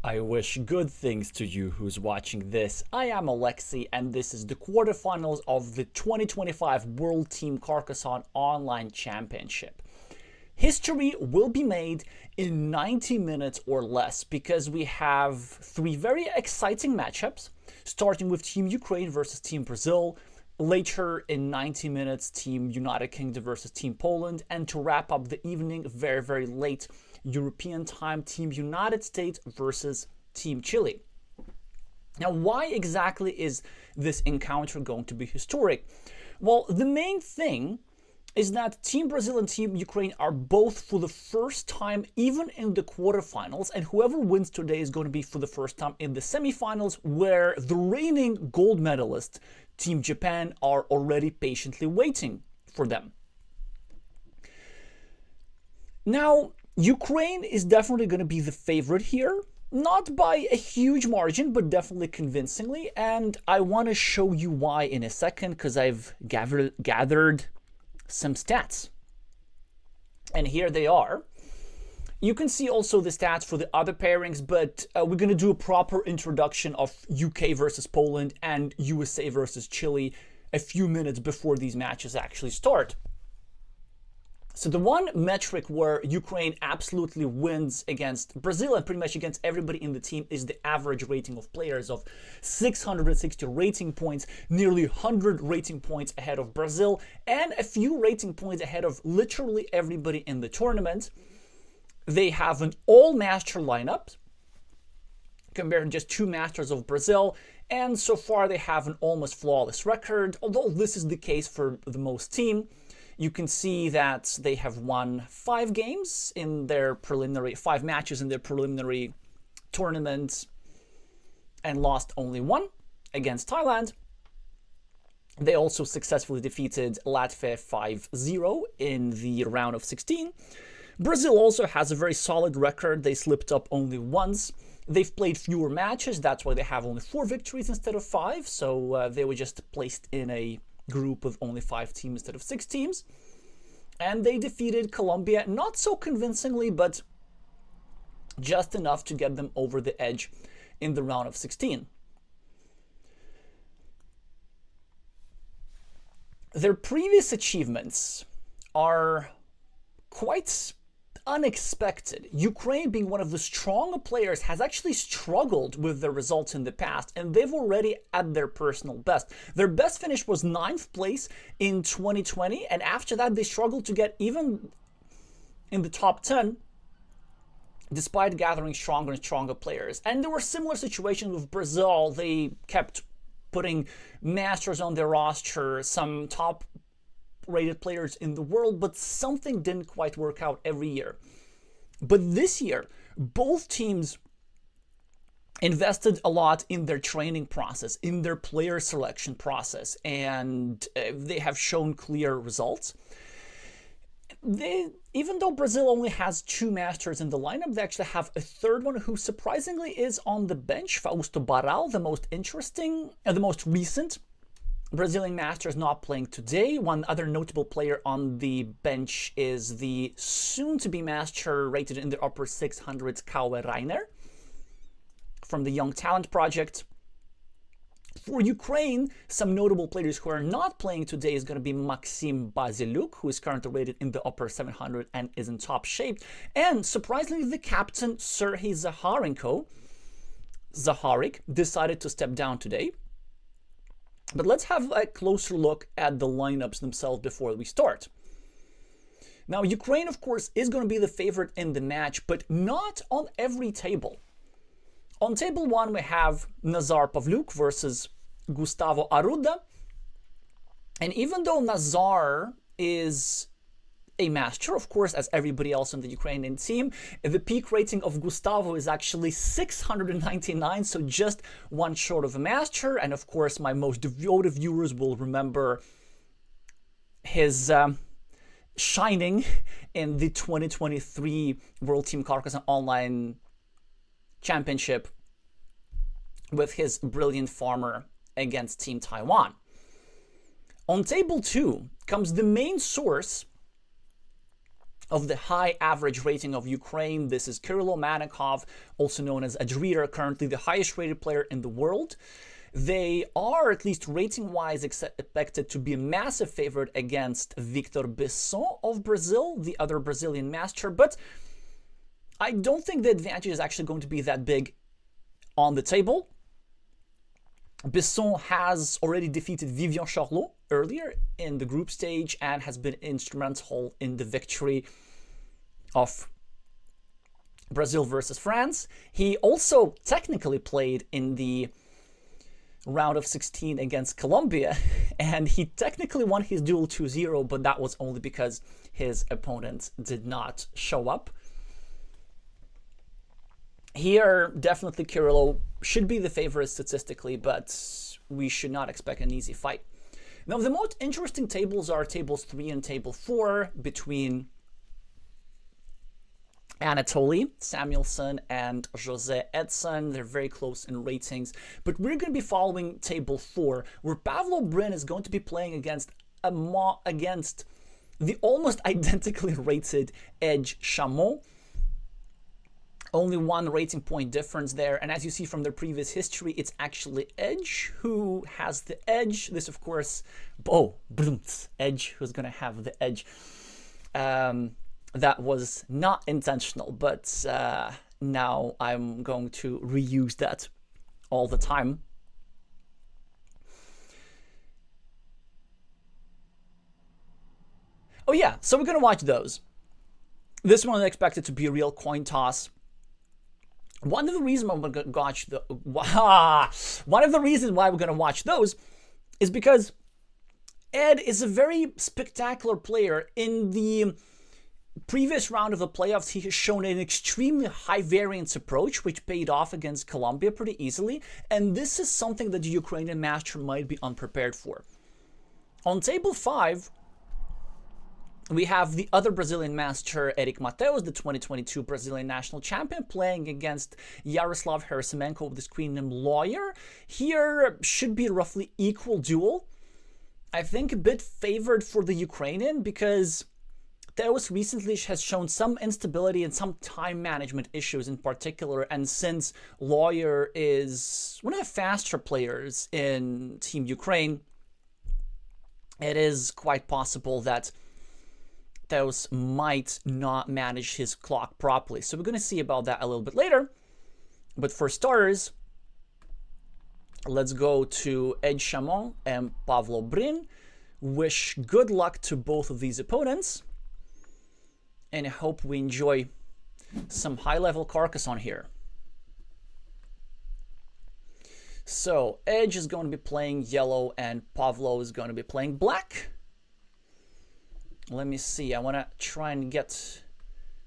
I wish good things to you who's watching this. I am Alexey, and this is the quarterfinals of the 2025 World Team Carcassonne Online Championship. History will be made in 90 minutes or less because we have three very exciting matchups, starting with Team Ukraine versus Team Brazil, later in 90 minutes, Team United Kingdom versus Team Poland, and to wrap up the evening, very late European time, Team United States versus Team Chile. Now, why exactly is this encounter going to be historic? Well, the main thing is that Team Brazil and Team Ukraine are both for the first time even in the quarterfinals, and whoever wins today is going to be for the first time in the semifinals, where the reigning gold medalist, Team Japan, are already patiently waiting for them. Now, Ukraine is definitely going to be the favorite here, not by a huge margin, but definitely convincingly, and I want to show you why in a second, because I've gathered some stats. And here they are. You can see also the stats for the other pairings, but we're going to do a proper introduction of UK versus Poland and USA versus Chile a few minutes before these matches actually start. So the one metric where Ukraine absolutely wins against Brazil and pretty much against everybody in the team is the average rating of players of 660 rating points, nearly 100 rating points ahead of Brazil, and a few rating points ahead of literally everybody in the tournament. They have an all-master lineup compared to just two masters of Brazil, and so far they have an almost flawless record, although this is the case for the most team. You can see that they have won 5 matches in their preliminary tournament and lost only 1 against Thailand. They also successfully defeated Latvia 5-0 in the round of 16. Brazil also has a very solid record. They slipped up only once. They've played fewer matches. That's why they have only 4 victories instead of 5. So they were just placed in a group with only 5 teams instead of 6 teams. And they defeated Colombia, not so convincingly, but just enough to get them over the edge in the round of 16. Their previous achievements are quite unexpected. Ukraine, being one of the stronger players, has actually struggled with their results in the past, and they've already at their personal best. Their best finish was 9th place in 2020, and after that they struggled to get even in the top 10 despite gathering stronger and stronger players. And there were similar situations with Brazil. They kept putting masters on their roster, some top rated players in the world, but something didn't quite work out every year. But this year, both teams invested a lot in their training process, in their player selection process, and they have shown clear results. Even though Brazil only has 2 masters in the lineup, they actually have a third one who surprisingly is on the bench, Fausto Barral, the most recent Brazilian master, is not playing today. One other notable player on the bench is the soon-to-be master rated in the upper 600s, Kaue Rainer, from the Young Talent Project. For Ukraine, some notable players who are not playing today is going to be Maxim Baziluk, who is currently rated in the upper 700 and is in top shape. And surprisingly, the captain, Serhii Zaharik, decided to step down today. But let's have a closer look at the lineups themselves before we start. Now, Ukraine, of course, is going to be the favorite in the match, but not on every table. On table 1, we have Nazar Pavlyuk versus Gustavo Arruda. And even though Nazar is a master, of course, as everybody else on the Ukrainian team, the peak rating of Gustavo is actually 699, so just 1 short of a master. And of course, my most devoted viewers will remember his shining in the 2023 World Team Carcassonne Online Championship with his brilliant farmer against Team Taiwan. On table 2 comes the main source of the high average rating of Ukraine. This is Kirilo Manikov, also known as Adrira, currently the highest rated player in the world. They are, at least rating-wise, expected to be a massive favorite against Victor Besson of Brazil, the other Brazilian master, but I don't think the advantage is actually going to be that big on the table. Besson has already defeated Vivian Charlot earlier in the group stage and has been instrumental in the victory of Brazil versus France. He also technically played in the round of 16 against Colombia, and he technically won his duel 2-0, but that was only because his opponent did not show up. Here, definitely Kirilo should be the favorite statistically, but we should not expect an easy fight. Now, the most interesting tables are tables 3 and table 4 between Anatoly Samuelson and Jose Edson. They're very close in ratings, but we're going to be following table 4, where Pavlo Brin is going to be playing against the almost identically rated Edge Chamon. Only one rating point difference there, and as you see from their previous history, it's actually Edge who has the edge. This, of course, Edge who's going to have the edge. That was not intentional, but now I'm going to reuse that all the time. Oh yeah, so we're going to watch those. This one is expected to be a real coin toss. One of the reasons why we're going to watch those is because Ed is a very spectacular player. In the previous round of the playoffs, he has shown an extremely high variance approach, which paid off against Colombia pretty easily. And this is something that the Ukrainian master might be unprepared for. On table 5, we have the other Brazilian master, Eric Mateus, the 2022 Brazilian national champion, playing against Yaroslav Harasimenko of the screen name Lawyer. Here should be a roughly equal duel. I think a bit favored for the Ukrainian because Mateus recently has shown some instability and some time management issues in particular. And since Lawyer is one of the faster players in Team Ukraine, it is quite possible that Mateus might not manage his clock properly. So we're going to see about that a little bit later. But for starters, let's go to Edge Chamon and Pavlo Brin. Wish good luck to both of these opponents. And I hope we enjoy some high-level Carcassonne here. So Edge is going to be playing yellow and Pavlo is going to be playing black. Let me see. I want to try and get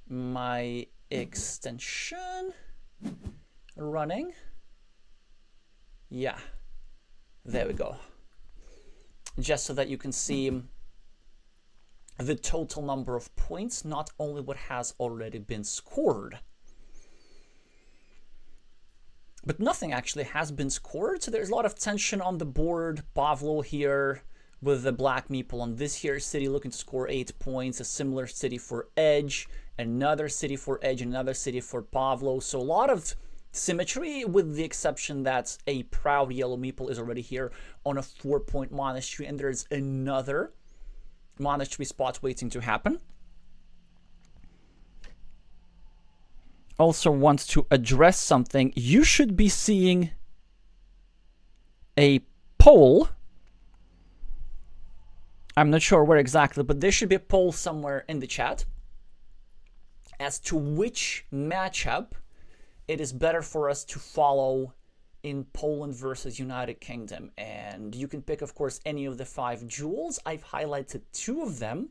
my extension running. Yeah, there we go. Just so that you can see the total number of points, not only what has already been scored. But nothing actually has been scored, so there's a lot of tension on the board. Pavlo here with the black meeple on this here city looking to score 8 points, a similar city for Edge, another city for Edge, another city for Pavlo. So a lot of symmetry, with the exception that a proud yellow meeple is already here on a 4-point monastery, and there's another monastery spot waiting to happen. Also want to address something. You should be seeing a poll. I'm not sure where exactly, but there should be a poll somewhere in the chat as to which matchup it is better for us to follow in Poland versus United Kingdom. And you can pick, of course, any of the 5 duels. I've highlighted 2 of them.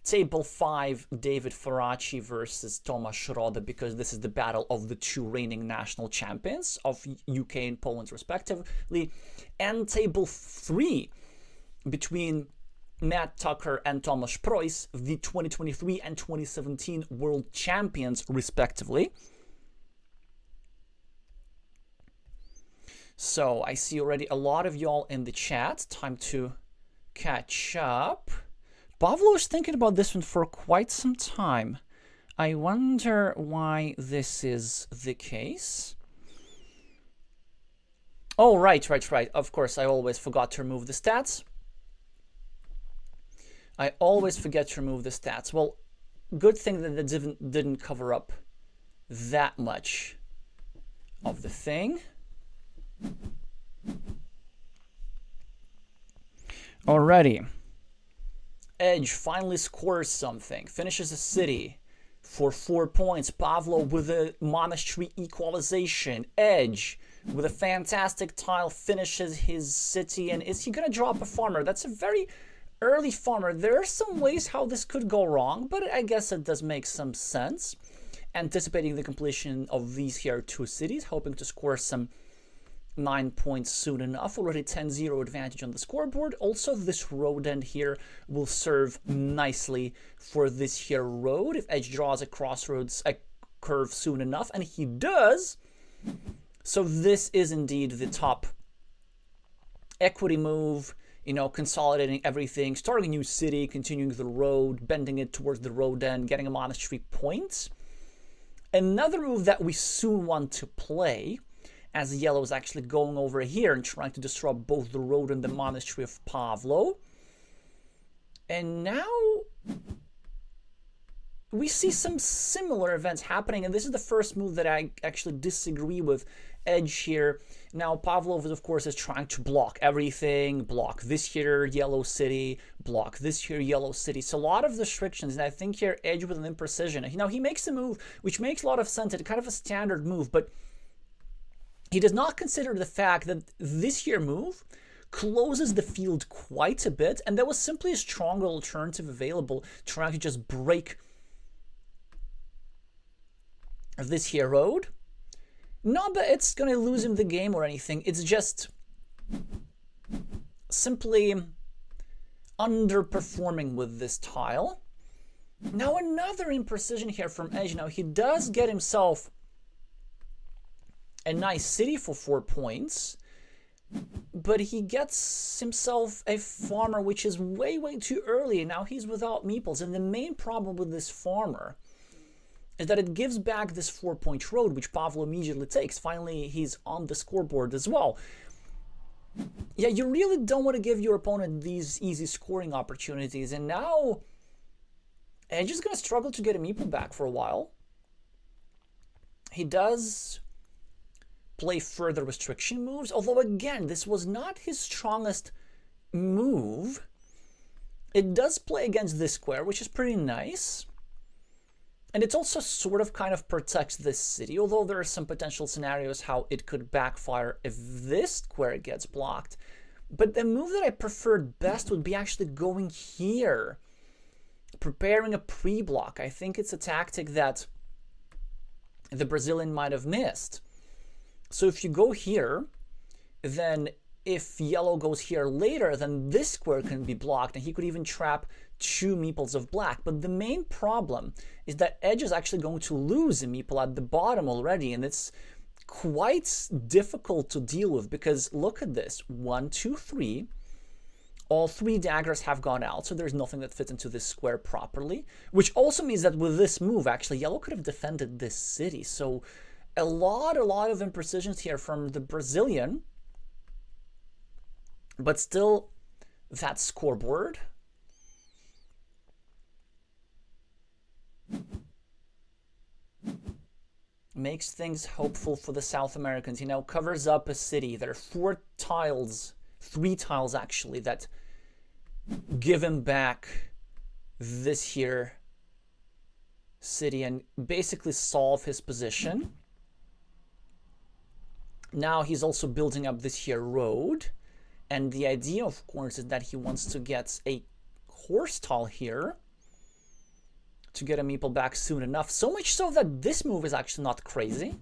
Table 5, David Faraci versus Tomasz Schroeder, because this is the battle of the 2 reigning national champions of UK and Poland respectively. And table 3, between Matt Tucker and Tomasz Preuss, the 2023 and 2017 world champions respectively. So I see already a lot of y'all in the chat. Time to catch up. Pavlo is thinking about this one for quite some time. I wonder why this is the case. Oh, right. Of course, I always forgot to remove the stats. I always forget to remove the stats. Well, good thing that it didn't cover up that much of the thing. Alrighty. Edge finally scores something. Finishes a city for 4 points. Pavlo with a monastery equalization. Edge with a fantastic tile finishes his city. And is he going to drop a farmer? That's a very early farmer. There are some ways how this could go wrong, but I guess it does make some sense. Anticipating the completion of these here 2 cities, hoping to score some 9 points soon enough. Already 10-0 advantage on the scoreboard. Also, this road end here will serve nicely for this here road. If Edge draws a crossroads, a curve soon enough, and he does. So this is indeed the top equity move. You know, consolidating everything, starting a new city, continuing the road, bending it towards the road end, getting a monastery point. Another move that we soon want to play, as yellow is actually going over here and trying to disrupt both the road and the monastery of Pavlo. And now we see some similar events happening, and this is the first move that I actually disagree with Edge here. Now, Pavlov, of course, is trying to block everything, block this here yellow city, block this here yellow city. So a lot of restrictions, and I think here Edge with an imprecision. Now, he makes a move which makes a lot of sense. It's kind of a standard move, but he does not consider the fact that this here move closes the field quite a bit, and there was simply a stronger alternative available, trying to just break this here road. Not that it's going to lose him the game or anything, it's just simply underperforming with this tile. Now another imprecision here from Edge. Now he does get himself a nice city for 4 points, but he gets himself a farmer which is way too early. Now he's without meeples, and the main problem with this farmer is that it gives back this 4-point road, which Pavlo immediately takes. Finally, he's on the scoreboard as well. Yeah, you really don't want to give your opponent these easy scoring opportunities, and now Edge is going to struggle to get a meeple back for a while. He does play further restriction moves, although again, this was not his strongest move. It does play against this square, which is pretty nice. And it also sort of kind of protects this city, although there are some potential scenarios how it could backfire if this square gets blocked. But the move that I preferred best would be actually going here, preparing a pre-block. I think it's a tactic that the Brazilian might have missed. So if you go here, then if yellow goes here later, then this square can be blocked, and he could even trap 2 meeples of black. But the main problem is that Edge is actually going to lose a meeple at the bottom already, and it's quite difficult to deal with, because look at this. 1, 2, 3. All 3 daggers have gone out, so there's nothing that fits into this square properly, which also means that with this move, actually, yellow could have defended this city. So a lot of imprecisions here from the Brazilian, but still that scoreboard makes things hopeful for the South Americans. He now covers up a city. There are 4 tiles, 3 tiles actually, that give him back this here city and basically solve his position. Now he's also building up this here road, and the idea, of course, is that he wants to get a horse tile here to get a meeple back soon enough. So much so that this move is actually not crazy,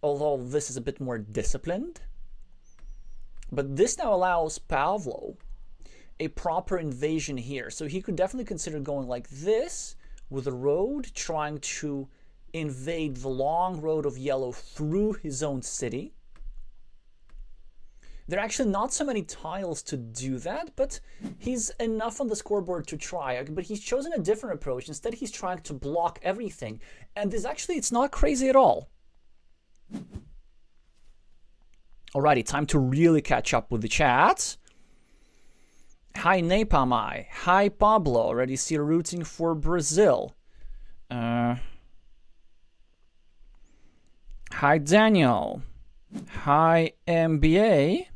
although this is a bit more disciplined. But this now allows Pavlo a proper invasion here. So he could definitely consider going like this with a road, trying to invade the long road of yellow through his own city. There are actually not so many tiles to do that, but he's enough on the scoreboard to try. But he's chosen a different approach. Instead, he's trying to block everything. And this actually, it's not crazy at all. Alrighty, time to really catch up with the chat. Hi, Napalmai. Hi, Pablo. Already see rooting for Brazil. Hi, Daniel. Hi, MBA.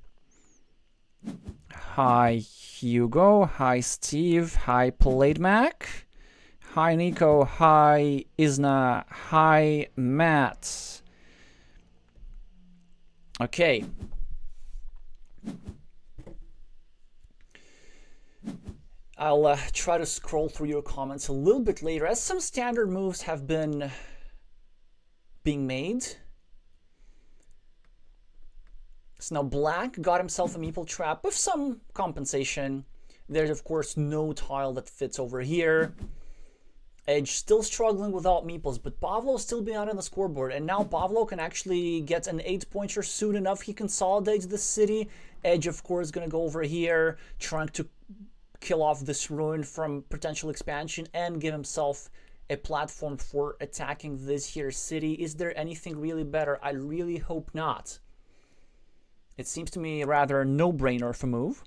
Hi, Hugo. Hi, Steve. Hi, PlateMac. Hi, Nico. Hi, Isna. Hi, Matt. Okay. I'll try to scroll through your comments a little bit later, as some standard moves have been being made. So now Black got himself a meeple trap with some compensation. There's, of course, no tile that fits over here. Edge still struggling without meeples, but Pavlo's still behind on the scoreboard. And now Pavlo can actually get an 8-pointer soon enough. He consolidates the city. Edge, of course, is going to go over here, trying to kill off this ruin from potential expansion and give himself a platform for attacking this here city. Is there anything really better? I really hope not. It seems to me rather a no-brainer of a move.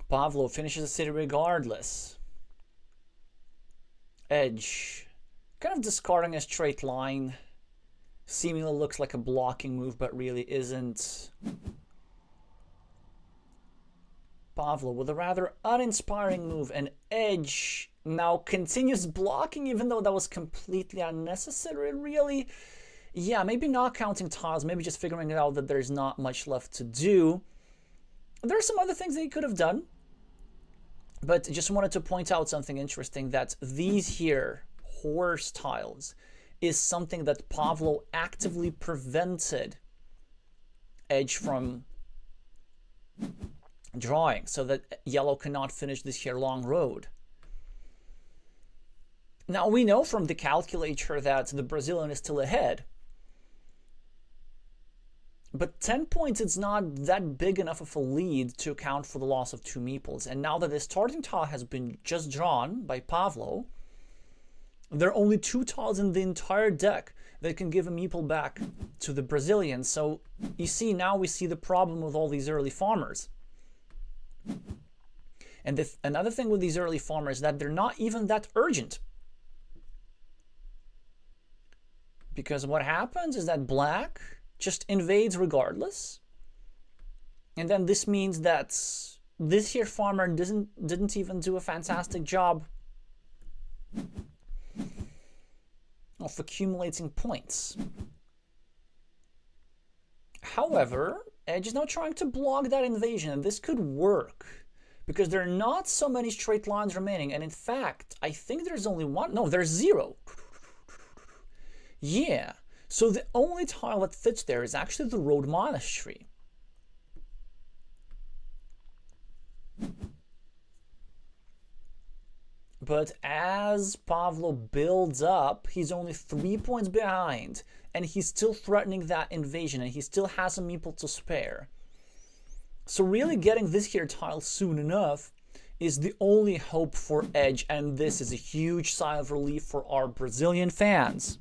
Pavlo finishes the city regardless. Edge, kind of discarding a straight line. Seemingly looks like a blocking move, but really isn't. Pavlo with a rather uninspiring move, and Edge now continues blocking, even though that was completely unnecessary, really. Yeah, maybe not counting tiles, maybe just figuring out that there's not much left to do. There are some other things that he could have done, but just wanted to point out something interesting, that these here horse tiles is something that Pavlo actively prevented Edge from drawing, so that yellow cannot finish this here long road. Now we know from the calculator that the Brazilian is still ahead, but 10 points, it's not that big enough of a lead to account for the loss of 2 meeples. And now that the starting tile has been just drawn by Pavlo, there are only 2 tiles in the entire deck that can give a meeple back to the Brazilian. So you see, now we see the problem with all these early farmers. And another thing with these early farmers is that they're not even that urgent. Because what happens is that Black just invades regardless. And then this means that this here farmer didn't even do a fantastic job of accumulating points. However, Edge is now trying to block that invasion, and this could work because there are not so many straight lines remaining. And in fact, I think there's only one. No, there's 0. Yeah. So the only tile that fits there is actually the Road Monastery. But as Pavlo builds up, he's only 3 points behind, and he's still threatening that invasion, and he still has a meeple to spare. So really getting this here tile soon enough is the only hope for Edge, and this is a huge sigh of relief for our Brazilian fans.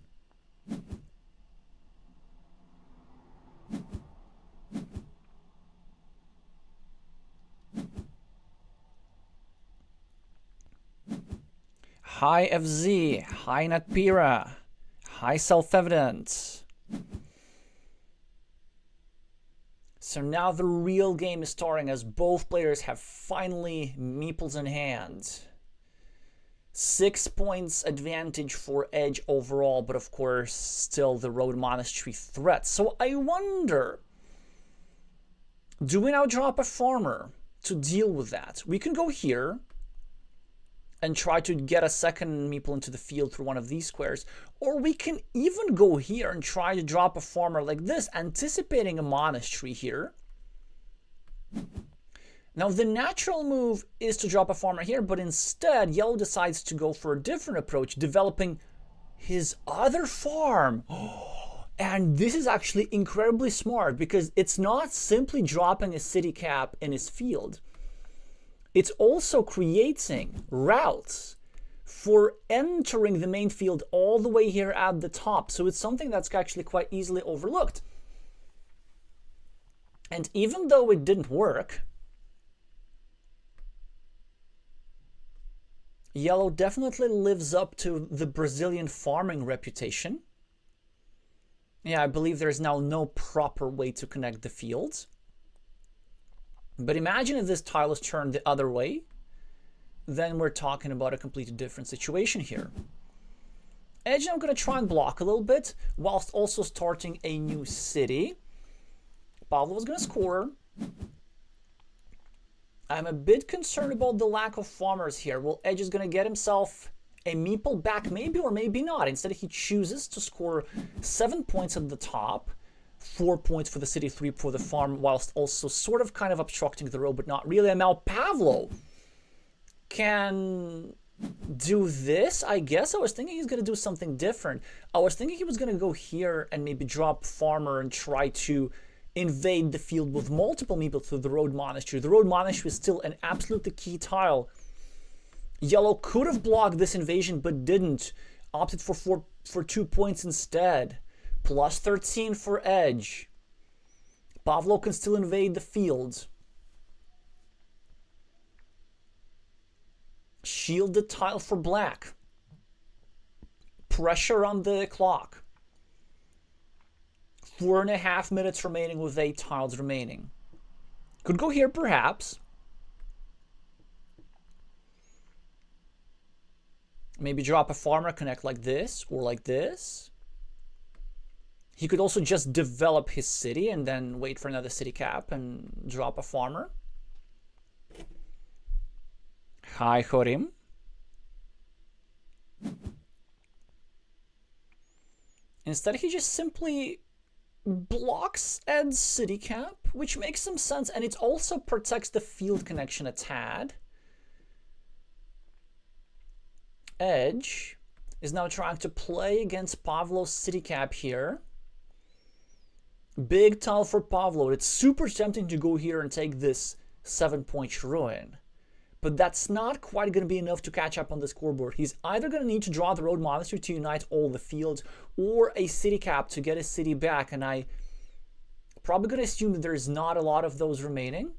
Hi FZ, hi Natpira, hi Self-Evident. So now the real game is starting, as both players have finally meeples in hand. 6 points advantage for Edge overall, but of course still the Road Monastery threat. So I wonder, do we now drop a farmer to deal with that? We can go here and try to get a second meeple into the field through one of these squares. Or we can even go here and try to drop a farmer like this, anticipating a monastery here. Now, the natural move is to drop a farmer here, but instead, yellow decides to go for a different approach, developing his other farm. And this is actually incredibly smart because it's not simply dropping a city cap in his field. It's also creating routes for entering the main field all the way here at the top. So it's something that's actually quite easily overlooked. And even though it didn't work, yellow definitely lives up to the Brazilian farming reputation. Yeah, I believe there's now no proper way to connect the fields. But imagine if this tile is turned the other way, then we're talking about a completely different situation here. Edge, I'm going to try and block a little bit, whilst also starting a new city. Pavlo was going to score. I'm a bit concerned about the lack of farmers here. Well, Edge is going to get himself a meeple back, maybe or maybe not. Instead, he chooses to score 7 points at the top, 4 points for the city, 3 for the farm, whilst also sort of kind of obstructing the road, but not really. And now Pavlo can do this, I guess. I was thinking he's going to do something different. I was thinking he was going to go here and maybe drop farmer and try to invade the field with multiple meeples through the road monastery. The road monastery is still an absolutely key tile. Yellow could have blocked this invasion but didn't. Opted for 2 points instead. Plus 13 for Edge. Pavlo can still invade the field. Shielded tile for black. Pressure on the clock. 4.5 minutes remaining with 8 tiles remaining. Could go here perhaps. Maybe drop a farmer, connect like this or like this. He could also just develop his city and then wait for another city cap and drop a farmer. Hi, Horim. Instead, he just simply blocks Ed's city cap, which makes some sense, and it also protects the field connection a tad. Edge is now trying to play against Pavlo's city cap here. Big tile for Pavlo. It's super tempting to go here and take this 7-point ruin. But that's not quite going to be enough to catch up on the scoreboard. He's either going to need to draw the road monastery to unite all the fields or a city cap to get his city back. And I probably going to assume that there's not a lot of those remaining.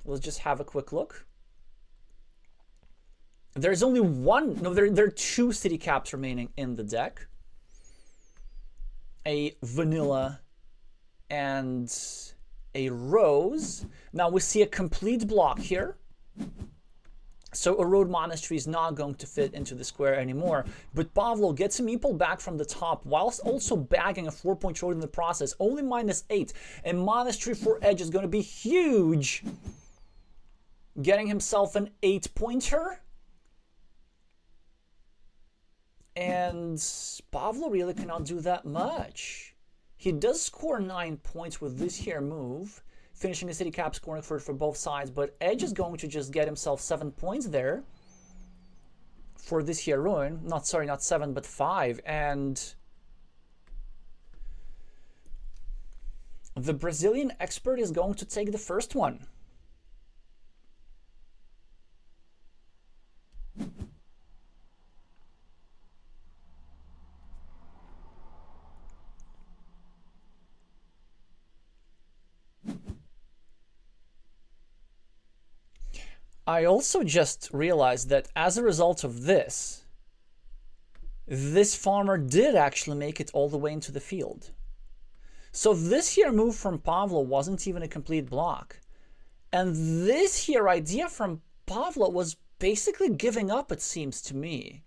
Let's just have a quick look. There's only one. No, there are 2 city caps remaining in the deck. A vanilla and a rose. Now we see a complete block here. So a road monastery is not going to fit into the square anymore. But Pavlo gets a meeple back from the top whilst also bagging a 4-point road in the process. Only -8. And monastery for Edge is going to be huge. Getting himself an 8-pointer. And Pavlo really cannot do that much. He does score 9 points with this here move, finishing the city cap scoring for both sides, but Edge is going to just get himself 7 points there for this here ruin. Not 7, but 5. And the Brazilian expert is going to take the first one. I also just realized that as a result of this farmer did actually make it all the way into the field. So this here move from Pavlo wasn't even a complete block. And this here idea from Pavlo was basically giving up, it seems to me.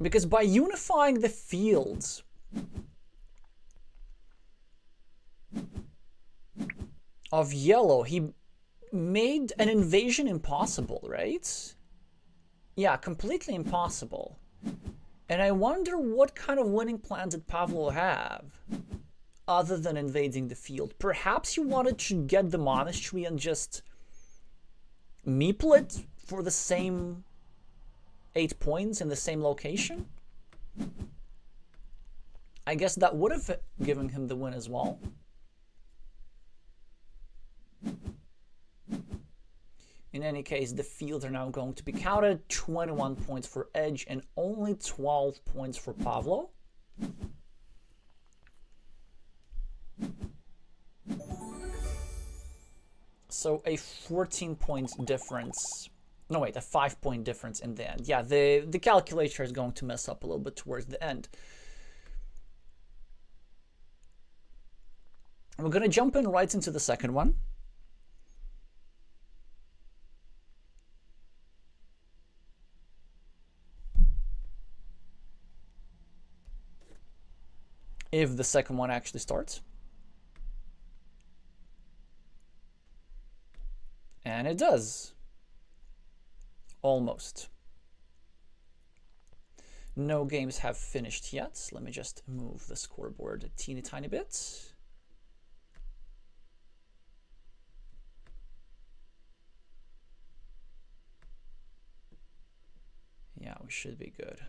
Because by unifying the fields of yellow, he made an invasion impossible, right? Yeah, completely impossible. And I wonder what kind of winning plan did Pavlo have? other than invading the field. Perhaps you wanted to get the monastery and just meeple it for the same 8 points in the same location. I guess that would have given him the win as well. In any case, the fields are now going to be counted. 21 points for Edge and only 12 points for Pavlo. So a 14-point difference. No, wait, a 5-point difference in the end. Yeah, the calculator is going to mess up a little bit towards the end. We're going to jump in right into the second one. If the second one actually starts. And it does. Almost. No games have finished yet. Let me just move the scoreboard a teeny tiny bit. Yeah, we should be good.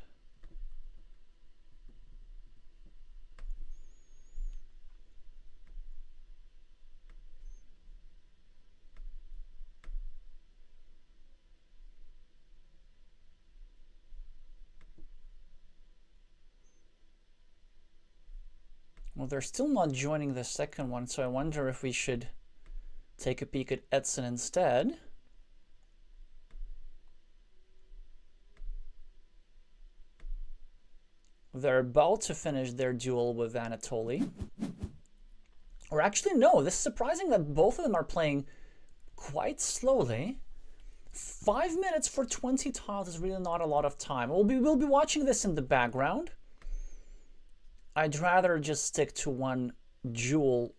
Well, they're still not joining the second one, so I wonder if we should take a peek at Edson instead. They're about to finish their duel with Anatoly. Or actually, no, this is surprising that both of them are playing quite slowly. 5 minutes for 20 tiles is really not a lot of time. We'll be watching this in the background. I'd rather just stick to one duel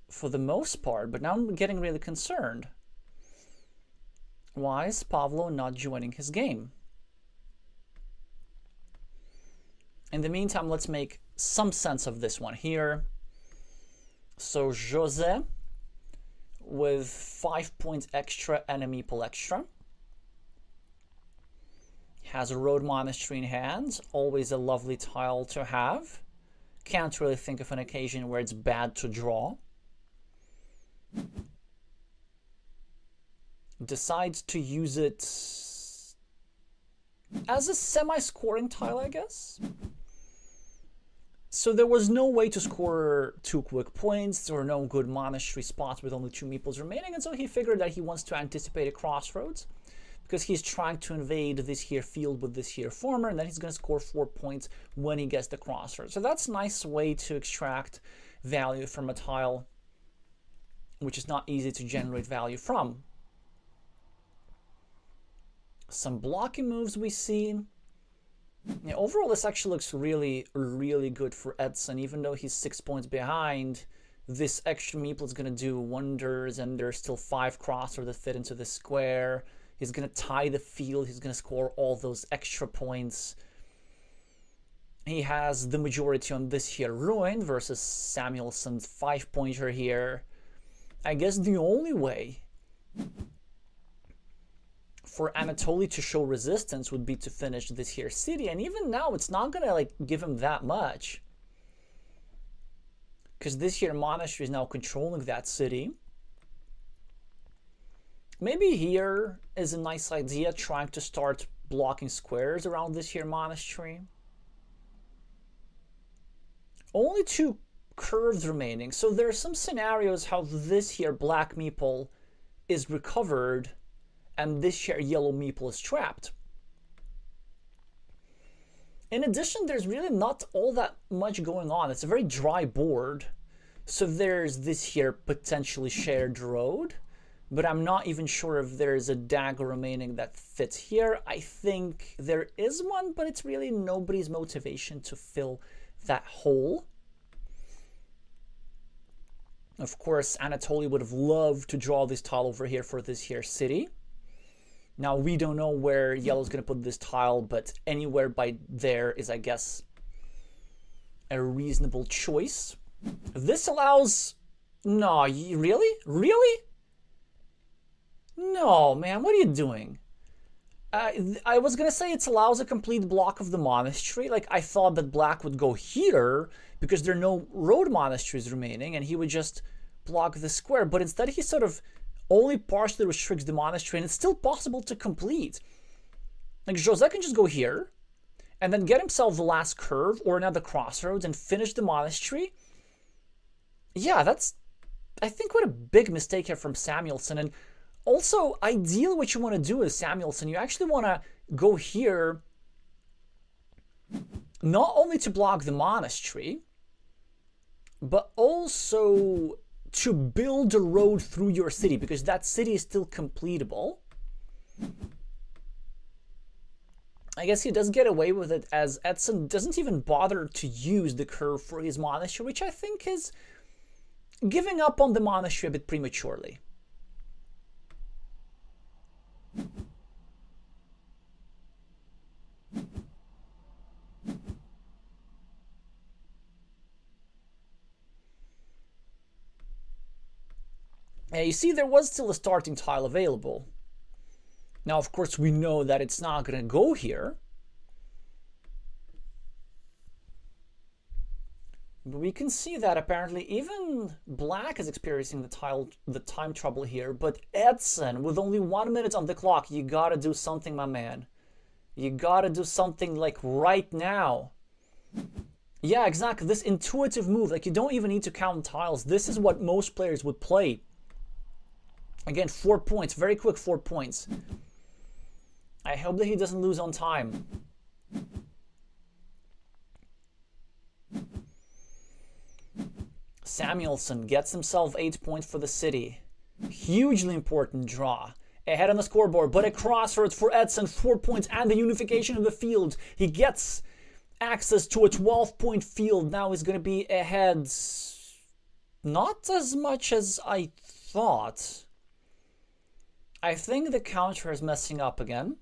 for the most part, but now I'm getting really concerned. Why is Pavlo not joining his game? In the meantime, let's make some sense of this one here. So Jose with 5 points extra and a meeple extra. Has a road monastery in hand, always a lovely tile to have. Can't really think of an occasion where it's bad to draw. Decides to use it as a semi-scoring tile, I guess. So there was no way to score 2 quick points. There were no good monastery spots with only 2 meeples remaining, and so he figured that he wants to anticipate a crossroads because he's trying to invade this here field with this here former, and then he's going to score 4 points when he gets the crossroads. So that's a nice way to extract value from a tile, which is not easy to generate value from. Some blocking moves we see. Yeah, overall, this actually looks really, really good for Edson. Even though he's 6 points behind, this extra meeple is going to do wonders, and there's still 5 crossers that fit into the square. He's going to tie the field. He's going to score all those extra points. He has the majority on this here ruin versus Samuelson's 5-pointer here. I guess the only way for Anatoly to show resistance would be to finish this here city, and even now it's not gonna like give him that much because this here monastery is now controlling that city. Maybe here is a nice idea, trying to start blocking squares around this here monastery. Only 2 curves remaining, so there are some scenarios how this here black meeple is recovered and this here yellow meeple is trapped. In addition, there's really not all that much going on. It's a very dry board. So there's this here potentially shared road, but I'm not even sure if there's a dagger remaining that fits here. I think there is one, but it's really nobody's motivation to fill that hole. Of course, Anatoly would have loved to draw this tile over here for this here city. Now, we don't know where yellow's going to put this tile, but anywhere by there is, I guess, a reasonable choice. This allows... No, really? Really? No, man, what are you doing? I was gonna say it allows a complete block of the monastery. Like, I thought that black would go here because there are no road monasteries remaining and he would just block the square. But instead he sort of only partially restricts the monastery and it's still possible to complete. Like, José can just go here and then get himself the last curve or another crossroads and finish the monastery. Yeah, that's, I think, what a big mistake here from Samuelsson. And also, ideally what you want to do is, Samuelsson, you actually want to go here not only to block the monastery, but also to build a road through your city, because that city is still completable. I guess he does get away with it, as Edson doesn't even bother to use the curve for his monastery, which I think is giving up on the monastery a bit prematurely. And you see, there was still a starting tile available. Now, of course, we know that it's not going to go here. But we can see that apparently even black is experiencing the time trouble here. But Edson, with only 1 minute on the clock, you gotta do something, my man. You gotta do something, like, right now. Yeah, exactly. This intuitive move, like, you don't even need to count tiles. This is what most players would play. Again, 4 points. Very quick 4 points. I hope that he doesn't lose on time. Samuelsson gets himself 8 points for the city. Hugely important draw. Ahead on the scoreboard, but a crossroads for Edson, 4 points and the unification of the field. He gets access to a 12-point field. Now he's going to be ahead. Not as much as I thought. I think the counter is messing up again.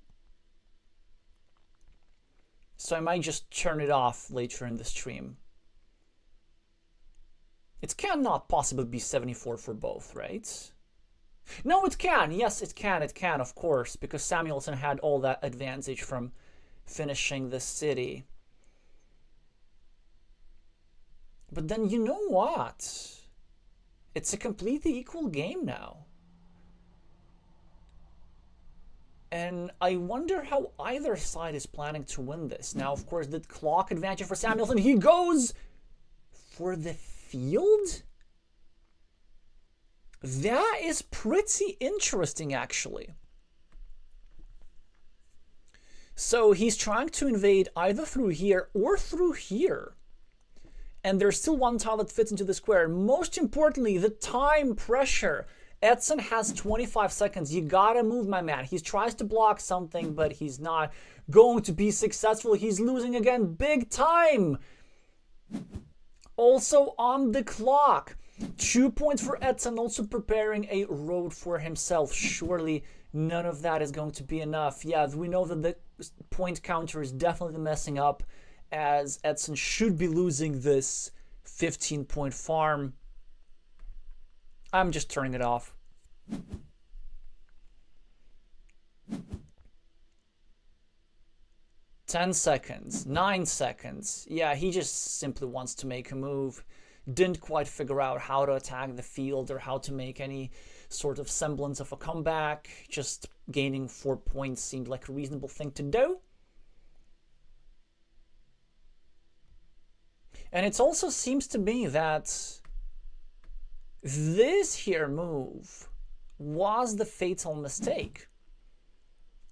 So I might just turn it off later in the stream. It cannot possibly be 74 for both, right? No, it can. Yes, it can. It can, of course, because Samuelsson had all that advantage from finishing the city. But then, you know what? It's a completely equal game now. And I wonder how either side is planning to win this. Now, of course, the clock advantage for Samuelsson. He goes for the field? That is pretty interesting, actually. So he's trying to invade either through here or through here. And there's still one tile that fits into the square. Most importantly, the time pressure. Edson has 25 seconds. You gotta move, my man. He tries to block something, but he's not going to be successful. He's losing again. Big time. Also on the clock. 2 points for Edson, also preparing a road for himself. Surely none of that is going to be enough. Yeah, we know that the point counter is definitely messing up, as Edson should be losing this 15-point farm. I'm just turning it off. "10 seconds, 9 seconds. Yeah, he just simply wants to make a move. Didn't quite figure out how to attack the field or how to make any sort of semblance of a comeback. Just gaining 4 points seemed like a reasonable thing to do. And it also seems to me that this here move was the fatal mistake.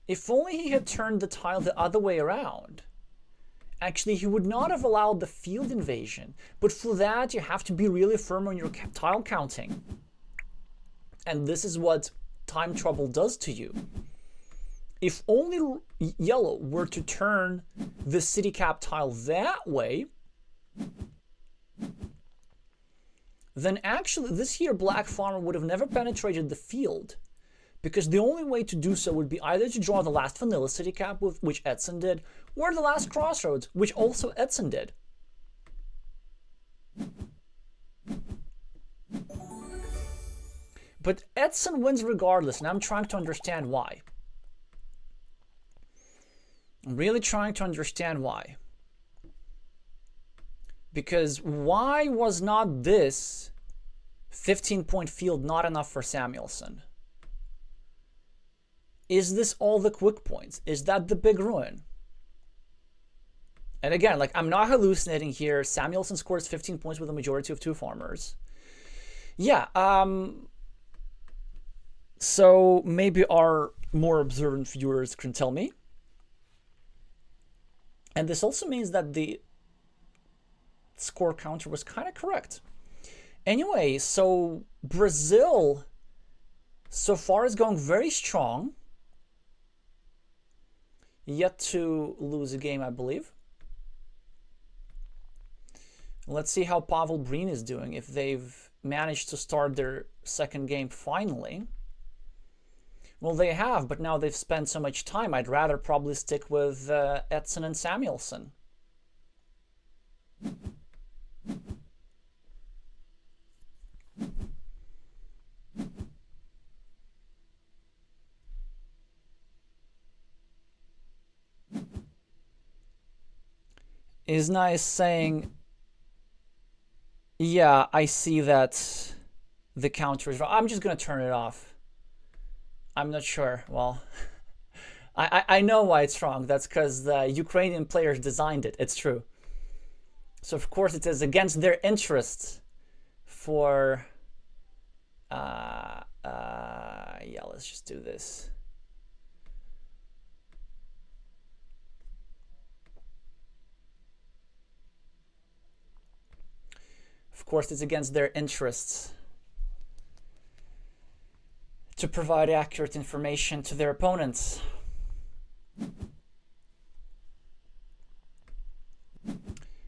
If only he had turned the tile the other way around. Actually, he would not have allowed the field invasion. But for that, you have to be really firm on your tile counting. And this is what time trouble does to you. If only yellow were to turn the city cap tile that way, then actually this here black farmer would have never penetrated the field, because the only way to do so would be either to draw the last vanilla city cap, which Edson did, or the last crossroads, which also Edson did. But Edson wins regardless, and I'm trying to understand why. I'm really trying to understand why. Because why was not this 15-point field not enough for Samuelson? Is this all the quick points? Is that the big ruin? And again, like, I'm not hallucinating here. Samuelson scores 15 points with a majority of 2 farmers. Yeah, so maybe our more observant viewers can tell me. And this also means that the score counter was kind of correct. Anyway, so Brazil so far is going very strong. Yet to lose a game, I believe. Let's see how Pavel Breen is doing, if they've managed to start their second game finally. Well, they have, but now they've spent so much time. I'd rather probably stick with Edson and Samuelson. Is nice saying, yeah, I see that the counter is wrong. I'm just going to turn it off. I'm not sure. Well, I know why it's wrong. That's because the Ukrainian players designed it. It's true. So, of course, it is against their interests for... yeah, let's just do this. Of course, it's against their interests to provide accurate information to their opponents.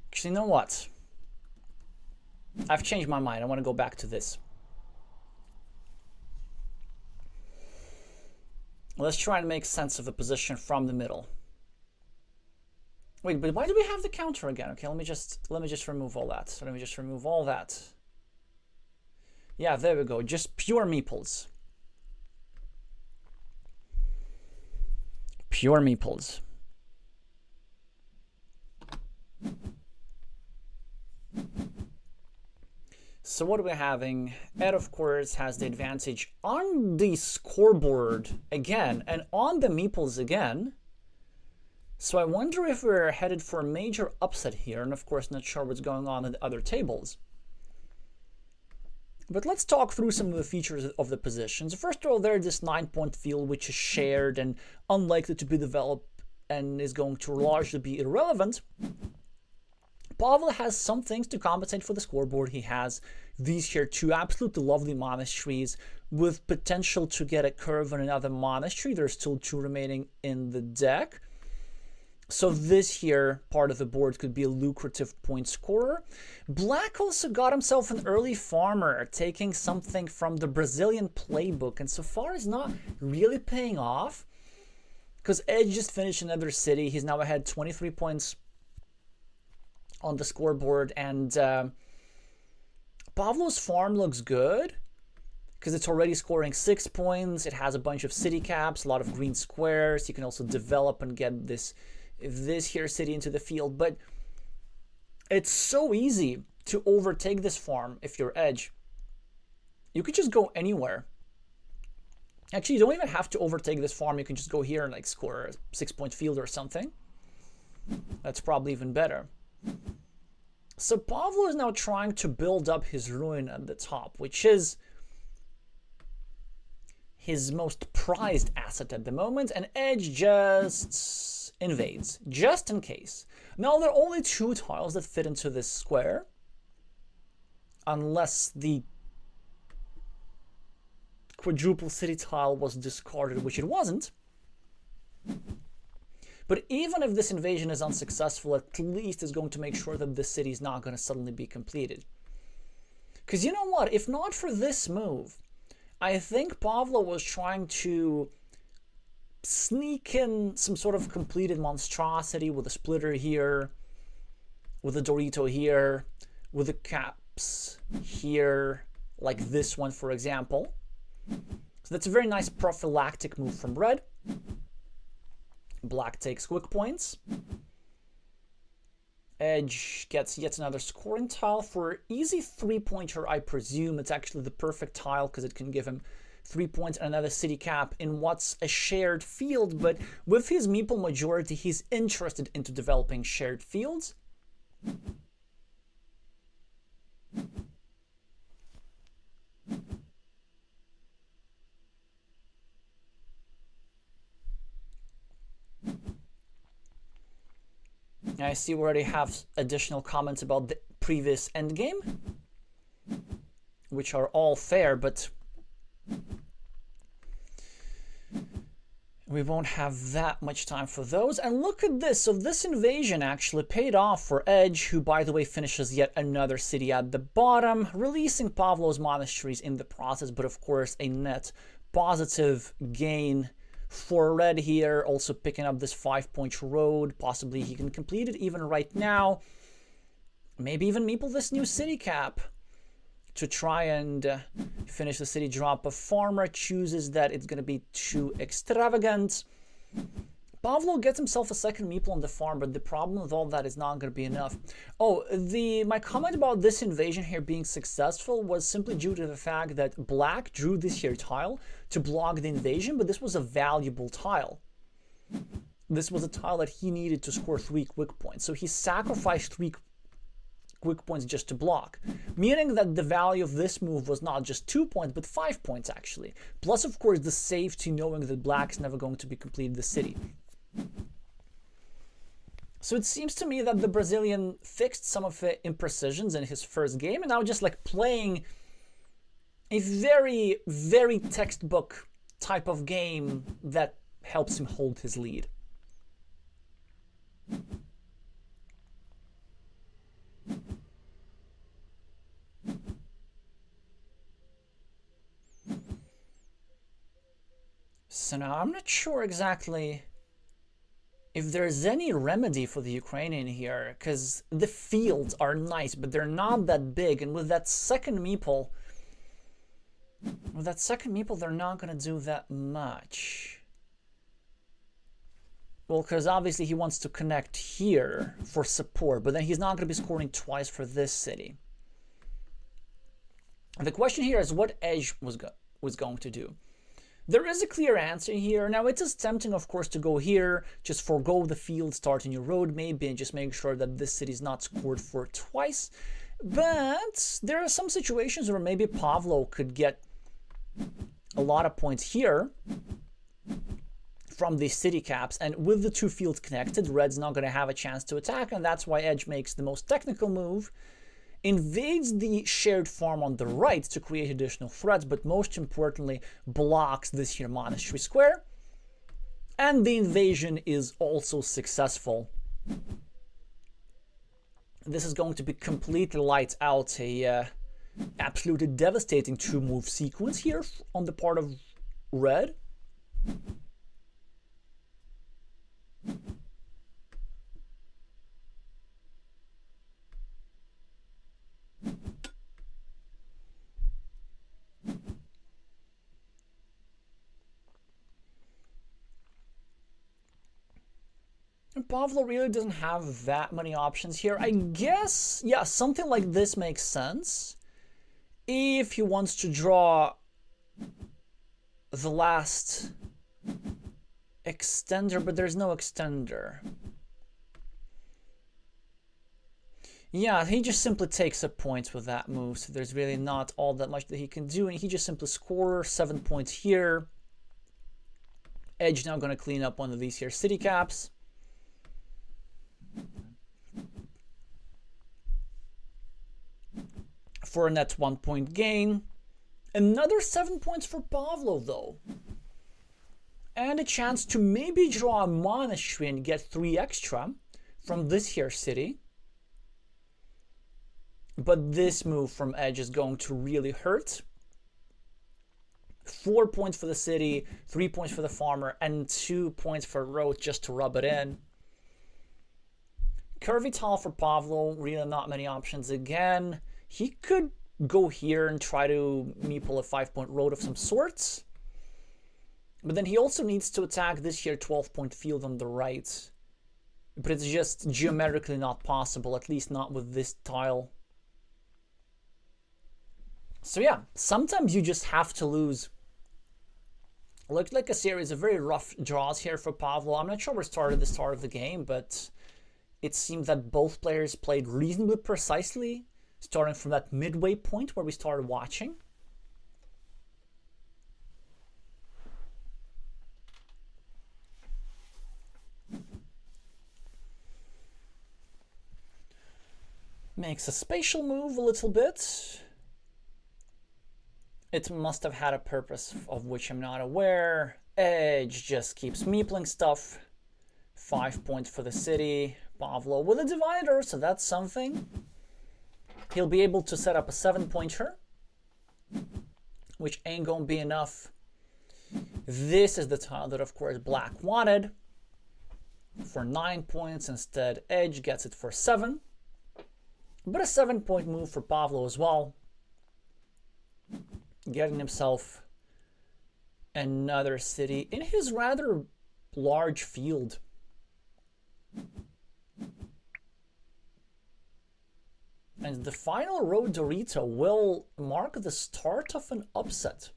Actually, you know what? I've changed my mind. I want to go back to this. Let's try and make sense of the position from the middle. Wait, but why do we have the counter again? Okay, let me just remove all that. So let me just remove all that. Yeah, there we go. Just pure meeples. Pure meeples. So what are we having? Ed, of course, has the advantage on the scoreboard again, and on the meeples again. So I wonder if we're headed for a major upset here, and of course not sure what's going on in the other tables. But let's talk through some of the features of the positions. First of all, there's this 9-point field which is shared and unlikely to be developed and is going to largely be irrelevant. Pavel has some things to compensate for the scoreboard. He has these here 2 absolutely lovely monasteries with potential to get a curve on another monastery. There's still 2 remaining in the deck. So this here part of the board could be a lucrative point scorer. Black also got himself an early farmer, taking something from the Brazilian playbook, and so far is not really paying off because Edge just finished another city. He's now ahead 23 points on the scoreboard, and Pavlo's farm looks good because it's already scoring 6 points. It has a bunch of city caps, a lot of green squares. You can also develop and get this here city into the field, but it's so easy to overtake this farm if you're Edge. You could just go anywhere. Actually, you don't even have to overtake this farm. You can just go here and like score a 6-point field or something. That's probably even better. So Pavlo is now trying to build up his ruin at the top, which is his most prized asset at the moment, and Edge just invades, just in case. Now, there are only 2 tiles that fit into this square, unless the quadruple city tile was discarded, which it wasn't. But even if this invasion is unsuccessful, at least it's going to make sure that the city is not going to suddenly be completed. Because you know what? If not for this move, I think Pavlo was trying to sneak in some sort of completed monstrosity with a splitter here, with a Dorito here, with the caps here, like this one, for example. So that's a very nice prophylactic move from red. Black takes quick points. Edge gets yet another scoring tile for easy 3-pointer, I presume. It's actually the perfect tile because it can give him 3 points and another city cap in what's a shared field. But with his meeple majority, he's interested into developing shared fields. I see we already have additional comments about the previous endgame, which are all fair, but we won't have that much time for those. And look at this. So this invasion actually paid off for Edge, who, by the way, finishes yet another city at the bottom, releasing Pavlo's monasteries in the process, but of course a net positive gain for red here, also picking up this 5-point road. Possibly he can complete it even right now. Maybe even meeple this new city cap to try and finish the city drop. A farmer chooses that it's going to be too extravagant. Pavlo gets himself a second meeple on the farm, but the problem with all that is not going to be enough. Oh, my comment about this invasion here being successful was simply due to the fact that black drew this here tile to block the invasion, but this was a valuable tile. This was a tile that he needed to score 3 quick points, so he sacrificed 3 quick points just to block, meaning that the value of this move was not just 2 points, but 5 points actually. Plus, of course, the safety knowing that black's never going to be completed the city. So it seems to me that the Brazilian fixed some of the imprecisions in his first game, and now just like playing a very, very textbook type of game that helps him hold his lead. So now I'm not sure exactly if there's any remedy for the Ukrainian here, because the fields are nice, but they're not that big. And with that second meeple, they're not going to do that much. Well, because obviously he wants to connect here for support, but then he's not going to be scoring twice for this city. The question here is what Edge was going to do. There is a clear answer here. Now, it is tempting, of course, to go here, just forego the field, start a new road maybe, and just make sure that this city is not scored for twice. But there are some situations where maybe Pavlo could get a lot of points here from these city caps, and with the 2 fields connected, red's not going to have a chance to attack, and that's why Edge makes the most technical move. Invades the shared farm on the right to create additional threats, but most importantly, blocks this here monastery square. And the invasion is also successful. This is going to be completely lights out, a absolutely devastating 2-move sequence here on the part of red. And Pavlo really doesn't have that many options here. I guess, yeah, something like this makes sense if he wants to draw the last extender, but there's no extender. Yeah, he just simply takes up points with that move, so there's really not all that much that he can do, and he just simply scores 7 points here. Edge now going to clean up one of these here city caps. For a net 1-point gain. Another 7 points for Pavlo, though. And a chance to maybe draw a monastery and get 3 extra from this here city. But this move from Edge is going to really hurt. 4 points for the city, 3 points for the farmer, and 2 points for road just to rub it in. Curvy tile for Pavlo, really not many options again. He could go here and try to meeple a 5-point road of some sorts. But then he also needs to attack this here 12-point field on the right. But it's just geometrically not possible, at least not with this tile. So yeah, sometimes you just have to lose. Looked like a series of very rough draws here for Pavlo. I'm not sure where started the start of the game, but it seemed that both players played reasonably precisely, starting from that midway point where we started watching. Makes a spatial move a little bit. It must have had a purpose of which I'm not aware. Edge just keeps meepling stuff. 5 points for the city. Pavlo with a divider, so that's something. He'll be able to set up a 7-pointer, which ain't gonna be enough. This is the tile that, of course, Black wanted for 9 points. Instead, Edge gets it for 7. But a 7-point move for Pavlo as well. Getting himself another city in his rather large field. And the final road Dorito will mark the start of an upset.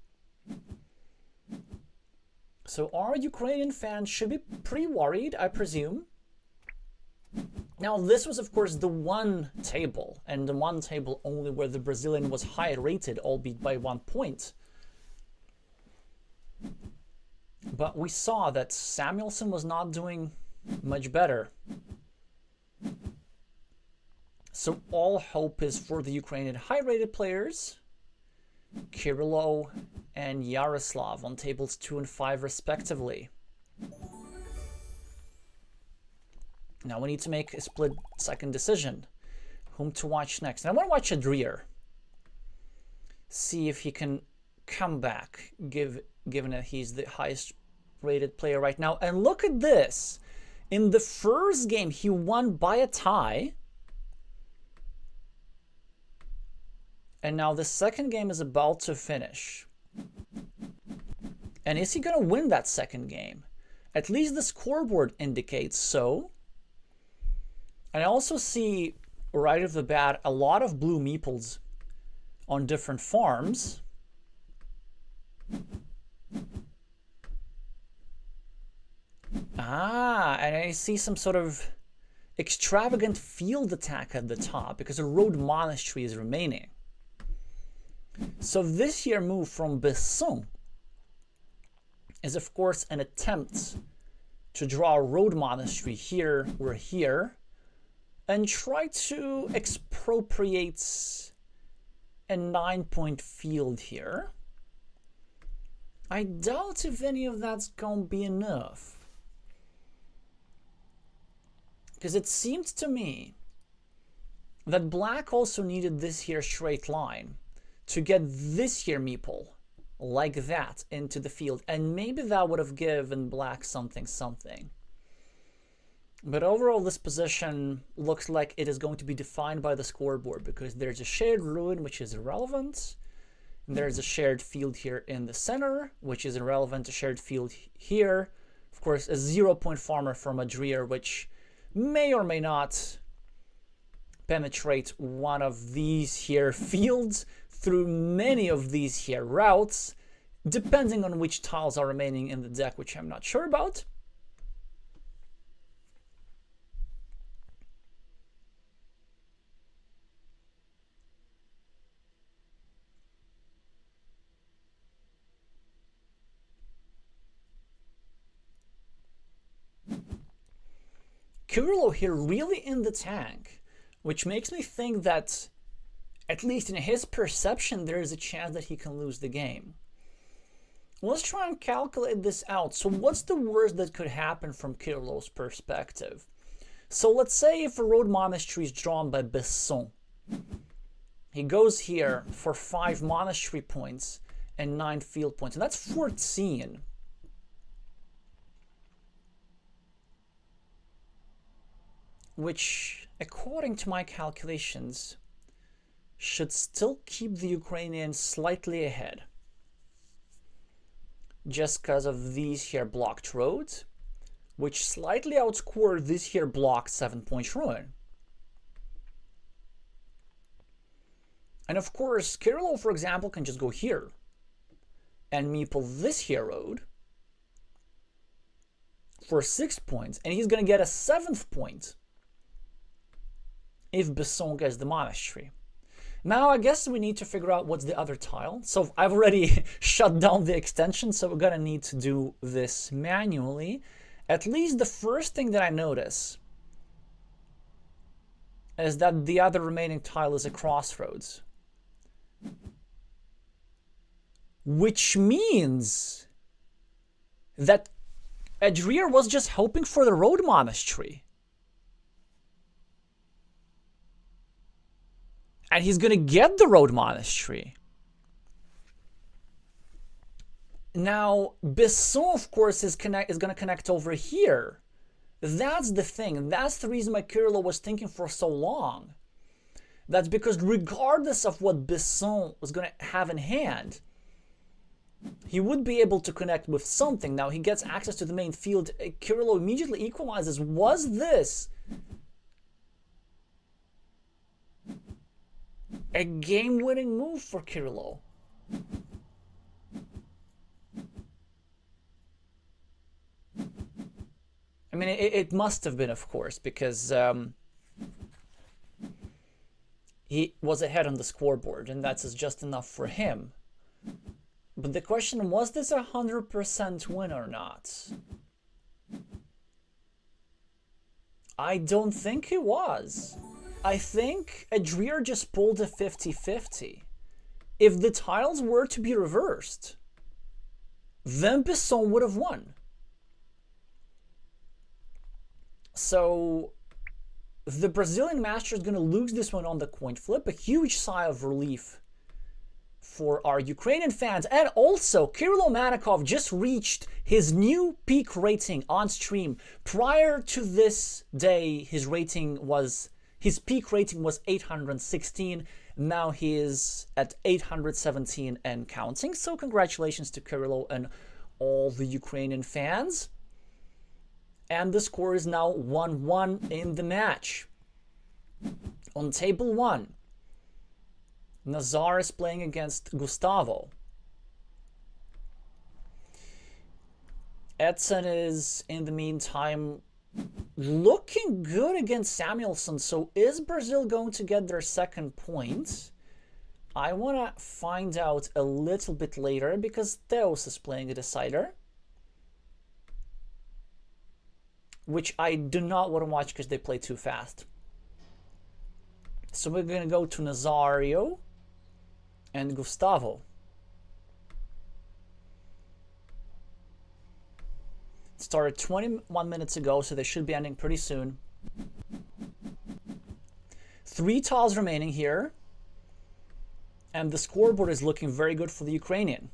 So our Ukrainian fans should be pretty worried, I presume. Now, this was, of course, the one table, and the one table only where the Brazilian was high rated, albeit by 1 point. But we saw that Samuelson was not doing much better. So all hope is for the Ukrainian high-rated players, Kirilo and Yaroslav, on tables 2 and 5 respectively. Now we need to make a split-second decision. Whom to watch next? And I want to watch Adrier. See if he can come back, given that he's the highest-rated player right now. And look at this. In the first game, he won by a tie. And now the second game is about to finish. And is he going to win that second game? At least the scoreboard indicates so. And I also see, right off the bat, a lot of blue meeples on different farms. And I see some sort of extravagant field attack at the top because a road monastery is remaining. So this here move from Besson is, of course, an attempt to draw a road monastery here or here and try to expropriate a 9-point field here. I doubt if any of that's going to be enough. Because it seemed to me that Black also needed this here straight line to get this here meeple like that into the field. And maybe that would have given Black something. But overall, this position looks like it is going to be defined by the scoreboard because there's a shared ruin, which is irrelevant. There's a shared field here in the center, which is irrelevant. A shared field here. Of course, a 0-point farmer from Adrier, which may or may not penetrate one of these here fields through many of these here routes, depending on which tiles are remaining in the deck, which I'm not sure about. Kirilo here really in the tank, which makes me think that, at least in his perception, there is a chance that he can lose the game. Let's try and calculate this out. So what's the worst that could happen from Kirilo's perspective? So let's say if a road monastery is drawn by Besson, he goes here for 5 monastery points and 9 field points, and that's 14. Which, according to my calculations, should still keep the Ukrainians slightly ahead. Just because of these here blocked roads, which slightly outscore this here blocked 7-point ruin. And of course, Kirillov, for example, can just go here and meeple this here road for 6 points, and he's going to get a 7th point if Besson gets the monastery. Now, I guess we need to figure out what's the other tile. So I've already shut down the extension, so we're going to need to do this manually. At least the first thing that I notice is that the other remaining tile is a crossroads. Which means that Adrier was just hoping for the road monastery. And he's going to get the road monastery. Now, Besson, of course, is going to connect over here. That's the thing. That's the reason why Kirillov was thinking for so long. That's because regardless of what Besson was going to have in hand, he would be able to connect with something. Now he gets access to the main field. Kirillov immediately equalizes. Was this a game-winning move for Kirillov? I mean, it must have been, of course, because he was ahead on the scoreboard, and that's just enough for him. But the question, was this a 100% win or not? I don't think it was. I think Adrier just pulled a 50-50. If the tiles were to be reversed, then Besson would have won. So the Brazilian master is going to lose this one on the coin flip. A huge sigh of relief for our Ukrainian fans. And also, Kirillov Manikov just reached his new peak rating on stream. Prior to this day, his peak rating was 816. Now he is at 817 and counting. So congratulations to Kirillov and all the Ukrainian fans. And the score is now 1-1 in the match. On table 1, Nazar is playing against Gustavo. Edson is, in the meantime, looking good against Samuelson. So is Brazil going to get their second point? I want to find out a little bit later because Theos is playing a decider, which I do not want to watch because they play too fast. So we're going to go to Nazario and Gustavo. It started 21 minutes ago, so they should be ending pretty soon. 3 tiles remaining here. And the scoreboard is looking very good for the Ukrainian.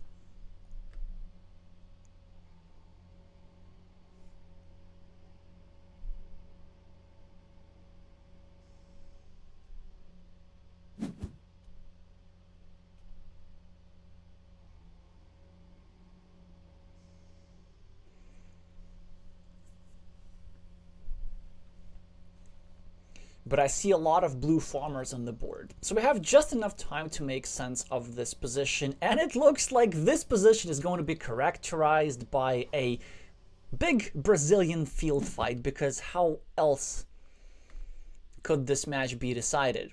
But I see a lot of blue farmers on the board. So we have just enough time to make sense of this position. And it looks like this position is going to be characterized by a big Brazilian field fight, because how else could this match be decided?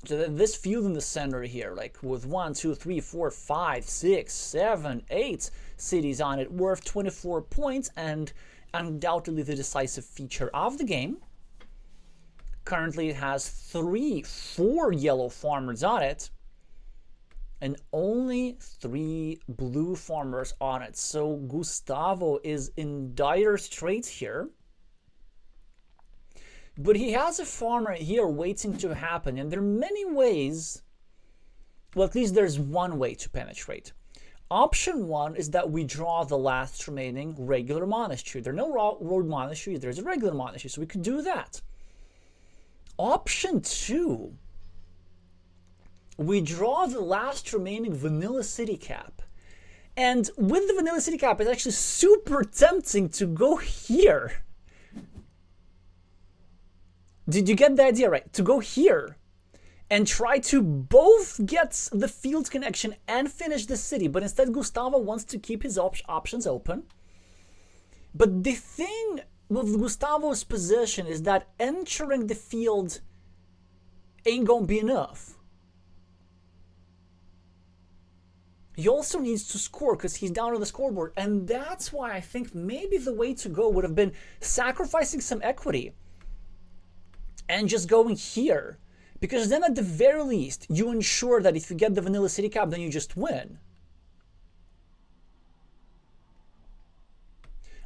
So this field in the center here, like with 1, 2, 3, 4, 5, 6, 7, 8 cities on it, worth 24 points, and undoubtedly the decisive feature of the game. Currently it has 4 yellow farmers on it and only 3 blue farmers on it. So Gustavo is in dire straits here. But he has a farmer here waiting to happen, and there are many ways, well, at least there's one way to penetrate. Option 1 is that we draw the last remaining regular monastery. There are no road monasteries, there's a regular monastery, so we could do that. Option 2 we draw the last remaining Vanilla City cap. And with the Vanilla City cap, it's actually super tempting to go here. Did you get the idea, right? To go here and try to both get the field connection and finish the city. But instead, Gustavo wants to keep his options open. But the thing with Gustavo's position is that entering the field ain't gonna be enough. He also needs to score because he's down on the scoreboard. And that's why I think maybe the way to go would have been sacrificing some equity and just going here. Because then at the very least, you ensure that if you get the Vanilla City cap, then you just win.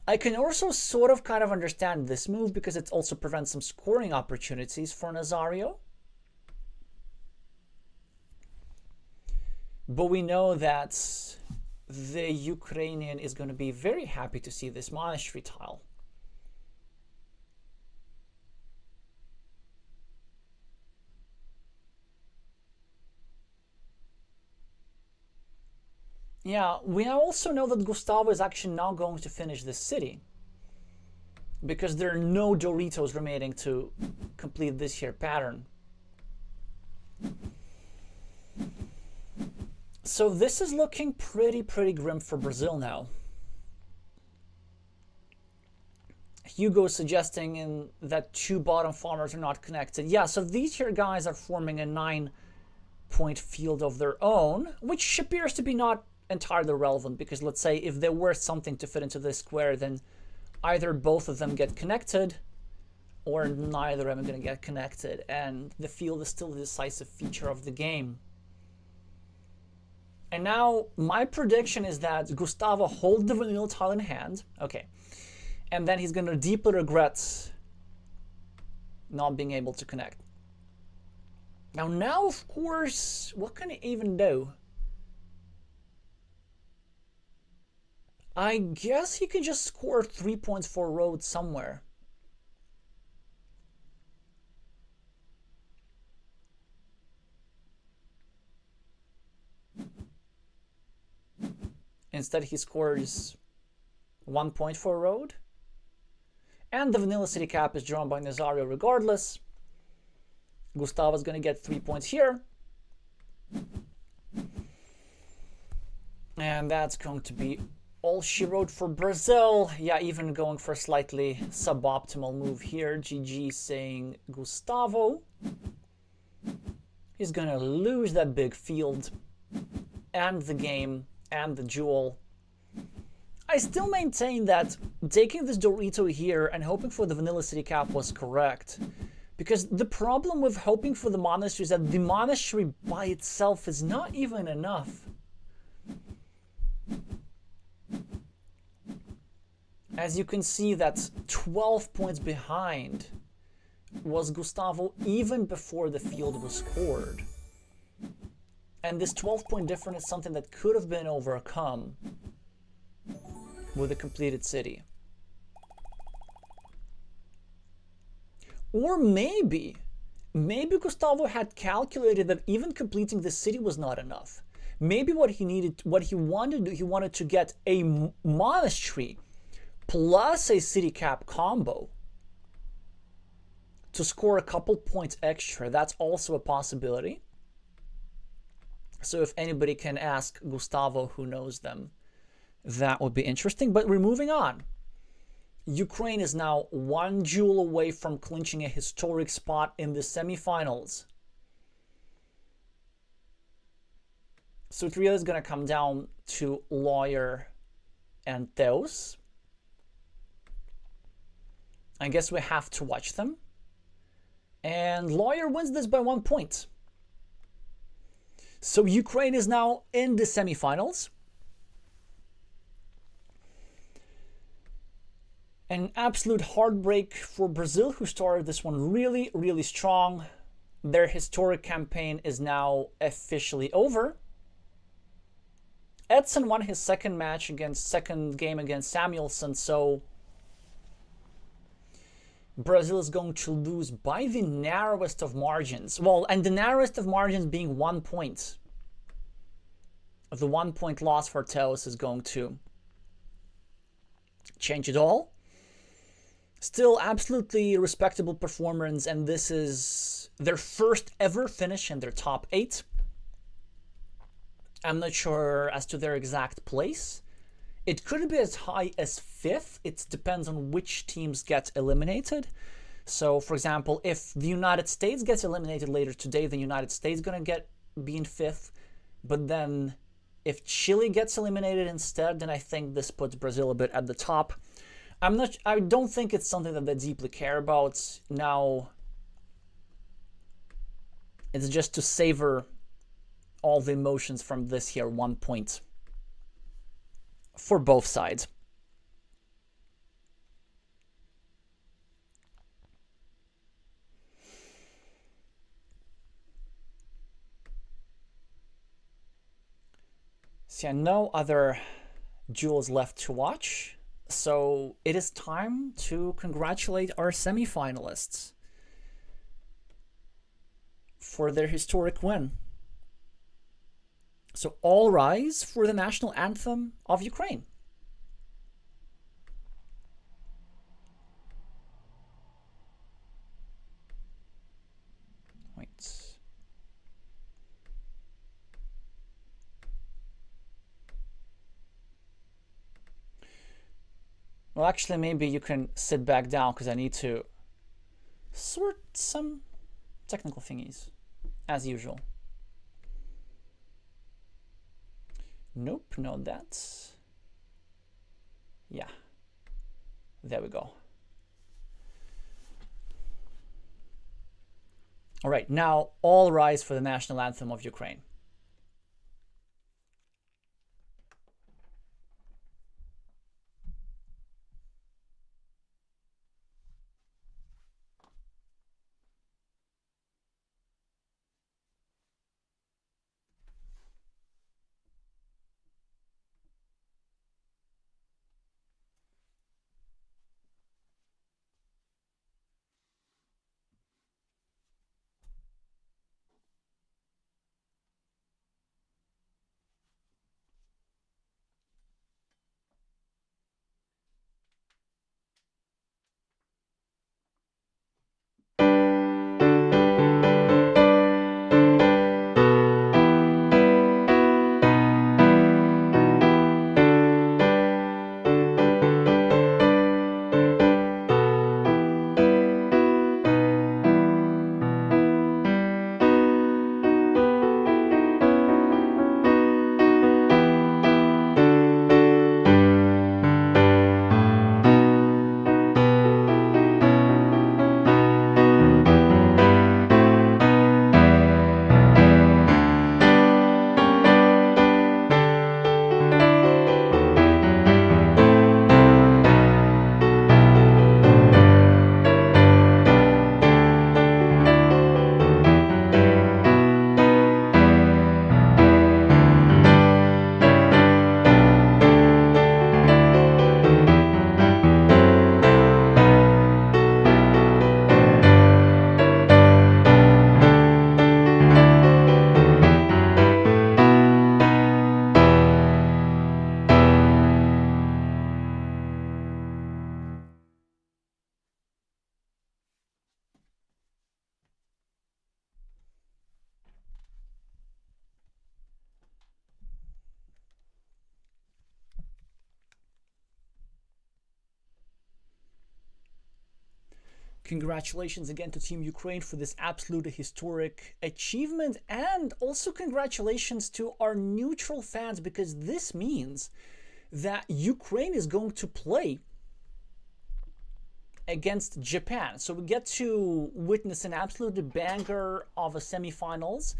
I can also sort of kind of understand this move because it also prevents some scoring opportunities for Nazario. But we know that the Ukrainian is going to be very happy to see this monastery tile. Yeah, we also know that Gustavo is actually now going to finish this city because there are no Doritos remaining to complete this here pattern. So this is looking pretty grim for Brazil now. Hugo suggesting that two bottom farmers are not connected. Yeah, so these here guys are forming a 9-point field of their own, which appears to be not entirely relevant because let's say if there were something to fit into this square, then either both of them get connected or neither of them are going to get connected, and the field is still the decisive feature of the game. And now my prediction is that Gustavo holds the vanilla tile in hand, okay, and then he's going to deeply regret not being able to connect. Now of course, what can he even do? I guess he can just score 3 points for road somewhere. Instead, he scores 1 point for road. And the Vanilla City cap is drawn by Nazario regardless. Gustavo's going to get 3 points here. And that's going to be all she wrote for Brazil. Yeah, even going for a slightly suboptimal move here. GG saying Gustavo. He's gonna lose that big field and the game and the jewel. I still maintain that taking this Dorito here and hoping for the Vanilla City cap was correct. Because the problem with hoping for the monastery is that the monastery by itself is not even enough. As you can see, that's 12 points behind was Gustavo even before the field was scored. And this 12-point difference is something that could have been overcome with a completed city. Or maybe Gustavo had calculated that even completing the city was not enough. Maybe what he wanted to get a monastery plus a city cap combo to score a couple points extra. That's also a possibility. So if anybody can ask Gustavo who knows them, that would be interesting. But we're moving on. Ukraine is now 1 jewel away from clinching a historic spot in the semifinals. So it really is going to come down to Lawyer and Theos. I guess we have to watch them. And Lawyer wins this by 1 point. So Ukraine is now in the semifinals. An absolute heartbreak for Brazil, who started this one really strong. Their historic campaign is now officially over. Edson won his second game against Samuelson, so Brazil is going to lose by the narrowest of margins. Well, and the narrowest of margins being 1 point. The 1 point loss for Teos is going to change it all. Still absolutely respectable performance, and this is their first ever finish in their top 8. I'm not sure as to their exact place. It could be as high as 5th. It depends on which teams get eliminated. So, for example, if the United States gets eliminated later today, the United States is going to be in 5th. But then if Chile gets eliminated instead, then I think this puts Brazil a bit at the top. I don't think it's something that they deeply care about. Now, it's just to savor all the emotions from this here 1 point for both sides. So yeah, no other duels left to watch. So it is time to congratulate our semifinalists for their historic win. So all rise for the national anthem of Ukraine. Wait. Well, actually, maybe you can sit back down because I need to sort some technical thingies, as usual. Nope, no, that's... Yeah. There we go. All right, now all rise for the national anthem of Ukraine. Congratulations again to Team Ukraine for this absolutely historic achievement, and also congratulations to our neutral fans, because this means that Ukraine is going to play against Japan. So we get to witness an absolute banger of a semifinals.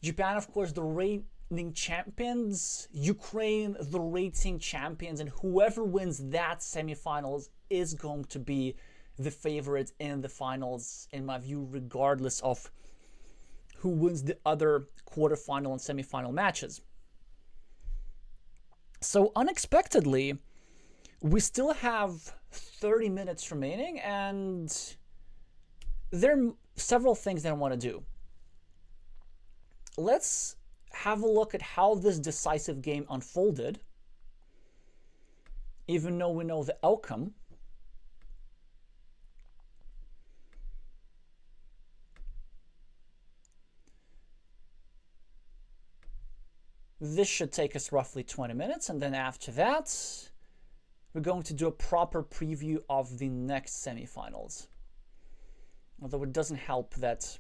Japan, of course, the reigning champions, Ukraine, the rating champions, and whoever wins that semifinals is going to be the favorite in the finals, in my view, regardless of who wins the other quarterfinal and semifinal matches. So unexpectedly, we still have 30 minutes remaining, and there are several things that I want to do. Let's have a look at how this decisive game unfolded, even though we know the outcome. This should take us roughly 20 minutes, and then after that, we're going to do a proper preview of the next semifinals. Although it doesn't help that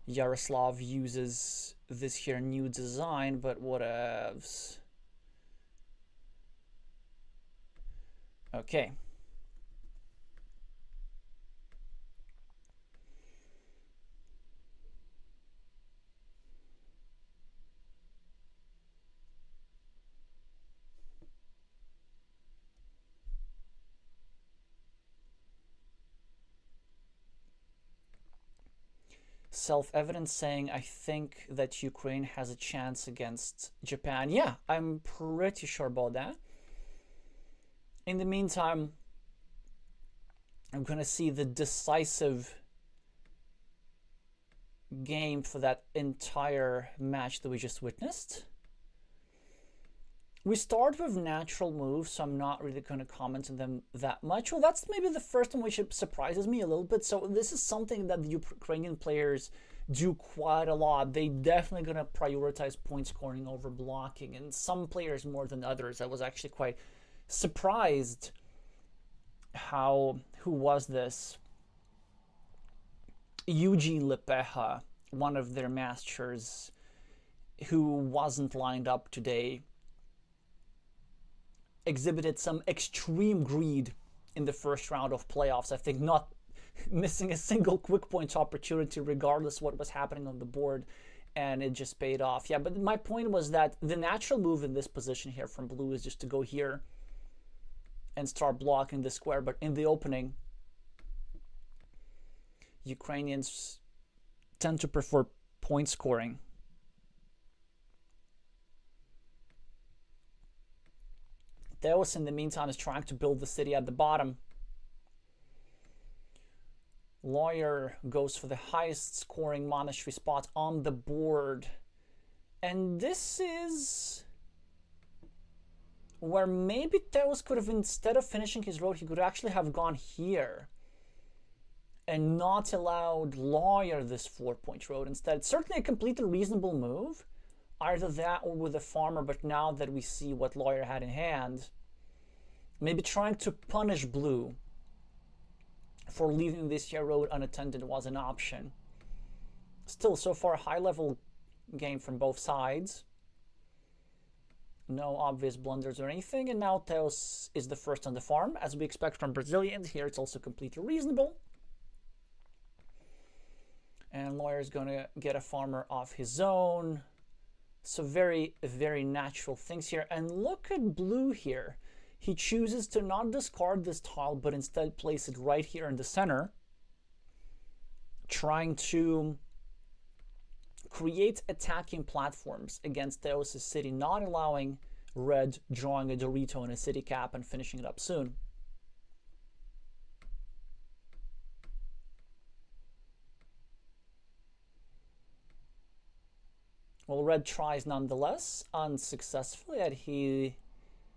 Yaroslav uses this here new design, but whatevs. Okay. Self-evident saying, I think that Ukraine has a chance against Japan. Yeah, I'm pretty sure about that. In the meantime, I'm going to see the decisive game for that entire match that we just witnessed. We start with natural moves, so I'm not really going to comment on them that much. Well, that's maybe the first one which surprises me a little bit. So this is something that the Ukrainian players do quite a lot. They definitely going to prioritize point scoring over blocking, and some players more than others. I was actually quite surprised who was this? Eugene Lepeha, one of their masters, who wasn't lined up today, exhibited some extreme greed in the first round of playoffs. I think not missing a single quick points opportunity regardless what was happening on the board, and it just paid off. Yeah, but my point was that the natural move in this position here from blue is just to go here and start blocking the square, but in the opening, Ukrainians tend to prefer point scoring. Theos, in the meantime, is trying to build the city at the bottom. Lawyer goes for the highest scoring monastery spot on the board. And this is where maybe Theos could have, instead of finishing his road, he could actually have gone here and not allowed Lawyer this 4-point road instead. It's certainly a completely reasonable move. Either that or with a farmer, but now that we see what Lawyer had in hand, maybe trying to punish blue for leaving this here road unattended was an option. Still, so far, a high-level game from both sides. No obvious blunders or anything, and now Theos is the first on the farm, as we expect from Brazilians. Here it's also completely reasonable. And Lawyer is going to get a farmer off his own. So very, very natural things here. And look at blue here. He chooses to not discard this tile, but instead place it right here in the center, trying to create attacking platforms against Theos' city, not allowing red drawing a Dorito in a city cap and finishing it up soon. Well, red tries nonetheless, unsuccessfully, and he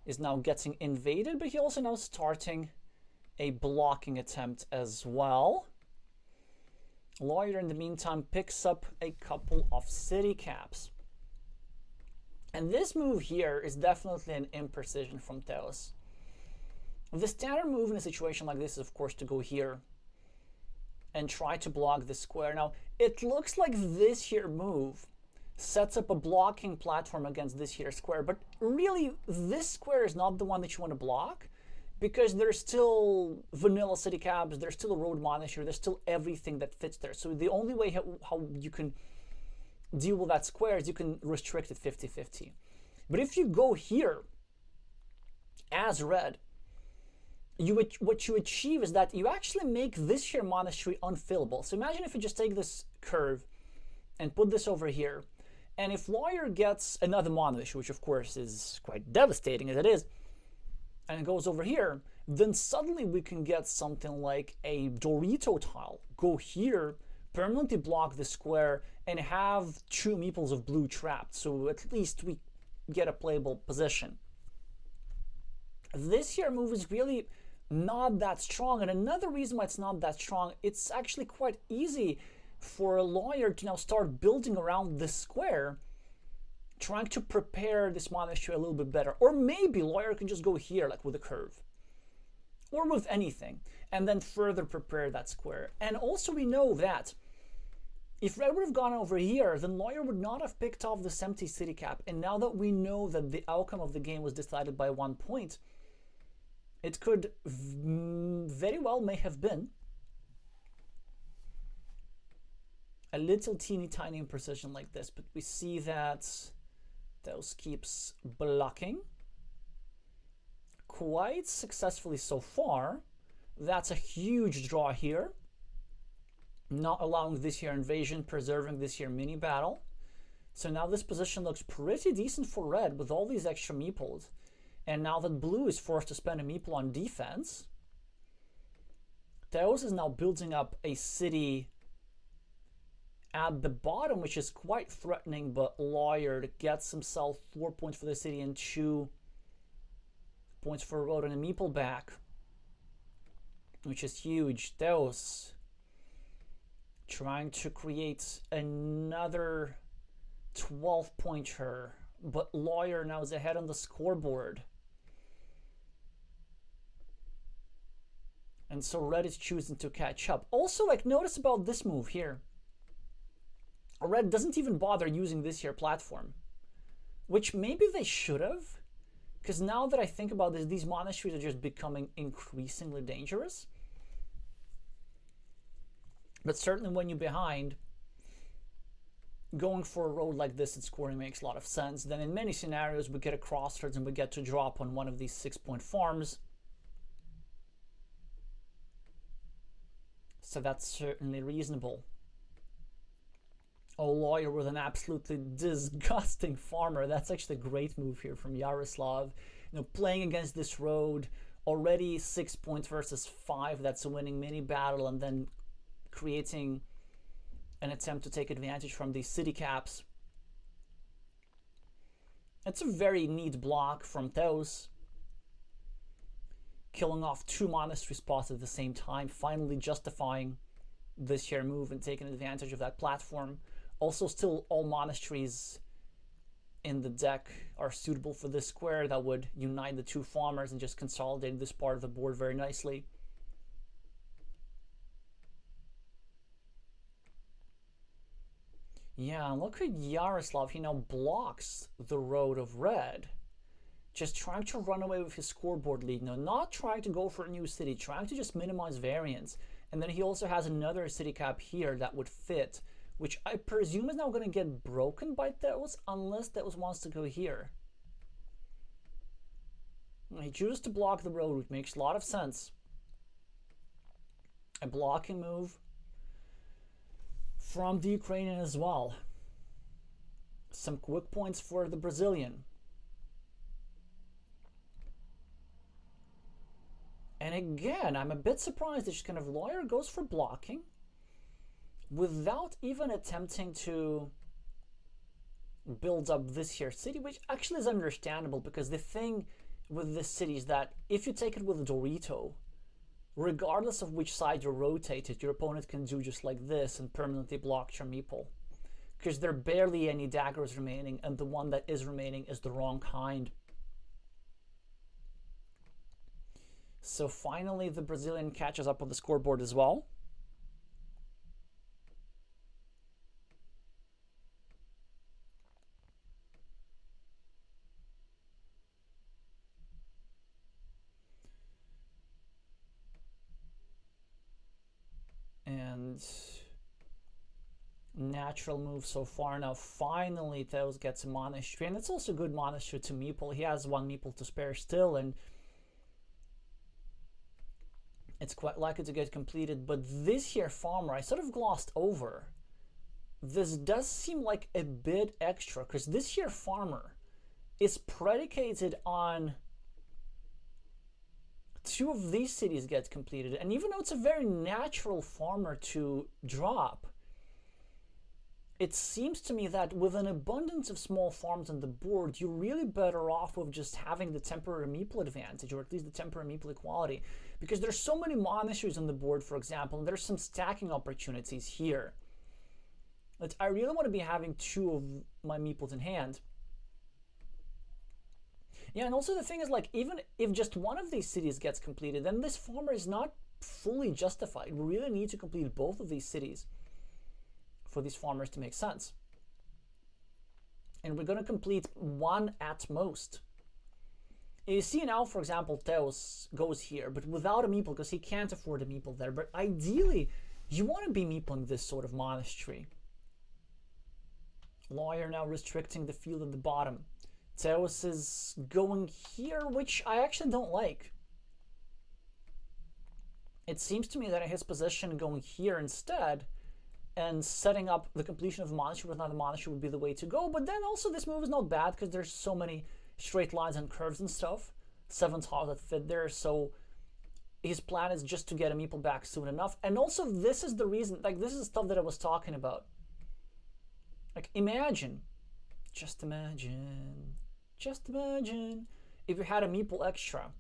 is now getting invaded, but he also now starting a blocking attempt as well. Lawyer, in the meantime, picks up a couple of city caps. And this move here is definitely an imprecision from Theos. The standard move in a situation like this is, of course, to go here and try to block the square. Now, it looks like this here move sets up a blocking platform against this here square, but really this square is not the one that you want to block, because there's still vanilla city caps, there's still a road monastery, there's still everything that fits there. So the only way how you can deal with that square is you can restrict it 50-50. But if you go here as red, what you achieve is that you actually make this here monastery unfillable. So imagine if you just take this curve and put this over here, and if Lawyer gets another monastery, which of course is quite devastating as it is, and it goes over here, then suddenly we can get something like a Dorito tile. Go here, permanently block the square, and have 2 meeples of blue trapped. So at least we get a playable position. This here move is really not that strong. And another reason why it's not that strong, it's actually quite easy for a lawyer to now start building around this square, trying to prepare this monastery a little bit better. Or maybe lawyer can just go here, like with a curve, or with anything, and then further prepare that square. And also we know that if red would have gone over here, then lawyer would not have picked off this empty city cap. And now that we know that the outcome of the game was decided by 1 point, it could very well may have been a little teeny tiny imprecision like this. But we see that those keeps blocking quite successfully so far. That's a huge draw here. Not allowing this here invasion, preserving this here mini battle. So now this position looks pretty decent for red with all these extra meeples. And now that blue is forced to spend a meeple on defense, Theos is now building up a city at the bottom, which is quite threatening, but lawyer gets himself 4 points for the city and 2 points for a road and a meeple back, which is huge. Theos trying to create another 12-pointer, but lawyer now is ahead on the scoreboard. And so red is choosing to catch up. Also, like, notice about this move here. Red doesn't even bother using this here platform, which maybe they should have, because now that I think about this, these monasteries are just becoming increasingly dangerous. But certainly when you're behind, going for a road like this and scoring makes a lot of sense. Then in many scenarios, we get a crossroads and we get to drop on one of these 6-point farms. So that's certainly reasonable. Oh, lawyer with an absolutely disgusting farmer. That's actually a great move here from Yaroslav. You know, playing against this road, already 6 points versus 5. That's a winning mini battle, and then creating an attempt to take advantage from these city caps. It's a very neat block from Theos. Killing off 2 monastery spots at the same time, finally justifying this here move and taking advantage of that platform. Also, still all monasteries in the deck are suitable for this square. That would unite the 2 farmers and just consolidate this part of the board very nicely. Yeah, look at Yaroslav. He now blocks the road of red. Just trying to run away with his scoreboard lead. No, not trying to go for a new city, trying to just minimize variance. And then he also has another city cap here that would fit, which I presume is now going to get broken by Theos, unless Theos wants to go here. He chooses to block the road, which makes a lot of sense. A blocking move from the Ukrainian as well. Some quick points for the Brazilian. And again, I'm a bit surprised that just kind of lawyer goes for blocking without even attempting to build up this here city, which actually is understandable, because the thing with this city is that if you take it with a Dorito, regardless of which side you rotate it, your opponent can do just like this and permanently block your meeple, because there are barely any daggers remaining, and the one that is remaining is the wrong kind. So finally, the Brazilian catches up on the scoreboard as well. And natural move so far. Now finally Theos gets a monastery, and it's also good monastery to meeple. He has 1 meeple to spare still, and it's quite likely to get completed. But this here farmer I sort of glossed over. This does seem like a bit extra, because this here farmer is predicated on 2 of these cities get completed. And even though it's a very natural farmer to drop, it seems to me that with an abundance of small farms on the board, you're really better off with just having the temporary meeple advantage, or at least the temporary meeple equality, because there's so many monasteries on the board, for example, and there's some stacking opportunities here. That I really want to be having 2 of my meeples in hand. Yeah, and also the thing is, like, even if just one of these cities gets completed, then this farmer is not fully justified. We really need to complete both of these cities for these farmers to make sense. And we're going to complete 1 at most. You see now, for example, Theos goes here, but without a meeple, because he can't afford a meeple there. But ideally, you want to be meepling this sort of monastery. Lawyer now restricting the field at the bottom. Theos is going here, which I actually don't like. It seems to me that in his position, going here instead and setting up the completion of the monastery with another monastery would be the way to go. But then also this move is not bad because there's so many straight lines and curves and stuff. 7 tiles that fit there. So his plan is just to get a meeple back soon enough. And also this is the reason, like, this is stuff that I was talking about. Like, imagine, just imagine if you had a meeple extra,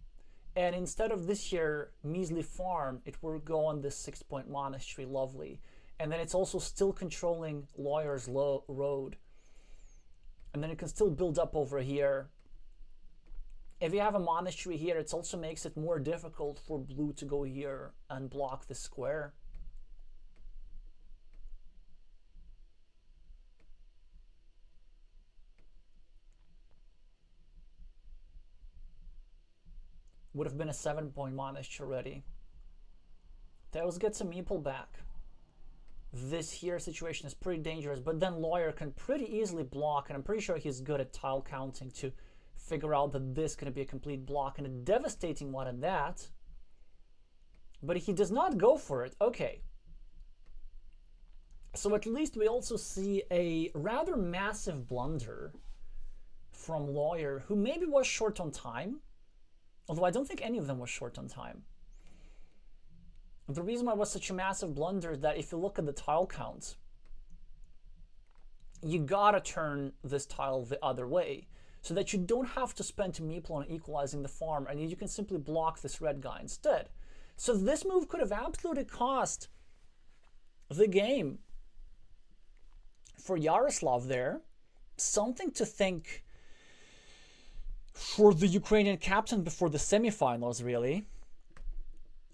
and instead of this here measly farm, it will go on this 6-point monastery, lovely. And then it's also still controlling Lawyer's road. And then it can still build up over here. If you have a monastery here, it also makes it more difficult for blue to go here and block the square. Would have been a 7-point monastery already. Theos gets a meeple back. This here situation is pretty dangerous, but then Lawyer can pretty easily block, and I'm pretty sure he's good at tile counting to figure out that this is going to be a complete block, and a devastating one at that. But he does not go for it. Okay. So at least we also see a rather massive blunder from Lawyer, who maybe was short on time. Although I don't think any of them was short on time. The reason why it was such a massive blunder is that if you look at the tile counts, you gotta turn this tile the other way so that you don't have to spend a meeple on equalizing the farm, and you can simply block this red guy instead. So this move could have absolutely cost the game for Yaroslav there. Something to think for the Ukrainian captain before the semifinals, really.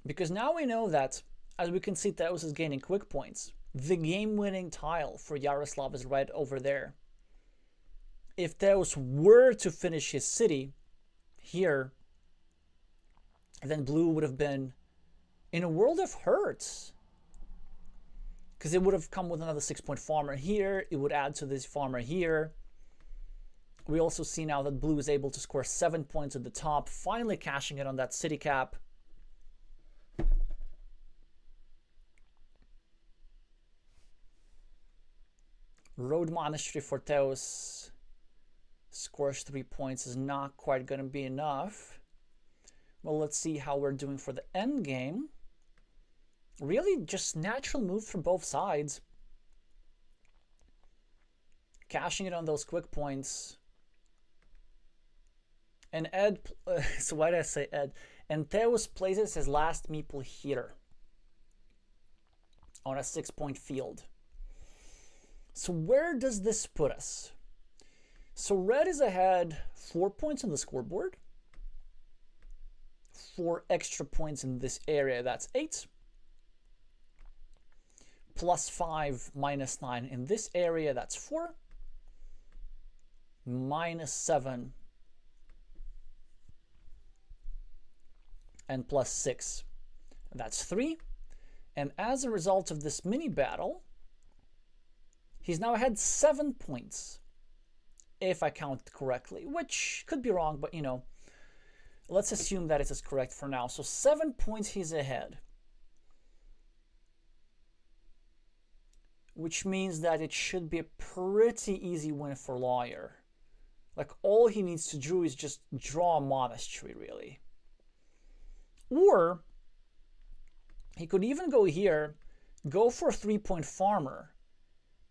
Because now we know that, as we can see, Theos is gaining quick points. The game-winning tile for Yaroslav is right over there. If Theos were to finish his city here, then blue would have been in a world of hurt. Because it would have come with another 6-point farmer here. It would add to this farmer here. We also see now that blue is able to score 7 points at the top, finally cashing it on that city cap. Road Monastery for Theos scores 3 points is not quite going to be enough. Well, let's see how we're doing for the end game. Really just natural move from both sides. Cashing it on those quick points. And Ed, so why did I say Ed? And Theos places his last meeple here on a 6-point field. So where does this put us? So red is ahead 4 points on the scoreboard. 4 extra points in this area, that's 8. Plus 5, minus 9 in this area, that's 4. Minus 7. And plus 6, that's 3. And as a result of this mini battle, he's now had 7 points, if I count correctly, which could be wrong, but you know, let's assume that it is correct for now. So 7 points he's ahead, which means that it should be a pretty easy win for Lawyer. Like, all he needs to do is just draw a monastery, really. Or he could even go here, go for a 3-point farmer,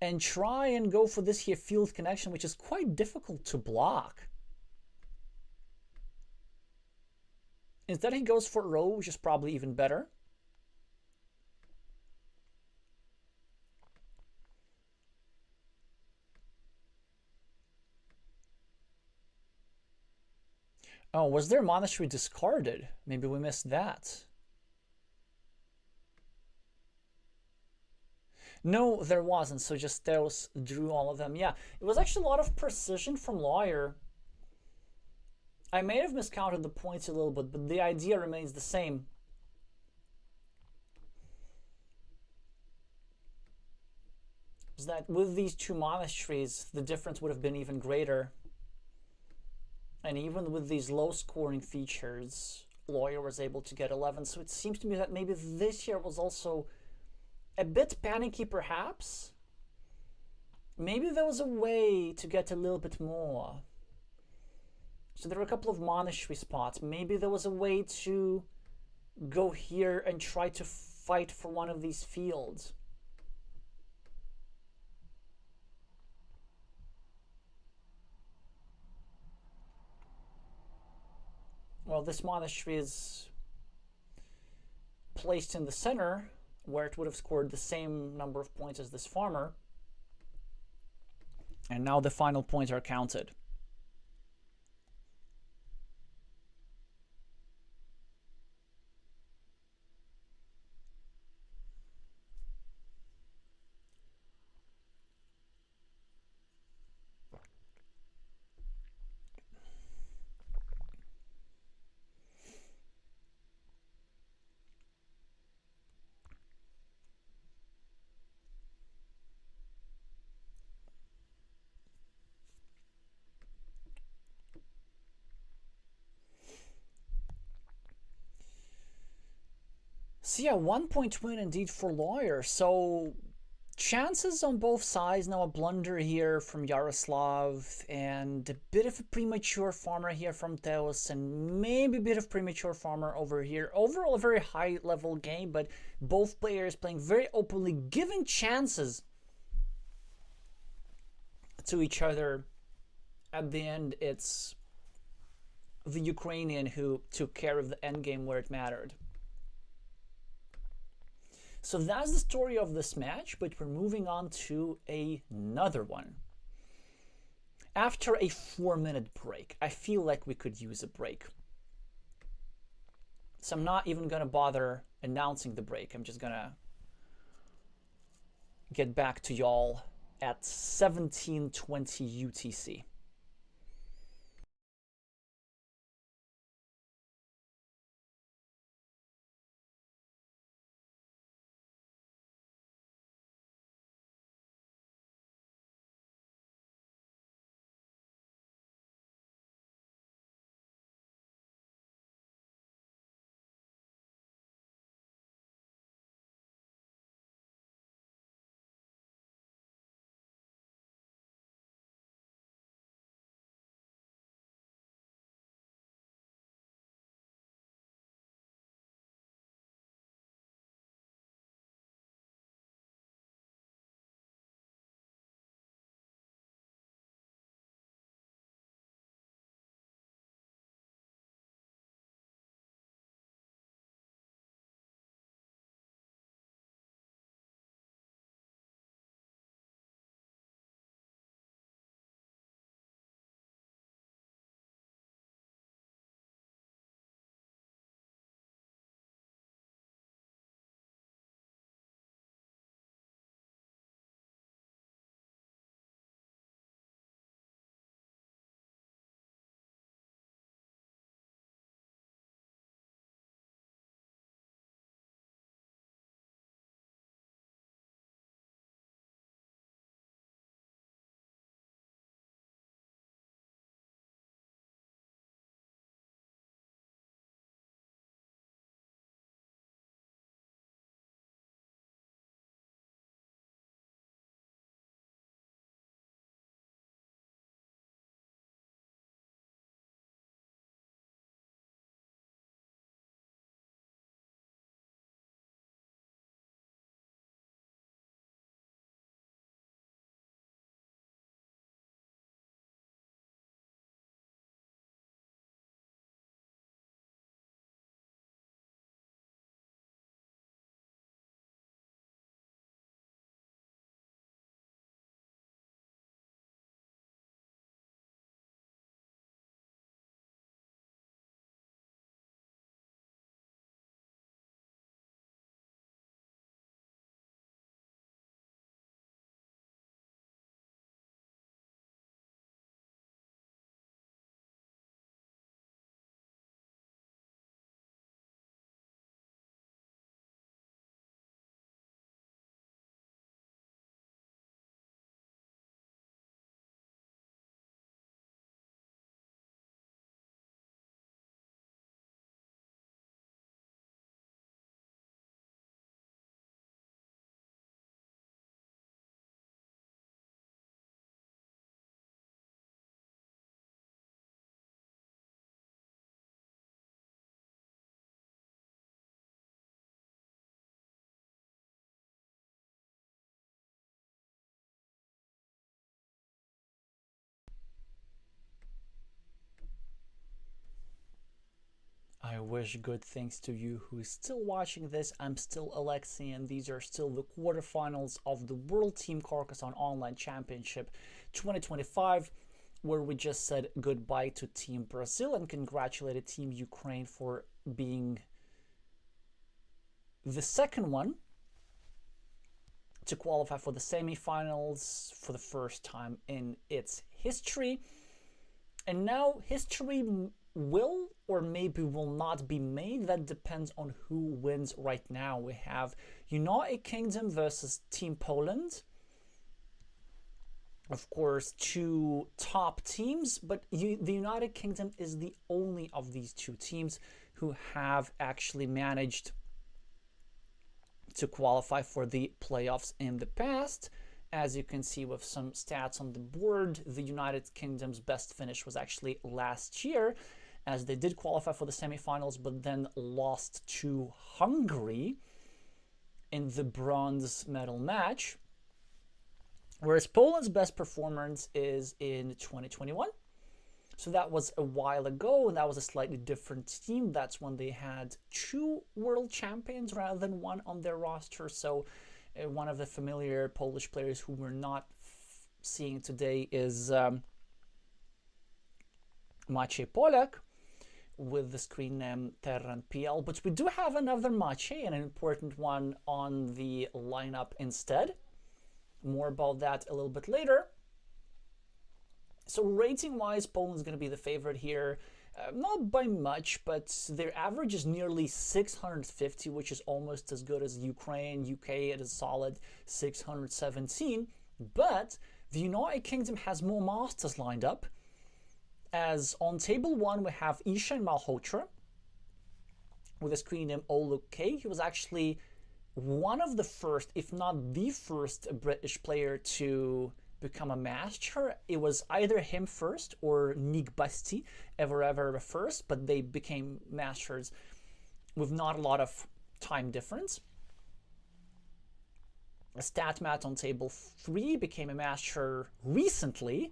and try and go for this here field connection, which is quite difficult to block. Instead, he goes for a row, which is probably even better. Oh, was there monastery discarded? Maybe we missed that. No, there wasn't, so just Theos drew all of them. Yeah, it was actually a lot of precision from Lawyer. I may have miscounted the points a little bit, but the idea remains the same. Is that with these two monasteries, the difference would have been even greater. And even with these low scoring features, Lawyer was able to get 11. So it seems to me that maybe this year was also a bit panicky, perhaps. Maybe there was a way to get a little bit more. So there were a couple of monastery spots. Maybe there was a way to go here and try to fight for one of these fields. Well, this monastery is placed in the center, where it would have scored the same number of points as this farmer. And now the final points are counted. So yeah, 1-point win indeed for Lawyer. So chances on both sides. Now a blunder here from Yaroslav, and a bit of a premature farmer here from Theos, and maybe a bit of premature farmer over here. Overall, a very high level game, but both players playing very openly, giving chances to each other. At the end, it's the Ukrainian who took care of the endgame where it mattered. So that's the story of this match, but we're moving on to another one. After a 4-minute break, I feel like we could use a break. So I'm not even going to bother announcing the break. I'm just going to get back to y'all at 17:20 UTC. wish good things to you who is still watching this. I'm still Alexey, and these are still the quarterfinals of the World Team Carcassonne Online Championship 2025, where we just said goodbye to Team Brazil and congratulated Team Ukraine for being the second one to qualify for the semifinals for the first time in its history. And now history will or maybe will not be made. That depends on who wins right now. We have United Kingdom versus Team Poland. Of course, two top teams, but the United Kingdom is the only of these two teams who have actually managed to qualify for the playoffs in the past. As you can see with some stats on the board, the United Kingdom's best finish was actually last year, as they did qualify for the semifinals, but then lost to Hungary in the bronze medal match. Whereas Poland's best performance is in 2021. So that was a while ago, and that was a slightly different team. That's when they had two world champions rather than one on their roster. So one of the familiar Polish players who we're not seeing today is Maciej Polak with the screen name Terran PL. But we do have another Maciej, an important one on the lineup instead. More about that a little bit later. So rating-wise, Poland's going to be the favorite here. Not by much, but their average is nearly 650, which is almost as good as Ukraine. UK at a solid 617. But the United Kingdom has more masters lined up. As on table 1, we have Ishan Malhotra with a screen name Alexey. He was actually one of the first, if not the first, British player to become a master. It was either him first or Nick Basti ever first, but they became masters with not a lot of time difference. StatMat on table 3 became a master recently,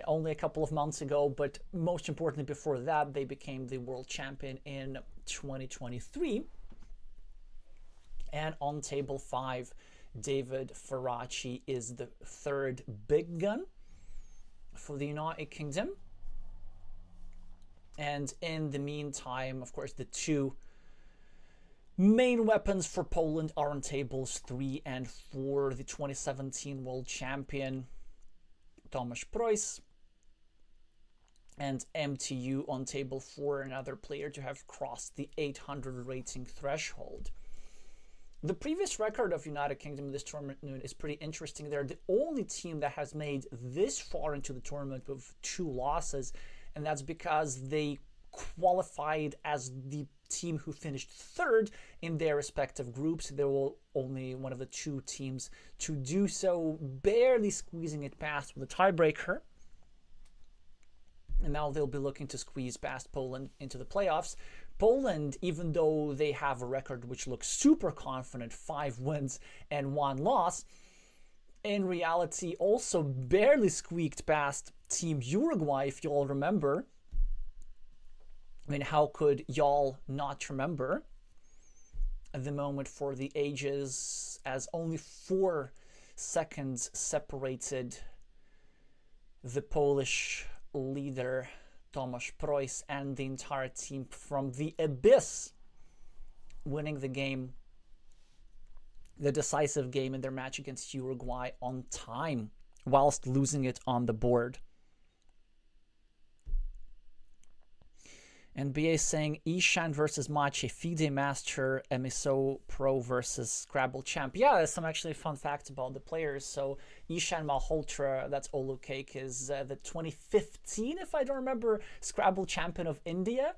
only a couple of months ago, but most importantly before that, they became the world champion in 2023. And on table 5, David Faraci is the third big gun for the United Kingdom. And in the meantime, of course, the two main weapons for Poland are on tables 3 and 4. The 2017 world champion, Tomasz Preuss, and MTU on table 4, another player to have crossed the 800 rating threshold. The previous record of United Kingdom in this tournament is pretty interesting. They're the only team that has made this far into the tournament with 2 losses, and that's because they qualified as the team who finished 3rd in their respective groups. They were only one of the 2 teams to do so, barely squeezing it past with a tiebreaker. And now they'll be looking to squeeze past Poland into the playoffs. Poland, even though they have a record which looks super confident, 5 wins and 1 loss, in reality also barely squeaked past Team Uruguay, if you all remember. I mean, how could y'all not remember the moment for the ages, as only 4 seconds separated the Polish leader Tomasz Preuss and the entire team from the abyss, winning the game, the decisive game in their match against Uruguay on time, whilst losing it on the board. NBA saying Ishan versus Maciej, FIDE Master, MSO Pro versus Scrabble Champ. Yeah, there's some actually fun facts about the players. So Ishan Malhotra, that's Alexey, is the 2015, if I don't remember, Scrabble Champion of India.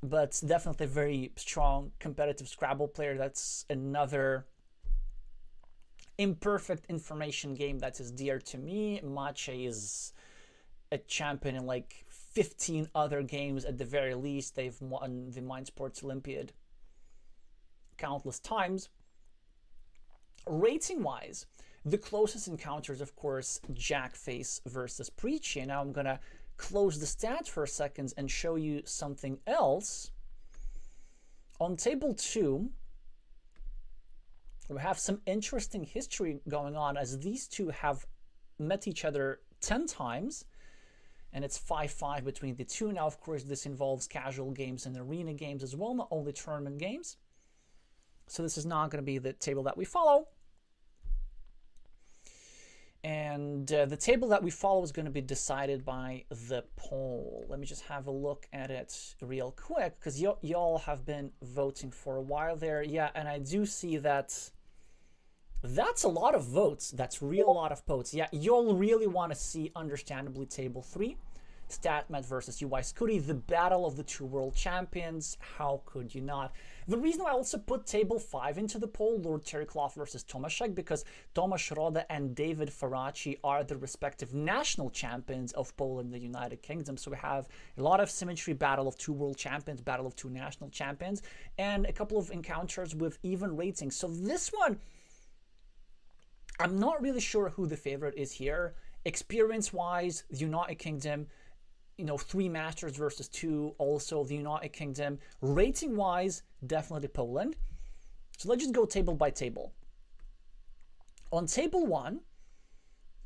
But definitely a very strong competitive Scrabble player. That's another imperfect information game that is dear to me. Maciej is a champion in like 15 other games at the very least. They've won the Mind Sports Olympiad countless times. Rating-wise, the closest encounters, of course, Jackface versus Preachy. Now I'm going to close the stats for a second and show you something else On table 2, we have some interesting history going on, as these two have met each other 10 times, and it's 5-5 between the two. Now, of course, this involves casual games and arena games as well, not only tournament games. So this is not going to be the table that we follow. And the table that we follow is going to be decided by the poll. Let me just have a look at it real quick, because y'all have been voting for a while there. Yeah, and I do see that that's a lot of votes. That's real lot of votes. Yeah, you'll really want to see, understandably, table 3. StatMat versus UI Scooty, the battle of the two world champions. How could you not? The reason I also put table 5 into the poll, Lord Terrycloth versus Tomaszek, because Tomasz Roda and David Faraci are the respective national champions of Poland and the United Kingdom. So we have a lot of symmetry, battle of two world champions, battle of two national champions, and a couple of encounters with even ratings. So this one, I'm not really sure who the favorite is here. Experience-wise, the United Kingdom, 3 Masters versus 2, also the United Kingdom. Rating-wise, definitely Poland. So let's just go table by table. On table 1,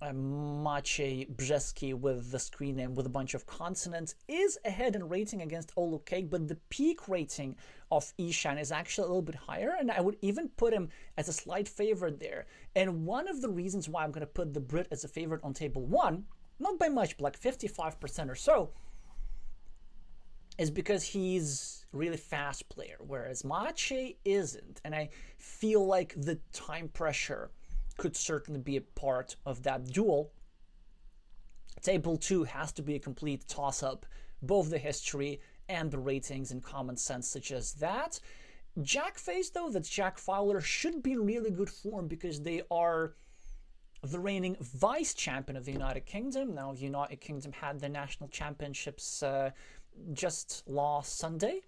Maciej Brzeski with the screen name with a bunch of consonants is ahead in rating against Olu Cake, but the peak rating of Ishan is actually a little bit higher, and I would even put him as a slight favorite there. And one of the reasons why I'm going to put the Brit as a favorite on table 1, not by much, but like 55% or so, is because he's a really fast player, whereas Maciej isn't. And I feel like the time pressure could certainly be a part of that duel. Table 2 has to be a complete toss-up, both the history and the ratings and common sense suggests that. Jack Face, though, that's Jack Fowler, should be in really good form because they are the reigning vice champion of the United Kingdom. Now, the United Kingdom had the national championships just last Sunday.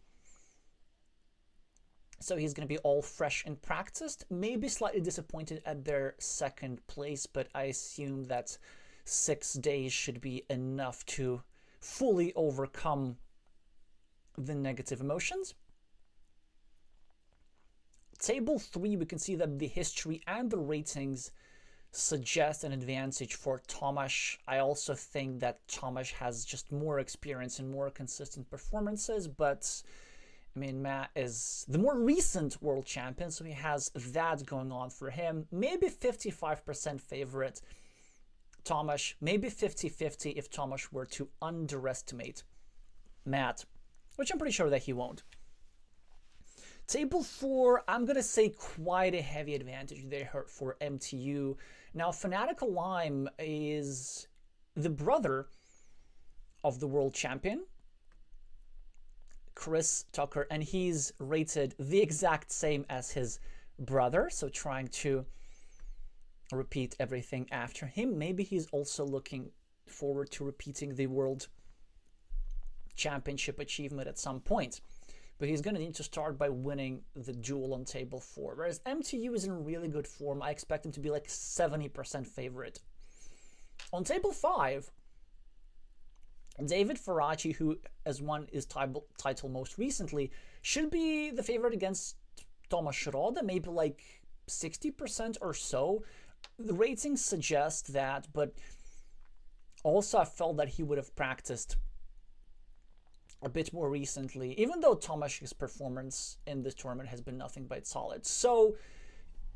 So he's going to be all fresh and practiced. Maybe slightly disappointed at their second place, but I assume that 6 days should be enough to fully overcome the negative emotions. Table 3, we can see that the history and the ratings suggest an advantage for Tomasz. I also think that Tomasz has just more experience and more consistent performances, but I mean, Matt is the more recent world champion, so he has that going on for him. Maybe 55% favorite Tomasz, maybe 50-50 if Tomasz were to underestimate Matt, which I'm pretty sure that he won't. Table 4, I'm going to say quite a heavy advantage there for MTU. Now, Fanatical Lime is the brother of the world champion, Chris Tucker, and he's rated the exact same as his brother, so trying to repeat everything after him. Maybe he's also looking forward to repeating the world championship achievement at some point. But he's going to need to start by winning the duel on table 4. Whereas MTU is in really good form. I expect him to be like 70% favorite. On table 5, David Faraci, who has won his title most recently, should be the favorite against Tomasz Roda, maybe like 60% or so. The ratings suggest that, but also I felt that he would have practiced a bit more recently, even though Tomasz's performance in this tournament has been nothing but solid. So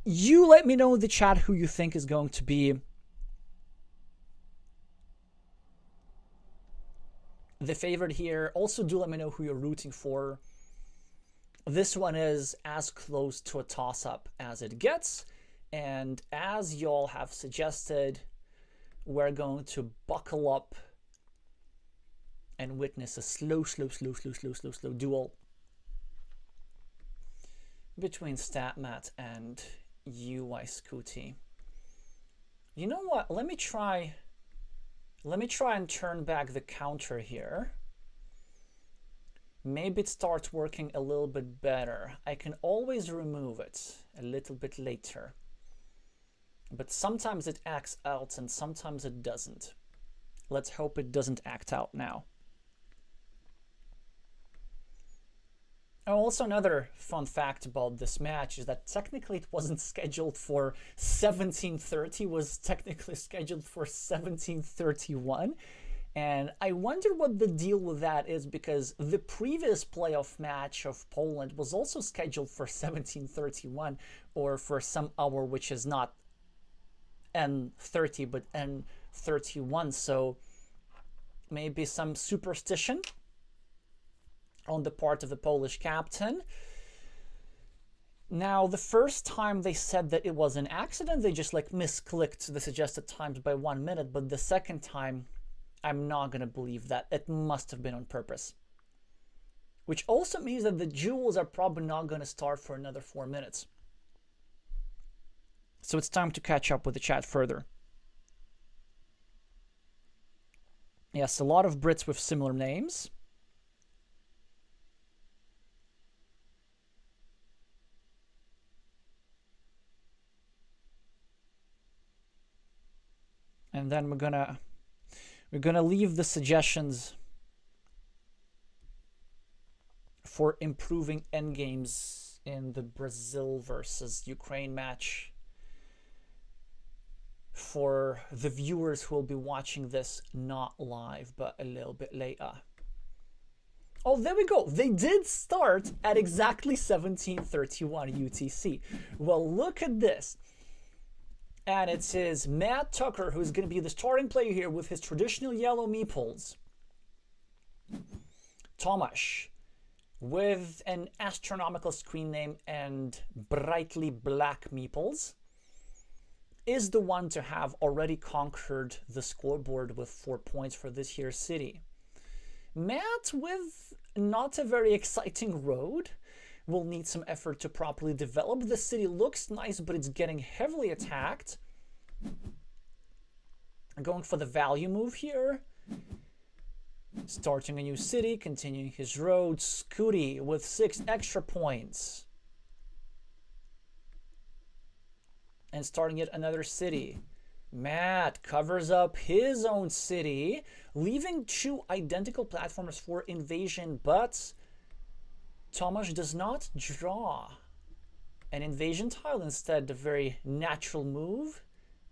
you let me know in the chat who you think is going to be the favorite here. Also, do let me know who you're rooting for. This one is as close to a toss-up as it gets. And as y'all have suggested, we're going to buckle up and witness a slow duel between StatMat and UI Scooty. You know what? Let me try and turn back the counter here. Maybe it starts working a little bit better. I can always remove it a little bit later. But sometimes it acts out and sometimes it doesn't. Let's hope it doesn't act out now. Also, another fun fact about this match is that technically it wasn't scheduled for 17:30, was technically scheduled for 17:31. And I wonder what the deal with that is, because the previous playoff match of Poland was also scheduled for 17:31, or for some hour which is not N30 but N31. So maybe some superstition on the part of the Polish captain. Now, the first time they said that it was an accident, they just like misclicked the suggested times by 1 minute. But the second time, I'm not going to believe that. It must have been on purpose. Which also means that the duels are probably not going to start for another 4 minutes. So it's time to catch up with the chat further. Yes, a lot of Brits with similar names. And then we're gonna leave the suggestions for improving endgames in the Brazil versus Ukraine match for the viewers who will be watching this not live but a little bit later. Oh, there we go. They did start at exactly 17:31 UTC. Well, look at this. And it says Matt Tucker, who's going to be the starting player here with his traditional yellow meeples. Tomasz, with an astronomical screen name and brightly black meeples, is the one to have already conquered the scoreboard with 4 points for this here city. Matt, with not a very exciting road, will need some effort to properly develop. The city looks nice, but it's getting heavily attacked. Going for the value move here. Starting a new city, continuing his road. Scooty with 6 extra points. And starting yet another city. Matt covers up his own city, leaving 2 identical platforms for invasion, but Tomasz does not draw an invasion tile. Instead, the very natural move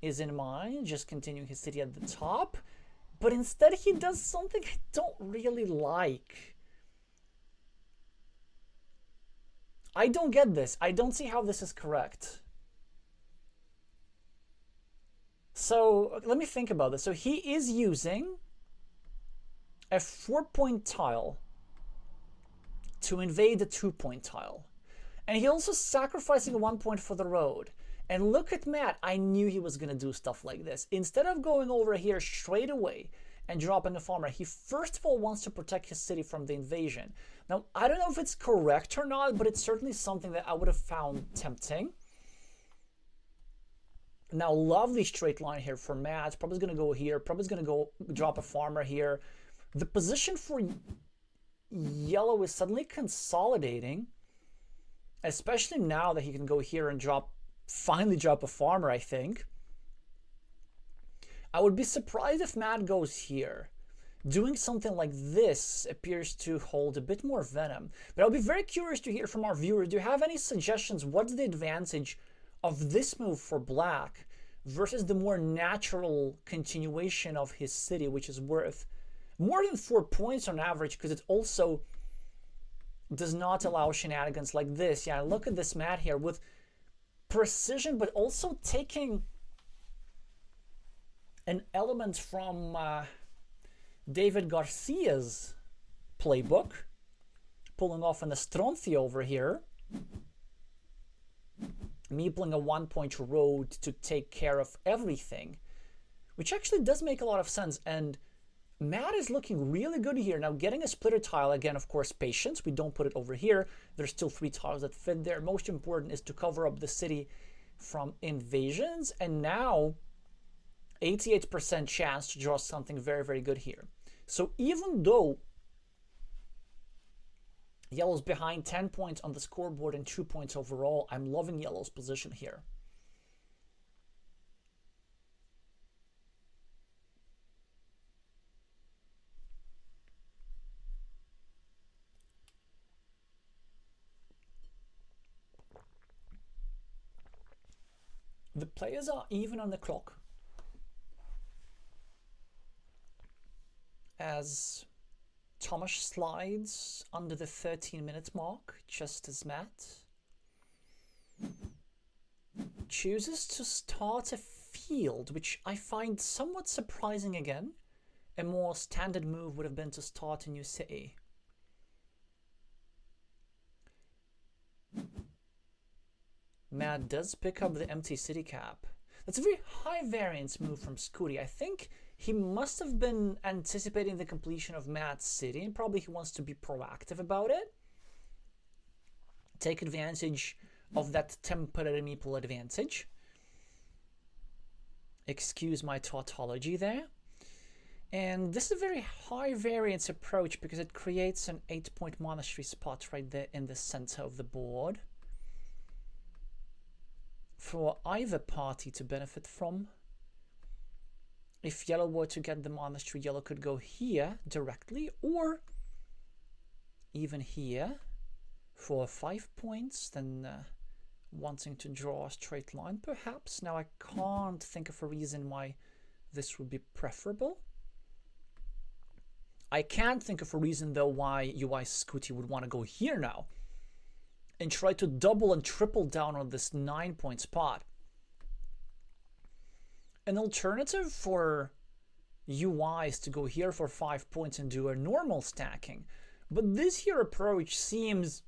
is in mind, just continuing his city at the top. But instead, he does something I don't really like. I don't get this. I don't see how this is correct. So let me think about this. So he is using a 4-point tile to invade the 2-point tile. And he also sacrificing 1 point for the road. And look at Matt. I knew he was going to do stuff like this. Instead of going over here straight away and dropping a farmer, he first of all wants to protect his city from the invasion. Now, I don't know if it's correct or not, but it's certainly something that I would have found tempting. Now, lovely straight line here for Matt. Probably going to go here. Probably going to go drop a farmer here. The position for yellow is suddenly consolidating, especially now that he can go here and finally drop a farmer, I think. I would be surprised if Matt goes here. Doing something like this appears to hold a bit more venom. But I'll be very curious to hear from our viewers. Do you have any suggestions? What's the advantage of this move for black versus the more natural continuation of his city, which is worth more than 4 points on average, because it also does not allow shenanigans like this. Yeah, look at this Matt here with precision, but also taking an element from David Garcia's playbook, pulling off an Estrontia over here, meepling a 1-point road to take care of everything, which actually does make a lot of sense. And Matt is looking really good here. Now, getting a splitter tile, again, of course, patience. We don't put it over here. There's still 3 tiles that fit there. Most important is to cover up the city from invasions. And now, 88% chance to draw something very, very good here. So even though yellow's behind 10 points on the scoreboard and 2 points overall, I'm loving yellow's position here. The players are even on the clock as Thomas slides under the 13-minute mark, just as Matt chooses to start a field, which I find somewhat surprising again. A more standard move would have been to start a new city. Matt does pick up the empty city cap. That's a very high variance move from Scooty. I think he must have been anticipating the completion of Matt's city, and probably he wants to be proactive about it. Take advantage of that temporary meeple advantage. Excuse my tautology there. And this is a very high variance approach because it creates an 8-point monastery spot right there in the center of the board for either party to benefit from. If yellow were to get the monastery, yellow could go here directly, or even here for 5 points, then wanting to draw a straight line perhaps. Now I can't think of a reason why this would be preferable. I can't think of a reason though why UI Scooty would want to go here now and try to double and triple down on this 9-point spot. An alternative for UI is to go here for 5 points and do a normal stacking. But this here approach seems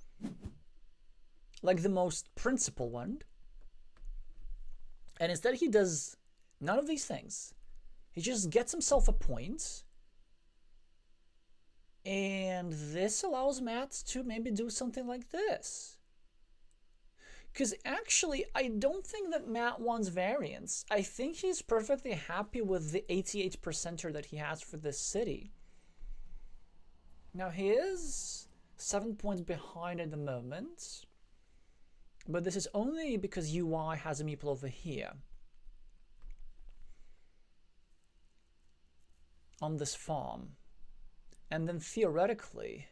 like the most principled one. And instead he does none of these things. He just gets himself a point. And this allows Matt to maybe do something like this. Because actually, I don't think that Matt wants variance. I think he's perfectly happy with the 88%er that he has for this city. Now he is 7 points behind at the moment. But this is only because UI has a meeple over here. On this farm. And then theoretically,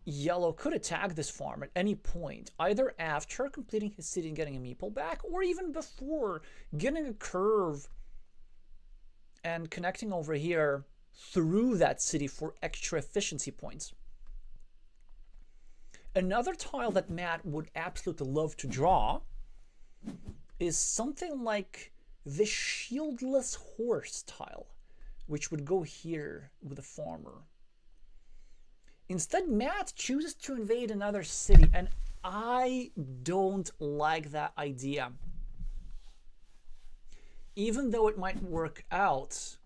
yellow could attack this farm at any point, either after completing his city and getting a meeple back, or even before getting a curve and connecting over here through that city for extra efficiency points. Another tile that Matt would absolutely love to draw is something like the shieldless horse tile, which would go here with a farmer. Instead, Matt chooses to invade another city, and I don't like that idea. Even though it might work out,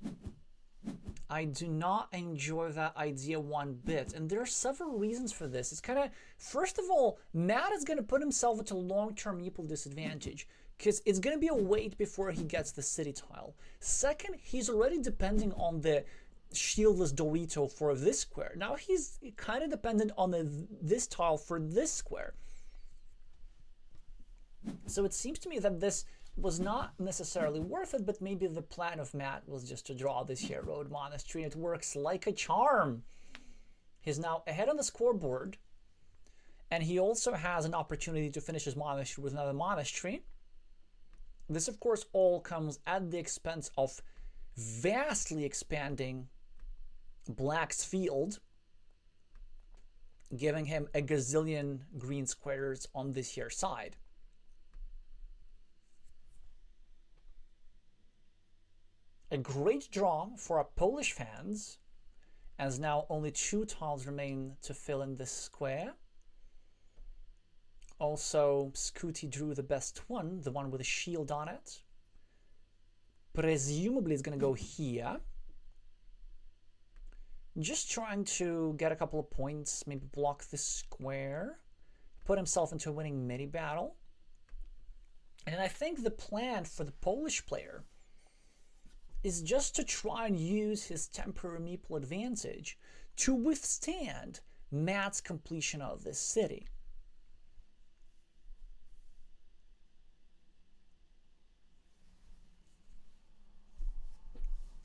I do not enjoy that idea one bit. And there are several reasons for this. It's kind of, first of all, Matt is going to put himself into long-term meeple disadvantage, because it's going to be a wait before he gets the city tile. Second, he's already depending on the shieldless Dorito for this square. Now he's kind of dependent on this tile for this square. So it seems to me that this was not necessarily worth it, but maybe the plan of Matt was just to draw this here road monastery. It works like a charm. He's now ahead on the scoreboard, and he also has an opportunity to finish his monastery with another monastery. This, of course, all comes at the expense of vastly expanding Black's field, giving him a gazillion green squares on this here side. A great draw for our Polish fans, as now only 2 tiles remain to fill in this square. Also, Scooty drew the best one, the one with a shield on it. Presumably it's going to go here. Just trying to get a couple of points, maybe block this square, put himself into a winning mini battle. And I think the plan for the Polish player is just to try and use his temporary meeple advantage to withstand Matt's completion of this city.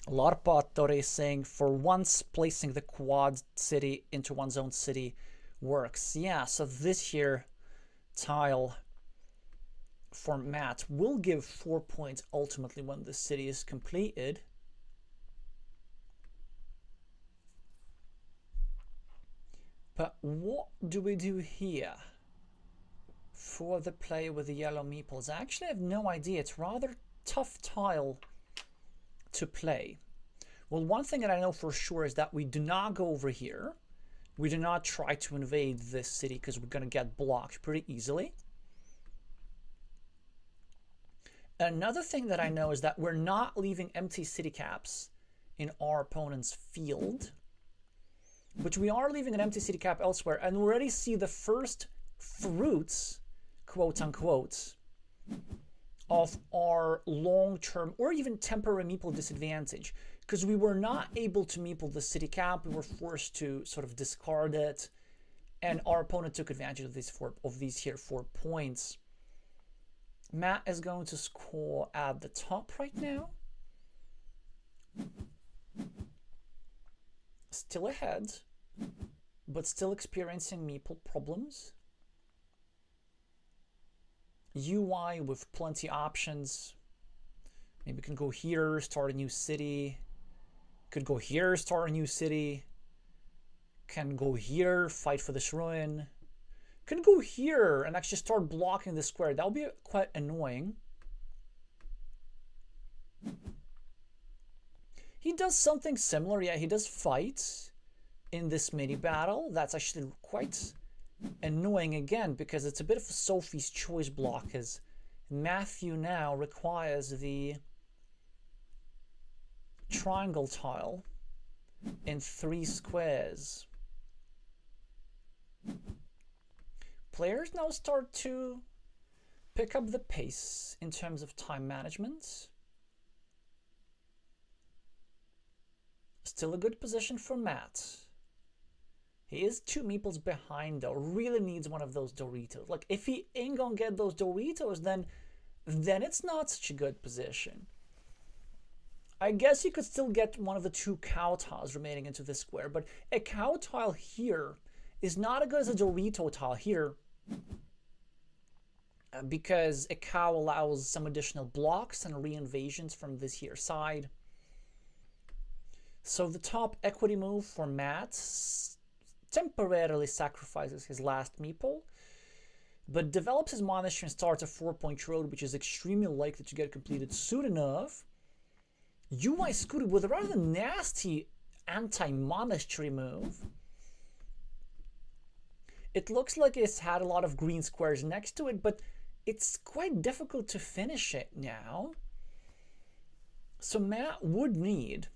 Larpator is saying, for once placing the quad city into one's own city works. Yeah, so this here tile for Matt will give 4 points ultimately when the city is completed. But what do we do here for the player with the yellow meeples? I actually have no idea. It's rather tough tile to play. Well, one thing that I know for sure is that we do not go over here. We do not try to invade this city because we're going to get blocked pretty easily. Another thing that I know is that we're not leaving empty city caps in our opponent's field, but we are leaving an empty city cap elsewhere, and we already see the first fruits, quote unquote, of our long-term or even temporary meeple disadvantage, because we were not able to meeple the city cap. We were forced to sort of discard it, and our opponent took advantage of these 4 points. Matt is going to score at the top right now. Still ahead, but still experiencing meeple problems. UI with plenty options. Maybe can go here, start a new city. Could go here, start a new city. Can go here, fight for this ruin. Can go here and actually start blocking the square. That would be quite annoying. He does something similar. Yeah, he does fight in this mini battle. That's actually quite annoying again, because it's a bit of a Sophie's choice block, as Matthew now requires the triangle tile in 3 squares. Players now start to pick up the pace in terms of time management. Still a good position for Matt. He is 2 meeples behind though. Really needs one of those Doritos. Like, if he ain't gonna get those Doritos, then it's not such a good position. I guess you could still get one of the 2 cow tiles remaining into this square, but a cow tile here is not as good as a Dorito tile here, because a cow allows some additional blocks and re-invasions from this here side. So the top equity move for Matt temporarily sacrifices his last meeple, but develops his monastery and starts a 4-point road, which is extremely likely to get completed soon enough. UI scooted with a rather nasty anti-monastery move. It looks like it's had a lot of green squares next to it, but it's quite difficult to finish it now. So Matt would need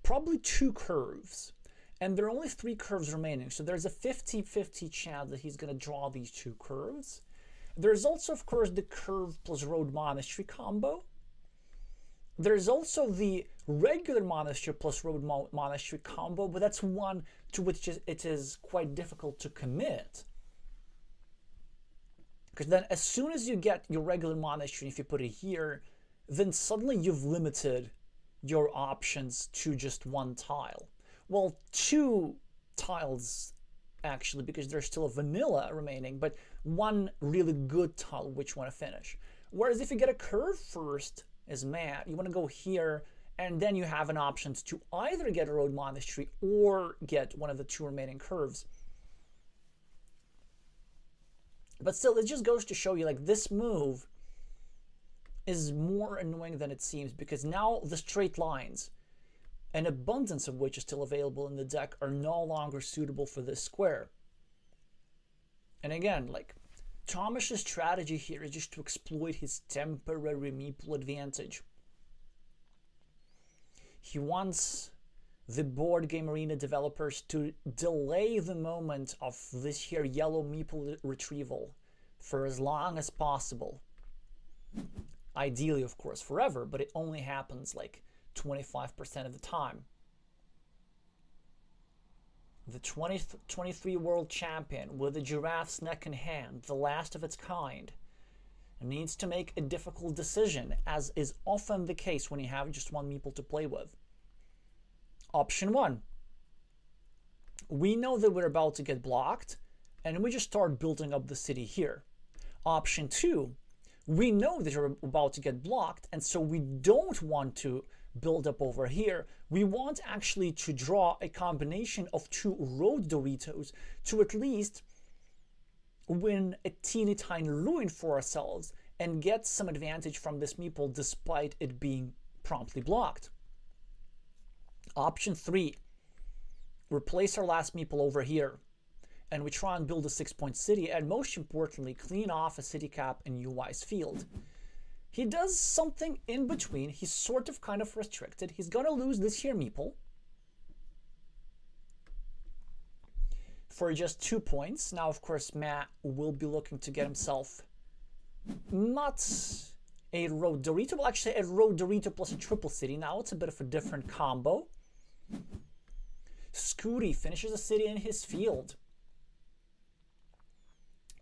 probably 2 curves, and there are only 3 curves remaining, so there's a 50-50 chance that he's going to draw these 2 curves. There's also, of course, the curve plus road monastery combo. There's also the regular monastery plus road monastery combo, but that's one to which it is quite difficult to commit. Because then as soon as you get your regular monastery, if you put it here, then suddenly you've limited your options to just 1 tile. Well, 2 tiles actually, because there's still a vanilla remaining, but 1 really good tile which you want to finish. Whereas if you get a curve first as Matt, you want to go here, and then you have an option to either get a road monastery or get one of the 2 remaining curves. But still, it just goes to show you, like, this move is more annoying than it seems, because now the straight lines, an abundance of which is still available in the deck, are no longer suitable for this square. And again, like, Thomas's strategy here is just to exploit his temporary meeple advantage. He wants the board game arena developers to delay the moment of this here yellow meeple retrieval for as long as possible. Ideally, of course, forever, but it only happens like 25% of the time. The 2023 world champion with the giraffe's neck in hand, the last of its kind, needs to make a difficult decision, as is often the case when you have just 1 meeple to play with. Option 1. We know that we're about to get blocked, and we just start building up the city here. Option 2. We know that you're about to get blocked, and so we don't want to build up over here. We want actually to draw a combination of 2 road Doritos to at least win a teeny tiny ruin for ourselves and get some advantage from this meeple despite it being promptly blocked. Option 3, replace our last meeple over here, and we try and build a 6-point city, and most importantly, clean off a city cap in UI's field. He does something in between. He's sort of kind of restricted. He's going to lose this here meeple for just 2 points. Now, of course, Matt will be looking to get himself not a road Dorito, but actually a road Dorito plus a triple city. Now it's a bit of a different combo. Scooty finishes a city in his field.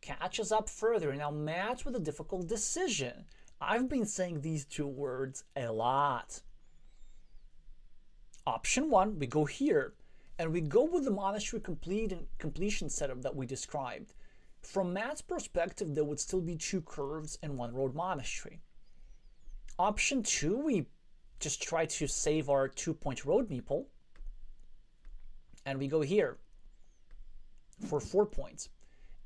Catches up further. Now Matt with a difficult decision. I've been saying these 2 words a lot. Option 1, we go here, and we go with the monastery completion setup that we described. From Matt's perspective, there would still be 2 curves and 1 road monastery. Option 2, we just try to save our 2-point road meeple, and we go here for 4 points.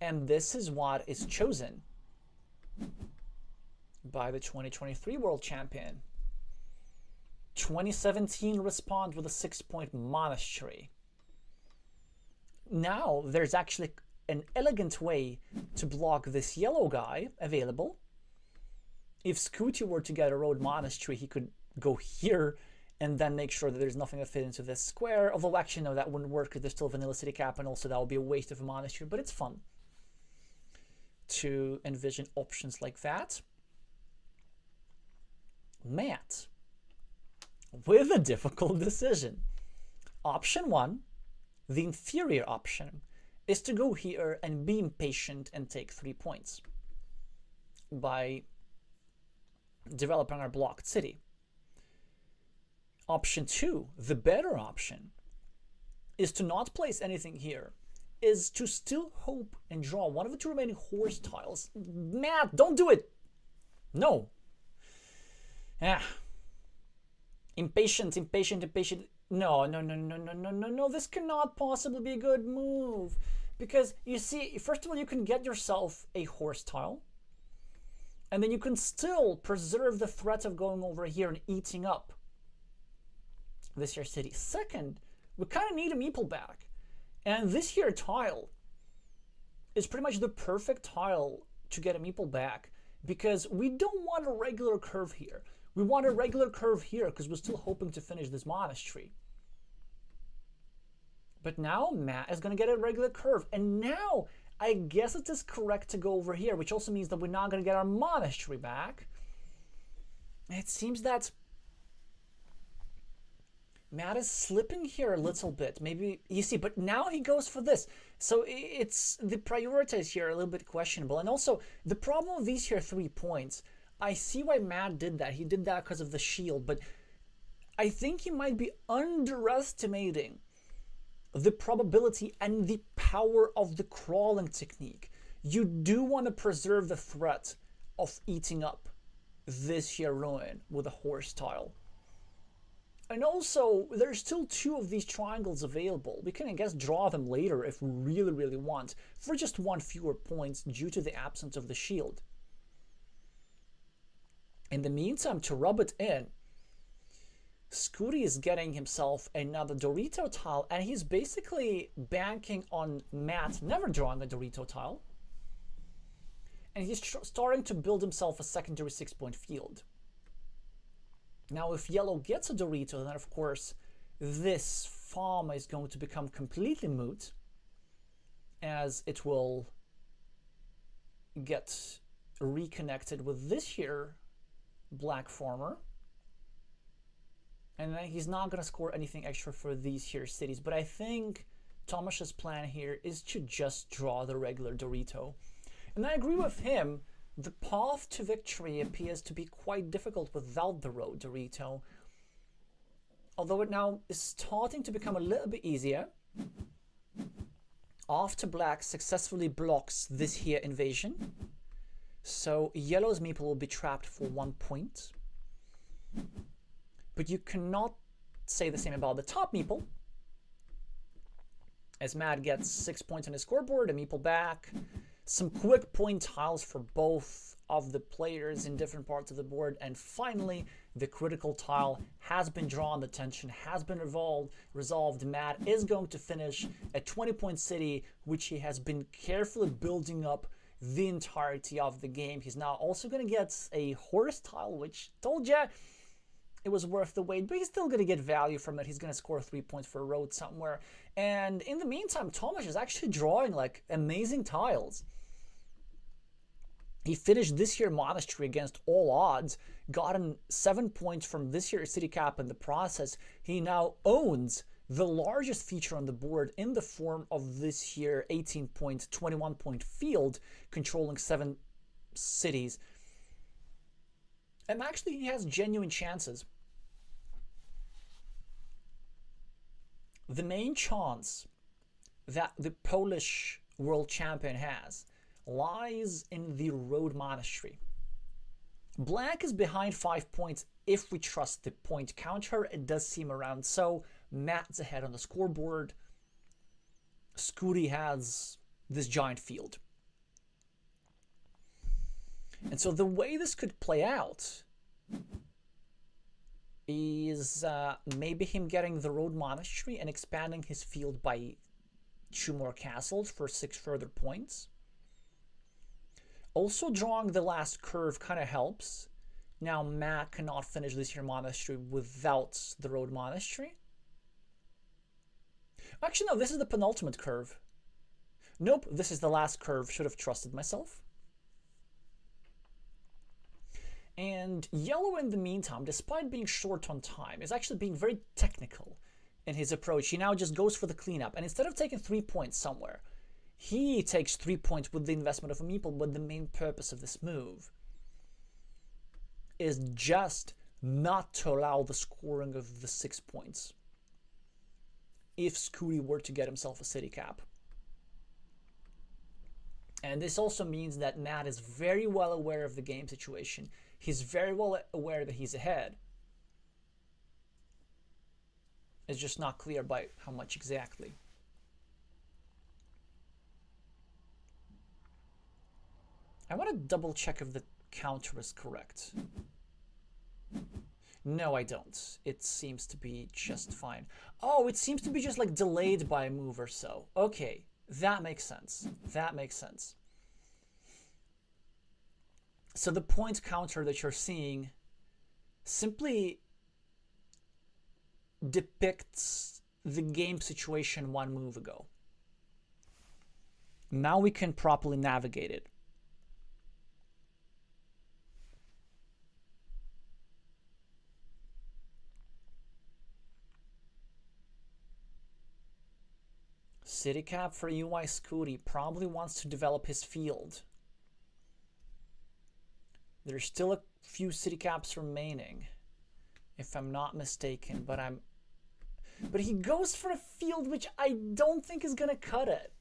And this is what is chosen by the 2023 World Champion. 2017 respond with a 6-point monastery. Now there's actually an elegant way to block this yellow guy available. If Scooty were to get a road monastery, he could go here and then make sure that there's nothing that fit into this square. Although actually no, that wouldn't work because there's still vanilla city cap, and also that would be a waste of a monastery, but it's fun to envision options like that. Matt with a difficult decision. Option 1, the inferior option, is to go here and be impatient and take 3 points by developing our blocked city. Option 2, the better option, is to not place anything here, is to still hope and draw one of the 2 remaining horse tiles. Matt, don't do it! No. Impatient. No. This cannot possibly be a good move. Because, you see, first of all, you can get yourself a horse tile. And then you can still preserve the threat of going over here and eating up this here city. Second, we kind of need a meeple back. And this here tile is pretty much the perfect tile to get a meeple back, because we don't want a regular curve here. We want a regular curve here because we're still hoping to finish this monastery. But now Matt is going to get a regular curve. And now I guess it is correct to go over here, which also means that we're not going to get our monastery back. It seems that Matt is slipping here a little bit. Maybe, you see, but now he goes for this. So it's the priorities here are a little bit questionable. And also, the problem with these here 3 points, I see why Matt did that. He did that because of the shield, but I think he might be underestimating the probability and the power of the crawling technique. You do want to preserve the threat of eating up this here ruin with a horse tile. And also, there's still 2 of these triangles available. We can, I guess, draw them later if we really, really want, for just 1 fewer points due to the absence of the shield. In the meantime, to rub it in, Scooty is getting himself another Dorito tile, and he's basically banking on Matt never drawing a Dorito tile. And he's starting to build himself a secondary 6-point field. Now, if yellow gets a Dorito, then of course this farm is going to become completely moot, as it will get reconnected with this here black farmer. And then he's not going to score anything extra for these here cities. But I think Thomas's plan here is to just draw the regular Dorito. And I agree with him. The path to victory appears to be quite difficult without the road Dorito. Although it now is starting to become a little bit easier. After black successfully blocks this here invasion, So yellow's meeple will be trapped for 1 point. But you cannot say the same about the top meeple, as Matt gets 6 points on his scoreboard, a meeple back. Some quick point tiles for both of the players in different parts of the board. And finally, the critical tile has been drawn. The tension has been resolved. Matt is going to finish a 20-point city, which he has been carefully building up the entirety of the game. He's now also going to get a horse tile, which told ya it was worth the wait, but he's still going to get value from it. He's going to score 3 points for a road somewhere. And in the meantime, Tomasz is actually drawing like amazing tiles. He finished this year Monastery against all odds, gotten 7 points from this year's City Cap in the process. He now owns the largest feature on the board in the form of this year 18-point, 21-point field, controlling 7 cities. And actually, he has genuine chances. The main chance that the Polish world champion has lies in the road monastery. Black is behind 5 points if we trust the point counter. It does seem around so. Matt's ahead on the scoreboard. Scooty has this giant field. And so the way this could play out is maybe him getting the road monastery and expanding his field by 2 more castles for 6 further points. Also, drawing the last curve kind of helps. Now Matt cannot finish this year monastery without the road monastery. Actually, no, this is the penultimate curve. Nope, this is the last curve. Should have trusted myself. And yellow, in the meantime, despite being short on time, is actually being very technical in his approach. He now just goes for the cleanup. And instead of taking 3 points somewhere, he takes 3 points with the investment of a meeple. But the main purpose of this move is just not to allow the scoring of the 6 points if Scooty were to get himself a city cap. And this also means that Matt is very well aware of the game situation. He's very well aware that he's ahead. It's just not clear by how much exactly. I want to double check if the counter is correct. No, I don't. It seems to be just fine. Oh, it seems to be just like delayed by a move or so. Okay, that makes sense. That makes sense. So the point counter that you're seeing simply depicts the game situation 1 move ago. Now we can properly navigate it. City cap for UI Scooty probably wants to develop his field. There's still a few city caps remaining, if I'm not mistaken, but he goes for a field which I don't think is gonna cut it.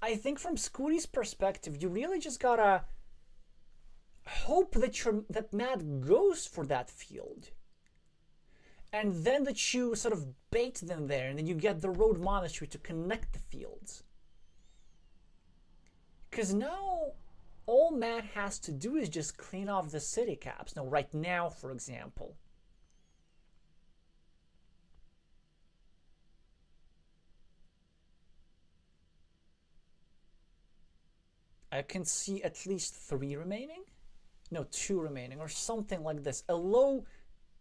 I think from Scooty's perspective, you really just gotta hope that Matt goes for that field. And then that you sort of bait them there, and then you get the road monastery to connect the fields. Because now all Matt has to do is just clean off the city caps. Now, right now, for example, I can see at least 3 remaining. No, 2 remaining, or something like this. A low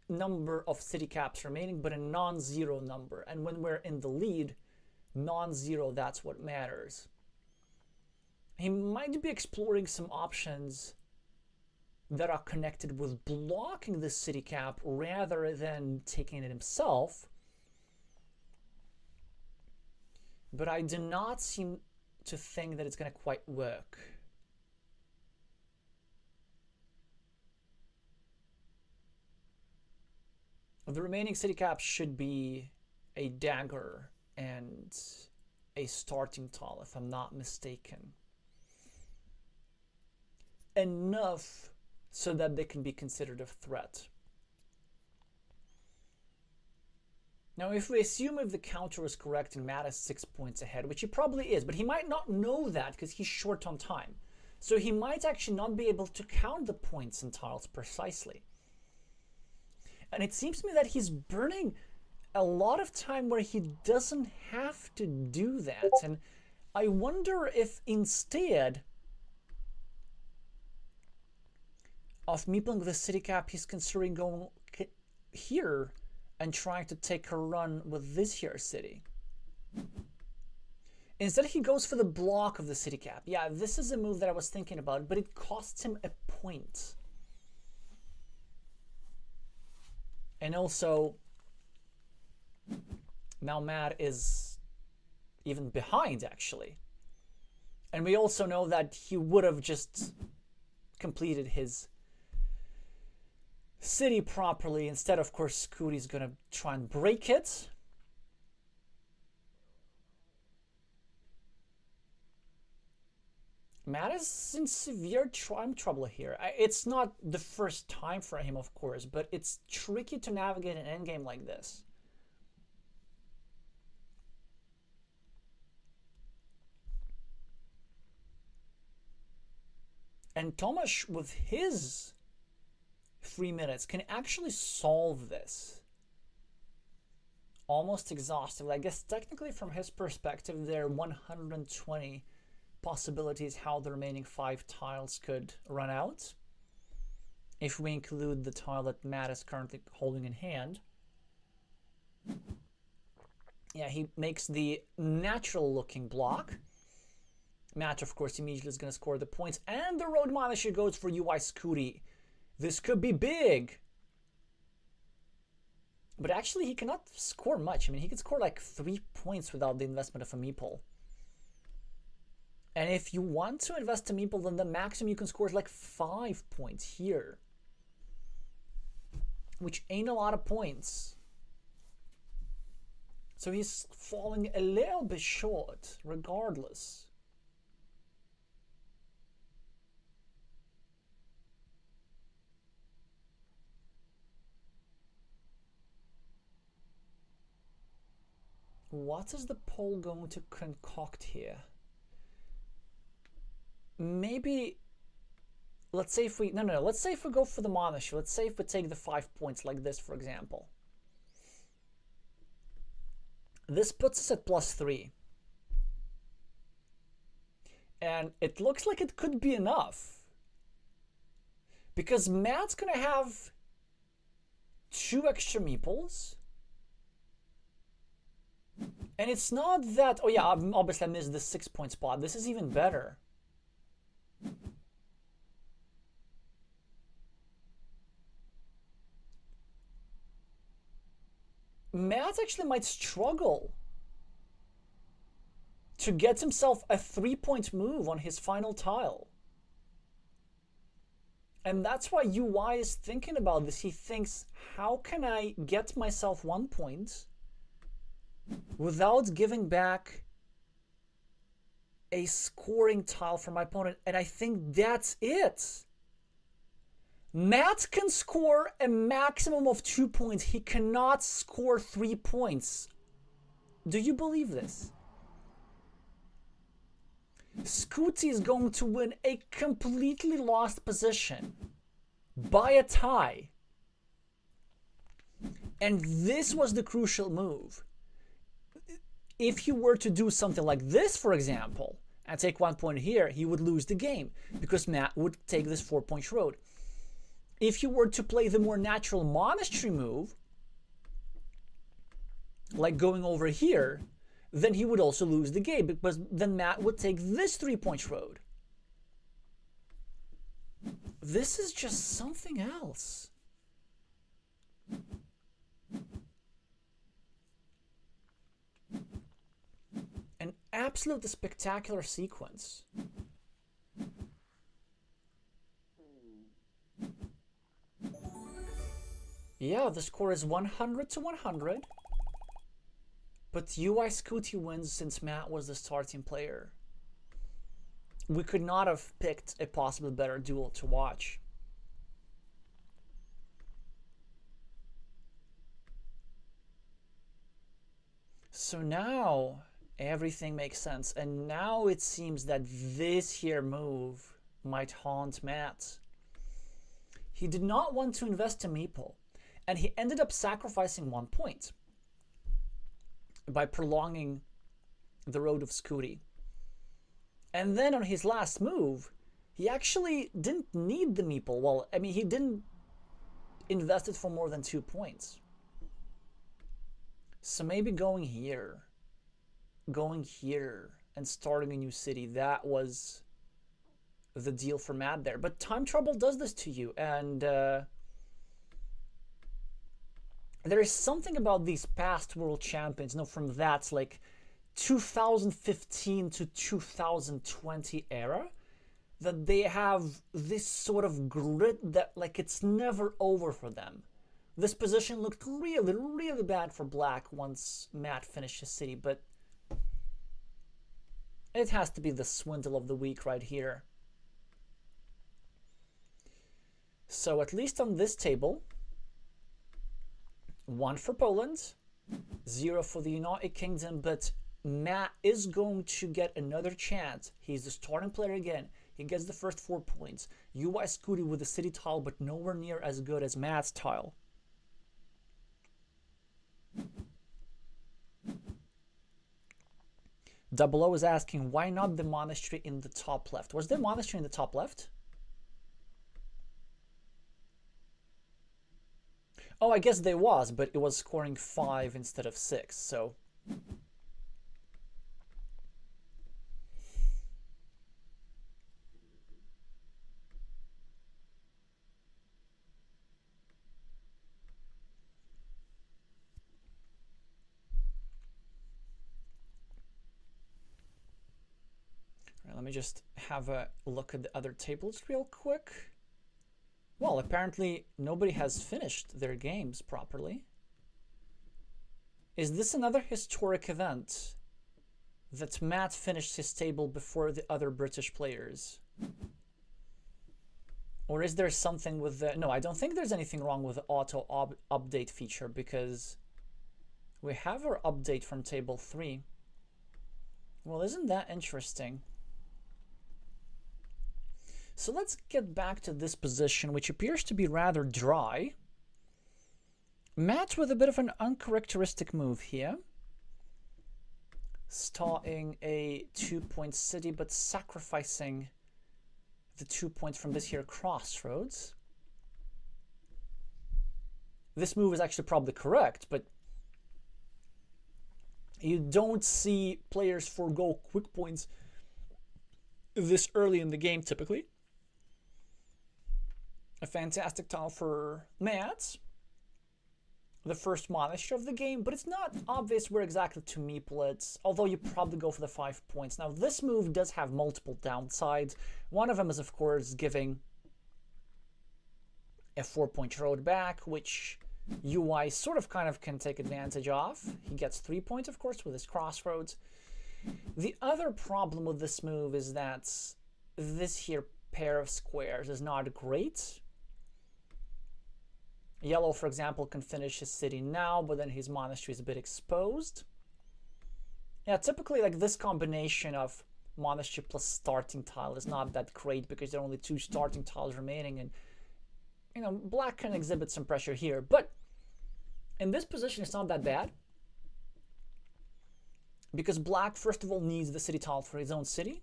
number of city caps remaining, but a non-zero number. And when we're in the lead, non-zero, that's what matters. He might be exploring some options that are connected with blocking the city cap rather than taking it himself. But I do not seem to think that it's going to quite work. The remaining city caps should be a dagger and a starting tall, if I'm not mistaken. enough so that they can be considered a threat. Now, if we assume if the counter is correct and Matt is 6 points ahead, which he probably is, but he might not know that because he's short on time. So he might actually not be able to count the points and tiles precisely. And it seems to me that he's burning a lot of time where he doesn't have to do that. And I wonder if instead of meepling with the city cap, he's considering going here and trying to take a run with this here city. Instead, he goes for the block of the city cap. Yeah, this is a move that I was thinking about, but it costs him a point. And also, now Matt is even behind, actually. And we also know that he would have just completed his city properly. Instead, of course, Scooty's going to try and break it. Matt is in severe time trouble here. It's not the first time for him, of course, but it's tricky to navigate an endgame like this. And Tomasz, with his 3 minutes, can actually solve this almost exhaustively. I guess technically from his perspective, there are 120 possibilities how the remaining 5 tiles could run out, if we include the tile that Matt is currently holding in hand. Yeah, he makes the natural looking block. Matt, of course, immediately is going to score the points, and the road manager goes for UI Scooty. This could be big. But actually, he cannot score much. I mean, he could score like 3 points without the investment of a meeple. And if you want to invest a meeple, then the maximum you can score is like 5 points here, which ain't a lot of points. So he's falling a little bit short, regardless. What is the poll going to concoct here? Maybe, let's say if we, no, let's say if we go for the monastery. Let's say if we take the 5 points like this, for example. This puts us at +3. And it looks like it could be enough. Because Matt's going to have 2 extra meeples. And it's not that, oh yeah, obviously I missed the 6 point spot. This is even better. Matt actually might struggle to get himself a 3-point move on his final tile. And that's why UI is thinking about this. He thinks, how can I get myself 1 point without giving back a scoring tile for my opponent? And I think that's it. Matt can score a maximum of 2 points. He cannot score 3 points. Do you believe this? Scooty is going to win a completely lost position by a tie. And this was the crucial move. If you were to do something like this, for example, and take 1 point here, he would lose the game because Matt would take this 4-point road. If you were to play the more natural monastery move, like going over here, then he would also lose the game because then Matt would take this 3-point road. This is just something else. An absolutely spectacular sequence. Yeah, the score is 100 to 100. But UI Scooty wins since Matt was the starting player. we could not have picked a possibly better duel to watch. So now everything makes sense, and now it seems that this here move might haunt Matt. He did not want to invest a meeple, and he ended up sacrificing 1 point by prolonging the road of Scooty. And then on his last move, he actually didn't need the meeple. Well, I mean, he didn't invest it for more than 2 points. So maybe going here, and starting a new city, that was the deal for Matt there. But time trouble does this to you, and there is something about these past world champions, from that like 2015 to 2020 era, that they have this sort of grit that like it's never over for them. This position looked really, really bad for Black once Matt finished his city, but it has to be the swindle of the week right here. So at least on this table, 1 for Poland, 0 for the United Kingdom, but Matt is going to get another chance. He's the starting player again. He gets the first 4 points. UI Scooty with the city tile, but nowhere near as good as Matt's tile. Double O is asking, why not the monastery in the top left? Was there monastery in the top left? Oh, I guess there was, but it was scoring 5 instead of 6, so... Let me just have a look at the other tables real quick. Well, apparently nobody has finished their games properly. Is this another historic event that Matt finished his table before the other British players? Or is there something with the... No, I don't think there's anything wrong with the auto update feature, because we have our update from table 3. Well, isn't that interesting? So let's get back to this position, which appears to be rather dry. Matt with a bit of an uncharacteristic move here. Starting a 2-point city, but sacrificing the 2 points from this here crossroads. This move is actually probably correct, but you don't see players forego quick points this early in the game typically. A fantastic tile for Matt. The first monastery of the game, but it's not obvious where exactly to meeple it, although you probably go for the 5 points. Now, this move does have multiple downsides. One of them is, of course, giving a 4-point road back, which UI sort of kind of can take advantage of. He gets 3 points, of course, with his crossroads. The other problem with this move is that this here pair of squares is not great. Yellow, for example, can finish his city now, but then his monastery is a bit exposed. Yeah, typically like this combination of monastery plus starting tile is not that great because there are only 2 starting tiles remaining, and Black can exhibit some pressure here. But in this position, it's not that bad, because Black, first of all, needs the city tile for his own city.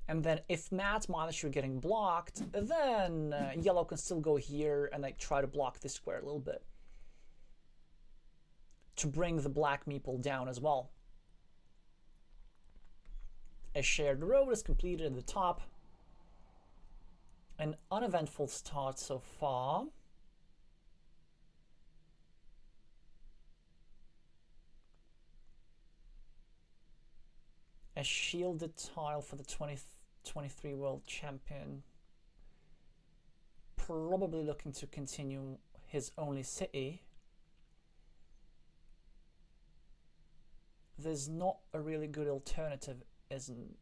And then if Matt's monastery getting blocked, then Yellow can still go here and like try to block this square a little bit to bring the Black meeple down as well. A shared road is completed at the top. An uneventful start so far. A shielded tile for the 2023 World Champion. Probably looking to continue his only city. There's not a really good alternative, isn't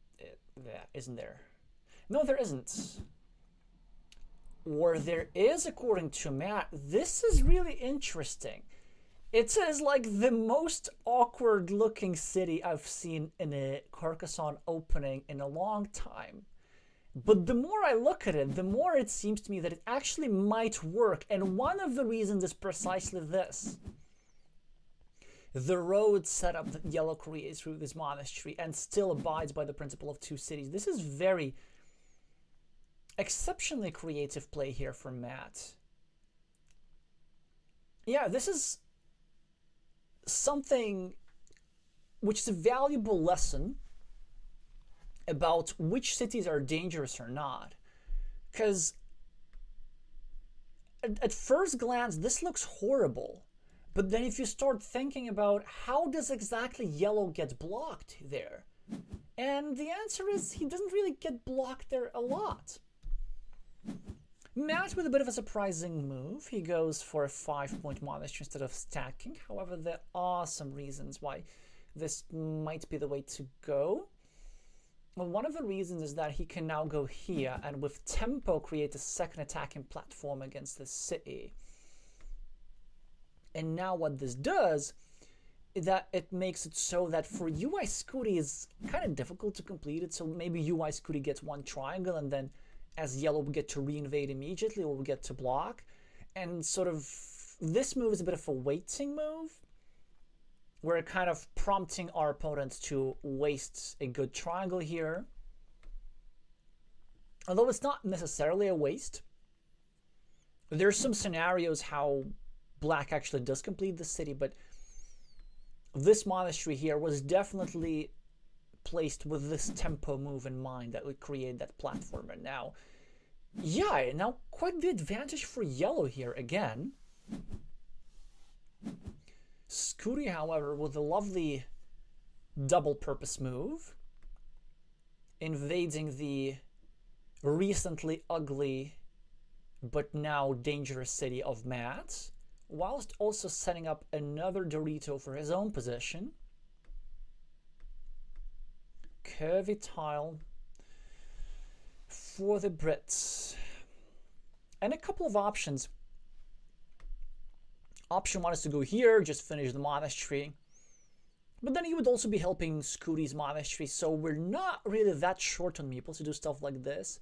there? No, there isn't. Or there is, according to Matt. This is really interesting. It says like the most awkward looking city I've seen in a Carcassonne opening in a long time. But the more I look at it, the more it seems to me that it actually might work. And one of the reasons is precisely this. The road setup that Yellow creates through this monastery and still abides by the principle of two cities. This is very exceptionally creative play here from Matt. Yeah, this is something which is a valuable lesson about which cities are dangerous or not. Because at first glance, this looks horrible. But then if you start thinking about how does exactly Yellow get blocked there? And the answer is he doesn't really get blocked there a lot. Matt with a bit of a surprising move. He goes for a 5-point monastery instead of stacking. However, there are some reasons why this might be the way to go. Well, one of the reasons is that he can now go here and with tempo create a second attacking platform against the city. And now what this does is that it makes it so that for UI Scooty is kind of difficult to complete it. So maybe UI Scooty gets one triangle and then as Yellow we get to reinvade immediately or we get to block. And sort of this move is a bit of a waiting move. We're kind of prompting our opponents to waste a good triangle here. Although it's not necessarily a waste. There's some scenarios how Black actually does complete the city, but this monastery here was definitely placed with this tempo move in mind that would create that platform. And now, yeah, now quite the advantage for Yellow here again. Scooty, however, with a lovely double purpose move, invading the recently ugly but now dangerous city of Matt, whilst also setting up another Dorito for his own position. Curvy tile for the Brits. And a couple of options. Option one is to go here, just finish the monastery. But then he would also be helping Scooty's monastery, so we're not really that short on meeples to do stuff like this.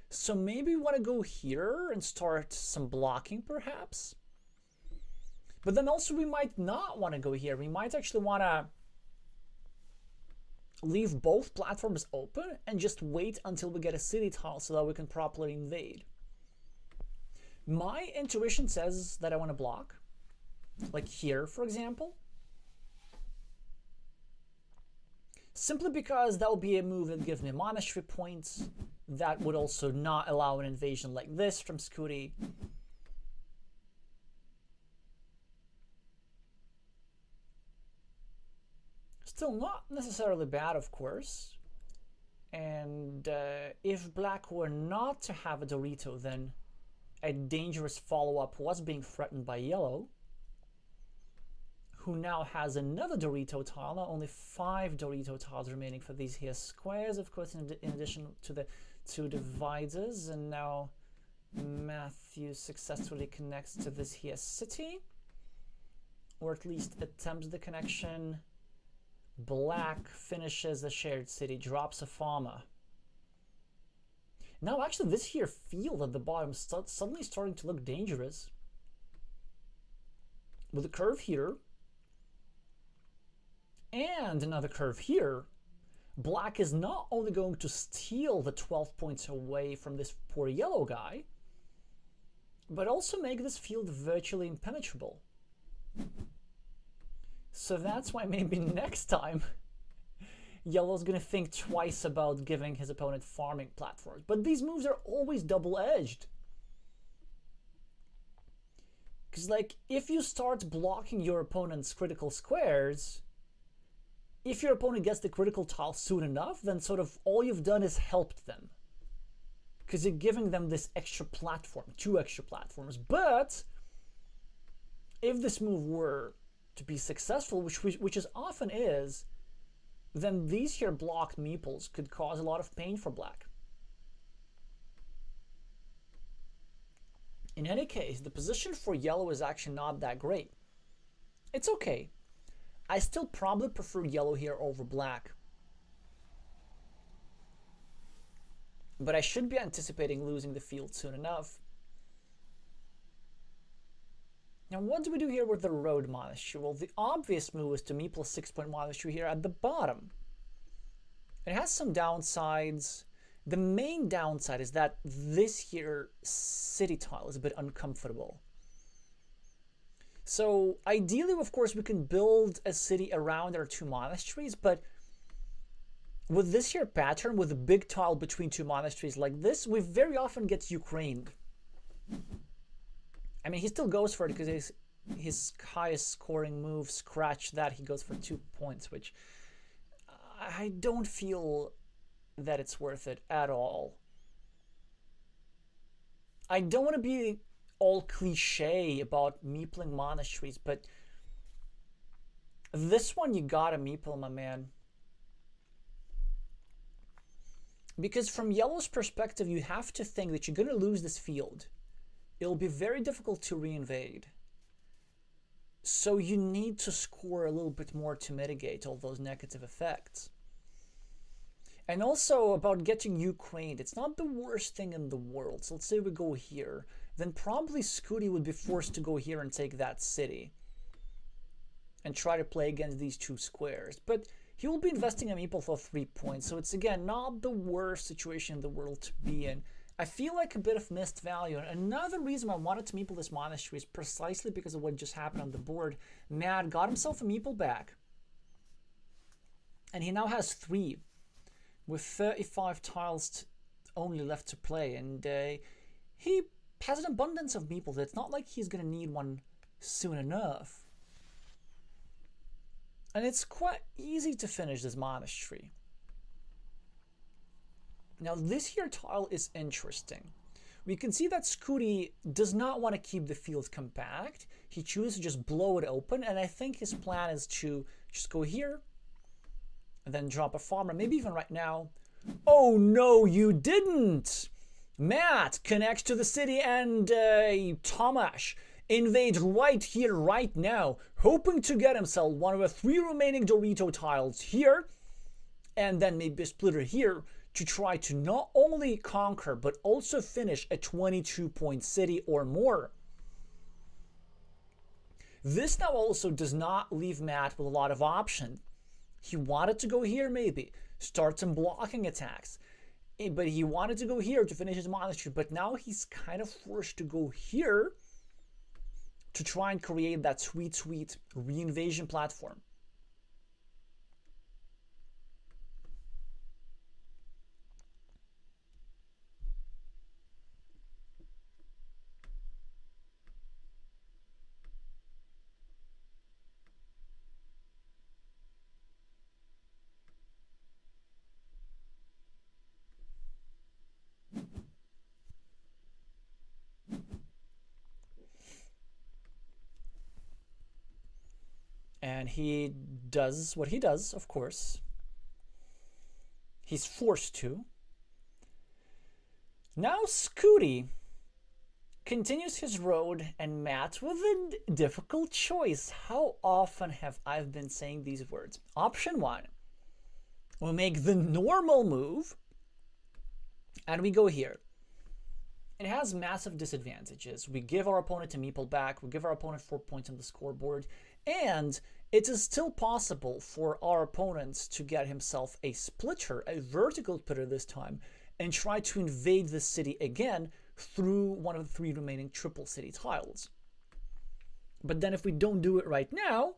So maybe we want to go here and start some blocking, perhaps. But then also we might not want to go here. We might actually want to leave both platforms open and just wait until we get a city tile so that we can properly invade. My intuition says that I want to block. Like here, for example. Simply because that will be a move that gives me monastery points. That would also not allow an invasion like this from Scooty. Still not necessarily bad, of course. And if Black were not to have a Dorito, then a dangerous follow-up was being threatened by Yellow, who now has another Dorito tile, not only 5 Dorito tiles remaining for these here squares, of course, in addition to the 2 dividers. And now Matthew successfully connects to this here city, or at least attempts the connection. Black finishes the shared city, drops a farmer. Now actually this here field at the bottom suddenly starting to look dangerous. With a curve here, and another curve here, Black is not only going to steal the 12 points away from this poor Yellow guy, but also make this field virtually impenetrable. So that's why maybe next time Yellow's going to think twice about giving his opponent farming platforms. But these moves are always double-edged. Because, like, if you start blocking your opponent's critical squares, if your opponent gets the critical tile soon enough, then sort of all you've done is helped them. Because you're giving them this extra platform, 2 extra platforms. But if this move were to be successful, which is often is, then these here blocked meeples could cause a lot of pain for Black. In any case, the position for yellow is actually not that great. It's okay. I still probably prefer yellow here over black. But I should be anticipating losing the field soon enough. Now, what do we do here with the road monastery? Well, the obvious move is to meeple 6-point monastery here at the bottom. It has some downsides. The main downside is that this here city tile is a bit uncomfortable. So ideally, of course, we can build a city around our 2 monasteries, but with this here pattern, with a big tile between 2 monasteries like this, we very often get Ukrained. I mean, he still goes for it because his highest scoring move, scratch that, he goes for 2 points, which I don't feel that it's worth it at all. I don't want to be all cliche about meepling monasteries, but this one you gotta meeple, my man. Because from yellow's perspective, you have to think that you're going to lose this field. It'll be very difficult to reinvade. So you need to score a little bit more to mitigate all those negative effects. And also about getting Ukraine, it's not the worst thing in the world. So let's say we go here, then probably Scooty would be forced to go here and take that city and try to play against these 2 squares. But he will be investing a meeple for 3 points, so it's again not the worst situation in the world to be in. I feel like a bit of missed value. And another reason I wanted to meeple this monastery is precisely because of what just happened on the board. Matt got himself a meeple back, and he now has 3 with 35 tiles only left to play, and he has an abundance of meeples. It's not like he's going to need one soon enough. And it's quite easy to finish this monastery. Now this here tile is interesting. We can see that Scooty does not want to keep the field compact. He chooses to just blow it open, and I think his plan is to just go here and then drop a farmer, maybe even right now. Oh no, you didn't! Matt connects to the city, and Tomasz invades right here, right now, hoping to get himself one of the 3 remaining Dorito tiles here, and then maybe a splitter here to try to not only conquer, but also finish a 22-point city or more. This now also does not leave Matt with a lot of options. He wanted to go here maybe, start some blocking attacks, but he wanted to go here to finish his monastery, but now he's kind of forced to go here to try and create that sweet, sweet reinvasion platform. And he does what he does, of course. He's forced to. Now Scooty continues his road, and Matt with a difficult choice. How often have I been saying these words? Option 1. We'll make the normal move, and we go here. It has massive disadvantages. We give our opponent a meeple back, we give our opponent 4 points on the scoreboard, and it is still possible for our opponent to get himself a splitter, a vertical splitter this time, and try to invade the city again through one of the 3 remaining triple city tiles. But then if we don't do it right now,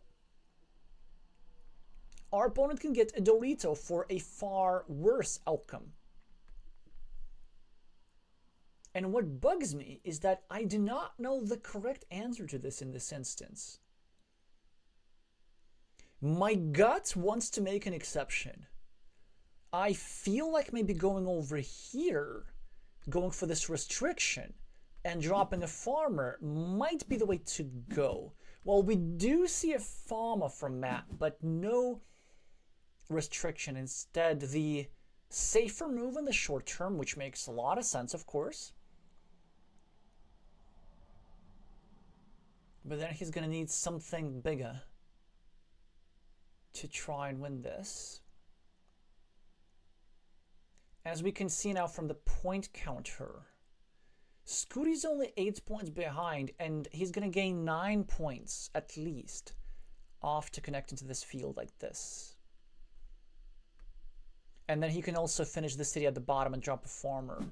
our opponent can get a Dorito for a far worse outcome. And what bugs me is that I do not know the correct answer to this in this instance. My gut wants to make an exception. I feel like maybe going over here, going for this restriction, and dropping a farmer might be the way to go. Well, we do see a farmer from Matt, but no restriction. Instead, the safer move in the short term, which makes a lot of sense, of course, But then he's gonna need something bigger to try and win this. As we can see now from the point counter, Scooty's only 8 points behind, and he's gonna gain 9 points at least off to connect into this field like this. And then he can also finish the city at the bottom and drop a farmer.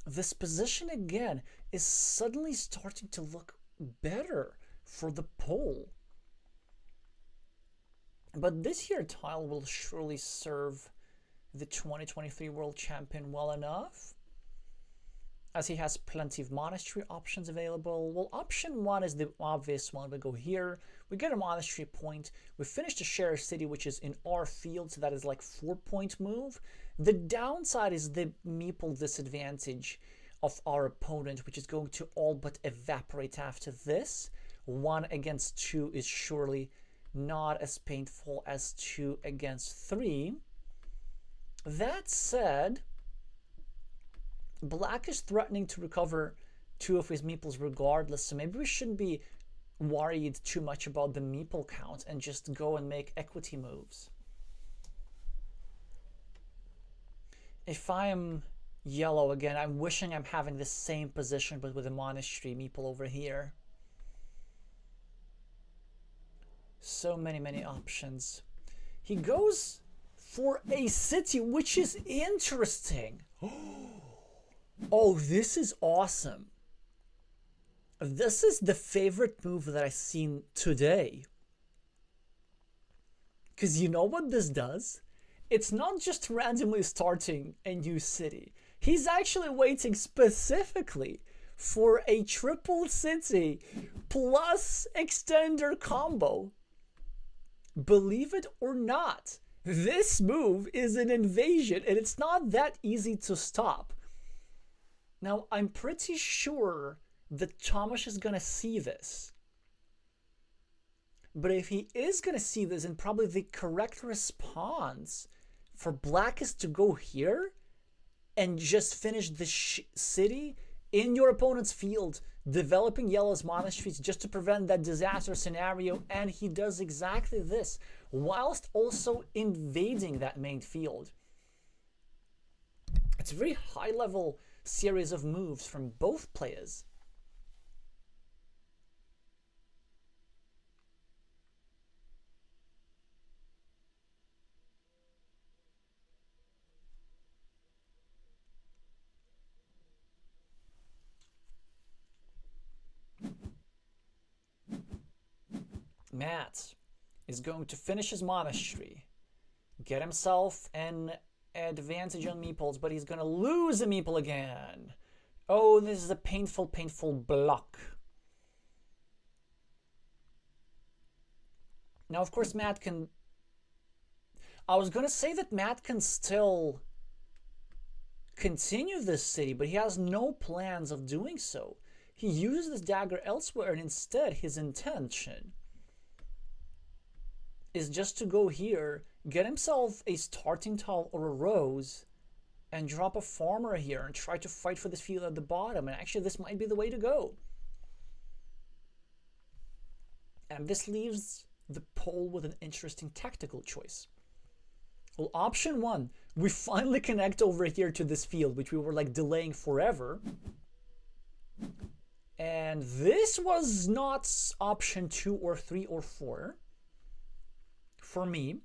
This position again is suddenly starting to look better for the Pole. But this here tile will surely serve the 2023 world champion well enough, as he has plenty of monastery options available. Well, option 1 is the obvious one. We go here, we get a monastery point, we finish the share city, which is in our field, so that is like 4-point move. The downside is the meeple disadvantage of our opponent, which is going to all but evaporate after this. 1 against 2 is surely not as painful as 2 against 3. That said, Black is threatening to recover 2 of his meeples regardless, so maybe we shouldn't be worried too much about the meeple count and just go and make equity moves. If I am yellow again, I'm wishing I'm having the same position but with a monastery meeple over here. So many options. He goes for a city, which is interesting. Oh, this is awesome. This is the favorite move that I've seen today. Because you know what this does? It's not just randomly starting a new city. He's actually waiting specifically for a triple city plus extender combo. Believe it or not, this move is an invasion, and it's not that easy to stop. Now, I'm pretty sure that Tomasz is going to see this. But if he is going to see this, then probably the correct response for Black is to go here and just finish the city in your opponent's field, developing Yellow's monasteries just to prevent that disaster scenario. And he does exactly this, whilst also invading that main field. It's a very high-level series of moves from both players. Matt is going to finish his monastery, get himself an advantage on meeples, but he's going to lose a meeple again. Oh, this is a painful block. Now, of course, Matt can... I was going to say that Matt can still continue this city, but he has no plans of doing so. He uses this dagger elsewhere, and instead his intention is just to go here, get himself a starting tile or a rose, and drop a farmer here and try to fight for this field at the bottom. And actually, this might be the way to go. And this leaves the Pole with an interesting tactical choice. Well, option 1, we finally connect over here to this field, which we were like delaying forever. And this was not option 2 or 3 or 4 for me.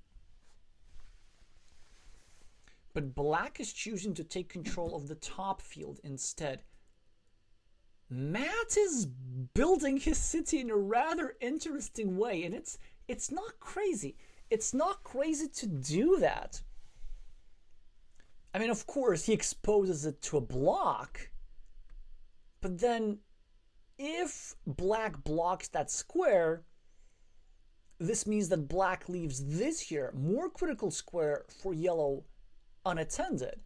But Black is choosing to take control of the top field instead. Matt is building his city in a rather interesting way, and it's not crazy. It's not crazy to do that. I mean, of course, he exposes it to a block, but then if Black blocks that square, this means that Black leaves this here, more critical square for Yellow, unattended.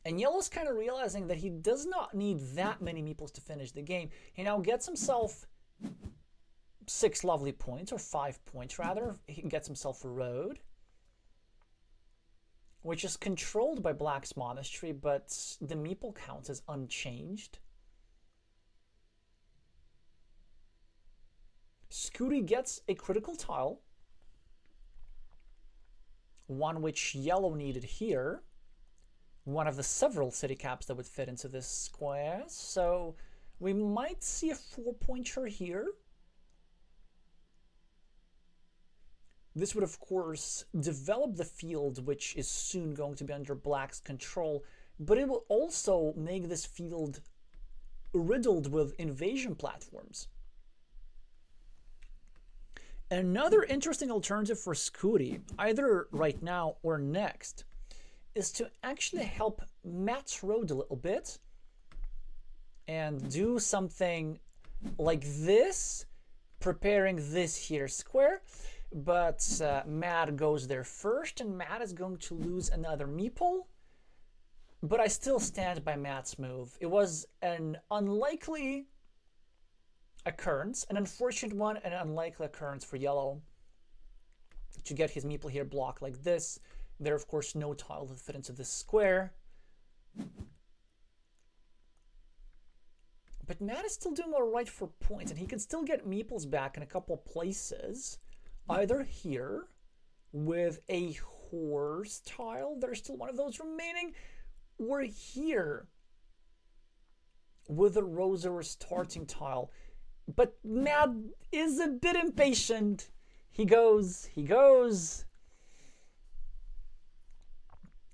And Yellow's kind of realizing that he does not need that many meeples to finish the game. He now gets himself 6 lovely points, or 5 points rather. He gets himself a road, which is controlled by Black's monastery, but the meeple count is unchanged. Scooty gets a critical tile, one which yellow needed here, one of the several city caps that would fit into this square. So we might see a 4-pointer here. This would, of course, develop the field, which is soon going to be under black's control, but it will also make this field riddled with invasion platforms. Another interesting alternative for Scooty, either right now or next, is to actually help Matt's road a little bit and do something like this, preparing this here square. But Matt goes there first, and Matt is going to lose another meeple. But I still stand by Matt's move. It was an unlikely occurrence, an unfortunate one, and an unlikely occurrence for yellow to get his meeple here blocked like this. There, of course, no tile to fit into this square. But Matt is still doing all right for points, and he can still get meeples back in a couple of places. Either here with a horse tile, there's still one of those remaining, or here with a rose or a starting tile. But Matt is a bit impatient. He goes,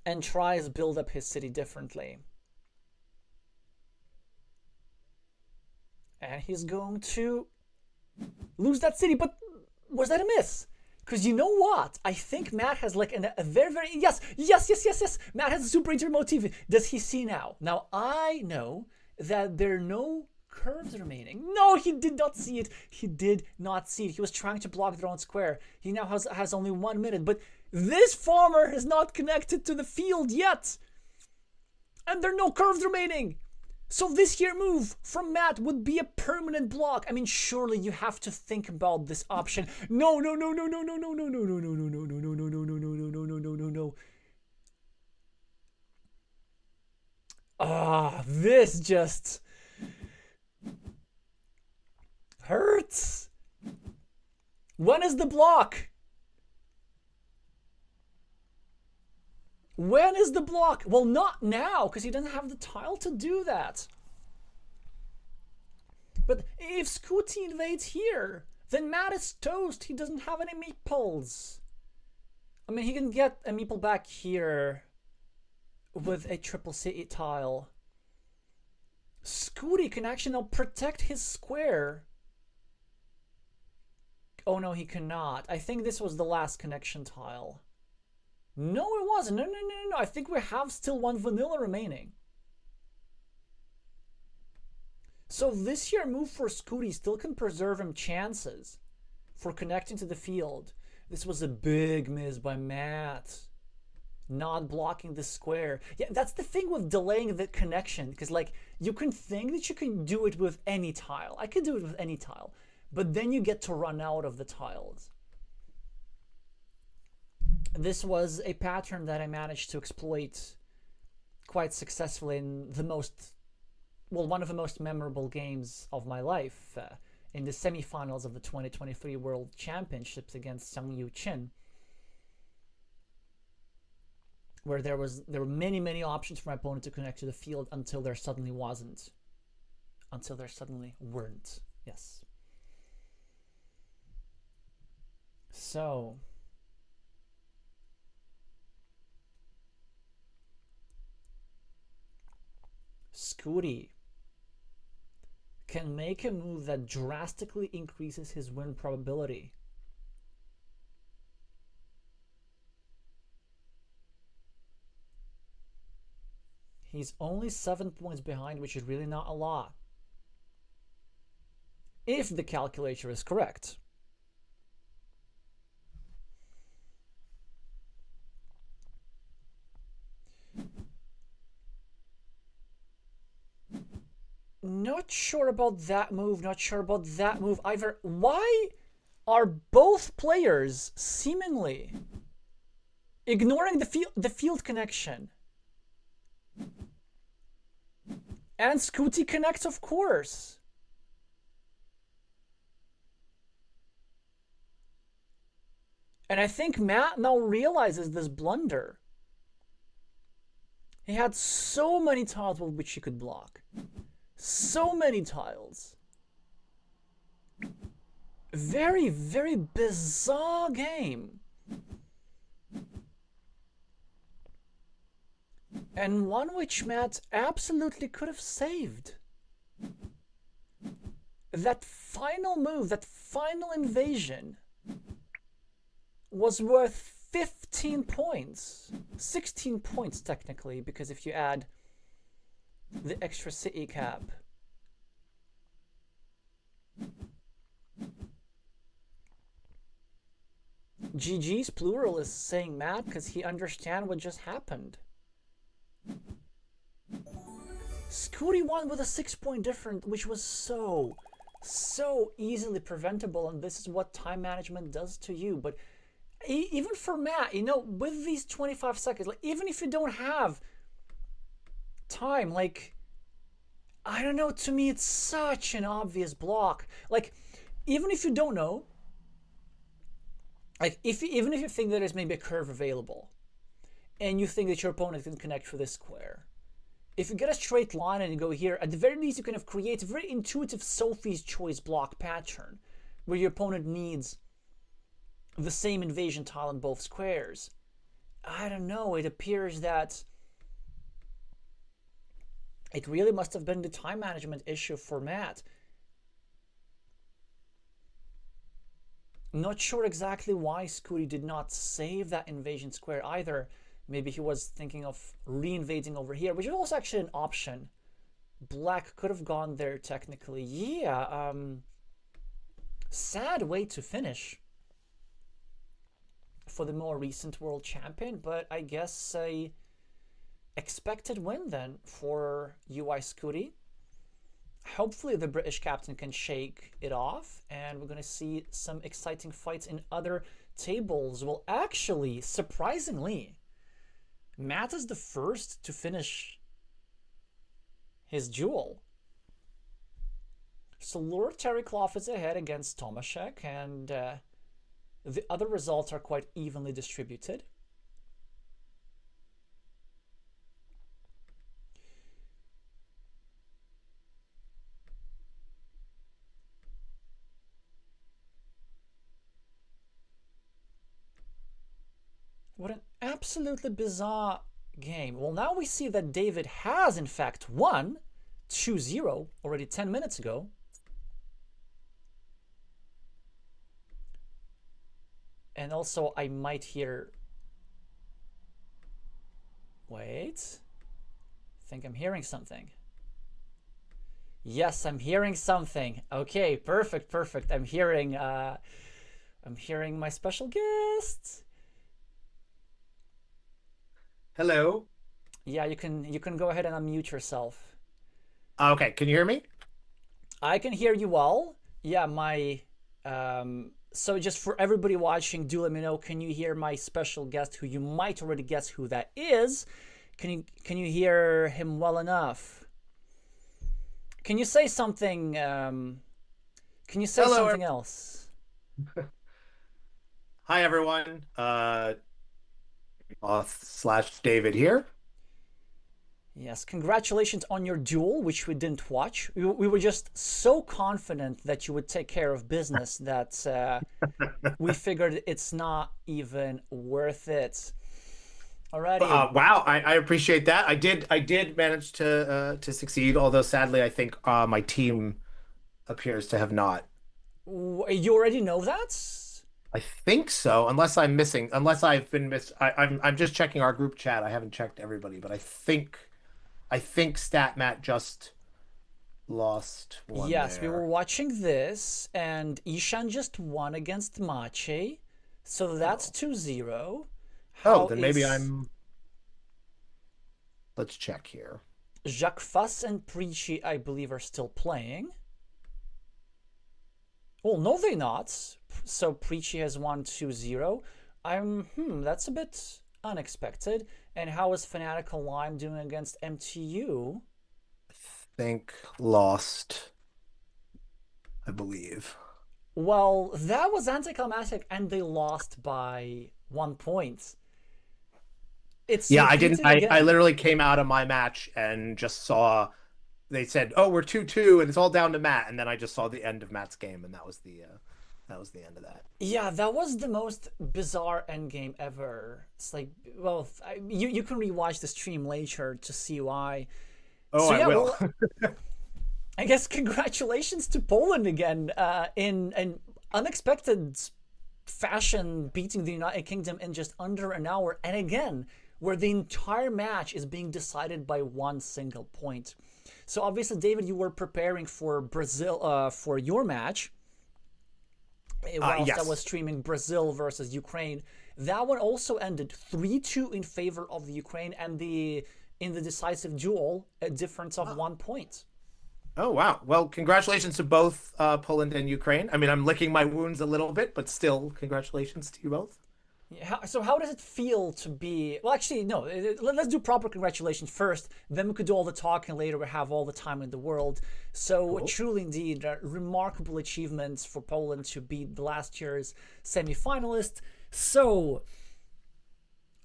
and tries to build up his city differently. And he's going to lose that city, but was that a miss? Because you know what? I think Matt has like a very, very... Yes. Matt has a super inter motif. Does he see now? Now, I know that there are no curves remaining. No, he did not see it. He did not see it. He was trying to block their own square. He now has only 1 minute. But this farmer is not connected to the field yet. And there are no curves remaining. So this here move from Matt would be a permanent block. I mean, surely you have to think about this option. No. Ah, this just hurts. When is the block? When is the block? Well, not now, because he doesn't have the tile to do that. But if Scooty invades here, then Matt is toast. He doesn't have any meeples. I mean, he can get a meeple back here with a triple city tile. Scooty can actually now protect his square. Oh no, he cannot. I think this was the last connection tile. No, it wasn't. No. I think we have still one vanilla remaining. So this here move for Scooty still can preserve him chances for connecting to the field. This was a big miss by Matt. Not blocking the square. Yeah, that's the thing with delaying the connection. Because, like, you can think that you can do it with any tile. I could do it with any tile. But then you get to run out of the tiles. This was a pattern that I managed to exploit quite successfully in the one of the most memorable games of my life, in the semifinals of the 2023 World Championships against Sunday UTC, where there were many options for my opponent to connect to the field until there suddenly wasn't. Until there suddenly weren't. Yes. So Scooty can make a move that drastically increases his win probability. He's only 7 points behind, which is really not a lot, if the calculator is correct. Not sure about that move, not sure about that move either. Why are both players seemingly ignoring the field connection? And Scooty connects, of course. And I think Matt now realizes this blunder. He had so many tiles with which he could block. So many tiles. Very, very bizarre game. And one which Matt absolutely could have saved. That final move, that final invasion, was worth 15 points. 16 points, technically, because if you add the extra city cap. GG's plural is saying Matt because he understands what just happened. Scooty won with a 6-point difference, which was so easily preventable, and this is what time management does to you. But even for Matt, you know, with these 25 seconds, like, even if you don't have time, like, I don't know, to me it's such an obvious block. Like, even if you don't know, like, even if you think that there's maybe a curve available, and you think that your opponent can connect for this square, if you get a straight line and you go here, at the very least you can create a very intuitive Sophie's Choice block pattern, where your opponent needs the same invasion tile in both squares. I don't know, it appears that it really must have been the time management issue for Matt. Not sure exactly why Scooty did not save that invasion square either. Maybe he was thinking of re-invading over here, which is also actually an option. Black could have gone there technically. Yeah, sad way to finish for the more recent world champion, but I guess a expected win then for UI Scooty. Hopefully the British captain can shake it off, and we're going to see some exciting fights in other tables. Well, actually, surprisingly, Matt is the first to finish his duel. So Lord Terrycloth is ahead against Tomaszek, and the other results are quite evenly distributed. What an absolutely bizarre game. Well, now we see that David has, in fact, won 2-0 already 10 minutes ago. And also, I might hear... Wait. I think I'm hearing something. Yes, I'm hearing something. Okay, perfect, perfect. I'm hearing my special guest. Hello. Yeah, you can go ahead and unmute yourself. Okay, can you hear me? I can hear you all. Yeah, so just for everybody watching, do let me know, can you hear my special guest, who you might already guess who that is? Can you hear him well enough? Can you say something can you say Hello. something else? Hi everyone. Slash David here. Yes, congratulations on your duel, which we didn't watch. We were just so confident that you would take care of business that we figured it's not even worth it. Alrighty. Wow, I appreciate that. I did manage to succeed, although sadly I think my team appears to have not. You already know that? I think so, unless I've been I'm just checking our group chat. I haven't checked everybody, but I think StatMat just lost one Yes, we were there. watching this, and Ishan just won against Mache. So that's Oh. 2-0. Oh, How then maybe is I'm let's check here. Jacques Fuss and Preachy, I believe, are still playing. Well, no, they're not. So Preachy has won 2-0. That's a bit unexpected. And how is Fanatical Lime doing against MTU? Think lost, I believe. Well, that was anticlimactic, and they lost by 1 point. It's Yeah, I didn't. repeated I again. literally came out of my match and just saw they said, "Oh, we're 2-2, and it's all down to Matt." And then I just saw the end of Matt's game, and that was the end of that. Yeah, that was the most bizarre endgame ever. It's like, well, you can rewatch the stream later to see why. Oh, So I yeah, will. well, I guess congratulations to Poland again in an unexpected fashion, beating the United Kingdom in just under an hour, and again, where the entire match is being decided by one single point. So obviously, David, you were preparing for Brazil for your match whilst I was Yes. streaming Brazil versus Ukraine. That one also ended 3-2 in favor of the Ukraine, and the in the decisive duel, a difference of 1 point. Oh, wow. Well, congratulations to both Poland and Ukraine. I mean, I'm licking my wounds a little bit, but still, congratulations to you both. So how does it feel to be? Well, actually, no. Let's do proper congratulations first. Then we could do all the talking later. We have all the time in the world. So Cool. truly, indeed, remarkable achievements for Poland to beat the last year's semi-finalist. So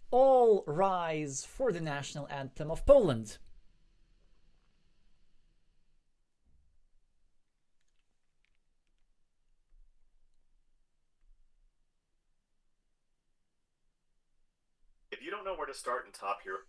all rise for the national anthem of Poland. If you don't know where to start and top your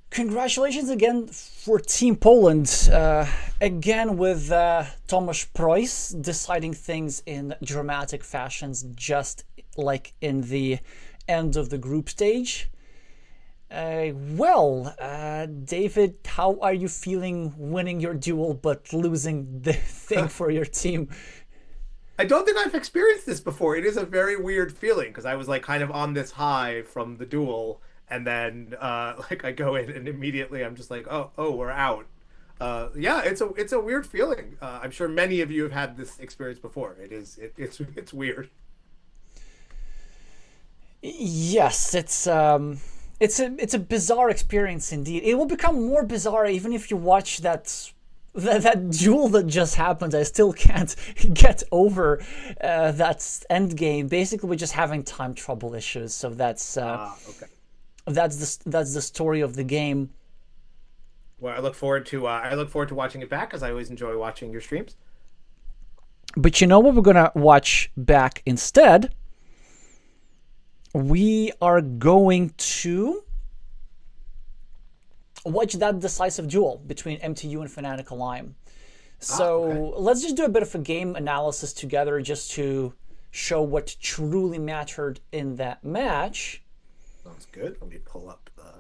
Congratulations again for Team Poland. Again with Tomasz Preuss deciding things in dramatic fashions, just like in the end of the group stage. David, how are you feeling winning your duel but losing the thing for your team? I don't think I've experienced this before. It is a very weird feeling because I was like kind of on this high from the duel, and then like I go in and immediately I'm just like, oh, we're out. Yeah, it's a weird feeling. I'm sure many of you have had this experience before. It's weird. Yes, it's a bizarre experience indeed. It will become more bizarre even if you watch that duel that just happened. I still can't get over that end game. Basically, we're just having time trouble issues. So Okay. that's the story of the game. Well, I look forward to watching it back because I always enjoy watching your streams. But you know what we're gonna watch back instead? We are going to watch that decisive duel between MTU and Fnatic Lime. So Okay. let's just do a bit of a game analysis together just to show what truly mattered in that match. Sounds good. Let me pull up the.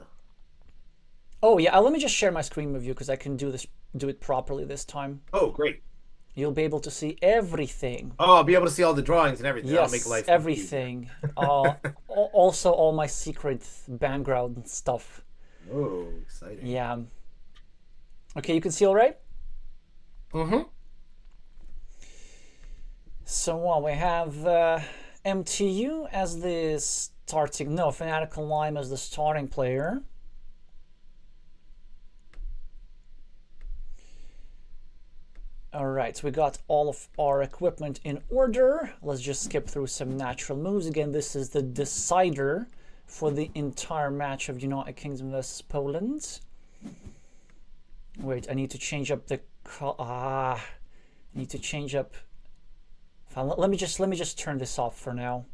Oh yeah, let me just share my screen with you because I can do it properly this time. Oh, great. You'll be able to see everything. Oh, I'll be able to see all the drawings and everything. That'll make Yes, life easier. everything. Also all my secret background stuff. Oh, exciting. Yeah. Okay, you can see all right? Mm-hmm. So we have MTU as the starting, no, Fanatical Lime as the starting player. All right, so we got all of our equipment in order. Let's just skip through some natural moves. Again, this is the decider for the entire match of United Kingdom versus Poland. Wait, I need to change up the I need to change up. Let me just turn this off for now.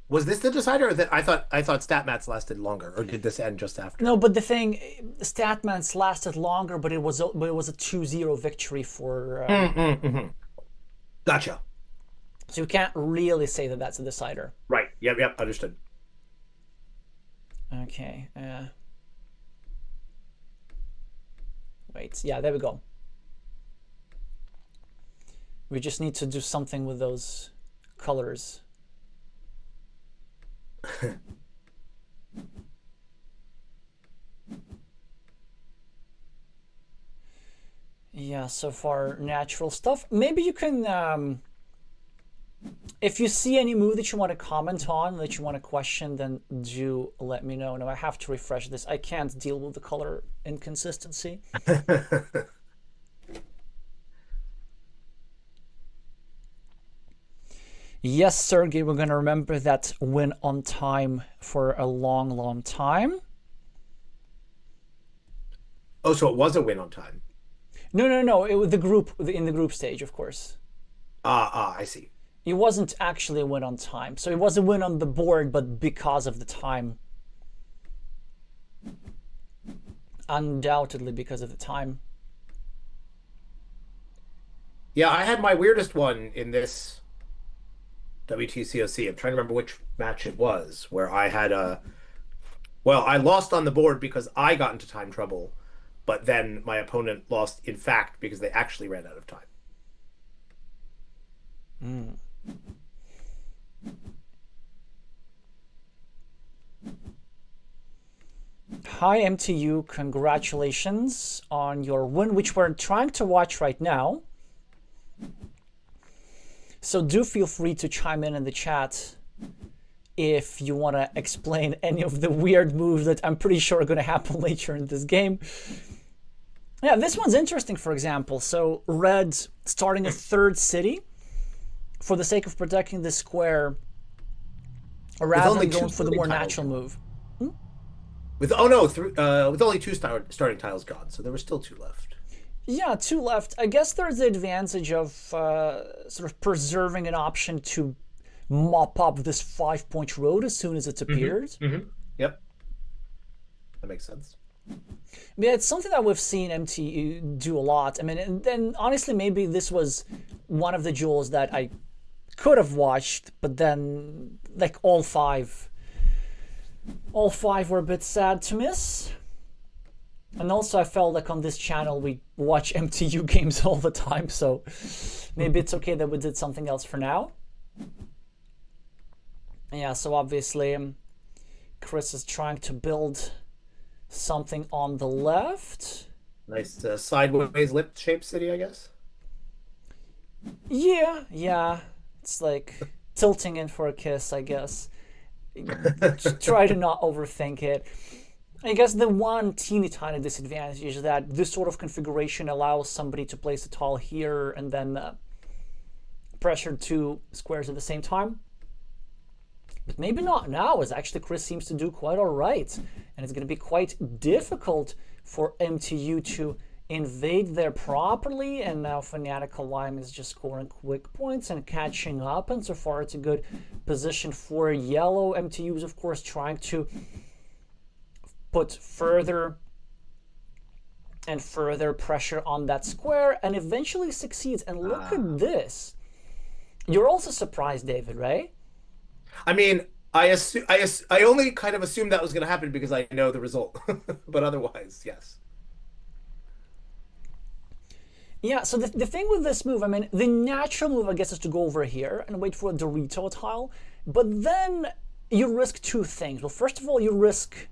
Was this the decider, or that I thought stat mats lasted longer, or did this end just after? No, but the thing, Statmans lasted longer, but it was a 2-0 victory for. Gotcha. So you can't really say that that's a decider. Right. Yep. Understood. Okay. Wait. Yeah, there we go. We just need to do something with those colors. Yeah, so far natural stuff. Maybe you can, if you see any move that you want to comment on, that you want to question, then do let me know. No, I have to refresh this. I can't deal with the color inconsistency. Yes, Sergey, we're going to remember that win on time for a long, long time. Oh, so it was a win on time. No. It was the group in the group stage, of course. I see. It wasn't actually a win on time. So it was a win on the board, but because of the time. Undoubtedly because of the time. Yeah, I had my weirdest one in this WTCOC. I'm trying to remember which match it was, where I had I lost on the board because I got into time trouble, but then my opponent lost in fact because they actually ran out of time. Hi MTU, congratulations on your win, which we're trying to watch right now. So do feel free to chime in the chat if you want to explain any of the weird moves that I'm pretty sure are going to happen later in this game. Yeah, this one's interesting, for example. So red starting a third city for the sake of protecting the square rather than going for the more natural move. With only two starting tiles gone, so there were still two left. Yeah, two left. I guess there's the advantage of sort of preserving an option to mop up this 5-point road as soon as it appears. Yep. That makes sense. Yeah, it's something that we've seen MTU do a lot. I mean, and then honestly, maybe this was one of the duels that I could have watched, but then like all five were a bit sad to miss. And also I felt like on this channel we watch MTU games all the time, so maybe it's okay that we did something else for now. Yeah, so obviously Chris is trying to build something on the left. Nice sideways lip-shaped city, I guess. Yeah. It's like tilting in for a kiss, I guess. Try to not overthink it. I guess the one teeny tiny disadvantage is that this sort of configuration allows somebody to place a tile here and then pressure two squares at the same time. But maybe not now, as actually Chris seems to do quite all right. And it's going to be quite difficult for MTU to invade there properly. And now Fanatical Lime is just scoring quick points and catching up. And so far it's a good position for yellow. MTU is, of course, trying to put further and further pressure on that square and eventually succeeds. And look at this. You're also surprised, David, right? I mean, I only kind of assumed that was going to happen because I know the result, but otherwise, yes. Yeah, so the thing with this move, I mean, the natural move, I guess, is to go over here and wait for a Dorito tile, but then you risk two things. Well, first of all, you risk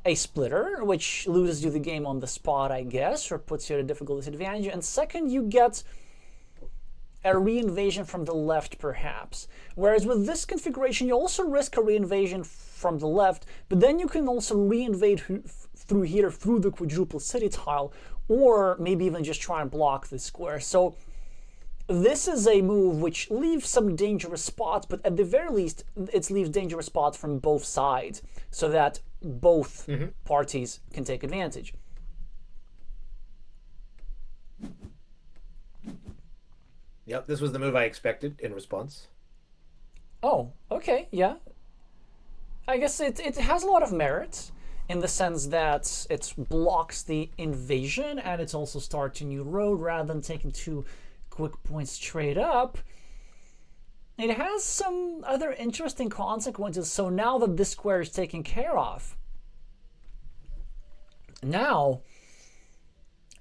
a splitter, which loses you the game on the spot, I guess, or puts you at a difficult disadvantage. And second, you get a reinvasion from the left, perhaps. Whereas with this configuration, you also risk a reinvasion from the left, but then you can also reinvade through here, through the quadruple city tile, or maybe even just try and block the square. So this is a move which leaves some dangerous spots, but at the very least, it leaves dangerous spots from both sides, so that both parties can take advantage. Yep, this was the move I expected in response. Oh, okay, yeah. I guess it has a lot of merit in the sense that it blocks the invasion and it also starts a new road rather than taking two quick points straight up. It has some other interesting consequences. So now that this square is taken care of, now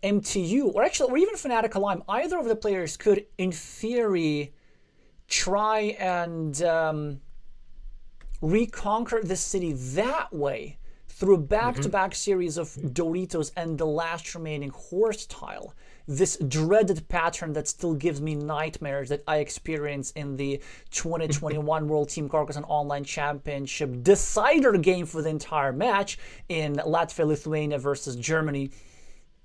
MTU, or even Fnatic Alime, either of the players could, in theory, try and reconquer this city that way through a back-to-back series of Doritos and the last remaining horse tile. This dreaded pattern that still gives me nightmares that I experienced in the 2021 World Team Carcassonne Online Championship decider game for the entire match in Latvia, Lithuania versus Germany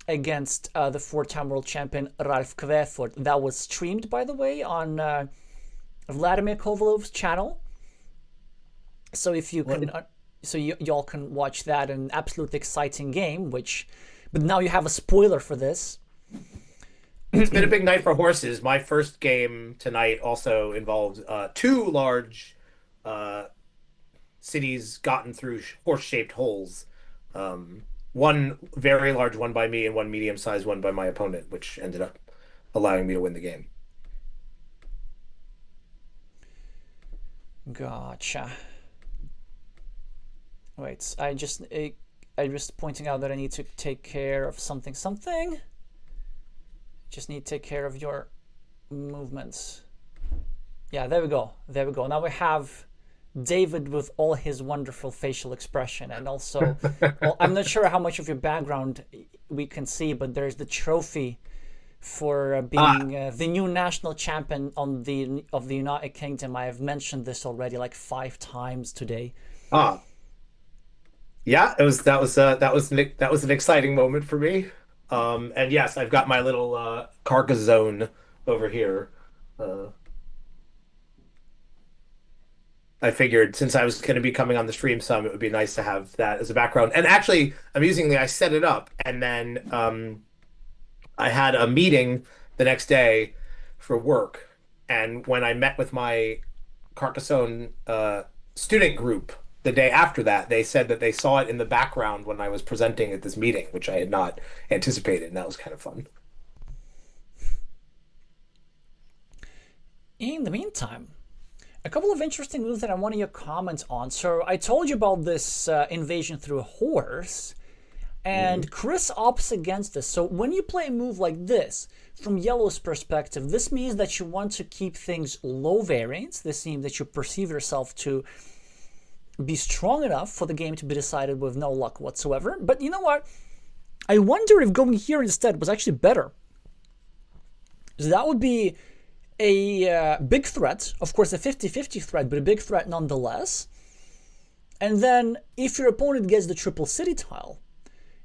against the four-time world champion Ralf Kvefort. That was streamed, by the way, on Vladimir Kovalov's channel. So if you can, y'all can watch that, an absolutely exciting game. But now you have a spoiler for this. It's been a big night for horses. My first game tonight also involved two large cities gotten through horse-shaped holes. One very large one by me and one medium-sized one by my opponent, which ended up allowing me to win the game. Gotcha. Wait, I just pointing out that I need to take care of something. Just need to take care of your movements. Yeah, there we go. There we go. Now we have David with all his wonderful facial expression, and also, well, I'm not sure how much of your background we can see, but there's the trophy for being the new national champion of the United Kingdom. I have mentioned this already like 5 times today. Yeah, that was an exciting moment for me. And yes, I've got my little Carcassonne over here. I figured since I was going to be coming on the stream some, it would be nice to have that as a background. And actually, amusingly, I set it up, and then I had a meeting the next day for work. And when I met with my Carcassonne student group the day after that, they said that they saw it in the background when I was presenting at this meeting, which I had not anticipated, and that was kind of fun. In the meantime, a couple of interesting moves that I wanted your comments on. So I told you about this invasion through a horse, and Chris opts against this. So when you play a move like this, from Yellow's perspective, this means that you want to keep things low variance. This means that you perceive yourself to be strong enough for the game to be decided with no luck whatsoever. But you know what? I wonder if going here instead was actually better. So that would be a big threat, of course a 50-50 threat, but a big threat nonetheless. And then if your opponent gets the triple city tile,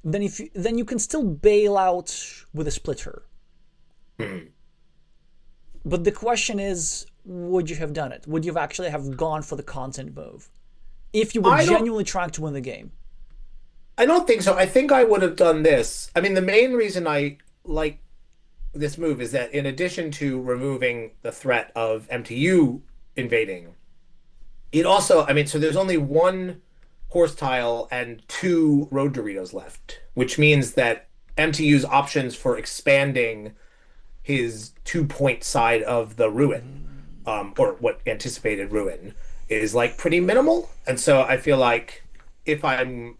then you can still bail out with a splitter. But the question is, would you have done it? Would you have actually have gone for the content move if you were genuinely trying to win the game? I don't think so. I think I would have done this. I mean, the main reason I like this move is that in addition to removing the threat of MTU invading, it also, I mean, so there's only one horse tile and 2 road Doritos left, which means that MTU's options for expanding his 2-point side of the ruin, or what anticipated ruin, is like pretty minimal. And so I feel like if I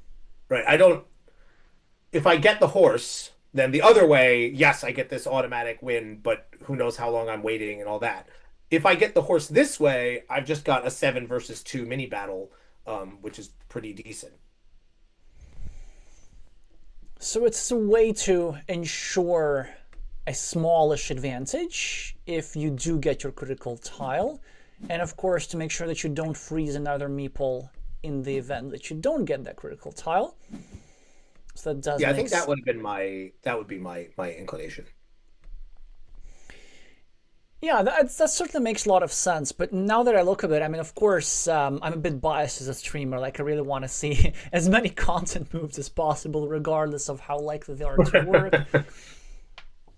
get the horse, Then the other way, yes, I get this automatic win, but who knows how long I'm waiting and all that. If I get the horse this way, I've just got a 7 versus 2 mini battle, which is pretty decent. So it's a way to ensure a smallish advantage if you do get your critical tile, and of course to make sure that you don't freeze another meeple in the event that you don't get that critical tile. So that does. Yeah, I think that would be my inclination. Yeah, that certainly makes a lot of sense. But now that I look at it, I mean, of course, I'm a bit biased as a streamer. Like, I really want to see as many content moves as possible, regardless of how likely they are to work.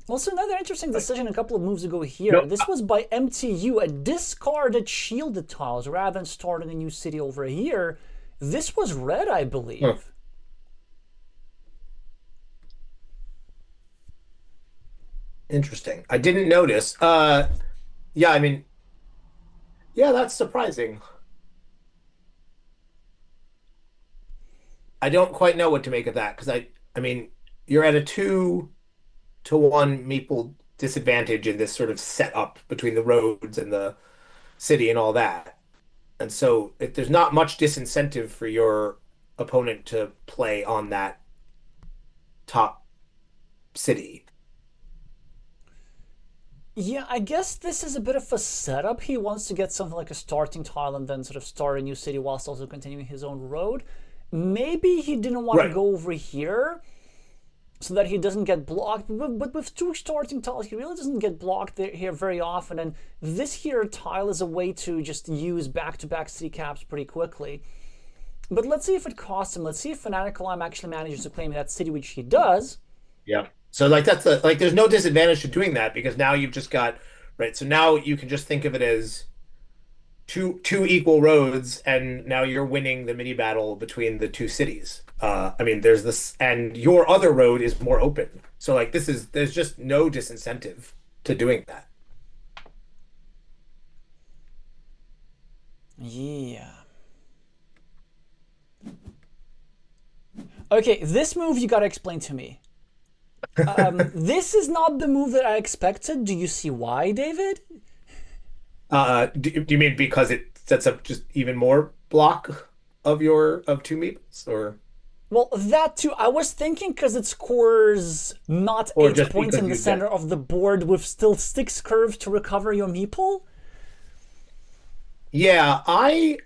Also, another interesting decision a couple of moves ago here. No, This was by MTU, a discarded shielded tiles rather than starting a new city over here. This was red, I believe. Huh. Interesting. I didn't notice. Yeah, I mean, yeah, that's surprising. I don't quite know what to make of that because I mean, you're at a 2-to-1 meeple disadvantage in this sort of setup between the roads and the city and all that. And so if there's not much disincentive for your opponent to play on that top city. Yeah, I guess this is a bit of a setup. He wants to get something like a starting tile and then sort of start a new city whilst also continuing his own road. Maybe he didn't want to Right. go over here so that he doesn't get blocked. But with 2 starting tiles, he really doesn't get blocked here very often. And this here tile is a way to just use back-to-back city caps pretty quickly. But let's see if it costs him. Let's see if Fanatical Lime actually manages to claim that city, which he does. Yeah. So like there's no disadvantage to doing that because now you've just got right. So now you can just think of it as two equal roads, and now you're winning the mini battle between the two cities. I mean, there's this, and your other road is more open. So like there's just no disincentive to doing that. Yeah. Okay, this move you gotta explain to me. This is not the move that I expected. Do you see why, David? Do you mean because it sets up just even more block of two meeples, or Well, that too. I was thinking because it scores not Or 8 just points in because the you center of the board with still 6 curves to recover your meeple. yeah, I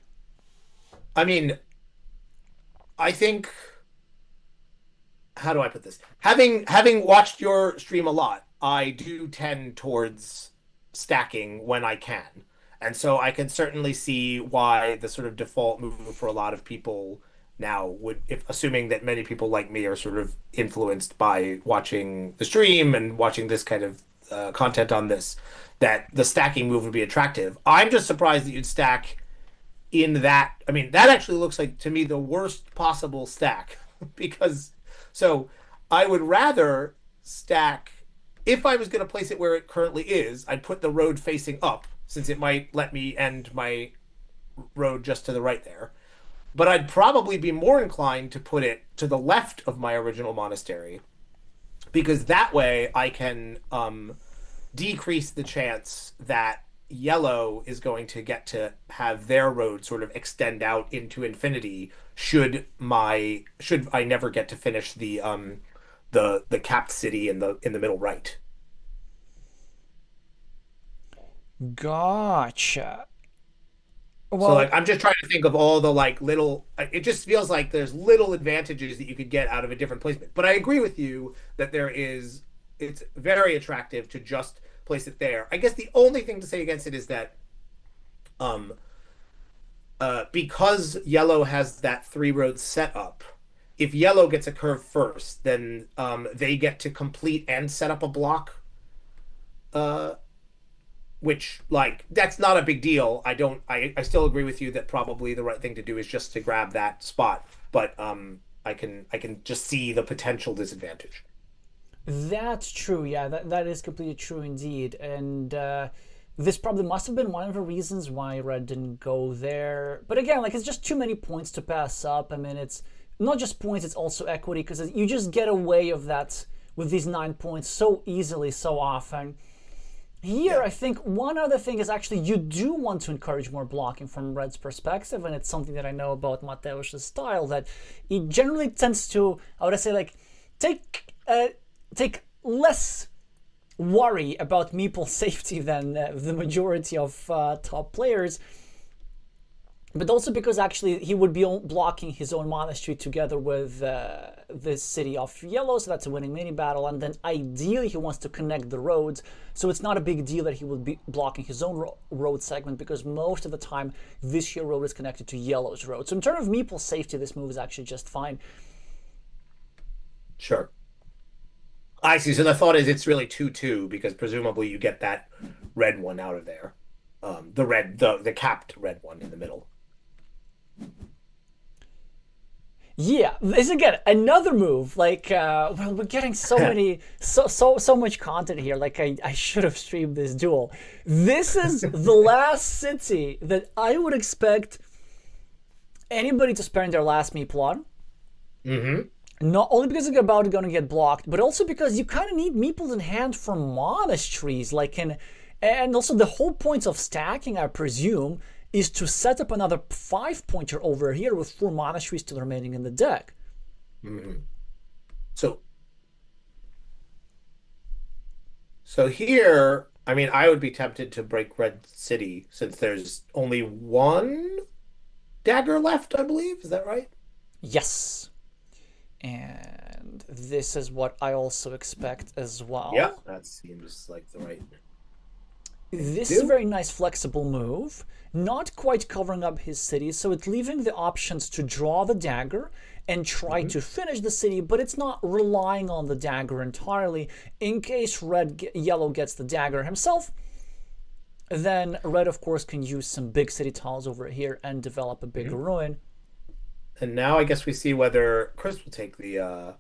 mean, I think how do I put this? Having watched your stream a lot, I do tend towards stacking when I can. And so I can certainly see why the sort of default move for a lot of people now would, if assuming that many people like me are sort of influenced by watching the stream and watching this kind of content on this, that the stacking move would be attractive. I'm just surprised that you'd stack in that. I mean, that actually looks like to me the worst possible stack because so I would rather stack if I was going to place it where it currently is, I'd put the road facing up since it might let me end my road just to the right there. But I'd probably be more inclined to put it to the left of my original monastery because that way I can decrease the chance that yellow is going to get to have their road sort of extend out into infinity should I never get to finish the capped city in the middle right. Gotcha. So Well, like I'm just trying to think of all the like little it just feels like there's little advantages that you could get out of a different placement. But I agree with you that it's very attractive to just place it there. I guess the only thing to say against it is that um because yellow has that 3 road setup, if yellow gets a curve first, then they get to complete and set up a block, uh, which like that's not a big deal. I still agree with you that probably the right thing to do is just to grab that spot, but I can just see the potential disadvantage. that's true. Yeah, that is completely true indeed. And this probably must have been one of the reasons why Red didn't go there. But again, like it's just too many points to pass up. I mean, it's not just points; it's also equity because you just get away of that with these 9 points so easily, so often. Here, Yeah. I think one other thing is actually you do want to encourage more blocking from Red's perspective, and it's something that I know about Mateusz's style, that he generally tends to, I would say, like, take less worry about Meeple's safety than the majority of top players. But also because actually he would be blocking his own monastery together with this city of yellow, so that's a winning mini battle. And then ideally he wants to connect the roads, so it's not a big deal that he would be blocking his own road segment, because most of the time this here road is connected to yellow's road. So in terms of Meeple's safety, this move is actually just fine. Sure. I see. So the thought is it's really 2-2 because presumably you get that red one out of there. The capped red one in the middle. Yeah, this again another move. Like, well, we're getting so many, so much content here. Like, I should have streamed this duel. This is the last city that I would expect anybody to spend their last meeple on. Not only because it's about going to get blocked, but also because you kind of need meeples in hand for monasteries. Like, and also the whole point of stacking, I presume, is to set up another 5-pointer over here with 4 monasteries still remaining in the deck. So here, I mean, I would be tempted to break Red City since there's only one dagger left, I believe. Is that right? Yes. And this is what I also expect as well. Yeah, that seems like the right. This is a very nice flexible move, not quite covering up his city, so it's leaving the options to draw the dagger and try to finish the city, but it's not relying on the dagger entirely. In case yellow gets the dagger himself, then red, of course, can use some big city tiles over here and develop a bigger ruin. And now I guess we see whether Chris will take the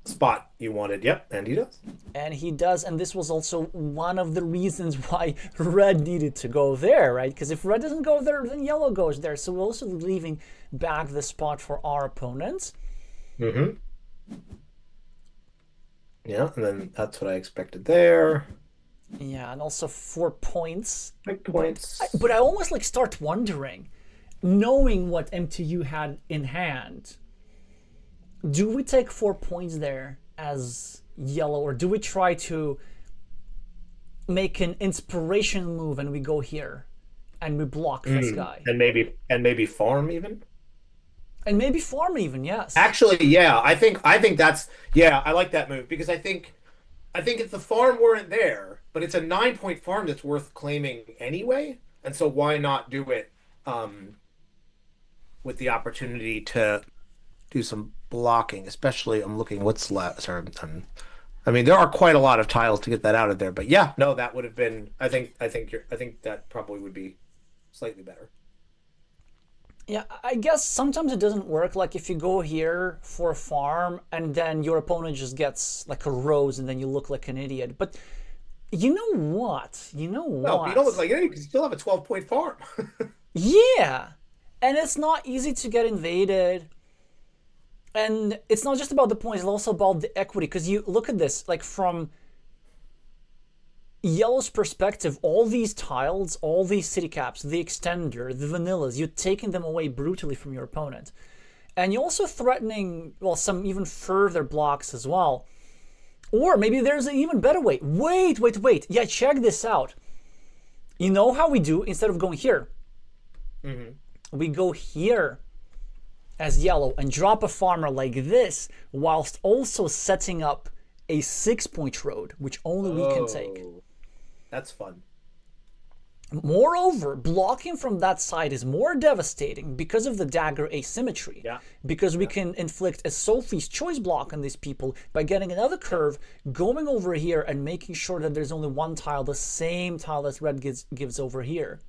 spot you wanted. Yep, and he does. And he does, and this was also one of the reasons why red needed to go there, right? Because if red doesn't go there, then yellow goes there. So we're also leaving back the spot for our opponents. Yeah, and then that's what I expected there. Yeah, and also 4 points. Big points. But I almost like start wondering, knowing what MTU had in hand, do we take 4 points there as yellow, or do we try to make an inspiration move and we go here and we block this guy? And maybe farm even? And maybe farm even, yes. Actually, yeah, I think that's, yeah, I like that move because I think if the farm weren't there, but it's a 9-point farm that's worth claiming anyway, and so why not do it with the opportunity to do some blocking, especially I'm looking what's left. Sorry, I mean there are quite a lot of tiles to get that out of there, but yeah, no, that would have been I think that probably would be slightly better. Yeah, I guess sometimes it doesn't work. Like if you go here for a farm and then your opponent just gets like a rose and then you look like an idiot. But you know what? No, you don't look like an idiot because you still have a 12-point farm. Yeah, and it's not easy to get invaded. And it's not just about the points, it's also about the equity. Because you look at this, like from yellow's perspective, all these tiles, all these city caps, the extender, the vanillas, you're taking them away brutally from your opponent. And you're also threatening, well, some even further blocks as well. Or maybe there's an even better way. Wait. Yeah, check this out. You know how we do instead of going here? We go here as yellow and drop a farmer like this, whilst also setting up a 6-point road, which only we can take. That's fun. Moreover, blocking from that side is more devastating because of the dagger asymmetry. Yeah. Because we can inflict a Sophie's Choice block on these people by getting another curve, going over here and making sure that there's only one tile, the same tile that red gives over here.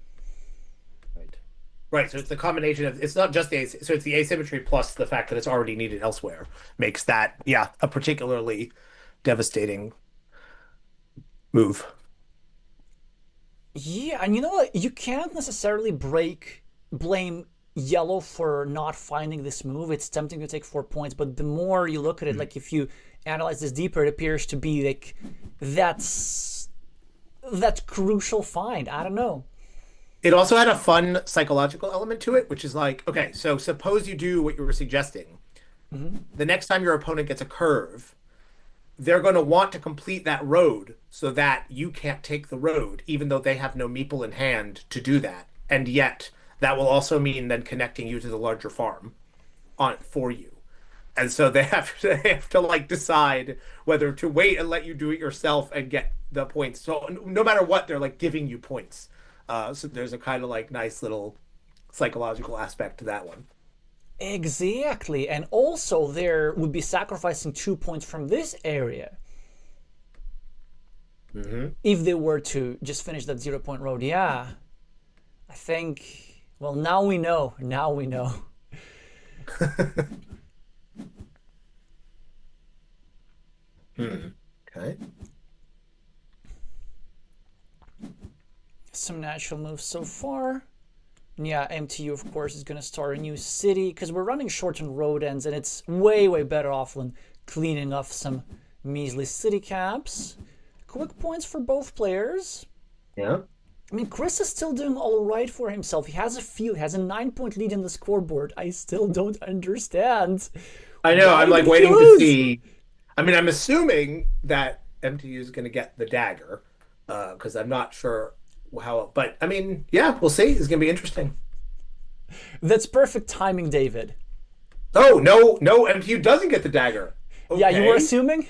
Right, so it's the combination of, it's not just so it's the asymmetry plus the fact that it's already needed elsewhere makes that, yeah, a particularly devastating move. Yeah, and you know what? You can't necessarily blame yellow for not finding this move. It's tempting to take 4 points, but the more you look at it, like if you analyze this deeper, it appears to be like that's that crucial find. I don't know. It also had a fun psychological element to it, which is like, okay, so suppose you do what you were suggesting. The next time your opponent gets a curve, they're going to want to complete that road so that you can't take the road, even though they have no meeple in hand to do that. And yet, that will also mean then connecting you to the larger farm on for you. And so they have to like decide whether to wait and let you do it yourself and get the points. So no matter what, they're like giving you points. So there's a kind of like nice little psychological aspect to that one. Exactly. And also, there would be sacrificing 2 points from this area if they were to just finish that 0 point road. Yeah. I think, well, now we know. Now we know. Okay. Some natural moves so far. Yeah, MTU, of course, is going to start a new city because we're running shortened road ends, and it's way, way better off when cleaning off some measly city caps. Quick points for both players. Yeah. I mean, Chris is still doing all right for himself. He has a field, he has a 9 point lead in the scoreboard. I still don't understand. I know. Why I'm like did he waiting to lose? see. I mean, I'm assuming that MTU is going to get the dagger because I'm not sure how. But I mean, yeah, we'll see. It's going to be interesting. That's perfect timing, David. Oh no, no, MTU doesn't get the dagger. Yeah, you were Okay. assuming?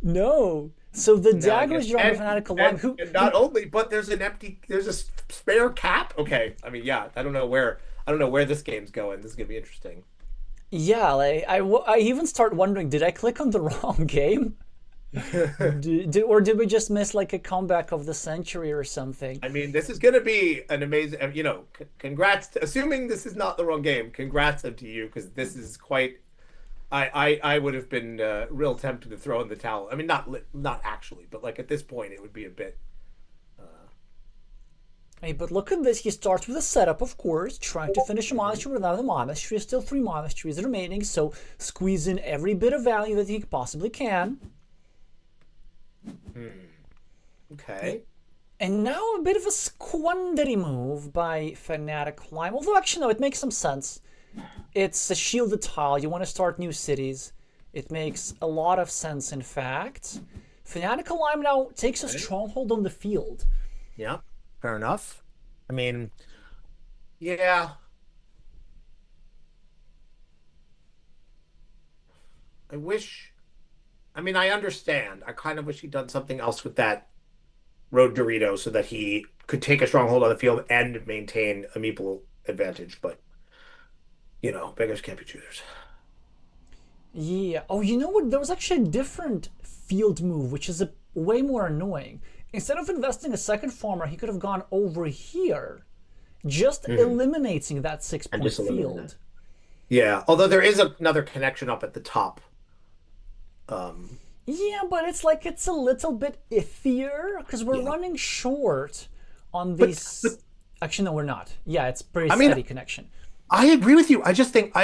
No. So the Now I dagger get- is your fanatical line. Who? and not only, but there's a spare cap. Okay, I mean, yeah, I don't know where this game's going. This is gonna be interesting. Yeah, like I even start wondering, did I click on the wrong game? Or did we just miss like a comeback of the century or something? I mean, this is gonna be an amazing. Congrats. Assuming this is not the wrong game, congrats to you because this is quite. I would have been real tempted to throw in the towel. I mean, not actually, but like at this point, it would be a bit. Hey, but look at this. He starts with a setup, of course, trying to finish a monastery without a monastery. Still 3 monasteries remaining, so squeeze in every bit of value that he possibly can. Okay. And now a bit of a squandery move by Fanatic Climb. Although, actually, no, it makes some sense. It's a shielded tile. You want to start new cities. It makes a lot of sense, in fact. Fanatic Climb now takes a stronghold on the field. Yeah. Fair enough. I mean, yeah. I wish. I mean, I understand. I kind of wish he'd done something else with that road Dorito so that he could take a stronghold on the field and maintain a meeple advantage. But beggars can't be choosers. Yeah. Oh, you know what? There was actually a different field move, which is way more annoying. Instead of investing a second farmer, he could have gone over here, just eliminating that 6 point just eliminate field. that. Yeah, although there is another connection up at the top. Yeah, but it's like it's a little bit iffier because we're running short on these. Actually, no, we're not. Yeah, it's pretty steady connection. I agree with you. I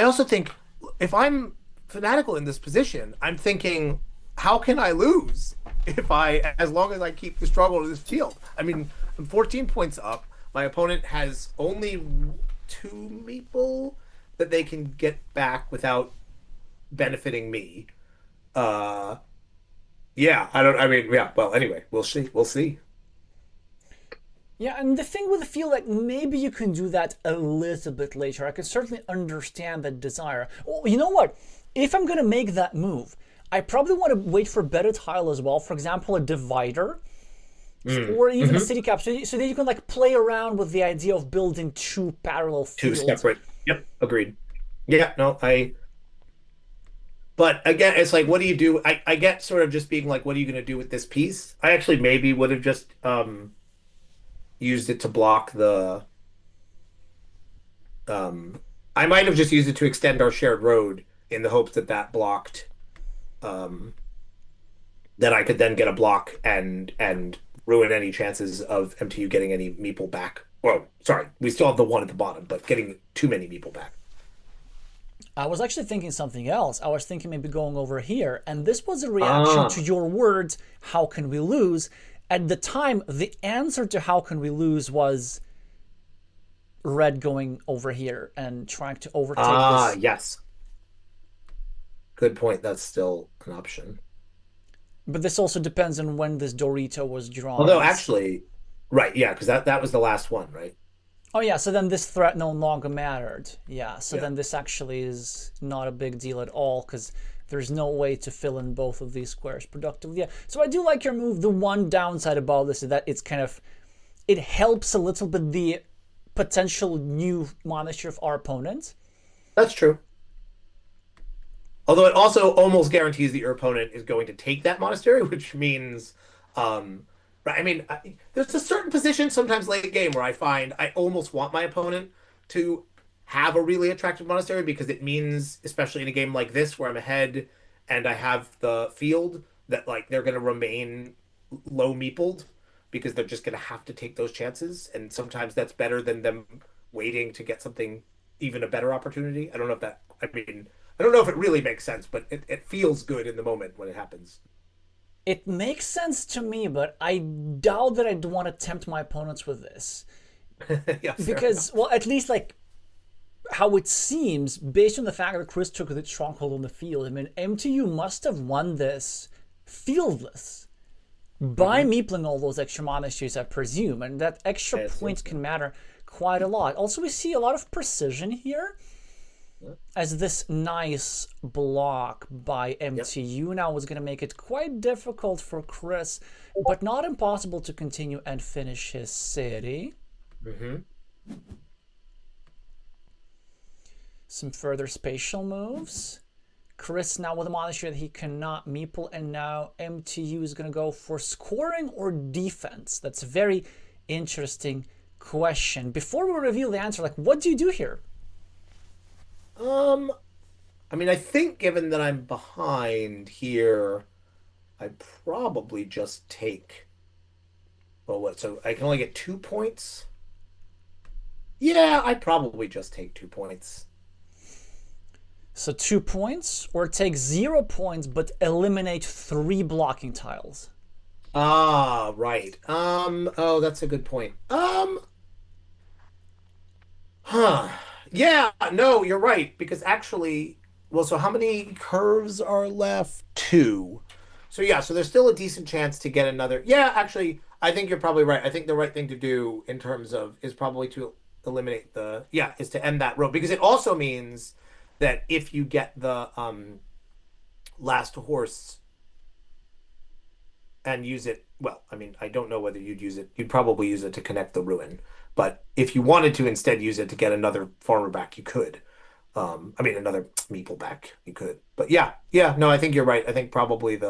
also think if I'm fanatical in this position, I'm thinking, how can I lose as long as I keep the struggle to this field? I mean, I'm 14 points up. My opponent has only 2 meeple that they can get back without benefiting me. Yeah, well, anyway, we'll see. We'll see. Yeah, and the thing with the field, like maybe you can do that a little bit later. I can certainly understand that desire. Oh, you know what? If I'm gonna make that move, I probably want to wait for better tile as well. For example, a divider, or even a city cap, so that you can like play around with the idea of building 2 parallel Two fields. separate. Yep, agreed. Yeah, no, But again, it's like, what do you do? I get sort of just being like, what are you going to do with this piece? I actually maybe would have just used it to block the. I might have just used it to extend our shared road in the hopes that blocked. That I could then get a block and ruin any chances of MTU getting any meeple back Well, sorry, we still have the one at the bottom, but getting too many meeple back. I was actually thinking something else. I was thinking maybe going over here, and this was a reaction to Ah, your words, how can we lose? At the time, the answer to how can we lose was red going over here and trying to overtake this. yes. Good point. That's still an option. But this also depends on when this Dorito was drawn. Although actually, right, yeah, because that was the last one, right? Oh yeah, so then this threat no longer mattered. Yeah, so Yeah. then this actually is not a big deal at all because there's no way to fill in both of these squares productively. Yeah, so I do like your move. The one downside about this is that it's kind of, it helps a little bit the potential new monastery of our opponent. That's true. Although it also almost guarantees that your opponent is going to take that monastery, which means, right? I mean, there's a certain position sometimes late game where I find I almost want my opponent to have a really attractive monastery because it means, especially in a game like this where I'm ahead and I have the field, that like they're going to remain low meepled because they're just going to have to take those chances, and sometimes that's better than them waiting to get something even a better opportunity. I don't know if that. I mean, I don't know if it really makes sense, but it feels good in the moment when it happens. It makes sense to me, but I doubt that I'd want to tempt my opponents with this. Yeah, fair Because, enough. well, at least like how it seems, based on the fact that Chris took the stronghold on the field, I mean, MTU must have won this fieldless by meepling all those extra monasteries, I presume, and that extra I assume point so. can matter quite a lot. Also, we see a lot of precision here as this nice block by MTU now is going to make it quite difficult for Chris, but not impossible to continue and finish his city. Hmm. Some further spatial moves. Chris now with a monastery that he cannot meeple, and now MTU is going to go for scoring or defense. That's a very interesting question. Before we reveal the answer, like, what do you do here? Um, I mean, I think given that I'm behind here, I probably just take. Well, what? So I can only get 2 points. Yeah, I probably just take 2 points. So 2 points, or take 0 points but eliminate 3 blocking tiles. Ah, right. Oh, that's a good point. Huh. Yeah, no, you're right. Because actually, well, so how many curves are left? Two. So yeah, so there's still a decent chance to get another. Yeah, actually, I think you're probably right. I think the right thing to do in terms of is probably to eliminate the, yeah, is to end that row because it also means that if you get the last horse and use it, well, I mean, I don't know whether you'd use it. You'd probably use it to connect the ruin. But if you wanted to instead use it to get another farmer back, you could. I mean, another meeple back, you could. But yeah, yeah, no, I think you're right. I think probably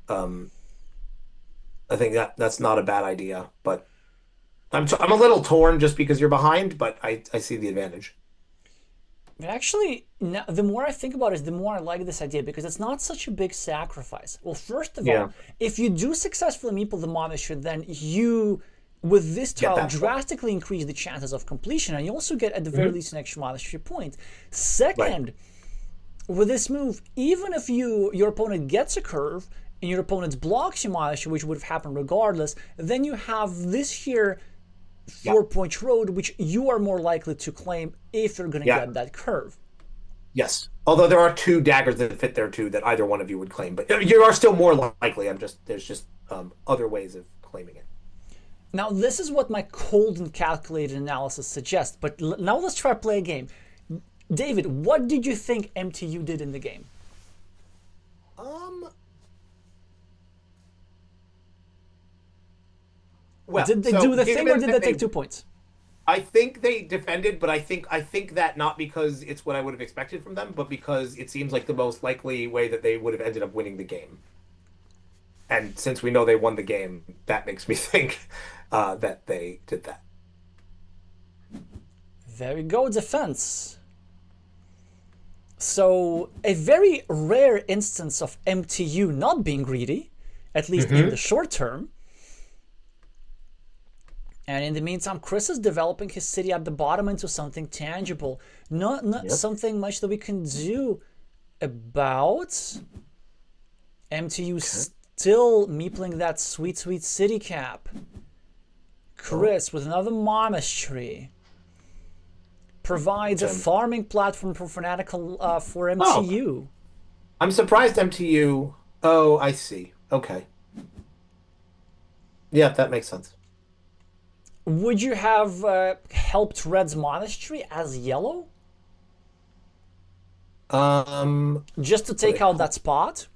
um, I think that's not a bad idea. But I'm a little torn just because you're behind, but I see the advantage. But actually, now, the more I think about it, the more I like this idea because it's not such a big sacrifice. Well, first of Yeah, all, if you do successfully meeple the monastery, then you, with this get tile, that point. drastically increase the chances of completion, and you also get, at the very Mhm. least, an extra monastery point. Right. Second, with this move, even if your opponent gets a curve and your opponent blocks your monastery, which would have happened regardless, then you have this here Yeah. 4-point road, which you are more likely to claim if you're going to Yeah. get that curve. Yes. Although there are two daggers that fit there too that either one of you would claim, but you are still more likely. There's just other ways of claiming it. Now, this is what my cold and calculated analysis suggests, but now let's try to play a game. David, what did you think MTU did in the game? Um. Well, Did they so do the thing or given did that they take 2 points? I think they defended, but I think that not because it's what I would have expected from them, but because it seems like the most likely way that they would have ended up winning the game. And since we know they won the game, that makes me think that they did that. There we go, defense. So, a very rare instance of MTU not being greedy, at least in the short term. And in the meantime, Chris is developing his city at the bottom into something tangible. Not something much that we can do about. MTU still meepling that sweet, sweet city cap. Chris with another monastery provides a farming platform for fanatical for MTU. I'm surprised MTU. Oh, I see. Okay. Yeah, that makes sense. Would you have helped Red's monastery as yellow? Just to take out that spot?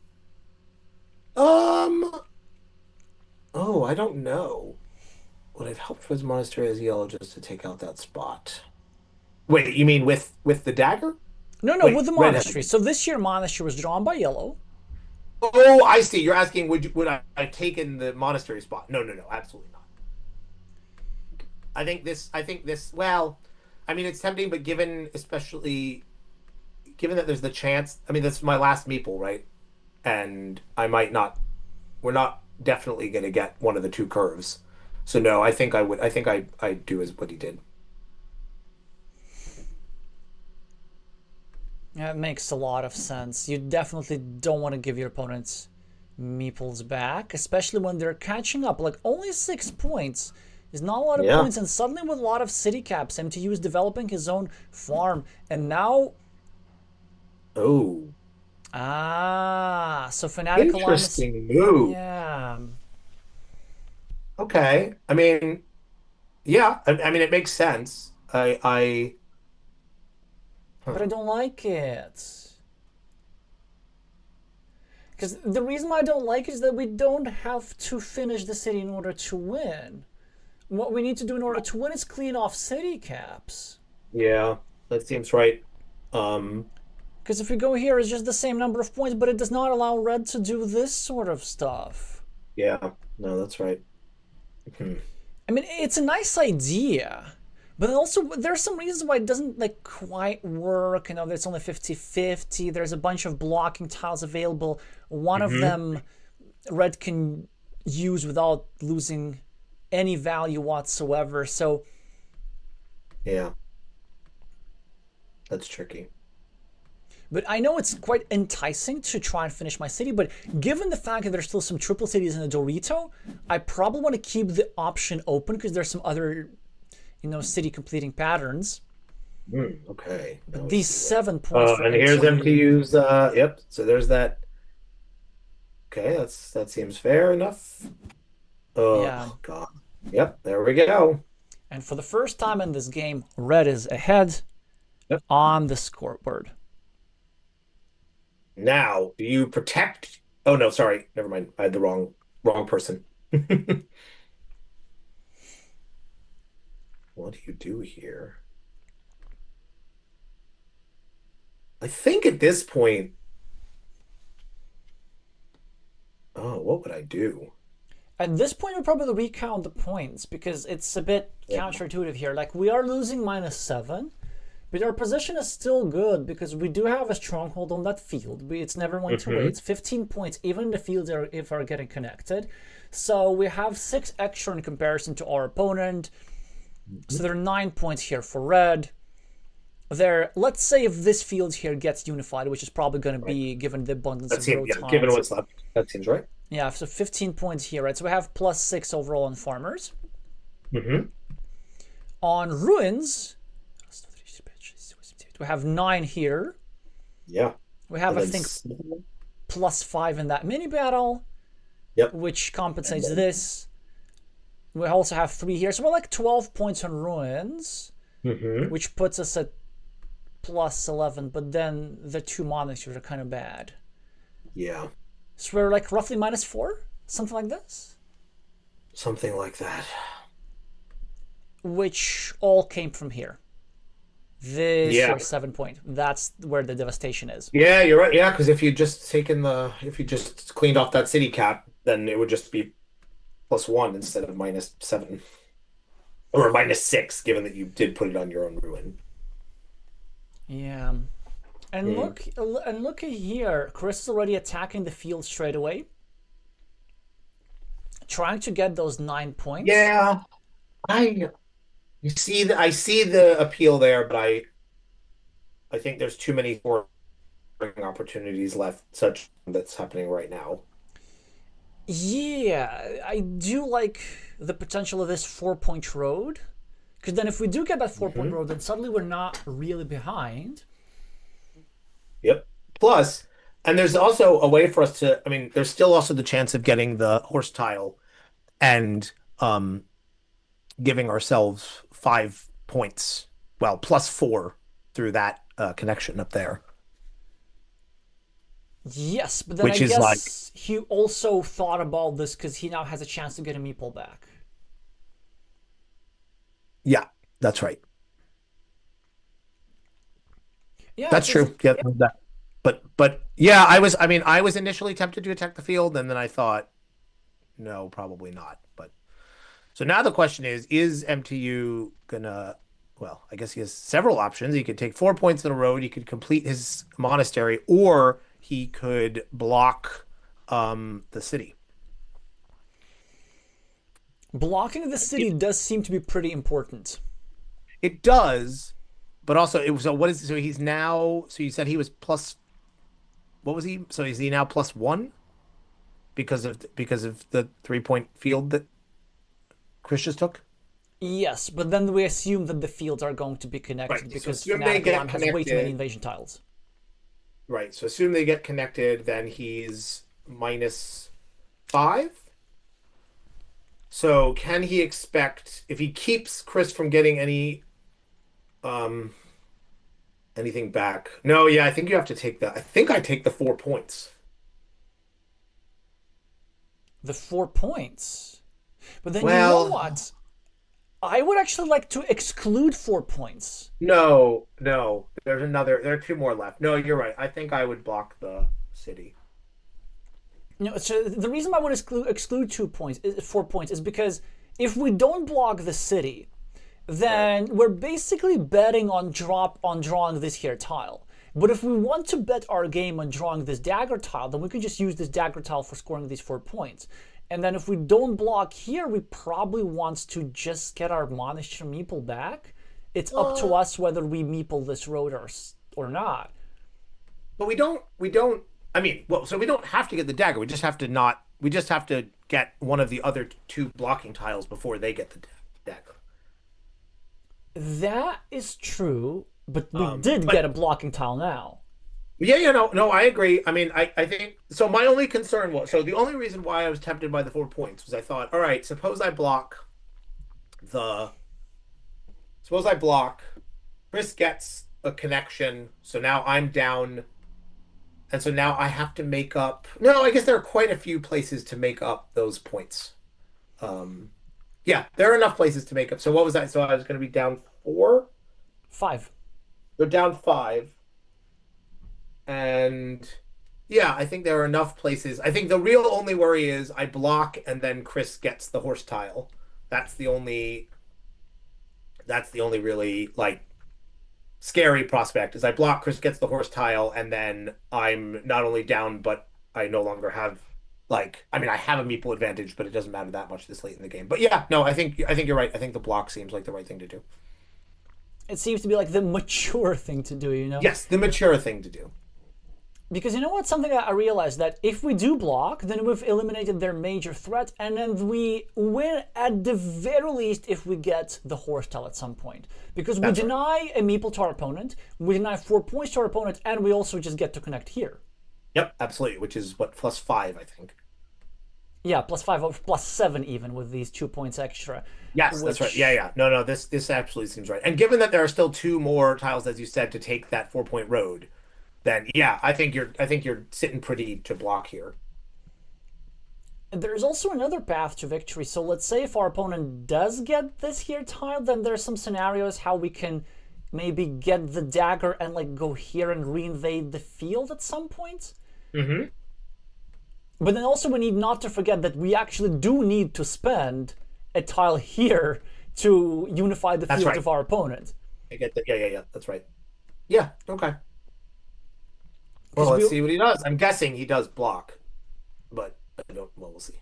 Oh, I don't know. Would have helped Red's monastery as yellow just to take out that spot? Wait, you mean with the dagger? No, Wait, with the monastery. So this year monastery was drawn by yellow. Oh, I see. You're asking would I have taken the monastery spot? No, absolutely not. I think this well, I mean it's tempting, but especially given that there's the chance, I mean that's my last meeple, right? And we're not definitely gonna get one of the two curves. So no, I think I'd do as what he did. That makes a lot of sense. You definitely don't want to give your opponents meeples back, especially when they're catching up. Like, only 6 points is not a lot of points, and suddenly with a lot of city caps, MTU is developing his own farm, and now... Oh. So Fanatical Interesting move. Yeah. Okay. I mean, yeah. I mean, it makes sense. But I don't like it. Because the reason why I don't like it is that we don't have to finish the city in order to win. What we need to do in order to win is clean off city caps. Yeah, that seems right. Because if we go here, it's just the same number of points, but it does not allow Red to do this sort of stuff. Yeah, no, that's right. I mean, it's a nice idea. But also, there's some reasons why it doesn't like quite work. You know, there's only 50-50. There's a bunch of blocking tiles available. One of them, Red can use without losing any value whatsoever. So, yeah, that's tricky. But I know it's quite enticing to try and finish my city. But given the fact that there's still some triple cities in the Dorito, I probably want to keep the option open because there's some other, you know, city completing patterns. Okay. But these 7 points. And here's MTU's. Yep. So there's that. Okay, that seems fair enough. Oh Yeah. God. Yep. There we go. And for the first time in this game, Red is ahead on the scoreboard. Now, do you protect? Oh no, sorry. Never mind. I had the wrong person. What do you do here? I think at this point, what would I do? At this point, we'll probably recount the points because it's a bit counterintuitive here. Like, we are losing -7, but our position is still good because we do have a stronghold on that field. It's never going to wait. It's 15 points, even in the fields if are getting connected. So we have 6 extra in comparison to our opponent. So there are 9 points here for Red. Let's say if this field here gets unified, which is probably going to be given the abundance of road tiles. Given what's left, that seems right. Yeah, so 15 points here, right? So we have +6 overall on farmers. On ruins, we have 9 here. Yeah. We have, I think, +5 in that mini battle. Yep. Which compensates this. We also have 3 here. So we're like 12 points on ruins, which puts us at +11. But then the 2 monasteries are kind of bad. Yeah. So we're like roughly -4, something like this. Something like that. Which all came from here. This 7 point. That's where the devastation is. Yeah, you're right. Yeah, because if you just cleaned off that city cap, then it would just be +1 instead of -7 or -6, given that you did put it on your own ruin. Yeah, and look at here. Chris is already attacking the field straight away, trying to get those 9 points. Yeah, I I see the appeal there, but I think there's too many scoring opportunities left, such that's happening right now. Yeah, I do like the potential of this 4 point road. Because then if we do get that 4 point Hmm. road, then suddenly we're not really behind. Yep. Plus, and there's also a way for us to, I mean, there's still also the chance of getting the horse tile and um giving ourselves 5 points, well, +4 through that connection up there, Yes, but then I which is like, guess he also thought about this because he now has a chance to get a meeple back. yeah, that's right. Yeah, That's it's true. Yeah, that. But yeah, I mean, I was initially tempted to attack the field, and then I thought, no, probably not. But so now the question is MTU gonna, well, I guess he has several options. He could take 4 points in a road, he could complete his monastery, or he could block the city. blocking the city does seem to be pretty important. It does, but also it was, so what is, so he's now, so you said he was plus, what was he? So is he now +1 because of the 3 point field that Chris just took? Yes, but then we assume that the fields are going to be Right. connected So because assume they Fnatic get Alarm has way too many connected. invasion tiles. Right. So assume they get connected, then he's -5. So can he expect, if he keeps Chris from getting um anything back? No, yeah, I think you have to take the, I think I take the 4 points. The 4 points. But then you know Well, what? I would actually like to exclude 4 points. no, no. There are two more left. No, you're right. I think I would block the city. You know, so the reason I would exclude 2 points, 4 points, is because if we don't block the city, Right. then we're basically betting on drawing this here tile. But if we want to bet our game on drawing this dagger tile, then we can just use this dagger tile for scoring these 4 points. And then if we don't block here, we probably want to just get our monastery meeple back. It's up to Well, us whether we meeple this road or not. but we don't I mean, well, so we don't have to get the dagger. We just have to not we just have to get one of the other two blocking tiles before they get the dagger. That is true, but we did get But a blocking tile now. yeah, no, no, I agree. I mean, I think so. My only concern was, so the only reason why I was tempted by the 4 points was I thought, all right, the suppose I block, Chris gets a connection, so now I'm down, and so now I have to make up. No, I guess there are quite a few places to make up those points. Um, yeah, there are enough places to make up. So what was that? So I was going to be down 4. 5. They're down 5. And yeah, I think there are enough places. I think the real only worry is I block and then Chris gets the horse tile. That's the only that's the only really like scary prospect is I block, Chris gets the horse tile, and then I'm not only down, but I no longer have, like, I mean, I have a meeple advantage, but it doesn't matter that much this late in the game. But yeah, no, I think you're right. I think the block seems like the right thing to do. It seems to be like the mature thing to do, you know? Yes, the mature thing to do. Because you know what? Something I realized that if we do block, then we've eliminated their major threat, and then we win at the very least if we get the horse tile at some point. Because we That's right. deny a meeple to our opponent, we deny 4 points to our opponent, and we also just get to connect here. Yep, absolutely. Which is what, +5, I think. Yeah, +5 or +7 even with these 2 points extra. Yes, that's right. Yeah, Which yeah. No, no, this absolutely seems right. And given that there are still two more tiles, as you said, to take that 4 point road, then yeah, I think you're sitting pretty to block here. there's also another path to victory. So let's say if our opponent does get this here tile, then there's some scenarios how we can maybe get the dagger and like go here and reinvade the field at some point. Hmm. But then also we need not to forget that we actually do need to spend a tile here to unify the That's fields right. of our opponent. I get that. Yeah, yeah, yeah. That's right. Yeah. Okay. Well, Because let's we see what he does. I'm guessing he does block, but I don't. Well, we'll see.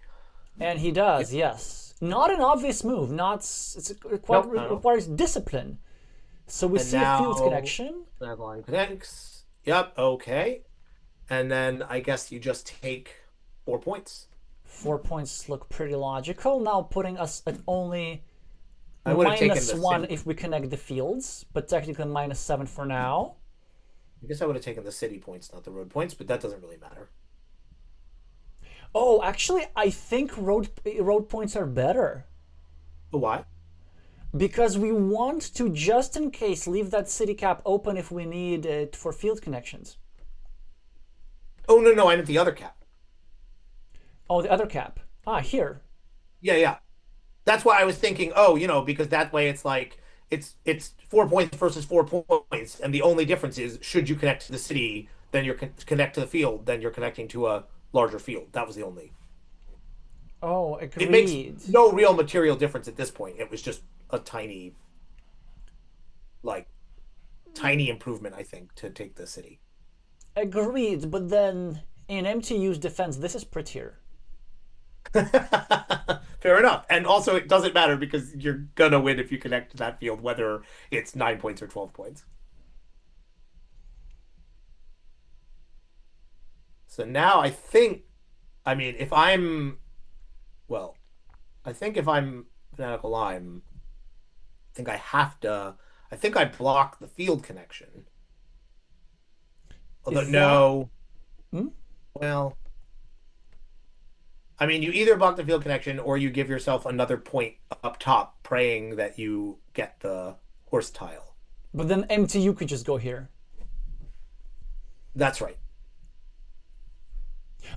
and he does, yes. Not an obvious move. Not it quite Nope, I don't know. requires discipline. So we And see a field now connection. that line connects. Yep, okay. And then I guess you just take 4 points. 4 points look pretty logical. Now putting us at only I would have taken the -1 city. if we connect the fields, but technically -7 for now. I guess I would have taken the city points, not the road points, but that doesn't really matter. Oh, actually, I think road points are better But why? because we want to just in case leave that city cap open if we need it for field connections. Oh, no, no, I meant the other cap. Oh, the other cap. Ah, here. Yeah, yeah. That's why I was thinking, oh, because that way it's like it's 4 points versus 4 points, and the only difference is should you connect to the city, then you're connect to the field, then you're connecting to a larger field. That was the only. Oh, It makes agreed. no real material difference at this point. It was just a tiny, like, tiny improvement, I think, to take the city. Agreed, but then in MTU's defense, this is prettier. Fair enough. And also, it doesn't matter because you're gonna win if you connect to that field, whether it's 9 points or 12 points. So now I think, I mean, well, I think if I'm Fanatical Lime, I think I have to, I think I block the field connection. Although, Is that no, hmm? well, I mean, you either block the field connection or you give yourself another point up top, praying that you get the horse tile. But then MTU could just go here. That's right.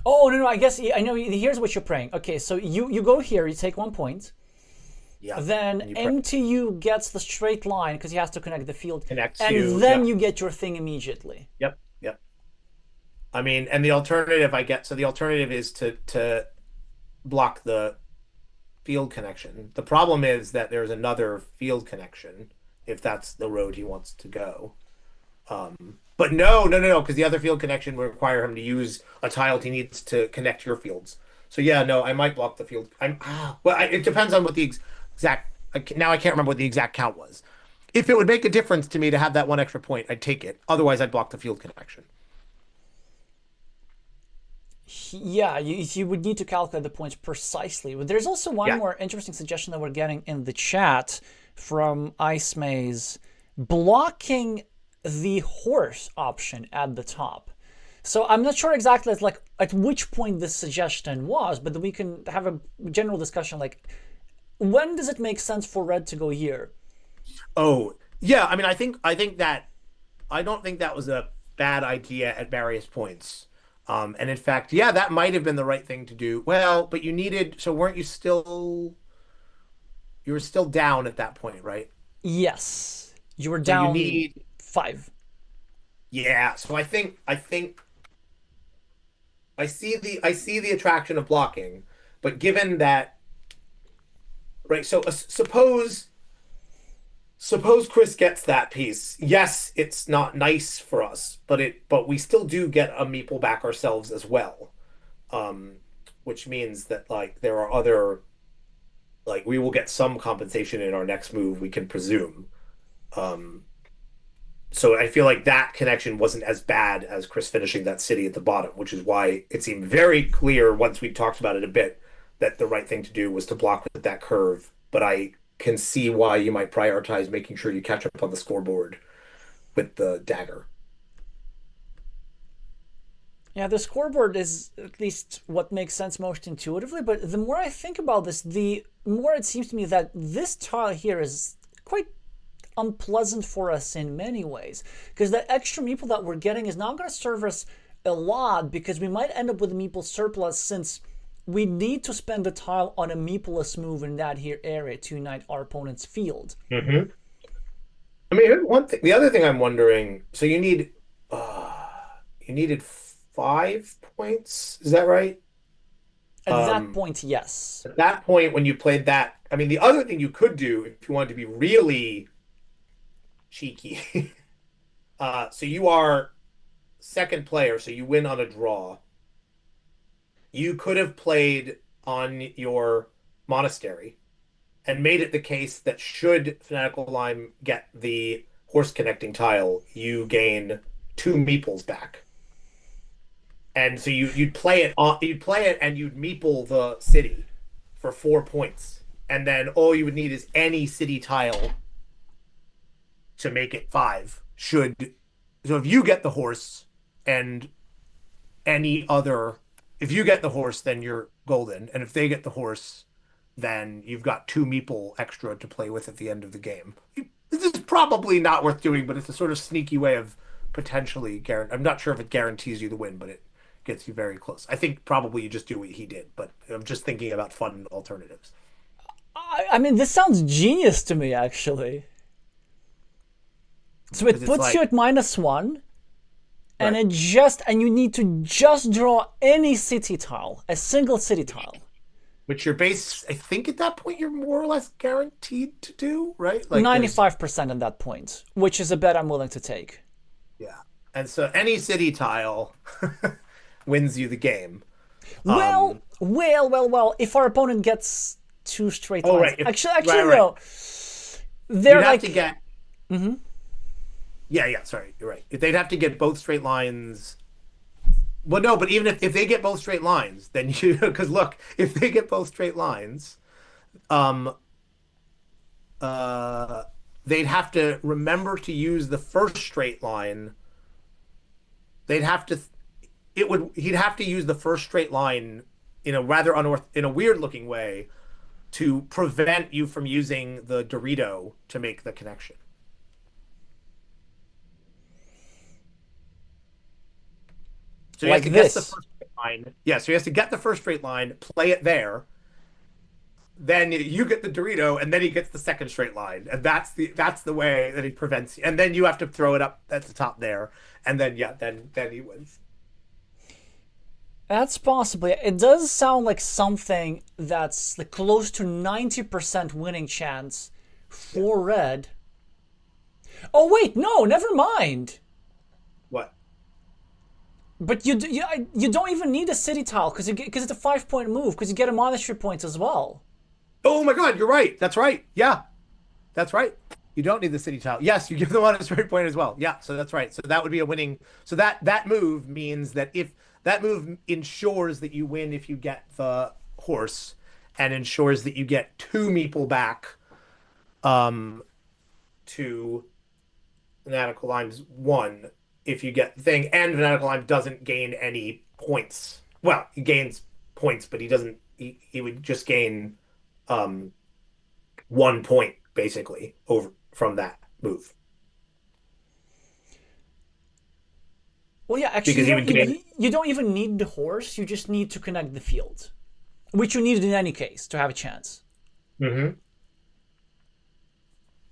Oh no, no, I guess I know. Here's what you're praying. Okay, so you go here, you take 1 point. Yeah. Then And you MTU gets the straight line because he has to connect the field, connects you. and then Yep. you get your thing immediately. Yep. Yep. I mean, and the alternative I get, so the alternative is to block the field connection. The problem is that there's another field connection if that's the road he wants to go. But no, no, no, no, because the other field connection would require him to use a tile he needs to connect your fields. So yeah, no, I might block the field. It depends on what the exact. Now I can't remember what the exact count was. If it would make a difference to me to have that one extra point, I'd take it. Otherwise, I'd block the field connection. Yeah, you would need to calculate the points precisely. But there's also one Yeah. more interesting suggestion that we're getting in the chat from Ice Maze, blocking the horse option at the top. So I'm not sure exactly like at which point this suggestion was, but we can have a general discussion like when does it make sense for red to go here? Oh, yeah. I mean, I think that I don't think that was a bad idea at various points. And in fact, yeah, that might have been the right thing to do. Well, but so weren't you were still down at that point, right? Yes, you were So you down need, 5. yeah. So I think I see the attraction of blocking, but given that, right? So suppose Chris gets that piece. Yes, it's not nice for us, but we still do get a meeple back ourselves as well. Um, which means that like there are other like we will get some compensation in our next move, we can presume. Um, so I feel like that connection wasn't as bad as Chris finishing that city at the bottom, which is why it seemed very clear once we talked about it a bit that the right thing to do was to block with that curve. But I can see why you might prioritize making sure you catch up on the scoreboard with the dagger. Yeah, the scoreboard is at least what makes sense most intuitively, but the more I think about this, the more it seems to me that this tile here is quite unpleasant for us in many ways. Because that extra meeple that we're getting is not going to serve us a lot because we might end up with a meeple surplus since we need to spend the tile on a meepleless move in that here area to unite our opponent's field. Mm-hmm. I mean, here's one thing. The other thing I'm wondering, so you needed 5 points, is that right? At that Um, point, yes. at that point, when you played that, I mean, the other thing you could do if you wanted to be really cheeky, so you are second player, so you win on a draw. You could have played on your monastery and made it the case that should Fanatical Lime get the horse connecting tile, you gain two meeples back. And so you'd play it and you'd meeple the city for 4 points. And then all you would need is any city tile to make it five. So if you get the horse and any other if you get the horse, then you're golden. And if they get the horse, then you've got two meeple extra to play with at the end of the game. This is probably not worth doing, but it's a sort of sneaky way of potentially guarantee. I'm not sure if it guarantees you the win, but it gets you very close. I think probably you just do what he did, but I'm just thinking about fun alternatives. I mean, this sounds genius to me, actually. So it 'Cause it's puts you like, at -1, and right. and you need to just draw any city tile, a single city tile. Which your base, I think at that point you're more or less guaranteed to do, right? Like there's 95% at that point, which is a bet I'm willing to take. yeah. And so any city tile wins you the game. Well, well. If our opponent gets two straight Oh, lines, right. actually, Right. no, they're You'd have like to get. Yeah. Sorry, you're right. They'd have to get both straight lines. Well, no, but even if they get both straight lines, then you because look, if they get both straight lines, um, uh, they'd have to remember to use the first straight line. They'd have to. It would. He'd have to use the first straight line in a rather in a weird looking way to prevent you from using the Dorito to make the connection. So he has like to guess the this. first straight line. Yeah, so he has to get the first straight line, play it there. Then you get the Dorito, and then he gets the second straight line, and that's the way that he prevents. And then you have to throw it up at the top there, and then yeah, then he wins. That's possibly. It does sound like something that's like close to 90% winning chance Yeah. for red. Oh wait, no, never mind. What? But you don't even need a city tile because it's a 5 point move because you get a monastery point as well. Oh my God, you're right. That's right. Yeah, that's right. You don't need the city tile. Yes, you give them on a straight point as well. Yeah, so that's right. So that would be a winning. So that move means that if that move ensures that you win if you get the horse, and ensures that you get two meeple back um to Fanatical Lime's one if you get the thing, and Fanatical Lime doesn't gain any points. Well, he gains points, but he doesn't. He would just gain 1 point basically over from that move Well, yeah, actually, because he would gain. you don't even need the horse. You just need to connect the field, which you needed in any case to have a chance. Hmm.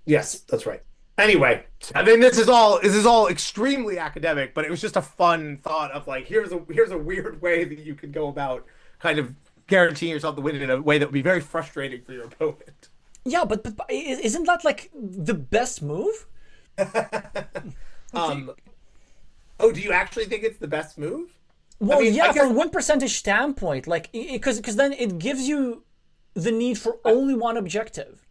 Yes, that's right. Anyway, I mean, this is all extremely academic, but it was just a fun thought of like here's a weird way that you could go about kind of guaranteeing yourself the win in a way that would be very frustrating for your opponent. Yeah, but isn't that like the best move? Um, oh, do you actually think it's the best move? I Well, mean, I yeah, guess from win percentage standpoint, like because then it gives you the need for only one objective.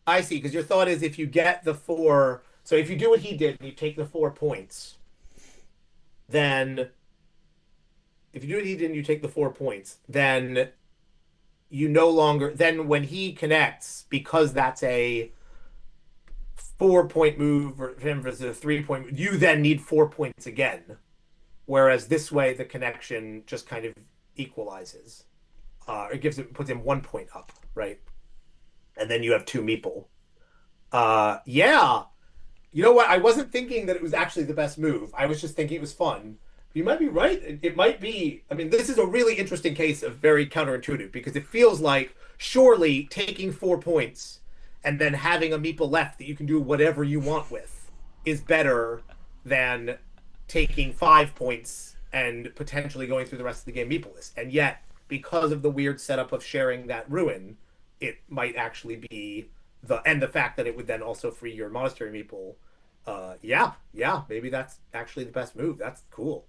I see, because your thought is if you get the four, so if you do what he did and you take the 4 points, then if you do what he did and you take the 4 points, then you no longer, then when he connects, because that's a 4 point move for him versus a 3 point move, you then need 4 points again. Whereas this way, the connection just kind of equalizes. It puts him 1 point up, right? And then you have two meeple. Yeah. You know what? I wasn't thinking that it was actually the best move. I was just thinking it was fun. You might be right. It might be. I mean, this is a really interesting case of very counterintuitive because it feels like surely taking 4 points and then having a meeple left that you can do whatever you want with is better than taking 5 points and potentially going through the rest of the game meepleless. And yet, because of the weird setup of sharing that ruin, it might actually be the fact that it would then also free your monastery meeple. Yeah, maybe that's actually the best move. That's cool.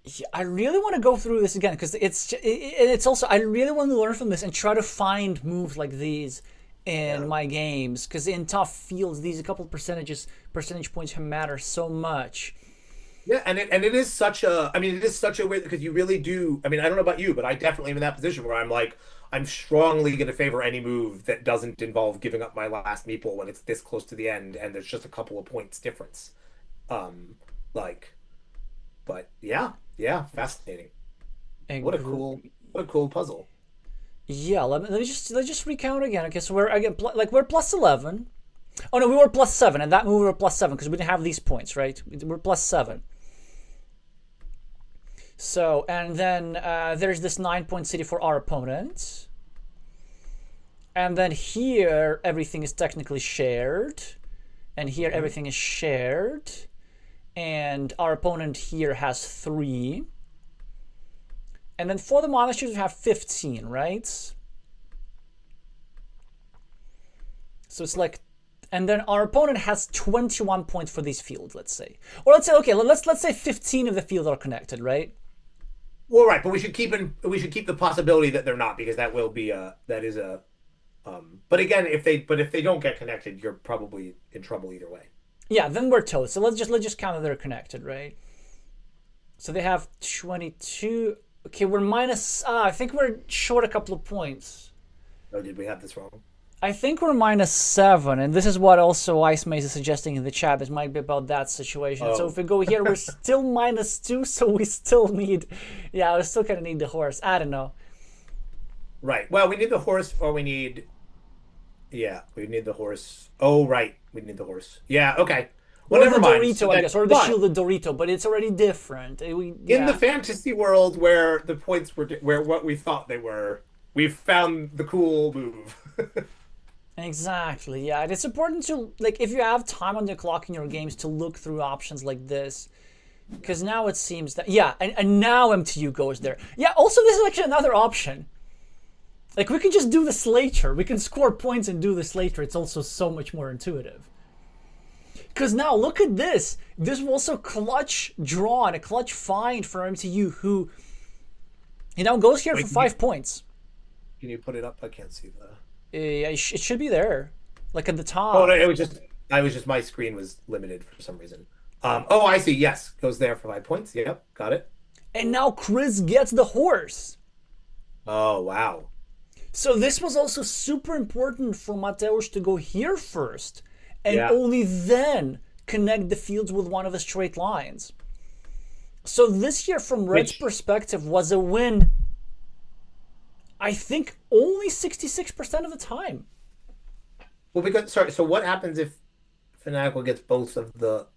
Yeah, I really want to go through this again because it's also I really want to learn from this and try to find moves like these in Yeah. my games because in tough fields these a couple percentage points matter so much. Yeah, and it is such a, I mean, it is such a weird, because you really do. I mean, I don't know about you, but I definitely am in that position where I'm like, I'm strongly going to favor any move that doesn't involve giving up my last meeple when it's this close to the end and there's just a couple of points difference. Um, like, but yeah, yeah, fascinating. Agree. What a cool puzzle. Yeah, let me just recount again. Okay, so we're again like we're plus 11. Oh no, we were plus 7, and that move we were plus 7 because we didn't have these points, right? We're plus 7. So, and then there's this 9-point city for our opponent. And then here, everything is technically shared. And here, everything is shared. And our opponent here has 3. And then for the monasteries, we have 15, right? So it's like, and then our opponent has 21 points for these fields, let's say. Or let's say, okay, let's say 15 of the fields are connected, right? Well, right, but we should keep the possibility that they're not, because that will be a but again, if they don't get connected, you're probably in trouble either way. Yeah, then we're toast. So let's just count that they're connected, right? So they have 22. Okay, we're minus. I think we're short a couple of points. Oh, did we have this wrong? I think we're minus 7, and this is what also Ice Maze is suggesting in the chat. This might be about that situation. So if we go here, we're still minus 2, so we still need. Yeah, we still kind of need the horse. I don't know. Right. Well, we need the horse, or we need. Yeah, we need the horse. Oh, right, we need the horse. Yeah. Okay. Well, Or never the mind. Dorito, So I that- guess, or the but shielded Dorito, but it's already different. in the fantasy world where the points were where what we thought they were, we've found the cool move. Exactly, yeah. And it's important to, like, if you have time on the clock in your games to look through options like this. Because now it seems that, yeah, and now MTU goes there. Yeah, also, this is actually another option. Like, we can just do the Slater. We can score points and do the Slater. It's also so much more intuitive. Because now, look at this. This will also clutch draw and a clutch find for MTU, who, goes here for 5 points. Can you put it up? I can't see the. It should be there, like at the top. Oh, no, it was just. I was just, my screen was limited for some reason. Oh, I see. Yes, goes there for 5 points. Yep, got it. And now Chris gets the horse. Oh, wow. So this was also super important for Mateusz to go here first, and Yeah. only then connect the fields with one of the straight lines. So this here, from Red's perspective, was a win, I think, only 66% of the time. Well, because sorry. So what happens if Fanatical gets both of the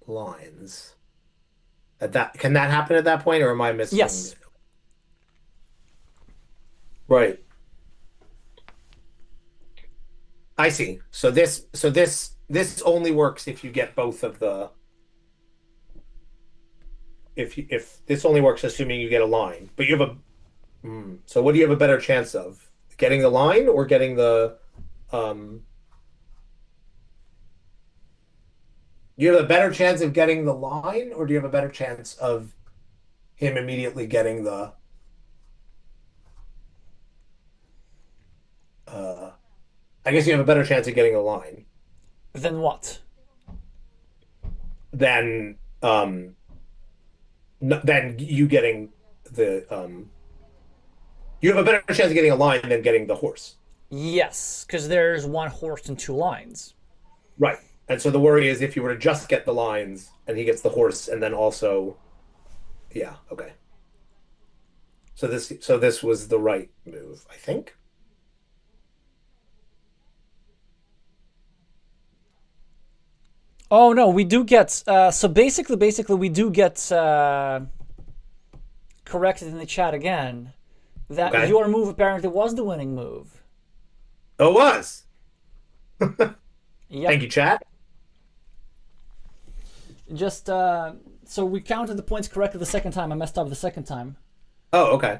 lines? Can that happen at that point, or am I missing? Yes. Right. I see. So this only works if you get both of the. If this only works assuming you get a line, but you have a. So what do you have a better chance of? Getting the line or getting the. Do you have a better chance of getting the line, or do you have a better chance of him immediately getting the? I guess you have a better chance of getting a line Then what? than than you getting the You have a better chance of getting a line than getting the horse. Yes, because there's one horse and 2 lines. Right. And so the worry is if you were to just get the lines and he gets the horse and then also yeah, okay. So this was the right move, I think. Oh no, we do get. So basically, we do get corrected in the chat again that Okay. your move apparently was the winning move. Oh, it was. Yep. Thank you, chat. Just so we counted the points correctly the second time. I messed up the second time. Oh, okay.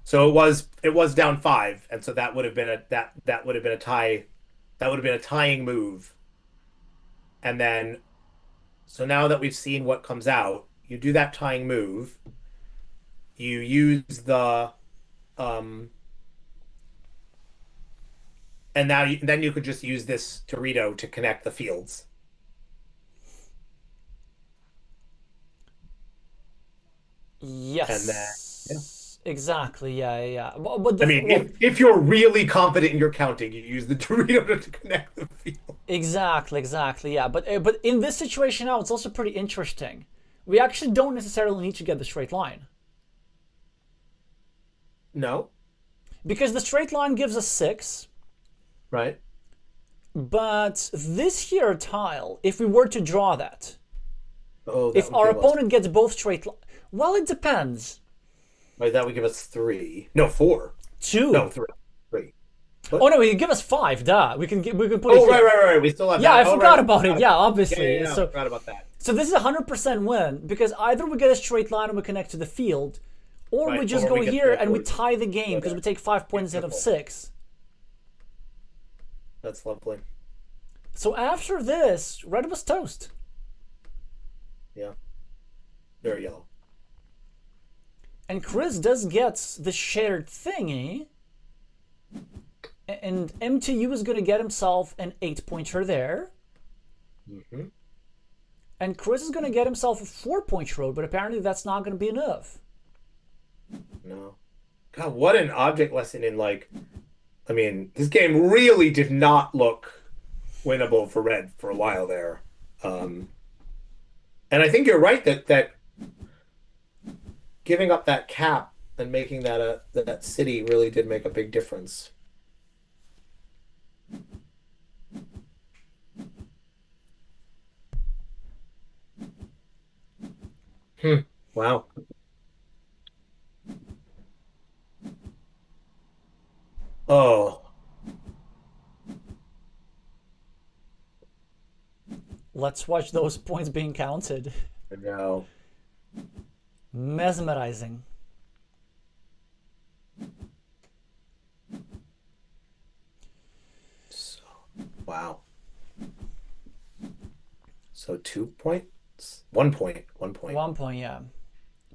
So it was down 5, and so that would have been that would have been a tie. That would have been a tying move. And then, so now that we've seen what comes out, you do that tying move. You use the and then you could just use this Dorito to connect the fields. And then, yeah. Yes. Exactly. Yeah, yeah. But I mean, if you're really confident in your counting, you use the Dorito to connect the field. exactly, exactly. Yeah, but in this situation now, it's also pretty interesting. We actually don't necessarily need to get the straight line No, because the straight line gives us 6. right? But this here tile, if we were to draw that, Oh, if our opponent gets both straight lines, well, it depends. Right, that would give us 3. No, 4. 2. No, 3. 3. What? Oh no, you give us 5. Duh. We can put it Oh, here. right. We still have Yeah, that. I forgot about it. Yeah, obviously. Yeah, I forgot about that. So this is a 100% win because either we get a straight line and we connect to the field, or Right, we just or go we get here the and we board. tie the game because we take 5 points instead of Beautiful. 6. That's lovely. So after this, red was toast. Yeah. Very yellow. And Chris does get the shared thingy. And MTU is going to get himself an 8-pointer there. Mm-hmm. And Chris is going to get himself a 4-point road, but apparently that's not going to be enough. No. God, what an object lesson in, like, I mean, this game really did not look winnable for red for a while there. And I think you're right that giving up that cap and making that that city really did make a big difference. Wow. Oh, Let's watch those points being counted. no. Mesmerizing. So, wow. So 2 points? 1 point. 1 point. 1 point, yeah.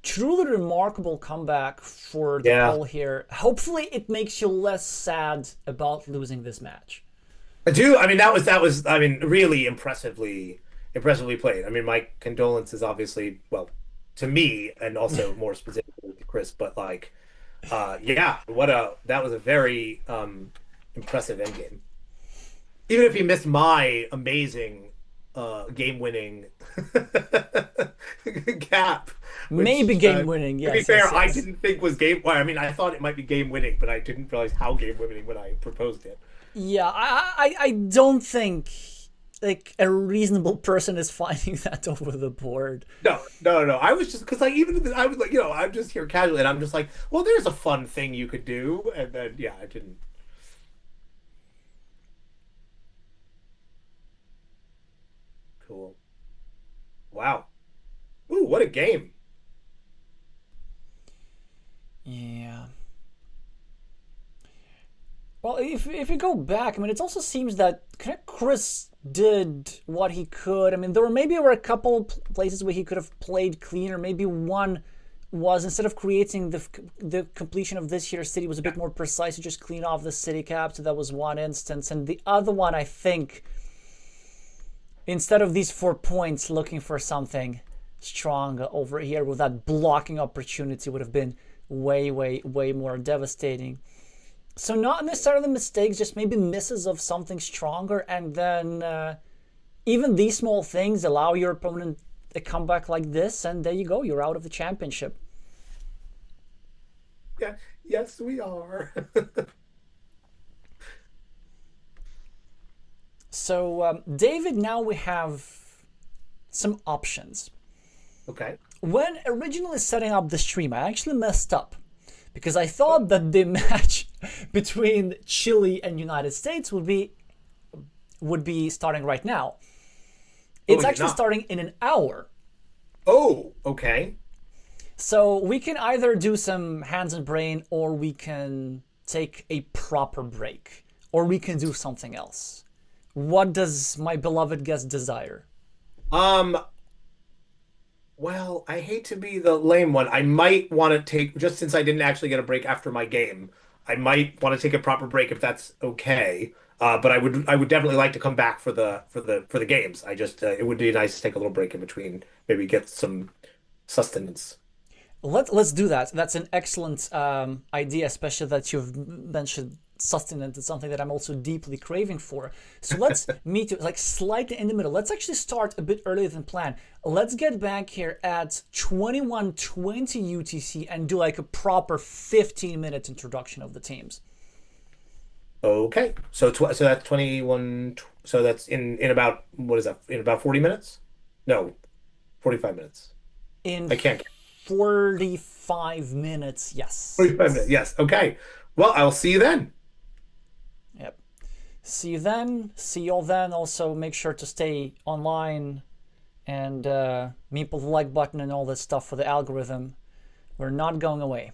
Truly remarkable comeback for the Yeah. poll here. Hopefully it makes you less sad about losing this match. I do. I mean, that was. I mean, really impressively played. I mean, my condolences, obviously, well, to me, and also more specifically to Chris. But like, yeah, that was a very impressive endgame. Even if he missed my amazing game-winning cap, which, Maybe game-winning, yes. To be fair, yes, I yes. didn't think was game. Well, I mean, I thought it might be game-winning, but I didn't realize how game-winning when I proposed it. Yeah, I don't think like a reasonable person is finding that over the board. No. I was just because like even I was like, you know, I'm just here casually, and I'm just like, well, there's a fun thing you could do, and then yeah, I didn't. Cool. Wow. Ooh, what a game. Yeah. Well, if you go back, I mean, it also seems that kind of Chris did what he could. I mean, there were a couple places where he could have played cleaner. Maybe one was instead of creating the completion of this here city was a bit more precise to just clean off the city cap. So that was one instance, and the other one, I think, instead of these 4 points, looking for something strong over here with that blocking opportunity would have been way more devastating. So not necessarily mistakes, just maybe misses of something stronger, and then even these small things allow your opponent a comeback like this, and there you go, you're out of the championship. Yeah. Yes, we are. So David, now we have some options. Okay. When originally setting up the stream, I actually messed up because I thought that the match between Chile and United States would be starting right now. It's actually starting in an hour. Oh, okay. So we can either do some hands and brain, or we can take a proper break, or we can do something else. What does my beloved guest desire? Well, I hate to be the lame one. I might want to take, just since I didn't actually get a break after my game, I might want to take a proper break if that's okay. But I would definitely like to come back for the games. I just it would be nice to take a little break in between, maybe get some sustenance. Let's do that. That's an excellent idea, especially that you've mentioned sustenance. It's something that I'm also deeply craving for. So let's meet like slightly in the middle. Let's actually start a bit earlier than planned. Let's get back here at 21:20 UTC and do like a proper 15-minute introduction of the teams. Okay. So that's 21 so that's in about what is that? In about 40 minutes? No, 45 minutes. In I can't. 45 minutes, yes. 45 minutes. Yes. Okay. Well, I'll see you then. Yep. See you then. See you all then. Also, make sure to stay online and meet with the like button and all this stuff for the algorithm. We're not going away.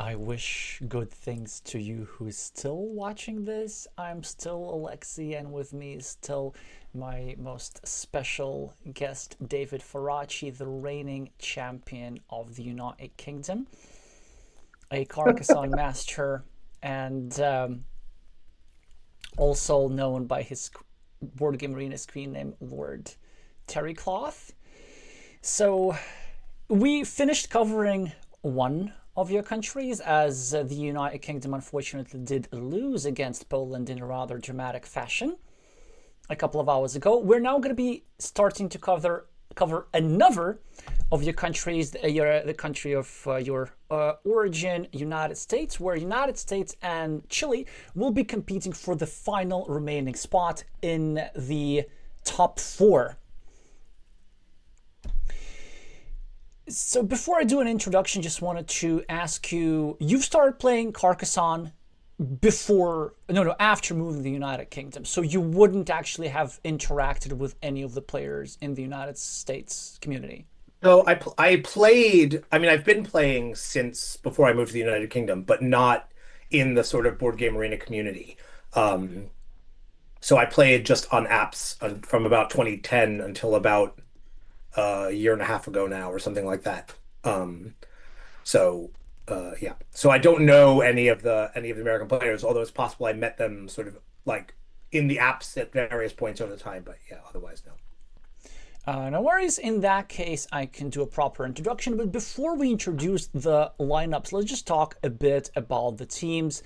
I wish good things to you who's still watching this. I'm still Alexey, and with me is still my most special guest, David Faraci, the reigning champion of the United Kingdom, a Carcassonne master, and also known by his board game arena screen name, Lord Terrycloth. So we finished covering one of your countries, as the United Kingdom unfortunately did lose against Poland in a rather dramatic fashion a couple of hours ago. We're now going to be starting to cover another of your countries, the country of your origin, United States, where United States and Chile will be competing for the final remaining spot in the top 4. So before I do an introduction, just wanted to ask you, you've started playing Carcassonne after moving to the United Kingdom. So you wouldn't actually have interacted with any of the players in the United States community. So I played, I mean, I've been playing since before I moved to the United Kingdom, but not in the sort of board game arena community. So I played just on apps from about 2010 until about a year and a half ago now, or something like that. Yeah. So I don't know any of the American players, although it's possible I met them sort of like in the apps at various points over the time. But yeah, otherwise no. No worries. In that case, I can do a proper introduction. But before we introduce the lineups, let's just talk a bit about the teams.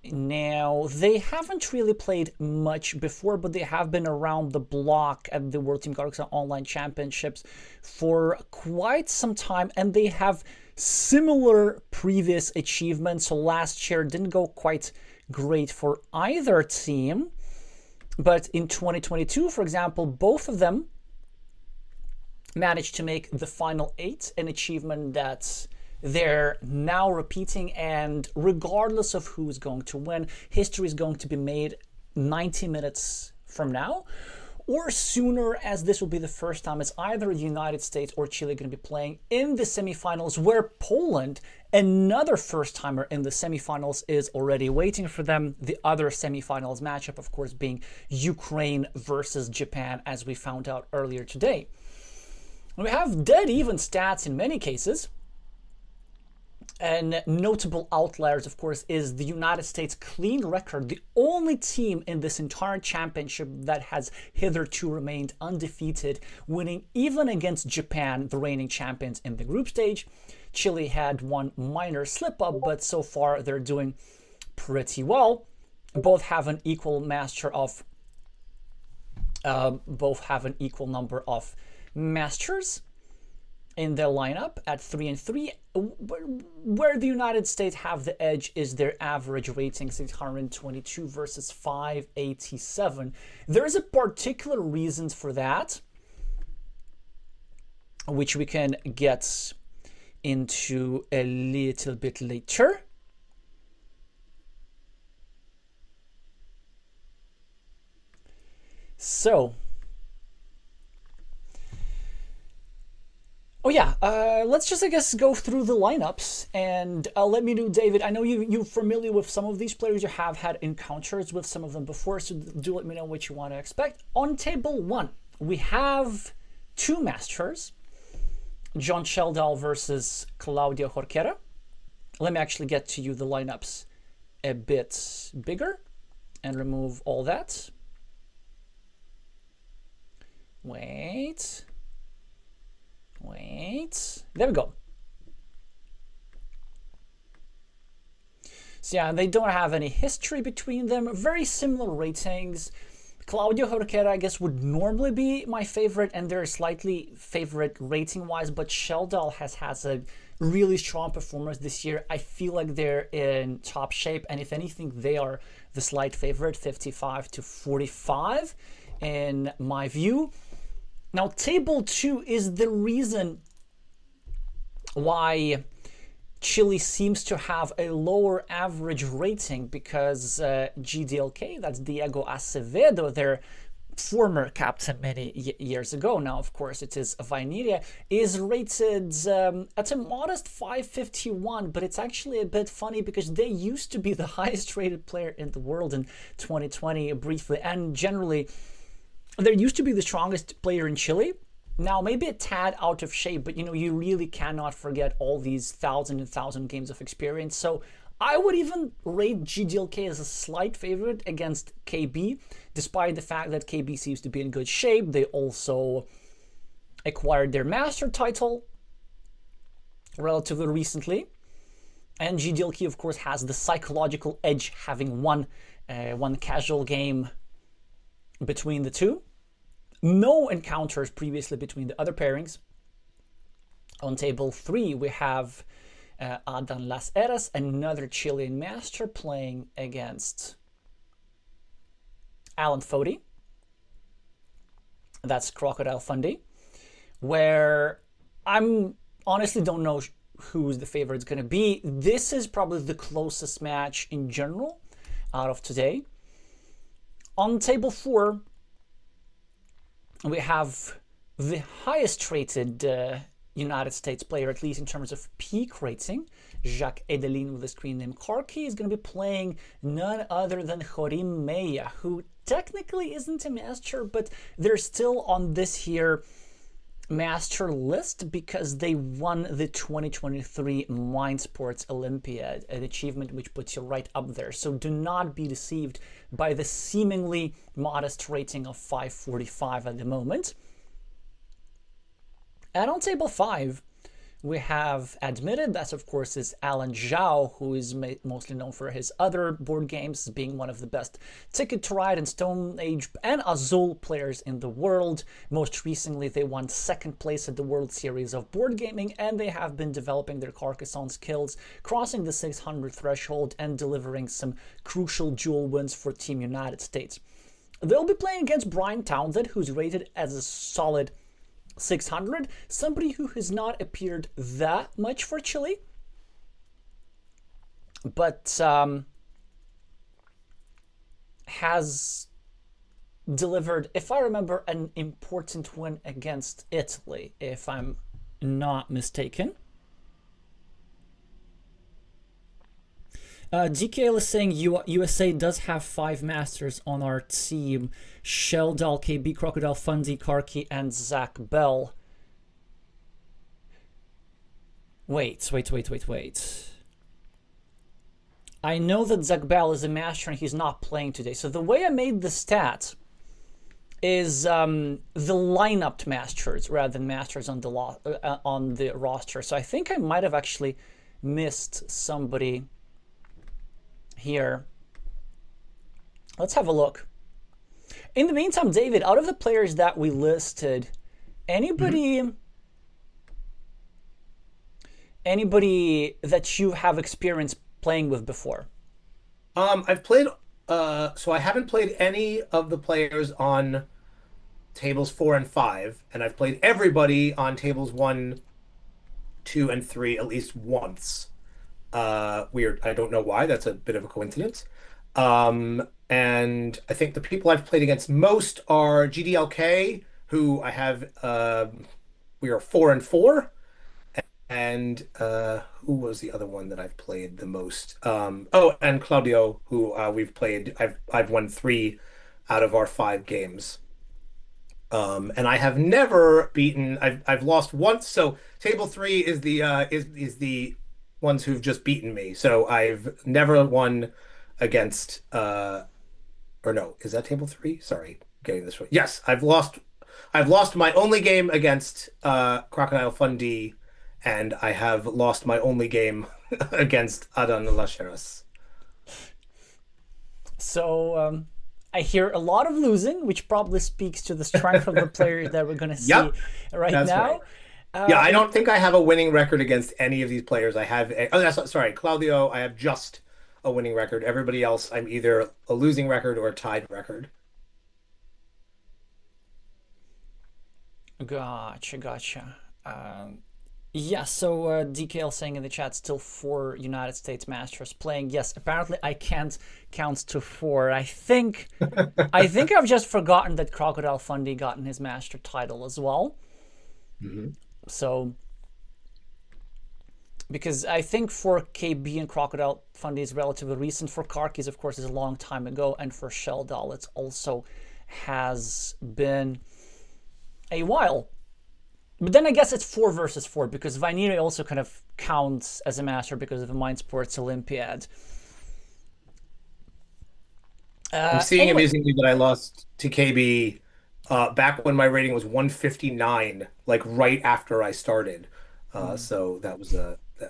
Now, they haven't really played much before, but they have been around the block at the World Team Carcassonne Online Championships for quite some time, and they have similar previous achievements. So last year didn't go quite great for either team, but in 2022, for example, both of them managed to make the final 8, an achievement that they're now repeating, and regardless of who's going to win, history is going to be made 90 minutes from now or sooner, as this will be the first time as either the United States or Chile going to be playing in the semifinals, where Poland, another first-timer in the semifinals, is already waiting for them. The other semifinals matchup, of course, being Ukraine versus Japan, as we found out earlier today. We have dead even stats in many cases. And notable outliers, of course, is the United States clean record, the only team in this entire championship that has hitherto remained undefeated, winning even against Japan, the reigning champions in the group stage. Chile had one minor slip-up, but so far they're doing pretty well. Both have an equal number of masters in their lineup at 3-3. Where the United States have the edge is their average rating, 622 versus 587. There's a particular reason for that, which we can get into a little bit later. So, let's just, I guess, go through the lineups, and let me know, David, I know you're familiar with some of these players, you have had encounters with some of them before, so do let me know what you want to expect. On table 1, we have 2 masters, John Sheldal versus Claudio Jorquera. Let me actually get to you the lineups a bit bigger and remove all that. Wait, there we go. So yeah, they don't have any history between them, very similar ratings. Claudio Jorquera, I guess, would normally be my favorite, and they're slightly favorite rating-wise, but Sheldal has a really strong performance this year. I feel like they're in top shape, and if anything, they are the slight favorite, 55-45 in my view. Now, table 2 is the reason why Chile seems to have a lower average rating, because GDLK, that's Diego Acevedo, their former captain many years ago, now of course it is Vaineria, is rated at a modest 551, but it's actually a bit funny because they used to be the highest rated player in the world in 2020 briefly, and generally they used to be the strongest player in Chile. Now maybe a tad out of shape, but you really cannot forget all these thousand and thousand games of experience. So I would even rate GDLK as a slight favorite against KB, despite the fact that KB seems to be in good shape. They also acquired their master title relatively recently. And GDLK, of course, has the psychological edge, having won one casual game between the two. No encounters previously between the other pairings. On table 3, we have Adan Las Heras, another Chilean master, playing against Alan Fody. That's Crocodile Fundy, where I'm honestly don't know who's the favorite's going to be. This is probably the closest match in general out of today. On table 4, we have the highest rated United States player, at least in terms of peak rating. Jacques Edelin with the screen name Karki is going to be playing none other than Jorim Meya, who technically isn't a master, but they're still on this here master list because they won the 2023 Mind Sports Olympiad, an achievement which puts you right up there. So do not be deceived by the seemingly modest rating of 545 at the moment. And on table 5, we have Admitted. That, of course, is Alan Zhao, who is mostly known for his other board games, being one of the best Ticket to Ride and Stone Age and Azul players in the world. Most recently, they won 2nd place at the World Series of Board Gaming, and they have been developing their Carcassonne skills, crossing the 600 threshold and delivering some crucial duel wins for Team United States. They'll be playing against Brian Townsend, who's rated as a solid 600, somebody who has not appeared that much for Chile, but has delivered, if I remember, an important win against Italy, if I'm not mistaken. DKL is saying USA does have 5 masters on our team. Sheldal, KB, Crocodile Fundy, Karki, and Zach Bell. Wait. I know that Zach Bell is a master and he's not playing today. So the way I made the stat is the lineup masters rather than masters on the roster. So I think I might have actually missed somebody here. Let's have a look. In the meantime, David, out of the players that we listed, anybody that you have experience playing with before? I've played so I haven't played any of the players on tables 4 and 5, and I've played everybody on tables 1, 2, and 3 at least once. Weird. I don't know why. That's a bit of a coincidence. And I think the people I've played against most are GDLK, who I have. We are 4 and 4, and who was the other one that I've played the most? Oh, and Claudio, who we've played. I've won 3 out of our 5 games. And I have never beaten. I've lost once. So table 3 is the ones who've just beaten me. So I've never won against or no, is that table 3? Sorry, getting this right. Yes, I've lost my only game against Crocodile Fundy, and I have lost my only game against Adan Las Heras. So I hear a lot of losing, which probably speaks to the strength of the player that we're going to see right that's now. Right. Yeah, I don't think I have a winning record against any of these players. I have sorry, Claudio, I have just a winning record. Everybody else, I'm either a losing record or a tied record. Gotcha. Yeah, so DKL saying in the chat, still 4 United States Masters playing. Yes, apparently I can't count to 4. I think I've just forgotten that Crocodile Fundy gotten his master title as well. So, because I think for KB and Crocodile Fundy is relatively recent. For Karkis, of course, is a long time ago, and for Sheldal, it also has been a while. But then I guess it's 4 versus 4 because Vainiri also kind of counts as a master because of the Mind Sports Olympiad. I'm seeing Anyway, amusingly that I lost to KB back when my rating was 159, like right after I started. So that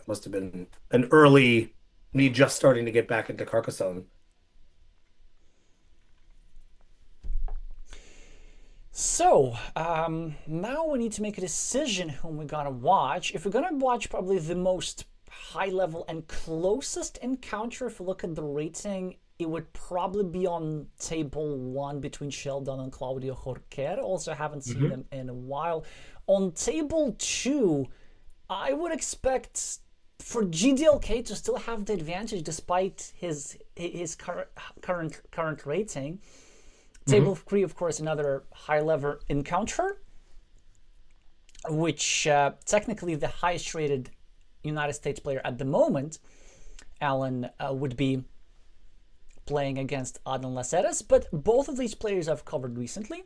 must have been an early me just starting to get back into Carcassonne. so now we need to make a decision whom we're gonna watch. If we're gonna watch probably the most high level and closest encounter, if we look at the rating, it would probably be on table 1 between Sheldon and Claudio Jorquera. Also haven't seen them in a while. On table 2, I would expect for GDLK to still have the advantage despite his current rating. Table 3, of course, another high-level encounter, which technically the highest-rated United States player at the moment, Alan, would be playing against Adnan Laceres, but both of these players I've covered recently.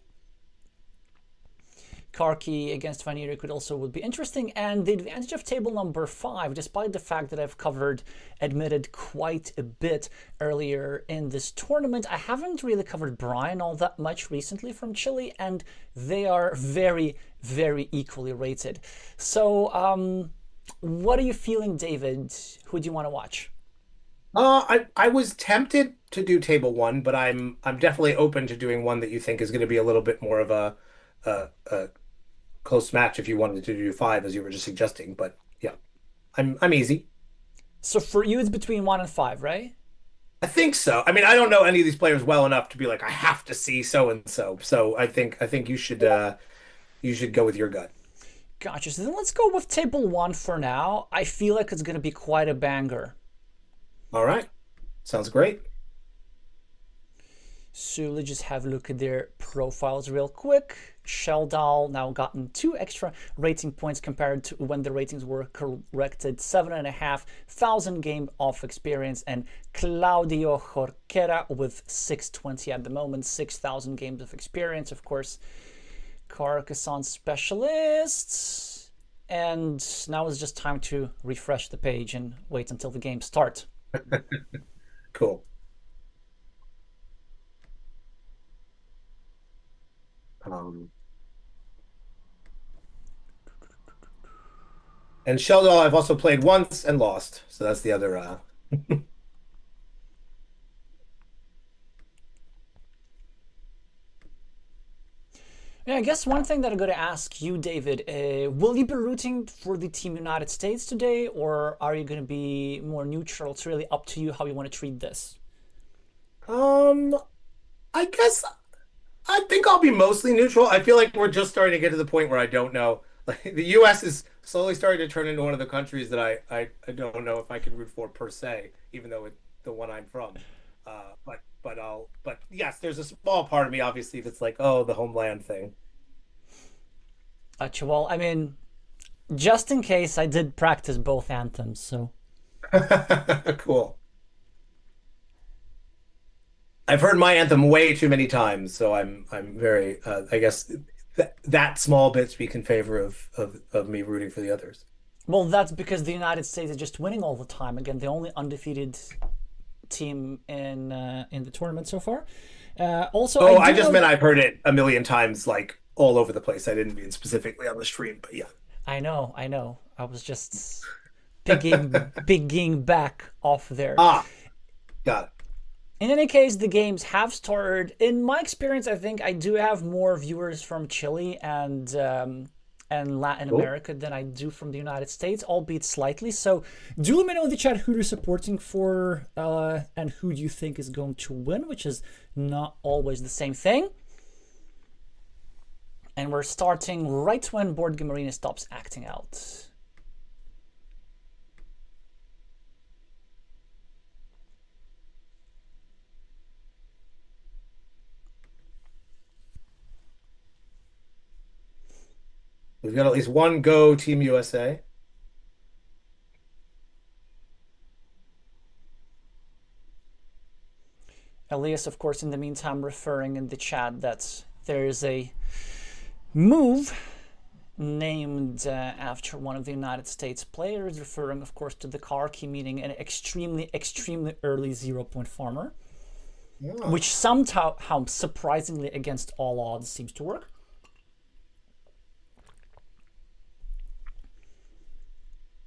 Karki against Vaniri could also would be interesting, and the advantage of table number 5, despite the fact that I've covered admitted quite a bit earlier in this tournament, I haven't really covered Brian all that much recently from Chile, and they are very, very equally rated. So what are you feeling, David? Who do you want to watch? I was tempted to do table 1, but I'm definitely open to doing one that you think is going to be a little bit more of a close match if you wanted to do 5 as you were just suggesting. But yeah, I'm easy. So for you, it's between 1 and 5, right? I think so. I mean, I don't know any of these players well enough to be like I have to see so and so. So I think you should go with your gut. Gotcha. So then let's go with table 1 for now. I feel like it's going to be quite a banger. All right. Sounds great. So let's just have a look at their profiles real quick. Sheldal now gotten 2 extra rating points compared to when the ratings were corrected. 7,500 game of experience, and Claudio Jorquera with 620 at the moment, 6,000 games of experience. Of course, Carcassonne specialists. And now it's just time to refresh the page and wait until the game starts. Cool. And Sheldon, I've also played once and lost, so that's the other. Yeah, I guess one thing that I'm going to ask you, David, will you be rooting for the Team United States today, or are you going to be more neutral? It's really up to you how you want to treat this. Um, I guess I think I'll be mostly neutral. I feel like we're just starting to get to the point where I don't know. Like the U.S. is slowly starting to turn into one of the countries that I don't know if I can root for per se, even though it's the one I'm from. But yes, there's a small part of me obviously that's like, oh, the homeland thing. Well, I mean, just in case, I did practice both anthems, so. Cool. I've heard my anthem way too many times, so I'm very I guess that small bit speak in favor of me rooting for the others. Well, that's because the United States is just winning all the time. Again, the only undefeated team in the tournament so far. Also, Oh, I just meant I've heard it a million times, like all over the place. I didn't mean specifically on the stream, but yeah. I know. I was just pigging back off there. Ah, got it. In any case, the games have started. In my experience, I think I do have more viewers from Chile and Latin America than I do from the United States, albeit slightly. So do let me know in the chat who you're supporting for and who you think is going to win, which is not always the same thing. And we're starting right when Board Game Arena stops acting out. we've got at least one go Team USA. Elias, of course, in the meantime, referring in the chat that there is a move named after one of the United States players, referring, of course, to the Karki, meaning an extremely, extremely early 0-point farmer, which somehow, surprisingly against all odds, seems to work.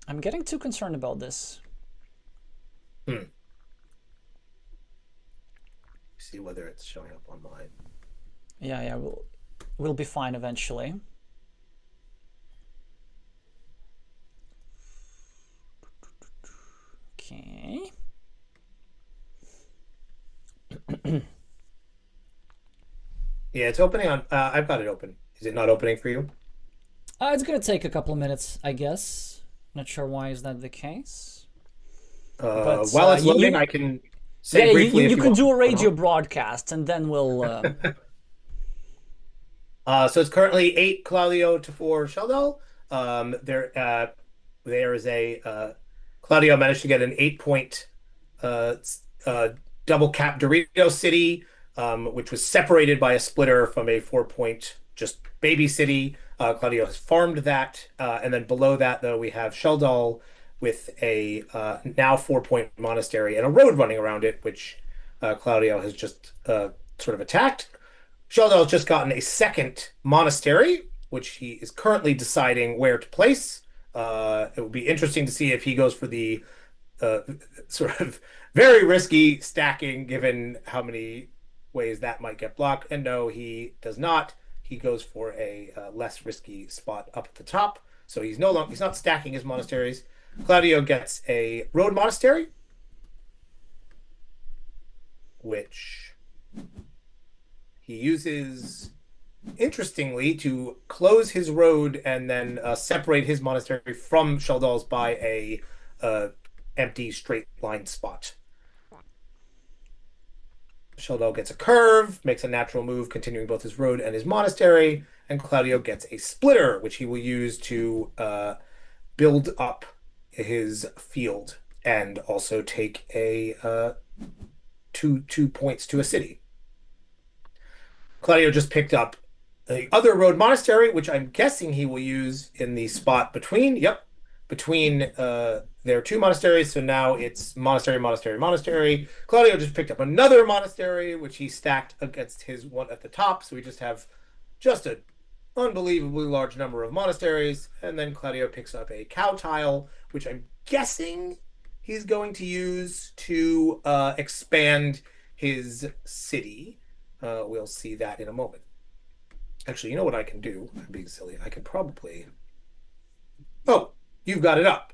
I'm getting too concerned about this. See whether it's showing up on mine. Yeah, we'll be fine eventually. Okay. Yeah, it's opening on. I've got it open. Is it not opening for you? It's gonna take a couple of minutes, I guess. Not sure why is that the case. But, while it's loading, I can say briefly. You can do a radio broadcast, and then we'll. So it's currently 8 Claudio to 4 Sheldon. There is a Claudio managed to get an 8-point double cap Dorito City, which was separated by a splitter from a 4-point just baby city. Claudio has farmed that, and then below that, though, we have Sheldon with a now 4-point monastery and a road running around it, which Claudio has just sort of attacked. Sheldon has just gotten a second monastery, which he is currently deciding where to place. It will be interesting to see if he goes for the sort of very risky stacking, given how many ways that might get blocked. And no, he does not. He goes for a less risky spot up at the top. So he's not stacking his monasteries. Claudio gets a road monastery, which he uses, interestingly, to close his road and then separate his monastery from Sheldon's by a empty straight line spot. Sheldon gets a curve, makes a natural move, continuing both his road and his monastery, and Claudio gets a splitter, which he will use to build up his field and also take a two points to a city. Claudio just picked up the other road monastery, which I'm guessing he will use in the spot between their two monasteries. So now it's monastery, monastery, monastery. Claudio just picked up another monastery, which he stacked against his one at the top. So we just have an unbelievably large number of monasteries. And then Claudio picks up a cow tile, which I'm guessing he's going to use to expand his city. We'll see that in a moment. Actually, you know what I can do? I'm being silly. I can probably... Oh, you've got it up.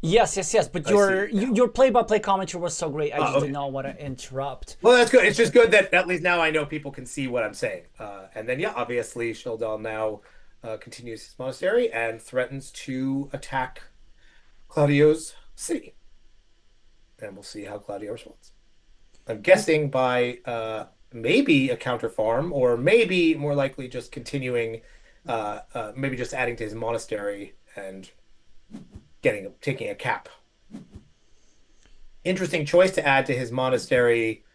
Yes. But your play-by-play commentary was so great. I just did not want to interrupt. Well, that's good. It's just good that at least now I know people can see what I'm saying. And then, obviously, Sheldon now continues his monastery and threatens to attack Claudio's city. And we'll see how Claudio responds. I'm guessing by maybe a counter farm, or maybe more likely just continuing, maybe just adding to his monastery and taking a cap. Interesting choice to add to his monastery.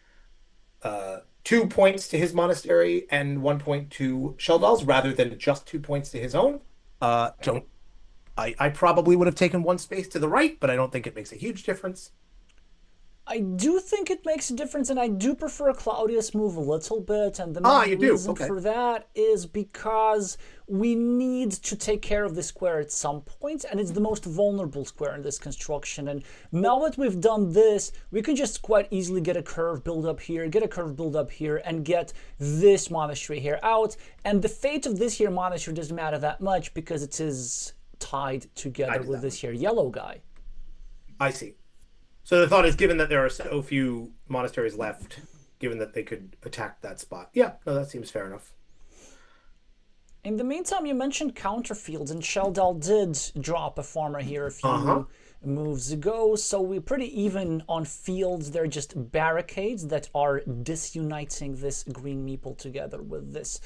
2 points to his monastery and 1 point to Sheldon's, rather than just 2 points to his own. I probably would have taken 1 space to the right, but I don't think it makes a huge difference. I do think it makes a difference, and I do prefer Claudius' move a little bit, and the main reason for that is because we need to take care of the square at some point, and it's the most vulnerable square in this construction. And now that we've done this, we can just quite easily get a curve build up here, and get this monastery here out. And the fate of this here monastery doesn't matter that much because it is tied together with this here yellow guy. I see. So the thought is, given that there are so few monasteries left, given that they could attack that spot. Yeah, no, that seems fair enough. In the meantime, you mentioned counterfields, and Sheldon did drop a farmer here a few moves ago. So we're pretty even on fields. They're just barricades that are disuniting this green meeple together with this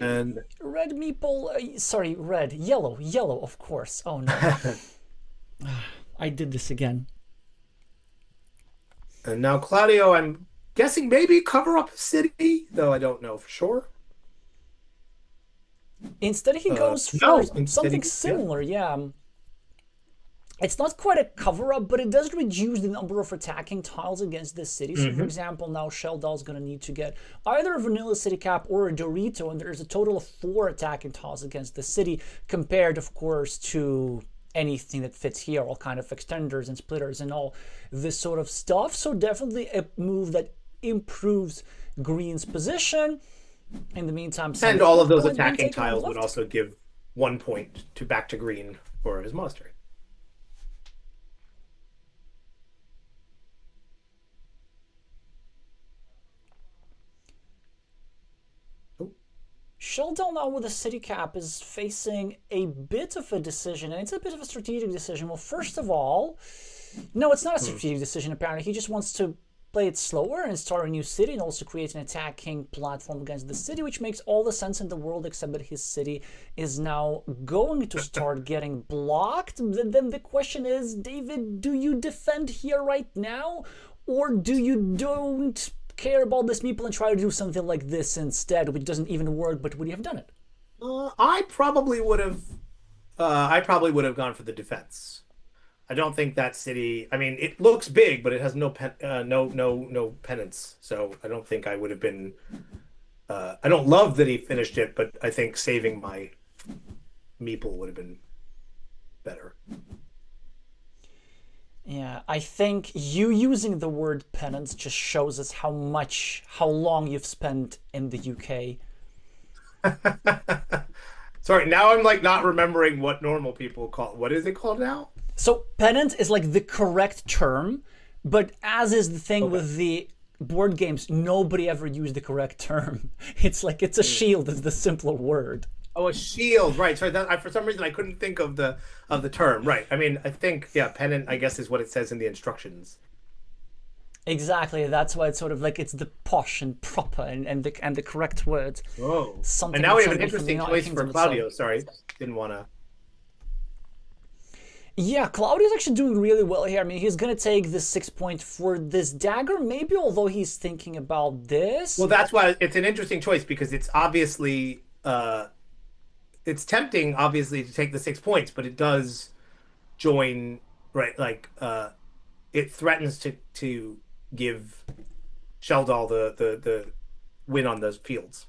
And red meeple. Sorry, red, yellow, of course. Oh no, I did this again. and now Claudio, I'm guessing maybe cover up a city, though I don't know for sure. Instead, he goes no, for instead something he- yeah. similar. Yeah. It's not quite a cover-up, but it does reduce the number of attacking tiles against this city. So, for example, now Sheldal's going to need to get either a Vanilla City Cap or a Dorito, and there's a total of 4 attacking tiles against the city, compared, of course, to anything that fits here, all kind of extenders and splitters and all this sort of stuff. So definitely a move that improves Green's position. In the meantime, And all of those Sunday attacking taking on tiles would left. also give 1 point to back to green for his monastery. Sheldon now with a city cap is facing a bit of a decision, and it's a bit of a strategic decision. Well, first of all, no, it's not a strategic decision, apparently. He just wants to play it slower and start a new city and also create an attacking platform against the city, which makes all the sense in the world, except that his city is now going to start getting blocked. Then the question is, David, do you defend here right now, or do you don't care about this meeple and try to do something like this instead, which doesn't even work, but would you have done it? I probably would have. I probably would have gone for the defense. I don't think that city. I mean, it looks big, but it has no penance. So I don't think I would have been. I don't love that he finished it, but I think saving my meeple would have been better. Yeah, I think you using the word penance just shows us how long you've spent in the UK. Sorry, now I'm like not remembering what normal people call. What is it called now? So penance is like the correct term, but as is the thing with the board games, nobody ever used the correct term. It's like it's a shield is the simpler word. Oh, a shield, right? Sorry, for some reason I couldn't think of the term. Right. I mean, I think pennant, I guess, is what it says in the instructions. Exactly. That's why it's sort of like it's the posh and proper and the correct word. Oh, Something and now we have an something from the interesting United choice Kingdom for itself. Claudio. Sorry, didn't want to. Yeah, Claudio's actually doing really well here. I mean, he's going to take the 6 point for this dagger, maybe, although he's thinking about this. Well, that's why it's an interesting choice because it's obviously it's tempting, obviously, to take the 6 points, but it does join right. Like it threatens to give Sheldal the win on those fields.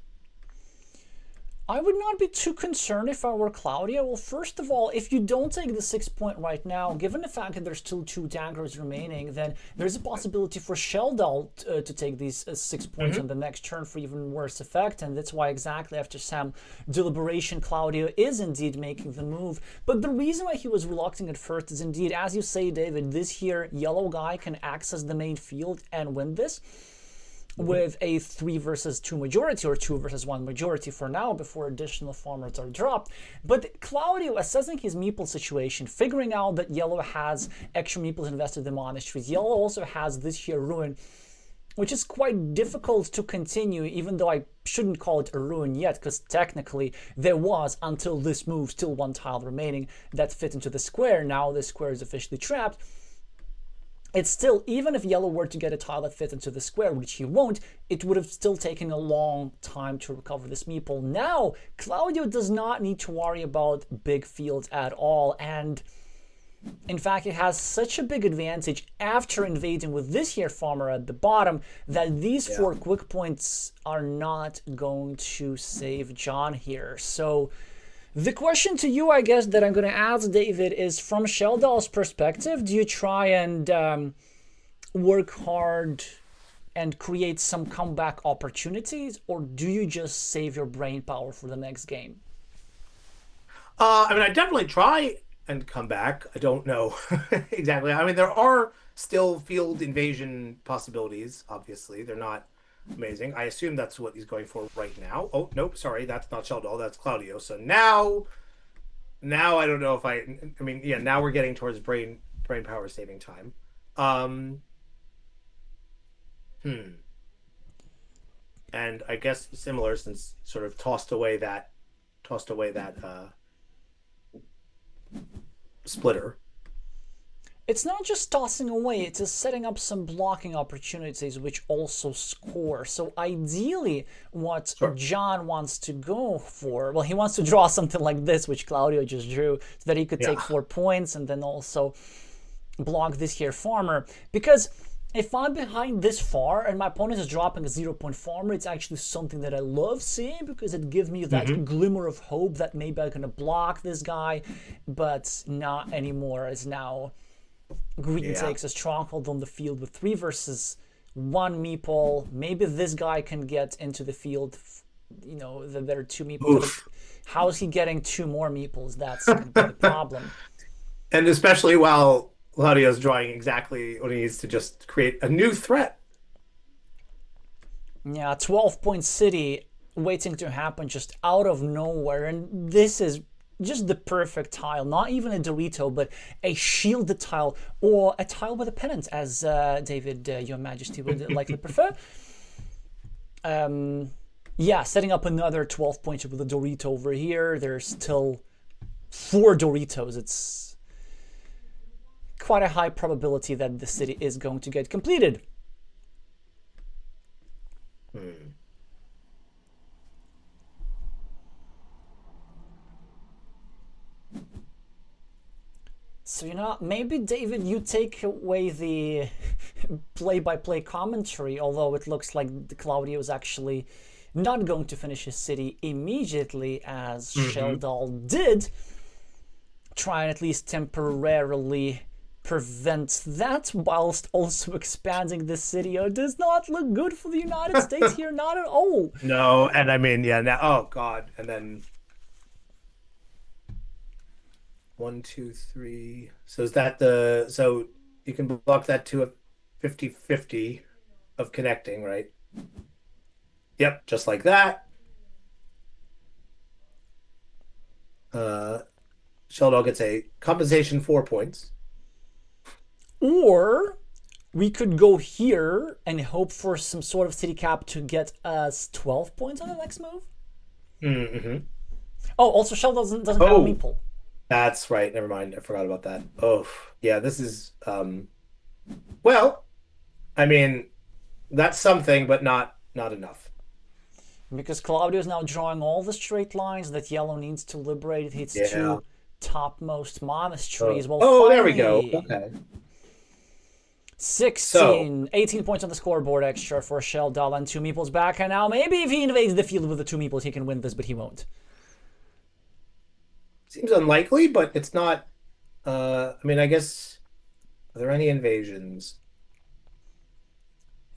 I would not be too concerned if I were Claudia. Well, first of all, if you don't take the 6 point right now, given the fact that there's still 2 daggers remaining, then there's a possibility for Sheldal to take these 6 points on the next turn for even worse effect, and that's why exactly after some deliberation, Claudio is indeed making the move. But the reason why he was reluctant at first is indeed, as you say, David, this here yellow guy can access the main field and win this with a 3 versus 2 majority, or 2 versus 1 majority for now before additional farmers are dropped. But Claudio, assessing his meeple situation, figuring out that yellow has extra meeples invested in the monasteries, yellow also has this here ruin, which is quite difficult to continue, even though I shouldn't call it a ruin yet, because technically there was, until this move, still 1 tile remaining that fit into the square. Now this square is officially trapped. It's still, even if yellow were to get a tile that fit into the square, which he won't, it would have still taken a long time to recover this meeple. Now, Claudio does not need to worry about big fields at all, and in fact, it has such a big advantage after invading with this here farmer at the bottom that these 4 quick points are not going to save John here. So the question to you, I guess, that I'm going to ask David is, from Sheldal's perspective, do you try and work hard and create some comeback opportunities, or do you just save your brain power for the next game? I mean, I definitely try and come back. I don't know exactly. I mean, there are still field invasion possibilities. Obviously, they're not amazing. I assume that's what he's going for right now. Oh, nope, sorry, that's not Sheldal, that's Claudio. So now I don't know if I mean, yeah, now we're getting towards brain brain power saving time. Um, and I guess similar, since sort of tossed away that splitter. It's not just tossing away, it's just setting up some blocking opportunities which also score. So ideally, what John wants to go for, well, he wants to draw something like this, which Claudio just drew, so that he could take 4 points and then also block this here farmer. Because if I'm behind this far and my opponent is dropping a 0-point farmer, it's actually something that I love seeing, because it gives me that glimmer of hope that maybe I'm going to block this guy, but not anymore, as now Green takes a stronghold on the field with 3 versus 1 meeple. Maybe this guy can get into the field, you know, there are 2 meeples. How is he getting 2 more meeples? That's going to be the problem. And especially while Claudio's drawing exactly what he needs to just create a new threat. Yeah, 12-point city waiting to happen just out of nowhere. And this is just the perfect tile. Not even a Dorito, but a shielded tile, or a tile with a pennant, as David, Your Majesty, would likely prefer. Yeah, setting up another 12-pointer with a Dorito over here. There's still 4 Doritos. It's quite a high probability that the city is going to get completed. So, you know, maybe, David, you take away the play-by-play commentary, although it looks like Claudio is actually not going to finish his city immediately, as Sheldal did. Try and at least temporarily prevent that, whilst also expanding the city. It does not look good for the United States here, not at all. No, and I mean, yeah, now, oh God, and then 1, 2, 3. So is that so you can block that to a 50-50 of connecting, right? Yep, just like that. Sheldal gets a compensation 4 points. Or we could go here and hope for some sort of city cap to get us 12 points on the next move. Oh, also Sheldal doesn't have a meeple. That's right. Never mind. I forgot about that. Oh, yeah. This is, well, I mean, that's something, but not enough. Because Claudio is now drawing all the straight lines that yellow needs to liberate. It hits 2 topmost monasteries. Well, finally, there we go. Okay. 18 points on the scoreboard extra for Sheldal, and 2 meeples back. And now maybe if he invades the field with the 2 meeples, he can win this, but he won't. Seems unlikely, but it's not. I mean, I guess, are there any invasions?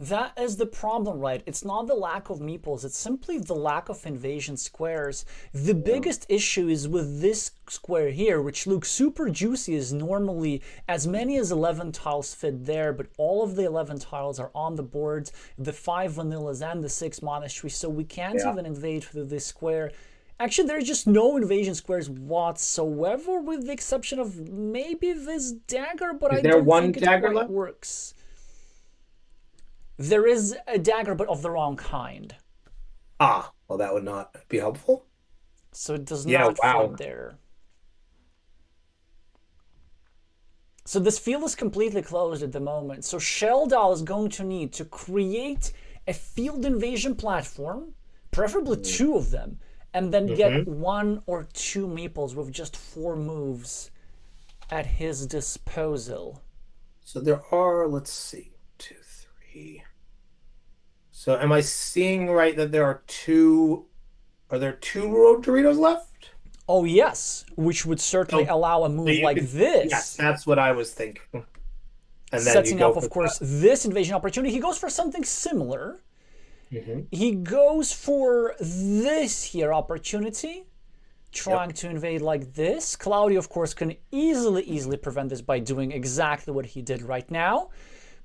That is the problem, right? It's not the lack of meeples, it's simply the lack of invasion squares. The biggest issue is with this square here, which looks super juicy, is normally as many as 11 tiles fit there, but all of the 11 tiles are on the board, the 5 vanillas and the 6 monasteries, so we can't even invade through this square. Actually, there's just no invasion squares whatsoever, with the exception of maybe this dagger, but I don't think it quite works. There is a dagger, but of the wrong kind. Ah, well, that would not be helpful. So it does not fit there. So this field is completely closed at the moment. So Sheldal is going to need to create a field invasion platform, preferably 2 of them, and then get 1 or 2 meeples with just 4 moves at his disposal. So there are, let's see, 2, 3. So am I seeing right that there are 2? Are there 2 road Doritos left? Oh yes, which would certainly allow a move like this. Yes, that's what I was thinking. And then setting up, of course, this invasion opportunity. He goes for something similar. He goes for this here opportunity, trying to invade like this. Claudio, of course, can easily prevent this by doing exactly what he did right now.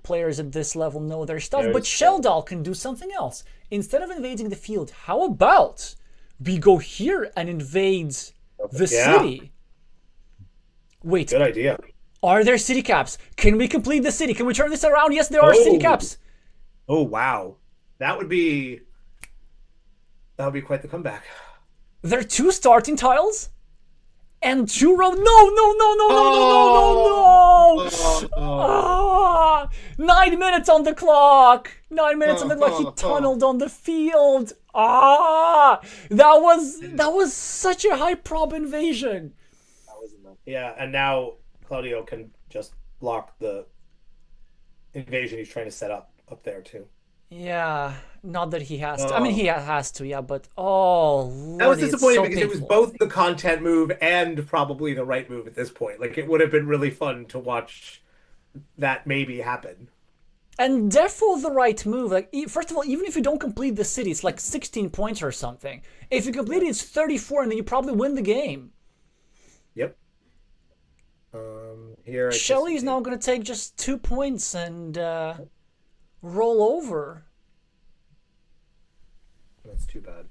Players at this level know their stuff, but Sheldal can do something else. Instead of invading the field, how about we go here and invade the city? Wait. Good idea. Are there city caps? Can we complete the city? Can we turn this around? Yes, there are city caps. Oh wow, that would be quite the comeback. There are 2 starting tiles and 2 road. No, no, no, no, no, no, no, no, no. Ah, 9 minutes on the clock. 9 minutes on the clock. He tunneled on the field. That was such a high prob invasion. That was enough. Yeah, and now Claudio can just block the invasion he's trying to set up there too. Yeah, not that he has to. I mean, he has to, yeah, but Lordy, that was disappointing so because painful. it was both the content move and probably the right move at this point. Like, it would have been really fun to watch that maybe happen. And defo the right move. Like, first of all, even if you don't complete the city, it's like 16 points or something. If you complete it, it's 34, and then you probably win the game. Yep. Here Shelly's now going to take just 2 points and roll over. That's too bad.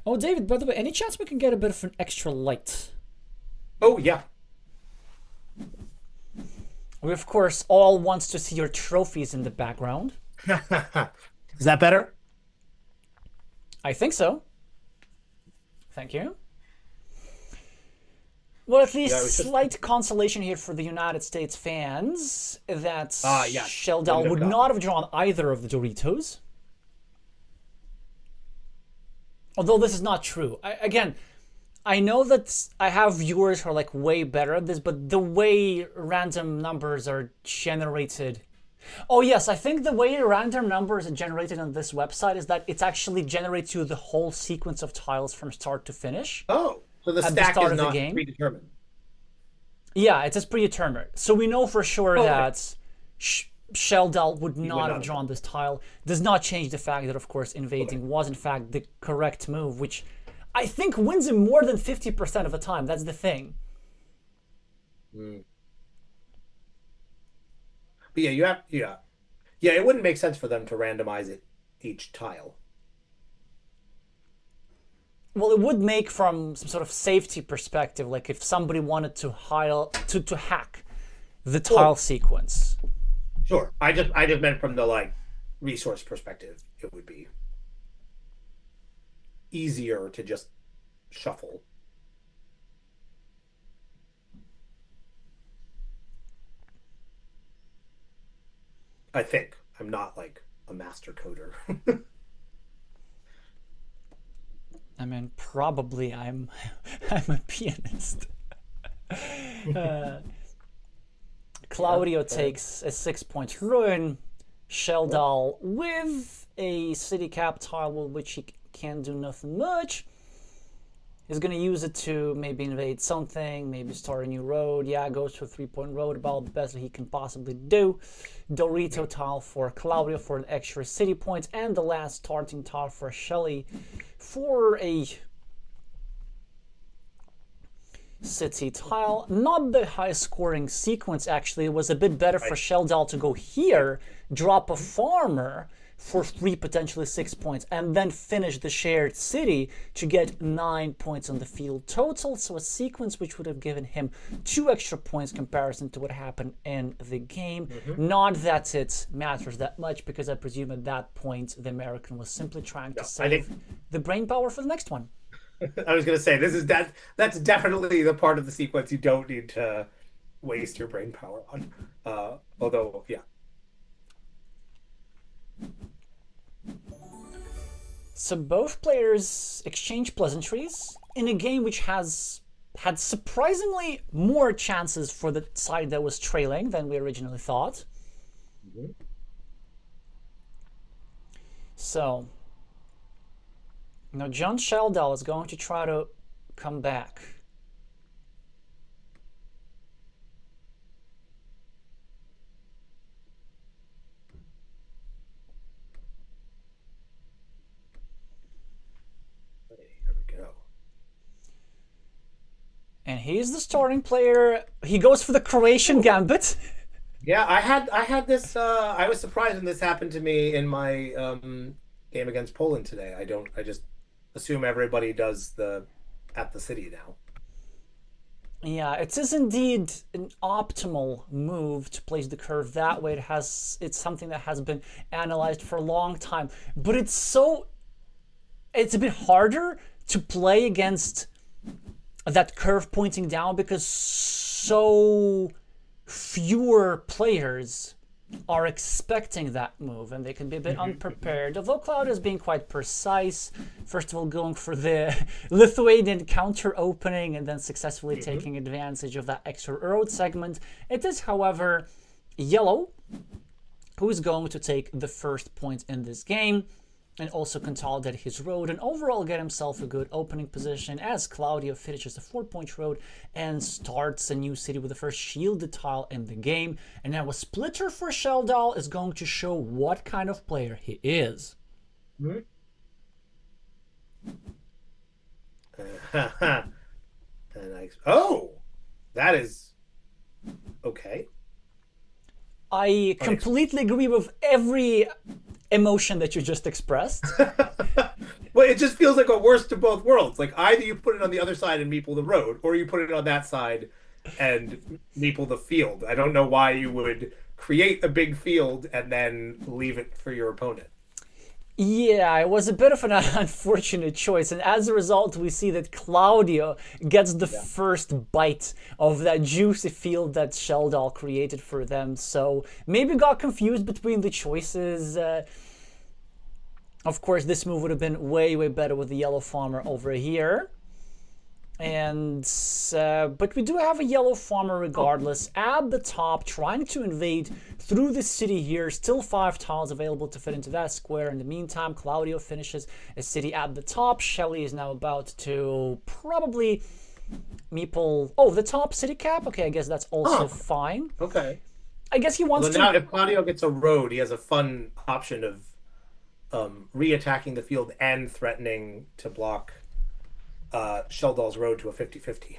Oh, David, by the way, any chance we can get a bit of an extra light? Oh, yeah. We, of course, all wants to see your trophies in the background. Is that better? I think so. Thank you. Well, at least slight consolation here for the United States fans that Sheldon would not have drawn either of the Doritos. Although this is not true. I know that I have viewers who are like way better at this, but the way random numbers are generated... Oh yes, I think the way random numbers are generated on this website is that it actually generates you the whole sequence of tiles from start to finish. Oh, so the stack is not predetermined. Yeah, it is predetermined. So we know for sure that Sheldal would not have drawn this tile. Does not change the fact that, of course, invading was in fact the correct move, which I think wins him more than 50% of the time. That's the thing. But yeah, it wouldn't make sense for them to randomize it each tile. Well, it would make from some sort of safety perspective, like if somebody wanted to hack the tile sequence. Sure. I just meant from the resource perspective, it would be easier to just shuffle. I think. I'm not like a master coder. I mean, probably I'm a pianist. Claudio takes a 6-point ruin. Sheldal with a city cap tile with which he can do nothing much. He's going to use it to maybe invade something, maybe start a new road. Yeah, goes to a 3-point road, about the best that he can possibly do. Dorito tile for Claudio for an extra city point, and the last starting tile for Shelly for a city tile. Not the high scoring sequence, actually. It was a bit better for Sheldal to go here, drop a farmer for 3, potentially 6 points, and then finish the shared city to get 9 points on the field total. So a sequence which would have given him 2 extra points comparison to what happened in the game. Not that it matters that much, because I presume at that point the American was simply trying to save the brain power for the next one. I was going to say, that's definitely the part of the sequence you don't need to waste your brain power on. Although, yeah. So both players exchange pleasantries in a game which has had surprisingly more chances for the side that was trailing than we originally thought. So now John Sheldal is going to try to come back. And he's the starting player. He goes for the Croatian gambit. Yeah, I had this. I was surprised when this happened to me in my game against Poland today. I just assume everybody does at the city now. Yeah, it is indeed an optimal move to place the curve that way. It's something that has been analyzed for a long time, but it's a bit harder to play against that curve pointing down because so fewer players are expecting that move and they can be a bit unprepared. Although Cloud is being quite precise, first of all going for the Lithuanian counter opening and then successfully taking advantage of that extra road segment. It is, however, Yellow who is going to take the first point in this game and also consolidate his road and overall get himself a good opening position as Claudio finishes the 4-point road and starts a new city with the first shielded tile in the game. And now a splitter for Sheldal is going to show what kind of player he is. Oh, that is okay. I completely agree with every emotion that you just expressed. Well, it just feels like a worst of both worlds. Like either you put it on the other side and meeple the road, or you put it on that side and meeple the field. I don't know why you would create a big field and then leave it for your opponent. Yeah, it was a bit of an unfortunate choice, and as a result, we see that Claudio gets the first bite of that juicy field that Sheldal created for them. So maybe got confused between the choices. Of course, this move would have been way, way better with the yellow farmer over here. And but we do have a yellow farmer regardless at the top trying to invade through the city here. Still 5 tiles available to fit into that square. In the meantime, Claudio finishes a city at the top. Shelly is now about to probably meeple the top city cap. Okay, I guess that's also fine. Okay. I guess he wants Well, to. now if Claudio gets a road, he has a fun option of re-attacking the field and threatening to block Sheldal's road to a 50-50.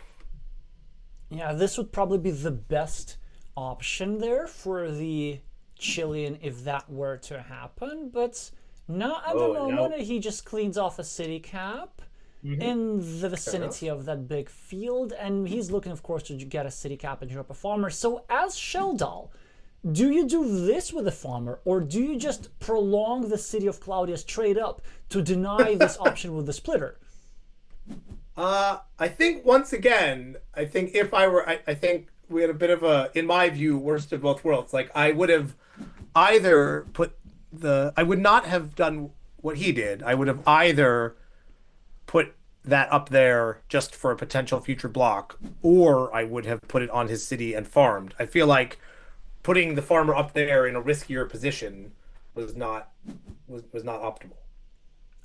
Yeah, this would probably be the best option there for the Chilean if that were to happen, but not at the moment. He just cleans off a city cap in the vicinity of that big field, and he's looking, of course, to get a city cap and drop a farmer. So as Sheldal, do you do this with a farmer, or do you just prolong the city of Claudia straight up to deny this option with the splitter? I think once again, I think if I were, I think we had a bit of a, in my view, worst of both worlds. Like I would have either I would not have done what he did. I would have either put that up there just for a potential future block, or I would have put it on his city and farmed. I feel like putting the farmer up there in a riskier position was not optimal.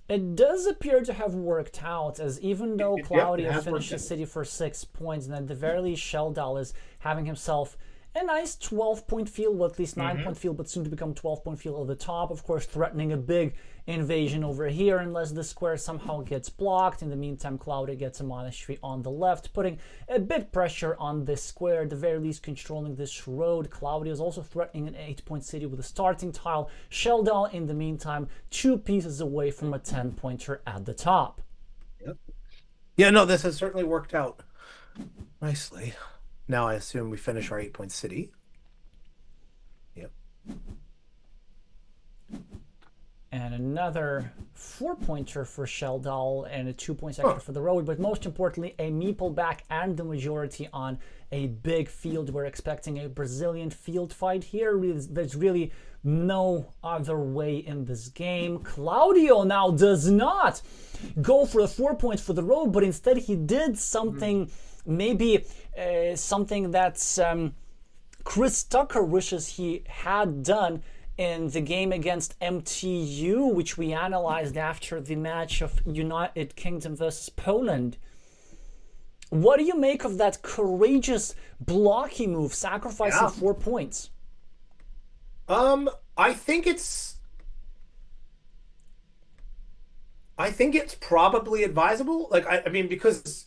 It does appear to have worked out, as even though Claudia finished the city for 6 points, and at the very least Sheldal is having himself a nice 12-point field, well, at least 9-point field, but soon to become 12-point field at the top. Of course, threatening a big invasion over here unless the square somehow gets blocked. In the meantime, Claudia gets a monastery on the left, putting a bit pressure on this square, at the very least controlling this road. Claudia is also threatening an 8-point city with a starting tile. Sheldal, in the meantime, 2 pieces away from a 10-pointer at the top. Yep. Yeah, no, this has certainly worked out nicely. Now I assume we finish our 8-point city. Yep. And another 4-pointer for Sheldal and a 2-point sector for the road. But most importantly, a meeple back and the majority on a big field. We're expecting a Brazilian field fight here. There's really no other way in this game. Claudio now does not go for the 4 points for the road, but instead he did something, maybe something that's Chris Tucker wishes he had done in the game against MTU, which we analyzed after the match of United Kingdom versus Poland. What do you make of that courageous blocking move, sacrificing 4 points? I think it's probably advisable. Like I mean, because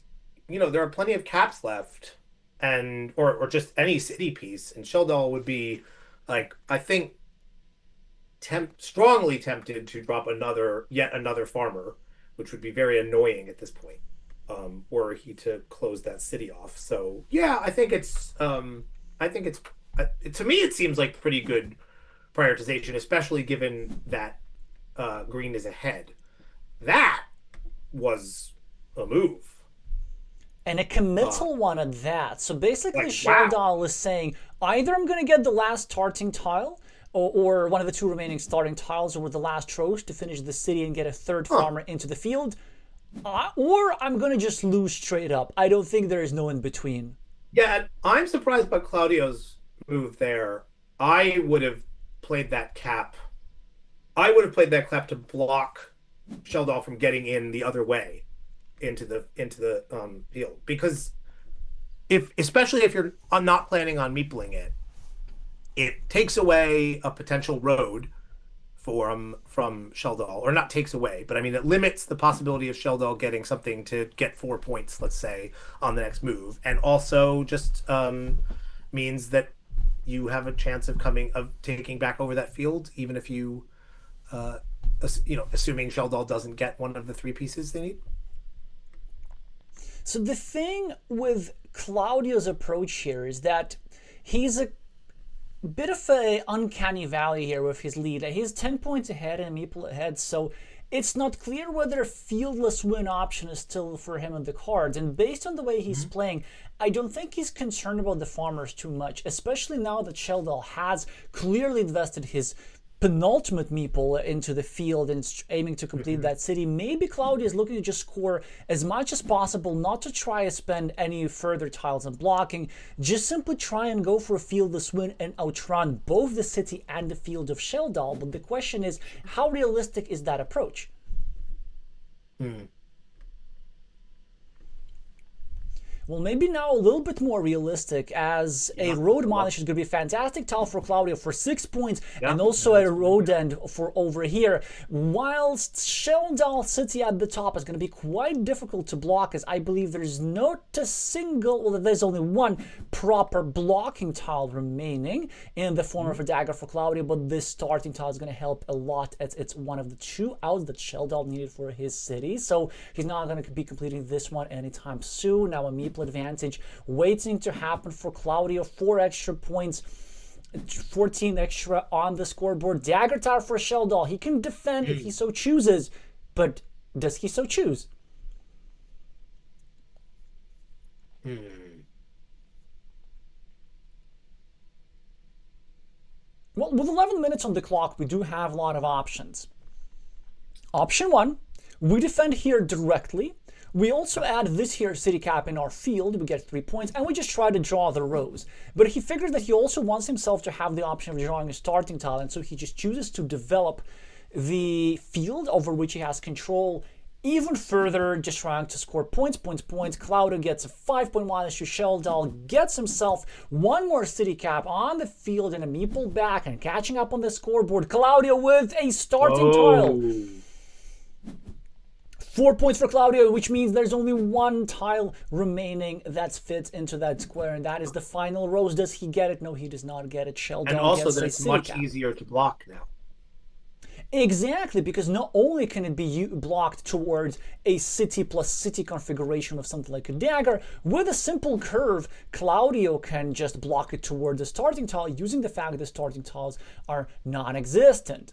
there are plenty of caps left, and or just any city piece, and Sheldal would be like, I think, strongly tempted to drop yet another farmer, which would be very annoying at this point. were he to close that city off. So yeah, I think it's to me it seems like pretty good prioritization, especially given that green is ahead. That was a move. And a committal one at that. So basically, Like wow. Sheldal is saying either I'm going to get the last starting tile, or one of the two remaining starting tiles, or the last rows to finish the city and get a third farmer into the field, or I'm going to just lose straight up. I don't think there is no in between. Yeah, I'm surprised by Claudio's move there. I would have played that cap. I would have played that cap to block Sheldal from getting in the other way into the field, because if especially if you're not planning on meepling it, it takes away a potential road from Sheldal, or not takes away, but I mean it limits the possibility of Sheldal getting something to get 4 points, let's say, on the next move, and also just means that you have a chance of taking back over that field, even if assuming Sheldal doesn't get one of the three pieces they need. So the thing with Claudio's approach here is that he's a bit of a uncanny valley here with his lead. He's 10 points ahead and Meeple ahead, so it's not clear whether a fieldless win option is still for him in the cards. And based on the way he's playing, I don't think he's concerned about the farmers too much, especially now that Sheldal has clearly invested his penultimate meeple into the field and aiming to complete that city. Maybe Claudio is looking to just score as much as possible, not to try to spend any further tiles on blocking, just simply try and go for a fieldless win and outrun both the city and the field of Sheldal. But the question is, how realistic is that approach? Well, maybe now a little bit more realistic, as a road monish is going to be a fantastic tile for Claudio for 6 points, and also a road end for over here. Whilst Sheldal City at the top is going to be quite difficult to block, as I believe there's there's only one proper blocking tile remaining in the form of a dagger for Claudio, but this starting tile is going to help a lot, as it's one of the 2 outs that Sheldal needed for his city. So he's not going to be completing this one anytime soon. Now a meeple advantage waiting to happen for Claudio. 4 extra points, 14 extra on the scoreboard. Dagger tower for Sheldal. He can defend if he so chooses, but does he so choose? Well, with 11 minutes on the clock, we do have a lot of options. Option 1, we defend here directly. We also add this here city cap in our field, we get 3 points, and we just try to draw the rows. But he figures that he also wants himself to have the option of drawing a starting tile, and so he just chooses to develop the field over which he has control even further, just trying to score points. Claudio gets a 5-point issue. Sheldal gets himself one more city cap on the field and a meeple back and catching up on the scoreboard. Claudio with a starting tile. 4 points for Claudio, which means there's only one tile remaining that fits into that square, and that is the final rose. Does he get it? No, he does not get it. Sheldal and also gets that it's much easier to block now. Exactly, because not only can it be blocked towards a city plus city configuration of something like a dagger, with a simple curve, Claudio can just block it towards the starting tile, using the fact that the starting tiles are non-existent.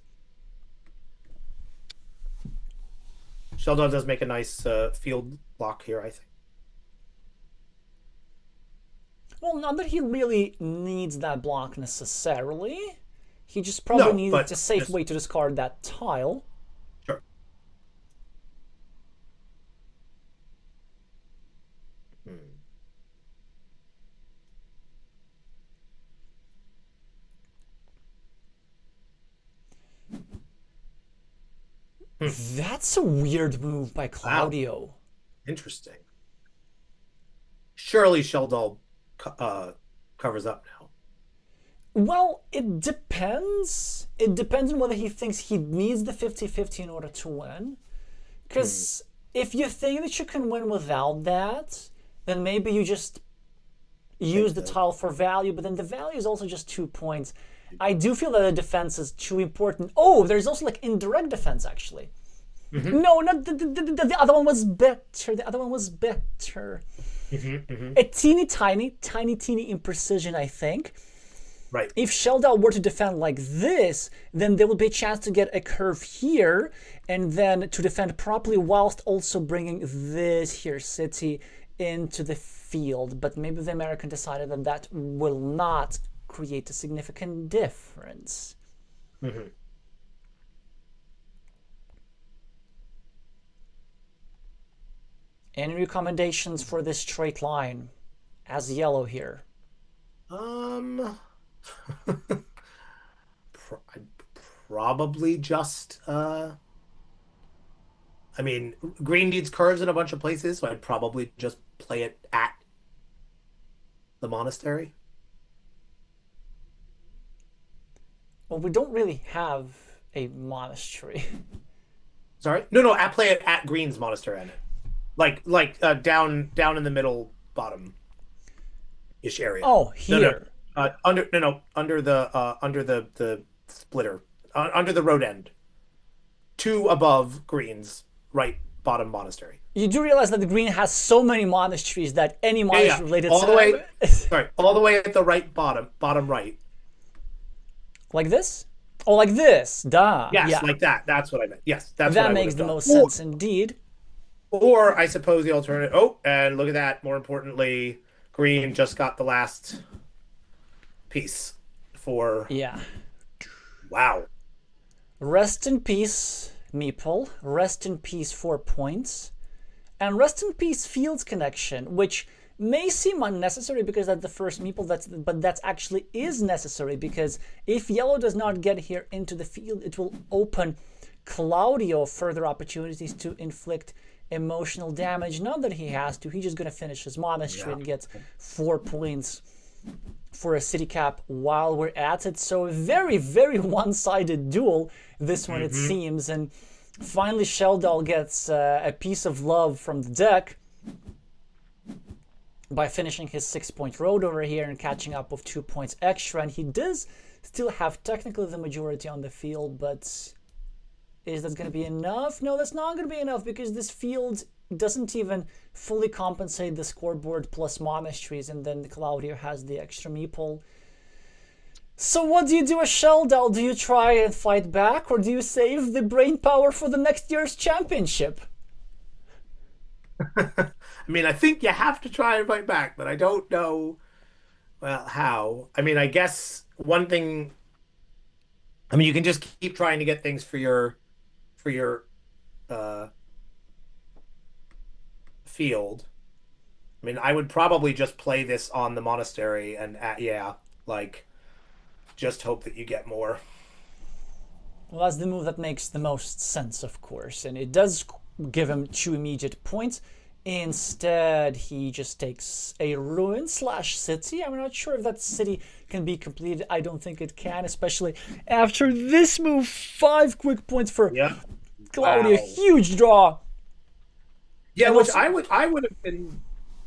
Sheldal does make a nice field block here, I think. Well, not that he really needs that block necessarily. He just probably needs a safe way to discard that tile. Sure. That's a weird move by Claudio. Wow. Interesting. Surely Sheldal covers up now. Well, it depends. It depends on whether he thinks he needs the 50-50 in order to win. Because if you think that you can win without that, then maybe you just use the tile for value, but then the value is also just 2 points. I do feel that the defense is too important. Oh, there's also like indirect defense, actually. No, not the other one was better. The other one was better. A teeny tiny imprecision, I think. Right. If Sheldal were to defend like this, then there would be a chance to get a curve here, and then to defend properly whilst also bringing this here city into the field. But maybe the American decided that that will not create a significant difference. Any recommendations for this straight line as yellow here? Probably just I mean, green needs curves in a bunch of places, so I'd probably just play it at the monastery. Well, we don't really have a monastery. Sorry? No, I play it at green's monastery. Like down in the middle bottom ish area. Oh, here. Under the splitter, under the road end, 2 above green's right bottom monastery. You do realize that the green has so many monasteries that any monastery related all the way. Sorry, all the way at the right bottom right. Like this? Oh, like this. Duh. Yes, yeah. like that. That's what I meant. Yes, that's that what I makes the done. most sense indeed. Or I suppose the alternative. Oh, and look at that. More importantly, green just got the last piece for. Yeah. Wow. Rest in peace, Meeple. Rest in peace, 4 points. And rest in peace, Fields connection, which may seem unnecessary because that's the first Meeple, but that actually is necessary, because if yellow does not get here into the field, it will open Claudio further opportunities to inflict emotional damage. Not that he has to, he's just going to finish his monastery and get 4 points for a city cap while we're at it. So a very, very one-sided duel, this one it seems. And finally Sheldal gets a piece of love from the deck by finishing his 6-point road over here and catching up with 2 points extra. And he does still have technically the majority on the field, but is that going to be enough? No, that's not going to be enough, because this field doesn't even fully compensate the scoreboard plus monasteries, and then Claudio has the extra meeple. So what do you do as Sheldal? Do you try and fight back, or do you save the brain power for the next year's championship? I mean, I think you have to try and fight back, but I don't know, well, how. I mean, I guess one thing, I mean, you can just keep trying to get things for your field. I mean, I would probably just play this on the monastery and just hope that you get more. Well, that's the move that makes the most sense, of course, and it does give him 2 immediate points. Instead, he just takes a ruin / city. I'm not sure if that city can be completed. I don't think it can, especially after this move. 5 quick points for Claudio. Wow. Huge draw. Yeah, And which also, I would have been.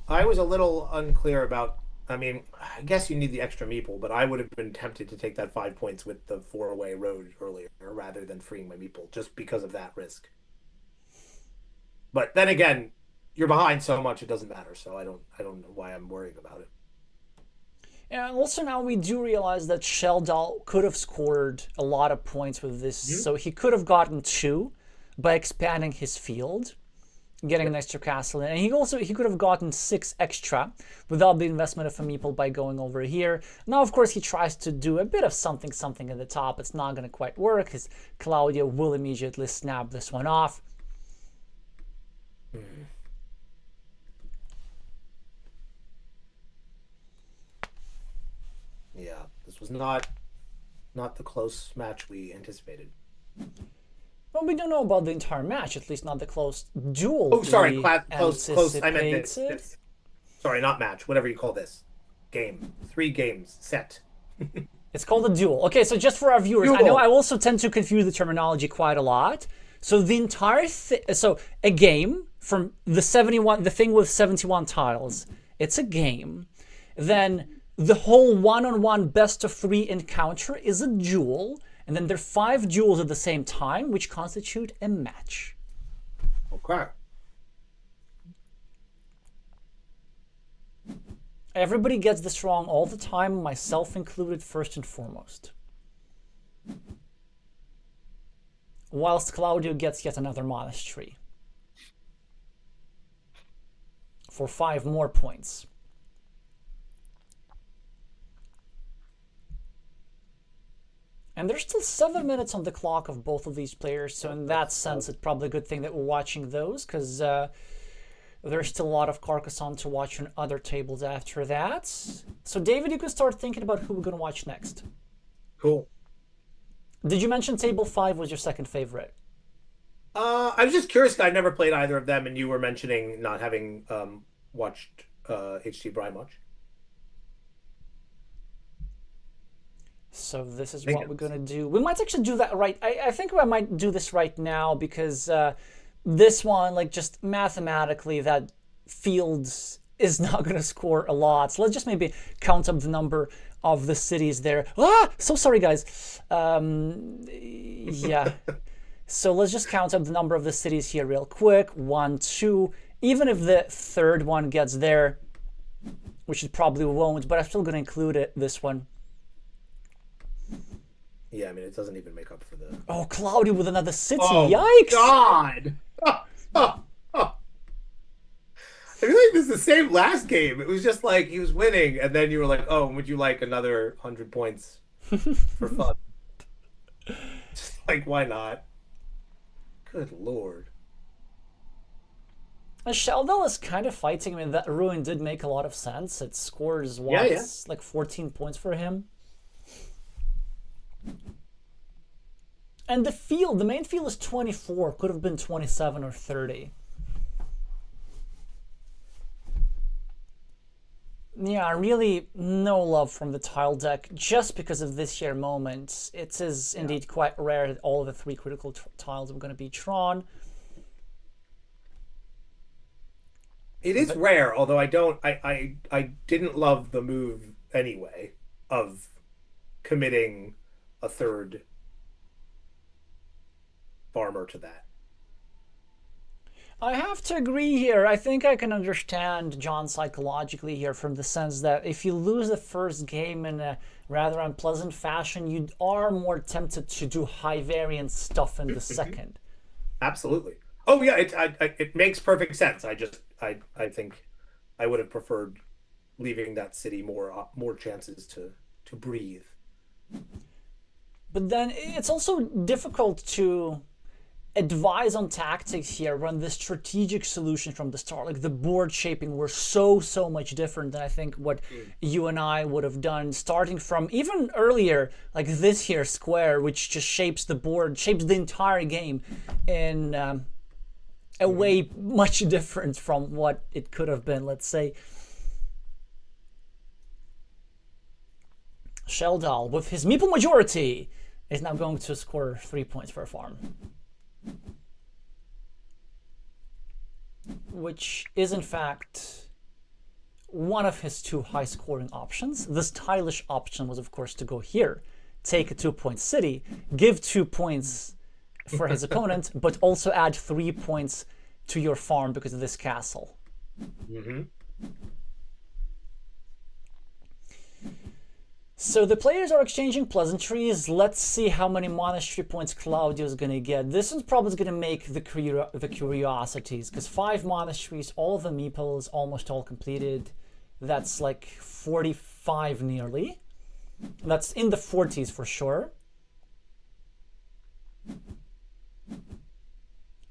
I was a little unclear about. I mean, I guess you need the extra meeple, but I would have been tempted to take that 5 points with the 4-away road earlier, rather than freeing my meeple, just because of that risk. But then again, you're behind so much it doesn't matter. So I don't know why I'm worrying about it. And also now we do realize that Sheldal could have scored a lot of points with this. So he could have gotten 2 by expanding his field, getting an extra castle, and he could have gotten 6 extra without the investment of a meeple by going over here. Now, of course, he tries to do a bit of something at the top. It's not going to quite work, because Claudio will immediately snap this one off. Yeah, this was not the close match we anticipated. Well, we don't know about the entire match, at least not the close duel. Oh, sorry, we close. I meant this. Sorry, not match. Whatever you call this game. 3 games set. It's called a duel. Okay, so just for our viewers, I know I also tend to confuse the terminology quite a lot. So the entire so a game from the thing with 71 tiles, it's a game. Then the whole one-on-one best of 3 encounter is a duel, and then there are 5 duels at the same time, which constitute a match. Okay. Everybody gets this wrong all the time, myself included, first and foremost. Whilst Claudio gets yet another monastery for 5 more points. And there's still 7 minutes on the clock of both of these players, so in that sense, it's probably a good thing that we're watching those, because there's still a lot of Carcassonne to watch on other tables after that. So, David, you can start thinking about who we're going to watch next. Cool. Did you mention table 5 was your second favorite? I was just curious. I never played either of them, and you were mentioning not having watched HT Brian much. So this is what we're going to do. We might actually do that right. I think I might do this right now because this one, like, just mathematically, that field is not going to score a lot. So let's just maybe count up the number of the cities there. Ah, so sorry, guys. Yeah. So let's just count up the number of the cities here real quick. 1, 2. Even if the third one gets there, which it probably won't, but I'm still going to include this one. Yeah, I mean, it doesn't even make up for the... Oh, Claudio with another city. Oh, Yikes! God! I feel like this is the same last game. It was just like he was winning, and then you were like, oh, would you like another 100 points for fun? Just like, why not? Good Lord. Sheldon is kind of fighting. I mean, that ruin did make a lot of sense. It scores, what, Yeah. like 14 points for him. And the field, the main field is 24. Could have been 27 or 30. Yeah, really no love from the tile deck just because of this here moment. It is indeed quite rare that all of the 3 critical tiles are going to be drawn. It is rare, although I didn't love the move anyway of committing a third farmer to that. I have to agree here. I think I can understand John psychologically here, from the sense that if you lose the first game in a rather unpleasant fashion, you are more tempted to do high variance stuff in the second. Absolutely. Oh yeah, it makes perfect sense. I think I would have preferred leaving that city more chances to breathe. But then it's also difficult to advise on tactics here when the strategic solution from the start, like the board shaping, were so much different than I think what you and I would have done, starting from even earlier, like this here square, which just shapes the board, shapes the entire game in a way much different from what it could have been, let's say. Sheldal, with his meeple majority, is now going to score 3 points for a farm, which is in fact one of his 2 high scoring options. The stylish option was, of course, to go here, take a 2-point city, give 2 points for his opponent, but also add 3 points to your farm because of this castle. So the players are exchanging pleasantries. Let's see how many monastery points Claudio is going to get. This is probably going to make the curiosities, because 5 monasteries, all of the meeples, almost all completed. That's like 45 nearly. That's in the 40s for sure.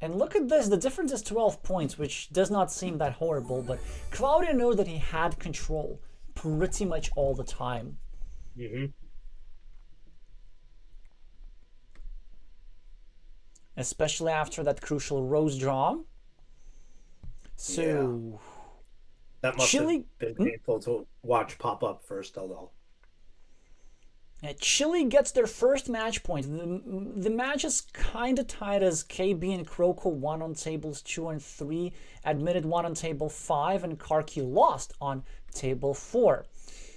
And look at this, the difference is 12 points, which does not seem that horrible, but Claudio knew that he had control pretty much all the time. Especially after that crucial rose draw. So that must Chile, have been painful to watch pop up first, although. Chile gets their first match point. The match is kind of tight, as KB and Croco won on tables 2 and 3, Admitted won on table 5, and Karki lost on table 4.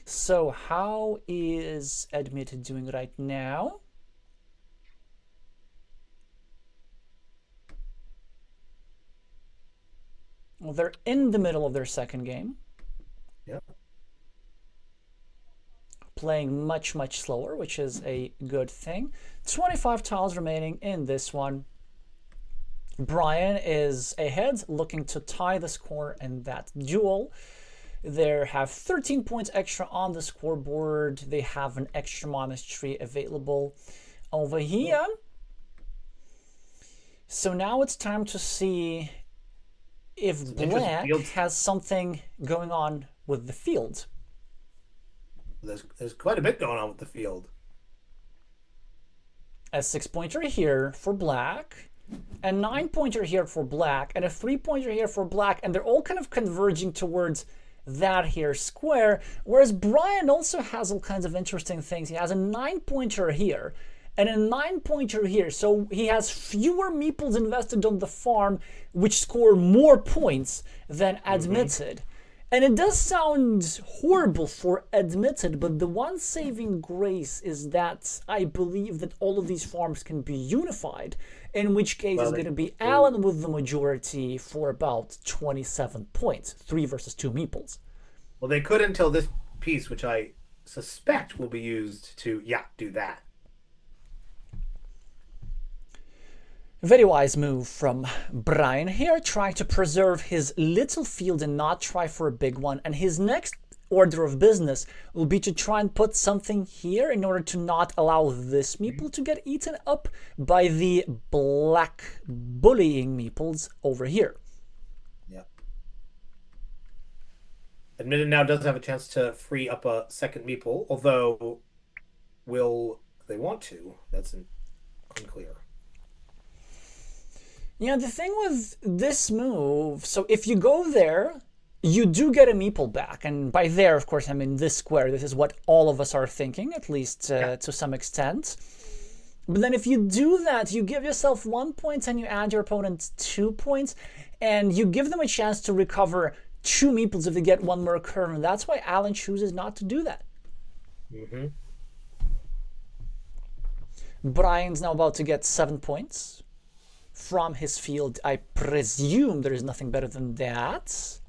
So how is Admitted doing right now? Well, they're in the middle of their second game. Yep. Playing much, much slower, which is a good thing. 25 tiles remaining in this one. Brian is ahead, looking to tie the score in that duel. They have 13 points extra on the scoreboard. They have an extra monastery available over here. So now it's time to see if Black has something going on with the field. There's quite a bit going on with the field. A 6-pointer here for Black, a 9-pointer here for Black, and a 3-pointer here for Black, and they're all kind of converging towards that here square, whereas Brian also has all kinds of interesting things. He has a 9-pointer here and a 9-pointer here, so he has fewer meeples invested on the farm, which score more points than admitted. And it does sound horrible for admitted, but the one saving grace is that I believe that all of these farms can be unified, in which case it's going to be Alan with the majority for about 27 points, 3 versus 2 meeples. Well, they could until this piece, which I suspect will be used to, do that. Very wise move from Brian here, trying to preserve his little field and not try for a big one. And his next order of business will be to try and put something here in order to not allow this meeple to get eaten up by the black bullying meeples over here. Yeah. Admitted now does have a chance to free up a second meeple, although will they want to? That's unclear. Yeah, the thing with this move, so if you go there, you do get a meeple back. And by there, of course, I mean this square. This is what all of us are thinking, at least to some extent. But then if you do that, you give yourself 1 point and you add your opponent 2 points. And you give them a chance to recover 2 meeples if they get one more curve. And that's why Alan chooses not to do that. Brian's now about to get 7 points from his field. I presume there is nothing better than that.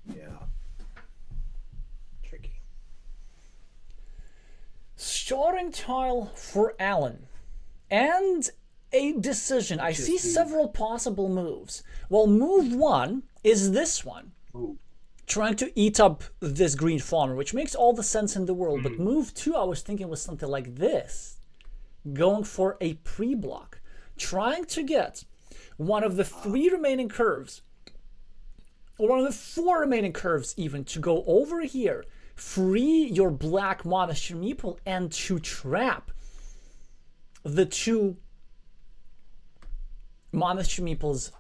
Yeah. Tricky. Starting tile for Alan. And a decision. I see several possible moves. Well, move 1 is this one. Trying to eat up this green farmer, which makes all the sense in the world. But move 2, I was thinking was something like this. Going for a pre-block. Trying to get one of the 3 remaining curves, or one of the 4 remaining curves even, to go over here, free your black monastery meeple, and to trap the 2 monastery meeples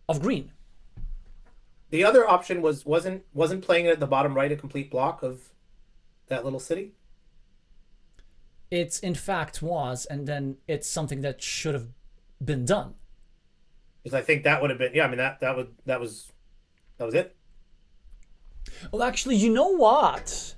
of green. The other option wasn't playing it at the bottom right a complete block of that little city? It in fact was, and then it's something that should have been done. Because I think that would have been, I mean that was it. Well, actually, you know what?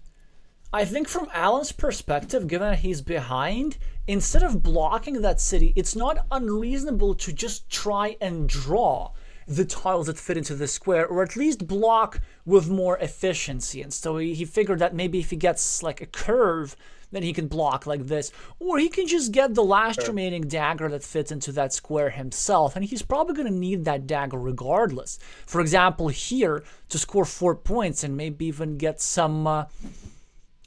I think from Alan's perspective, given that he's behind, instead of blocking that city, it's not unreasonable to just try and draw the tiles that fit into the square, or at least block with more efficiency. And so he figured that maybe if he gets like a curve, then he can block like this, or he can just get the last remaining dagger that fits into that square himself, and he's probably going to need that dagger regardless. For example, here to score 4 points and maybe even get some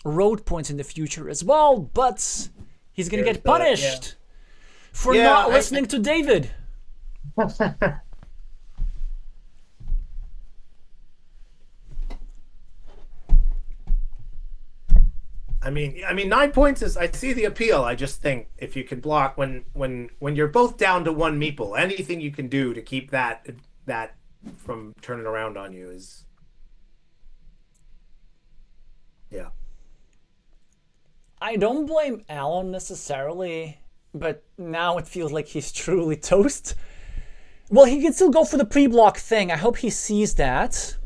road points in the future as well, but he's going to get punished for not listening to David. I mean 9 points is, I see the appeal. I just think if you can block when you're both down to 1 meeple, anything you can do to keep that from turning around on you is I don't blame Alan necessarily, but now it feels like he's truly toast. Well, he can still go for the pre-block thing. I hope he sees that.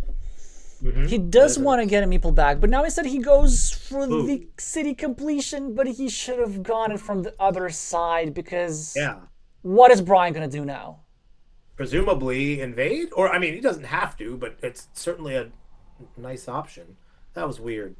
He does want to get a meeple back, but now instead he goes for the city completion, but he should have gone it from the other side because what is Brian going to do now? Presumably invade? Or, I mean, he doesn't have to, but it's certainly a nice option. That was weird.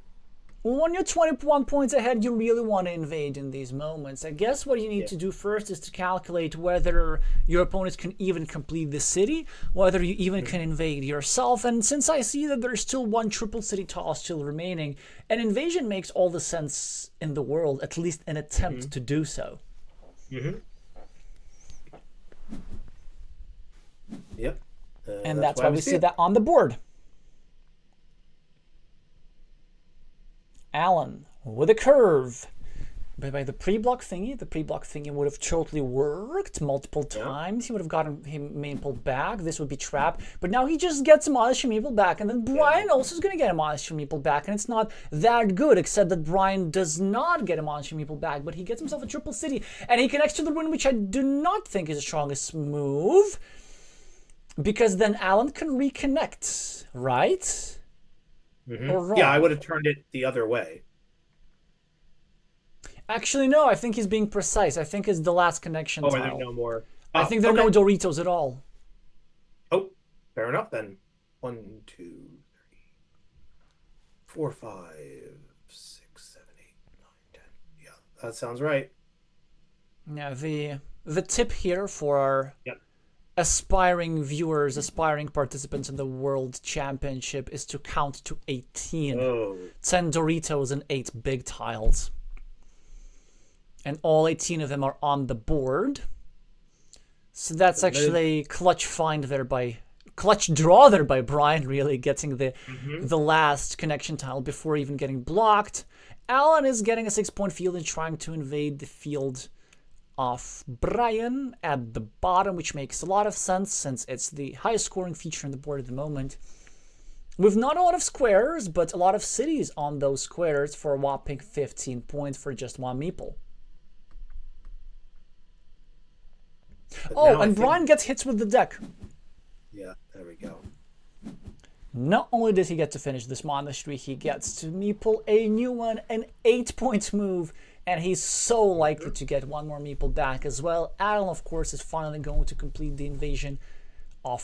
When you're 21 points ahead, you really want to invade in these moments. I guess what you need to do first is to calculate whether your opponents can even complete the city, whether you even can invade yourself. And since I see that there's still one triple city tile still remaining, an invasion makes all the sense in the world, at least an attempt to do so. Yep. And that's why we see that on the board. Alan with a curve. But by the pre-block thingy would have totally worked multiple times. He would have gotten him main pulled back. This would be trap. But now he just gets him honest meeple back. And then Brian also is going to get him honest meeple back. And it's not that good, except that Brian does not get him honest meeple back. But he gets himself a triple city. And he connects to the ruin, which I do not think is the strongest move. Because then Alan can reconnect, right? Yeah, I would have turned it the other way. Actually, no, I think he's being precise. I think it's the last connection tile. Are there no more? I think there are no Doritos at all. Oh, fair enough then. 1, 2, 3, 4, 5, 6, 7, 8, 9, 10. Yeah, that sounds right. Yeah, the tip here for our aspiring viewers, aspiring participants in the World Championship is to count to 18. 10 Doritos and 8 big tiles. And all 18 of them are on the board. So that's actually a clutch find there by... Clutch draw there by Brian, really, getting the last connection tile before even getting blocked. Alan is getting a 6-point field and trying to invade the field of Brian at the bottom, which makes a lot of sense since it's the highest scoring feature on the board at the moment. With not a lot of squares, but a lot of cities on those squares for a whopping 15 points for just one meeple. Oh, and Brian gets hits with the deck. Yeah, there we go. Not only does he get to finish this monastery, he gets to meeple a new one, an 8-point move. And he's so likely to get one more meeple back as well. Alan, of course, is finally going to complete the invasion of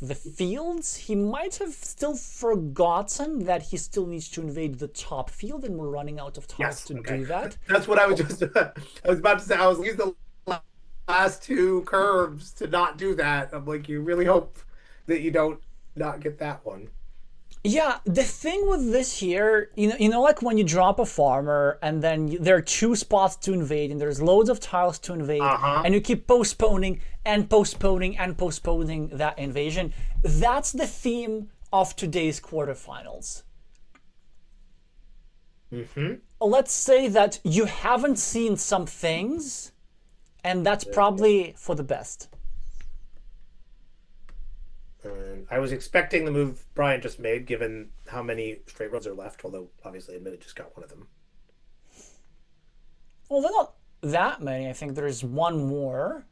the fields. He might have still forgotten that he still needs to invade the top field, and we're running out of time to do that. That's what I was just... I was about to say. I was using the last 2 curves to not do that. I'm like, you really hope that you don't not get that one. Yeah, the thing with this here, you know, like when you drop a farmer and then there are 2 spots to invade and there's loads of tiles to invade and you keep postponing and postponing and postponing that invasion. That's the theme of today's quarterfinals. Let's say that you haven't seen some things, and that's probably for the best. I was expecting the move Brian just made, given how many straight roads are left, although obviously admitted just got one of them. Well, they're not that many. I think there's one more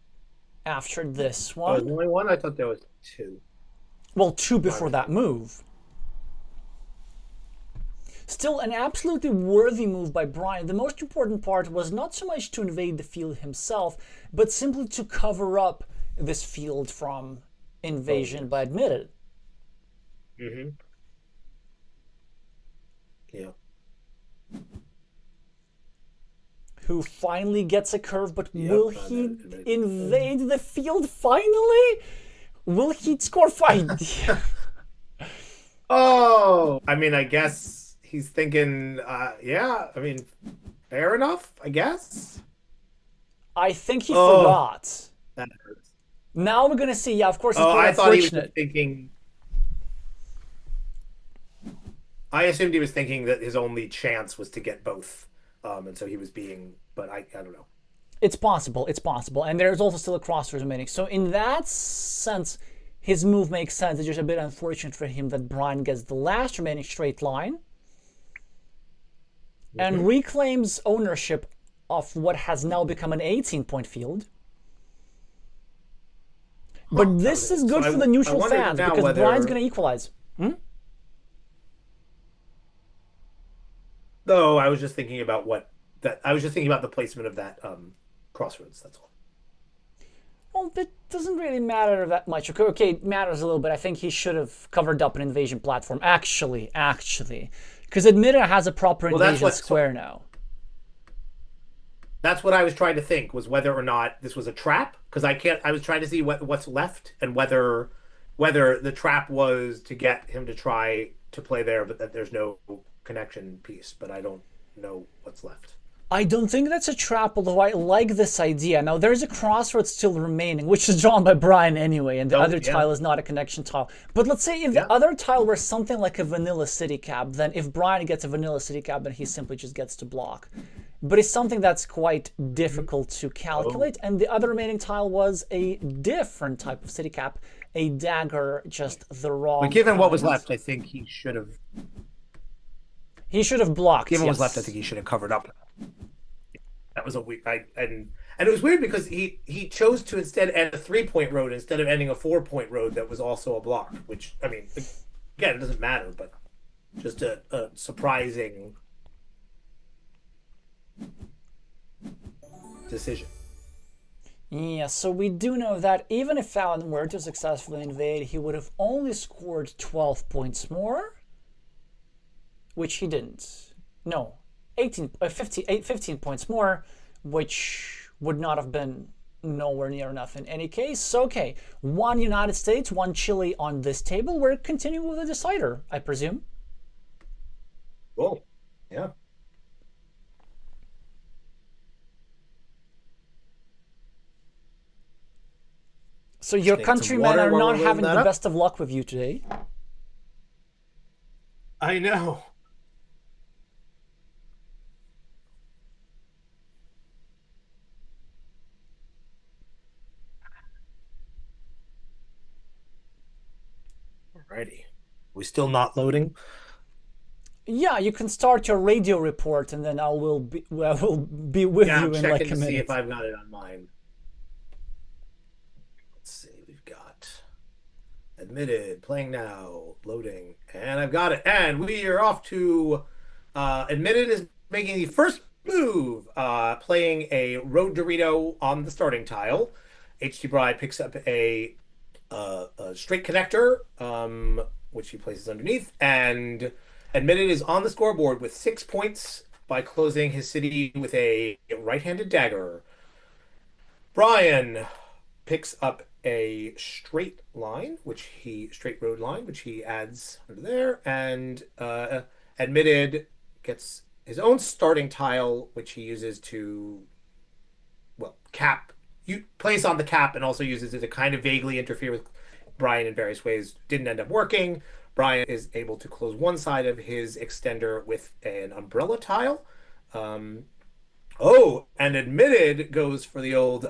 after this one. Oh, there's only one? I thought there was 2. Well, 2 before that move. Still, an absolutely worthy move by Brian. The most important part was not so much to invade the field himself, but simply to cover up this field from invasion by admitted. Yeah. Who finally gets a curve, but will he invade the field finally? Will he score 5? Oh, I mean, I guess he's thinking, yeah, I mean, fair enough, I guess. I think he forgot. That hurts. Now we're gonna see. Yeah, of course. It's I thought he was just thinking. I assumed he was thinking that his only chance was to get both, and so he was being. But I don't know. It's possible. It's possible, and there's also still a crossroads remaining. So in that sense, his move makes sense. It's just a bit unfortunate for him that Brian gets the last remaining straight line and reclaims ownership of what has now become an 18-point field. But That this was is it. good for the I neutral wonder fans now because Brian's whether. going to equalize. Hmm? No, I was just thinking about what that. I was just thinking about the placement of that crossroads. That's all. Well, it doesn't really matter that much. Okay, it matters a little bit. I think he should have covered up an invasion platform. Actually. Because Admira has a proper Well, that's invasion what. So square now. that's what I was trying to think was whether or not this was a trap because I can't. I was trying to see what's left and whether the trap was to get him to try to play there, but that there's no connection piece. But I don't know what's left. I don't think that's a trap, although I like this idea. Now, there's a crossroads still remaining, which is drawn by Brian anyway, and the Oh other yeah, tile is not a connection tile. But let's say if the yeah. other tile were something like a vanilla city cap, then if Brian gets a vanilla city cap, then he simply just gets to block. But it's something that's quite difficult to Oh, calculate, and the other remaining tile was a different type of city cap, a dagger, just the but wrong given what was kind. left, I think he should have. He should have blocked, Given what was left, I think yes. he should have covered up. That was a weird. And it was weird because he chose to instead end a 3 point road instead of ending a 4 point road that was also a block. Which I mean, again, it doesn't matter, but just a surprising decision. Yeah, so we do know that even if Fallon were to successfully invade, he would have only scored 12 points more, which he didn't. No, 15 points more, which would not have been nowhere near enough in any case. So, okay, one United States, one Chile on this table. We're continuing with the decider, I presume. Cool. Yeah. So your Just need some countrymen water are while we're not loading having that the up. best of luck with you today. I know. Alrighty. We still not loading? Yeah, you can start your radio report, and then I will be with Yeah, I'm you in checking like a to see if minute. I've got it on mine. Let's see. We've got admitted, playing now, loading, and I've got it. And we are off to admitted is making the first move, playing a road Dorito on the starting tile. HT Bride picks up a straight connector, which he places underneath, and admitted is on the scoreboard with 6 points by closing his city with a right-handed dagger. Brian picks up a straight road line, which he adds under there, and admitted gets his own starting tile, which he uses to cap you place on the cap, and also uses it to kind of vaguely interfere with Brian in various ways. Didn't end up working. Brian is able to close one side of his extender with an umbrella tile. Um, oh, and admitted goes for the old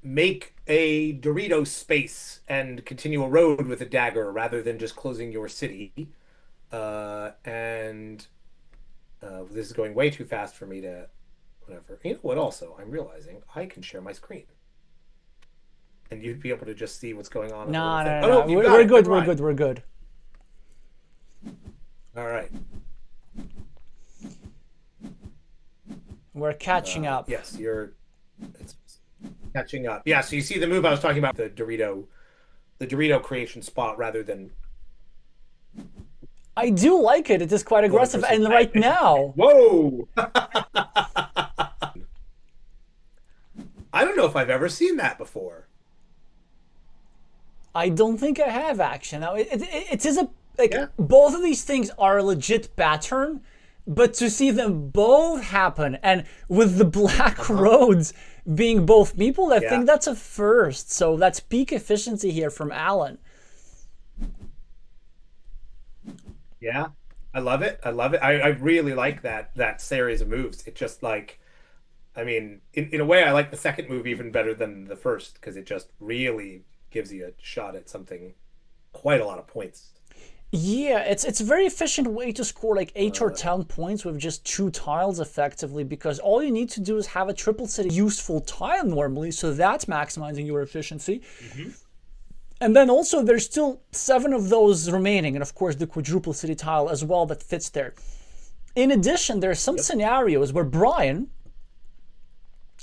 make a Dorito space and continue a road with a dagger rather than just closing your city. And This is going way too fast for me to whatever. You know what? Also, I'm realizing I can share my screen, and you'd be able to just see what's going on in the little No, thing. no, Oh no, no, no. you got We're it. good. Never We're mind. good. We're good. All right. We're catching up. Yes, it's catching up. Yeah, so you see the move I was talking about, the Dorito creation spot rather than I do like it. It is quite going aggressive, for some. and right now, Whoa! I don't know if I've ever seen that before. I don't think I have action. Now, it is a like Yeah, both of these things are a legit pattern, but to see them both happen and with the black uh-huh. roads being both people, I Yeah, think that's a first. So that's peak efficiency here from Alan. yeah. I love it. I love it. I really like that series of moves. It just like I mean, in a way, I like the second move even better than the first because it just really gives you a shot at something quite a lot of points. Yeah, it's a very efficient way to score like 8 or 10 points with just 2 tiles effectively, because all you need to do is have a triple city useful tile normally, so that's maximizing your efficiency. And then also there's still 7 of those remaining, and of course the quadruple city tile as well that fits there. In addition, there are some scenarios where Brian,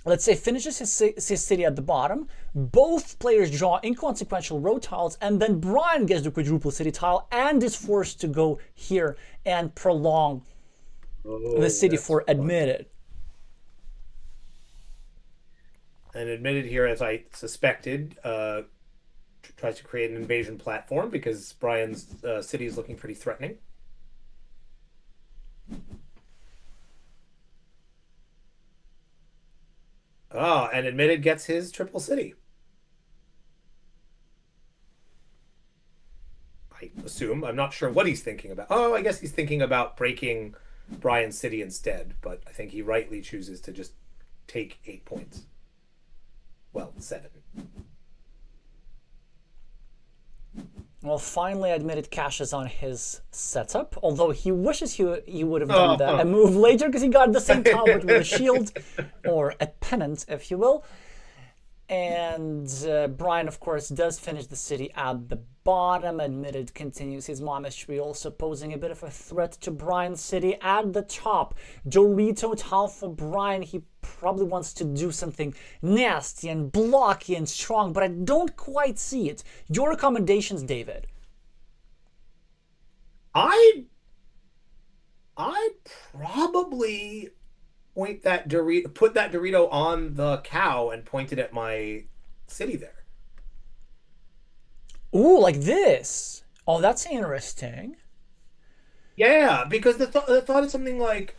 let's say, finishes his city at the bottom, both players draw inconsequential road tiles, and then Brian gets the quadruple city tile and is forced to go here and prolong the city for admitted. And admitted here, as I suspected, tries to create an invasion platform because Brian's city is looking pretty threatening. Oh, and admitted gets his triple city. I assume. I'm not sure what he's thinking about. Oh, I guess he's thinking about breaking Brian's city instead, but I think he rightly chooses to just take 8 points. Well, 7. Well, finally admitted cashes on his setup, although he wishes he would have done that a move later because he got the same tile but with a shield, or a pennant, if you will. And Brian, of course, does finish the city at the bottom. Admitted continues his monastery, also posing a bit of a threat to Brian's city at the top. Dorito tile for Brian. He probably wants to do something nasty and blocky and strong, but I don't quite see it. Your recommendations, David? I probably put that Dorito on the cow and point it at my city there. Ooh, like this. Oh, that's interesting. Yeah, because the thought is something like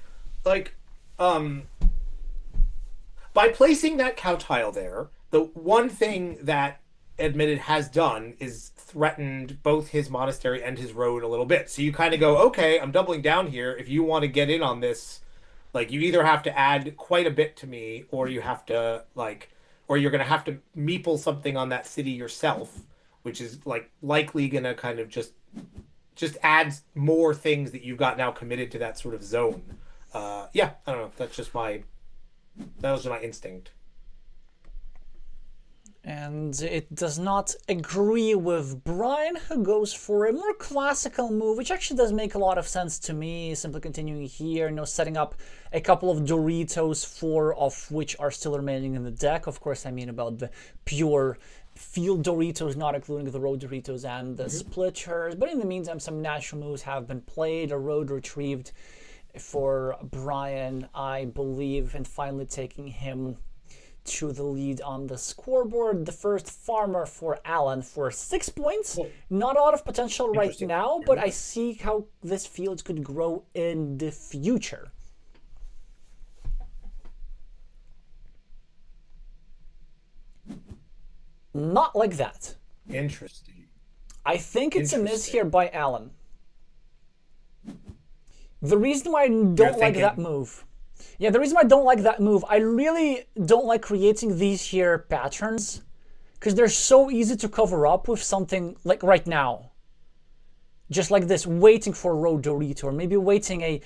by placing that cow tile there, the one thing that admitted has done is threatened both his monastery and his road a little bit. So you kind of go, okay, I'm doubling down here. If you want to get in on this, like, you either have to add quite a bit to me, or you have to or you're gonna have to meeple something on that city yourself, which is likely gonna kind of just adds more things that you've got now committed to that sort of zone. Yeah, I don't know. That was my instinct. And it does not agree with Brian, who goes for a more classical move, which actually does make a lot of sense to me. Simply continuing here, setting up a couple of Doritos, 4 of which are still remaining in the deck. Of course, I mean about the pure field Doritos, not including the road Doritos and the splitters. But in the meantime, some natural moves have been played. A road retrieved for Brian, I believe, and finally taking him to the lead on the scoreboard. The first farmer for Alan for 6 points. Not a lot of potential right now, but I see how this field could grow in the future. Not like that. Interesting. I think it's a miss here by Alan. The reason why I don't like that move. Yeah, the reason why I don't like that move, I really don't like creating these here patterns because they're so easy to cover up with something like right now. Just like this, waiting for a road Dorito, or maybe waiting a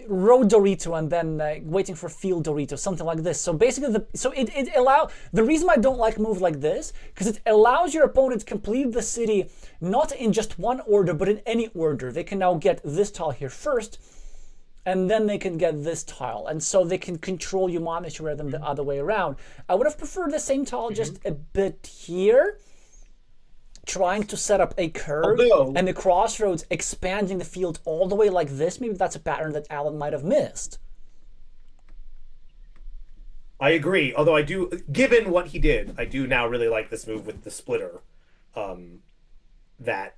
road Dorito and then waiting for field Dorito, something like this. So basically, the reason I don't like a move like this, because it allows your opponent to complete the city not in just one order, but in any order. They can now get this tile here first, and then they can get this tile. And so they can control your monastery rather than the other way around. I would have preferred the same tile just a bit here, trying to set up a curve and the crossroads, expanding the field all the way like this. Maybe that's a pattern that Alan might have missed. I agree. Although I do, given what he did, I do now really like this move with the splitter. That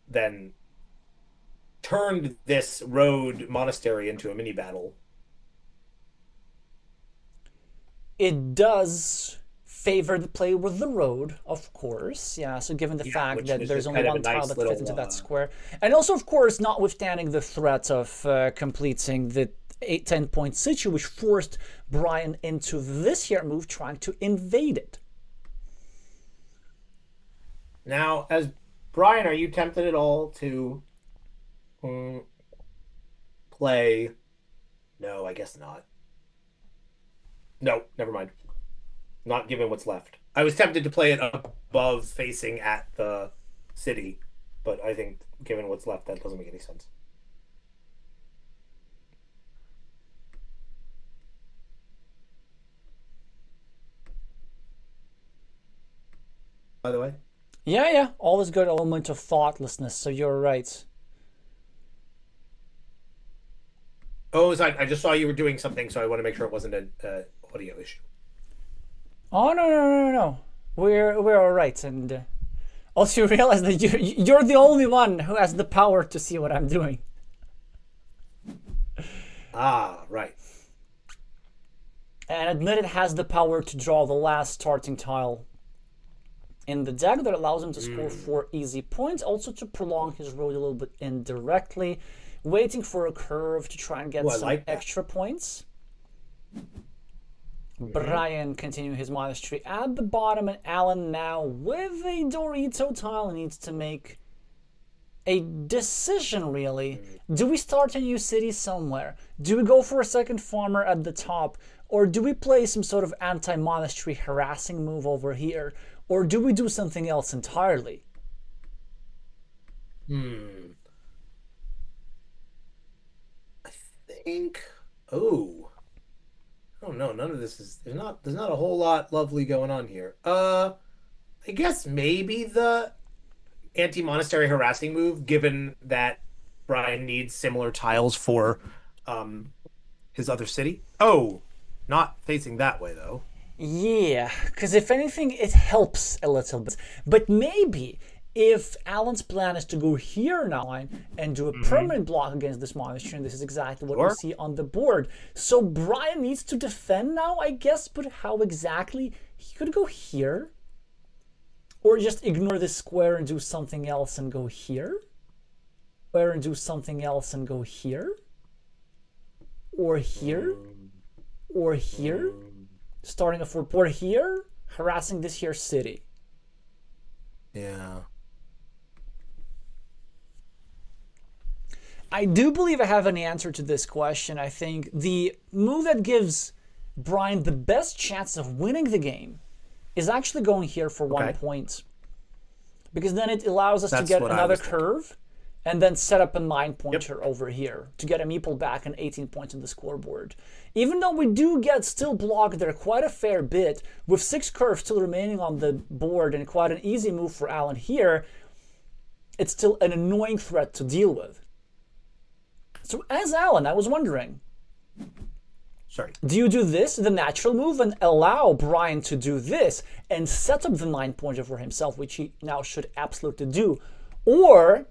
then turned this road monastery into a mini battle. It does favor the play with the road, of course. Yeah, so given the fact that there's only one tile that fits into that square. And also, of course, notwithstanding the threat of completing the 10-point situ, which forced Brian into this here move, trying to invade it. Now, as Brian, are you tempted at all to play? No, I guess not. No, never mind. Not given what's left. I was tempted to play it above facing at the city, but I think given what's left, that doesn't make any sense. By the way. Yeah, always good element of thoughtlessness, so you're right. Oh, I just saw you were doing something, so I want to make sure it wasn't an audio issue. Oh, no. We're all right, and also you realize that you're the only one who has the power to see what I'm doing. Ah, right. And admit it has the power to draw the last starting tile in the deck that allows him to score 4 easy points, also to prolong his road a little bit indirectly, waiting for a curve to try and get some extra points. Brian continuing his monastery at the bottom, and Alan now with a Dorito tile needs to make a decision, really. Do we start a new city somewhere? Do we go for a second farmer at the top? Or do we play some sort of anti-monastery harassing move over here? Or do we do something else entirely? I think. Oh no, none of this is. There's not a whole lot lovely going on here. I guess maybe the anti-monastery harassing move, given that Brian needs similar tiles for his other city. Oh, not facing that way though. Yeah, because if anything, it helps a little bit. But maybe if Alan's plan is to go here now and do a permanent block against this monastery, and this is exactly what we see on the board. So Brian needs to defend now, I guess, but how exactly? He could go here. Or just ignore this square and do something else and go here. Or and do something else and go here. Or here. Or here. Starting a fort or here, harassing this here city. Yeah. I do believe I have an answer to this question. I think the move that gives Brian the best chance of winning the game is actually going here for 1 point. Because then it allows us to get another curve and then set up a 9-pointer over here to get a meeple back and 18 points on the scoreboard. Even though we do get still blocked there quite a fair bit, with 6 curves still remaining on the board and quite an easy move for Alan here, it's still an annoying threat to deal with. So as Alan, I was wondering, do you do this, the natural move, and allow Brian to do this and set up the 9-pointer for himself, which he now should absolutely do? Or,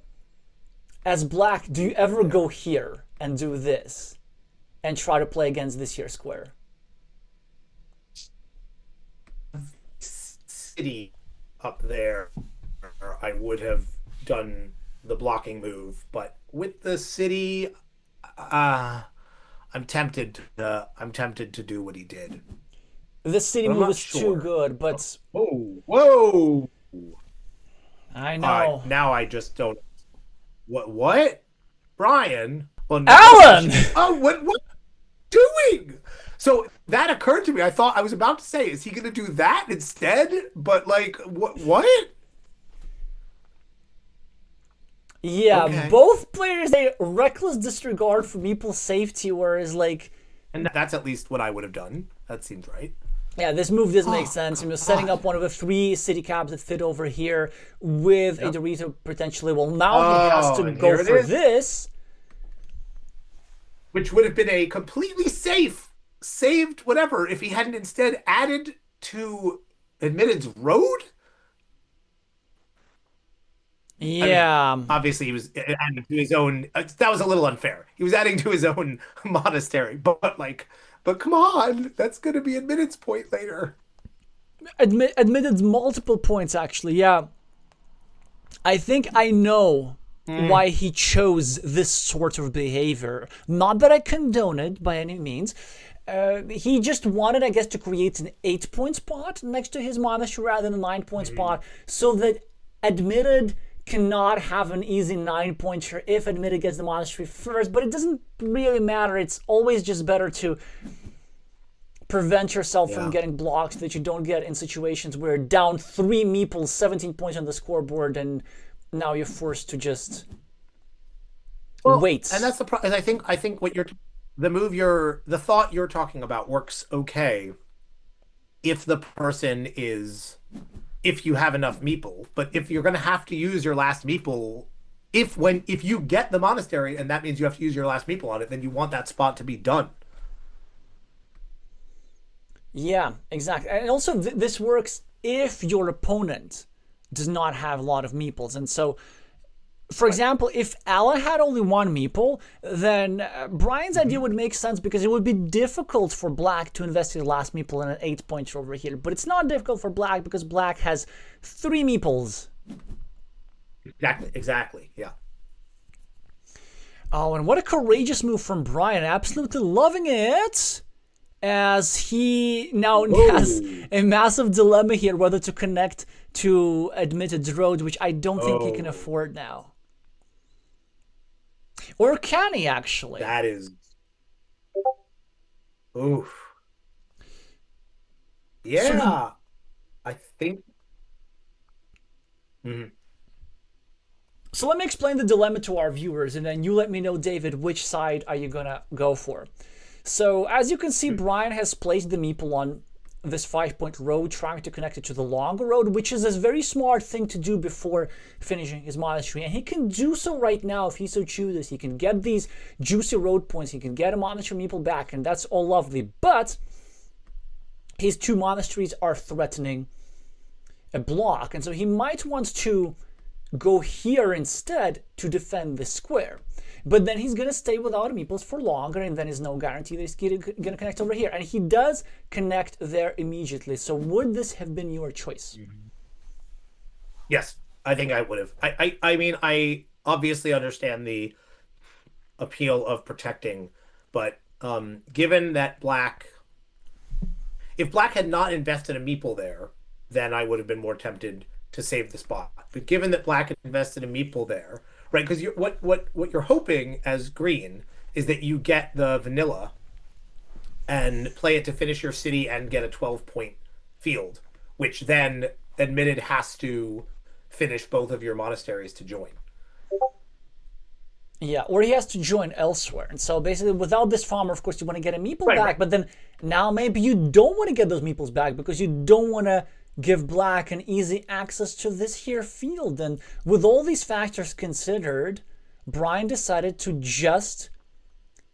as black, do you ever go here and do this and try to play against this here square? City up there, I would have done the blocking move, but with the city, I'm tempted to do what he did. The city move is too good, but whoa! I know. Now I just don't. What? Brian? Well, Alan! Oh, what doing? So that occurred to me. I thought I was about to say, is he going to do that instead? But like, what? Yeah, both players, they reckless disregard for people's safety, whereas like... And that's at least what I would have done. That seems right. Yeah, this move does make sense. Setting up one of the 3 city cabs that fit over here with a Dorito potentially. Well, now he has to go for this. Which would have been a completely saved whatever if he hadn't instead added to Admitted's road. Yeah. I mean, obviously, he was adding to his own. That was a little unfair. He was adding to his own monastery, but come on, that's going to be Admitted's point later. Admitted's multiple points, actually. Yeah. I think I know why he chose this sort of behavior. Not that I condone it by any means. He just wanted, I guess, to create an 8-point spot next to his monastery rather than a 9-point spot, so that Admitted cannot have an easy 9-pointer if admitted gets the monastery first, but it doesn't really matter. It's always just better to prevent yourself from getting blocked so that you don't get in situations where you're down 3 meeples, 17 points on the scoreboard, and now you're forced to just wait. And that's the problem. I think what the thought you're talking about works okay if the person is, if you have enough meeple. But if you're going to have to use your last meeple, if you get the monastery and that means you have to use your last meeple on it, then you want that spot to be done. Yeah, exactly. And also this works if your opponent does not have a lot of meeples. And so, for example, if Alan had only 1 meeple, then Brian's idea would make sense because it would be difficult for Black to invest his last meeple in an 8-pointer over here. But it's not difficult for Black because Black has 3 meeples. Exactly, yeah. Oh, and what a courageous move from Brian. Absolutely loving it. As he now has a massive dilemma here whether to connect to admitted road, which I don't think he can afford now. Or can he actually? That is... Oof. Yeah. I think... So let me explain the dilemma to our viewers, and then you let me know, David, which side are you going to go for. So, as you can see, Brian has placed the meeple on this 5-point road, trying to connect it to the longer road, which is a very smart thing to do before finishing his monastery. And he can do so right now if he so chooses. He can get these juicy road points. He can get a monastery meeple back, and that's all lovely. But his 2 monasteries are threatening a block, and so he might want to go here instead to defend the square. But then he's going to stay without meeples for longer, and then there's no guarantee that he's going to connect over here. And he does connect there immediately. So would this have been your choice? Yes, I think I would have. I mean, I obviously understand the appeal of protecting, but given that if Black had not invested a meeple there, then I would have been more tempted to save the spot. But given that Black had invested a meeple there, right? Because what you're hoping as green is that you get the vanilla and play it to finish your city and get a 12-point field, which then admitted has to finish both of your monasteries to join. Yeah, or he has to join elsewhere. And so basically without this farmer, of course, you want to get a meeple back, right. But then now maybe you don't want to get those meeples back because you don't want to give Black an easy access to this here field. And with all these factors considered, Brian decided to just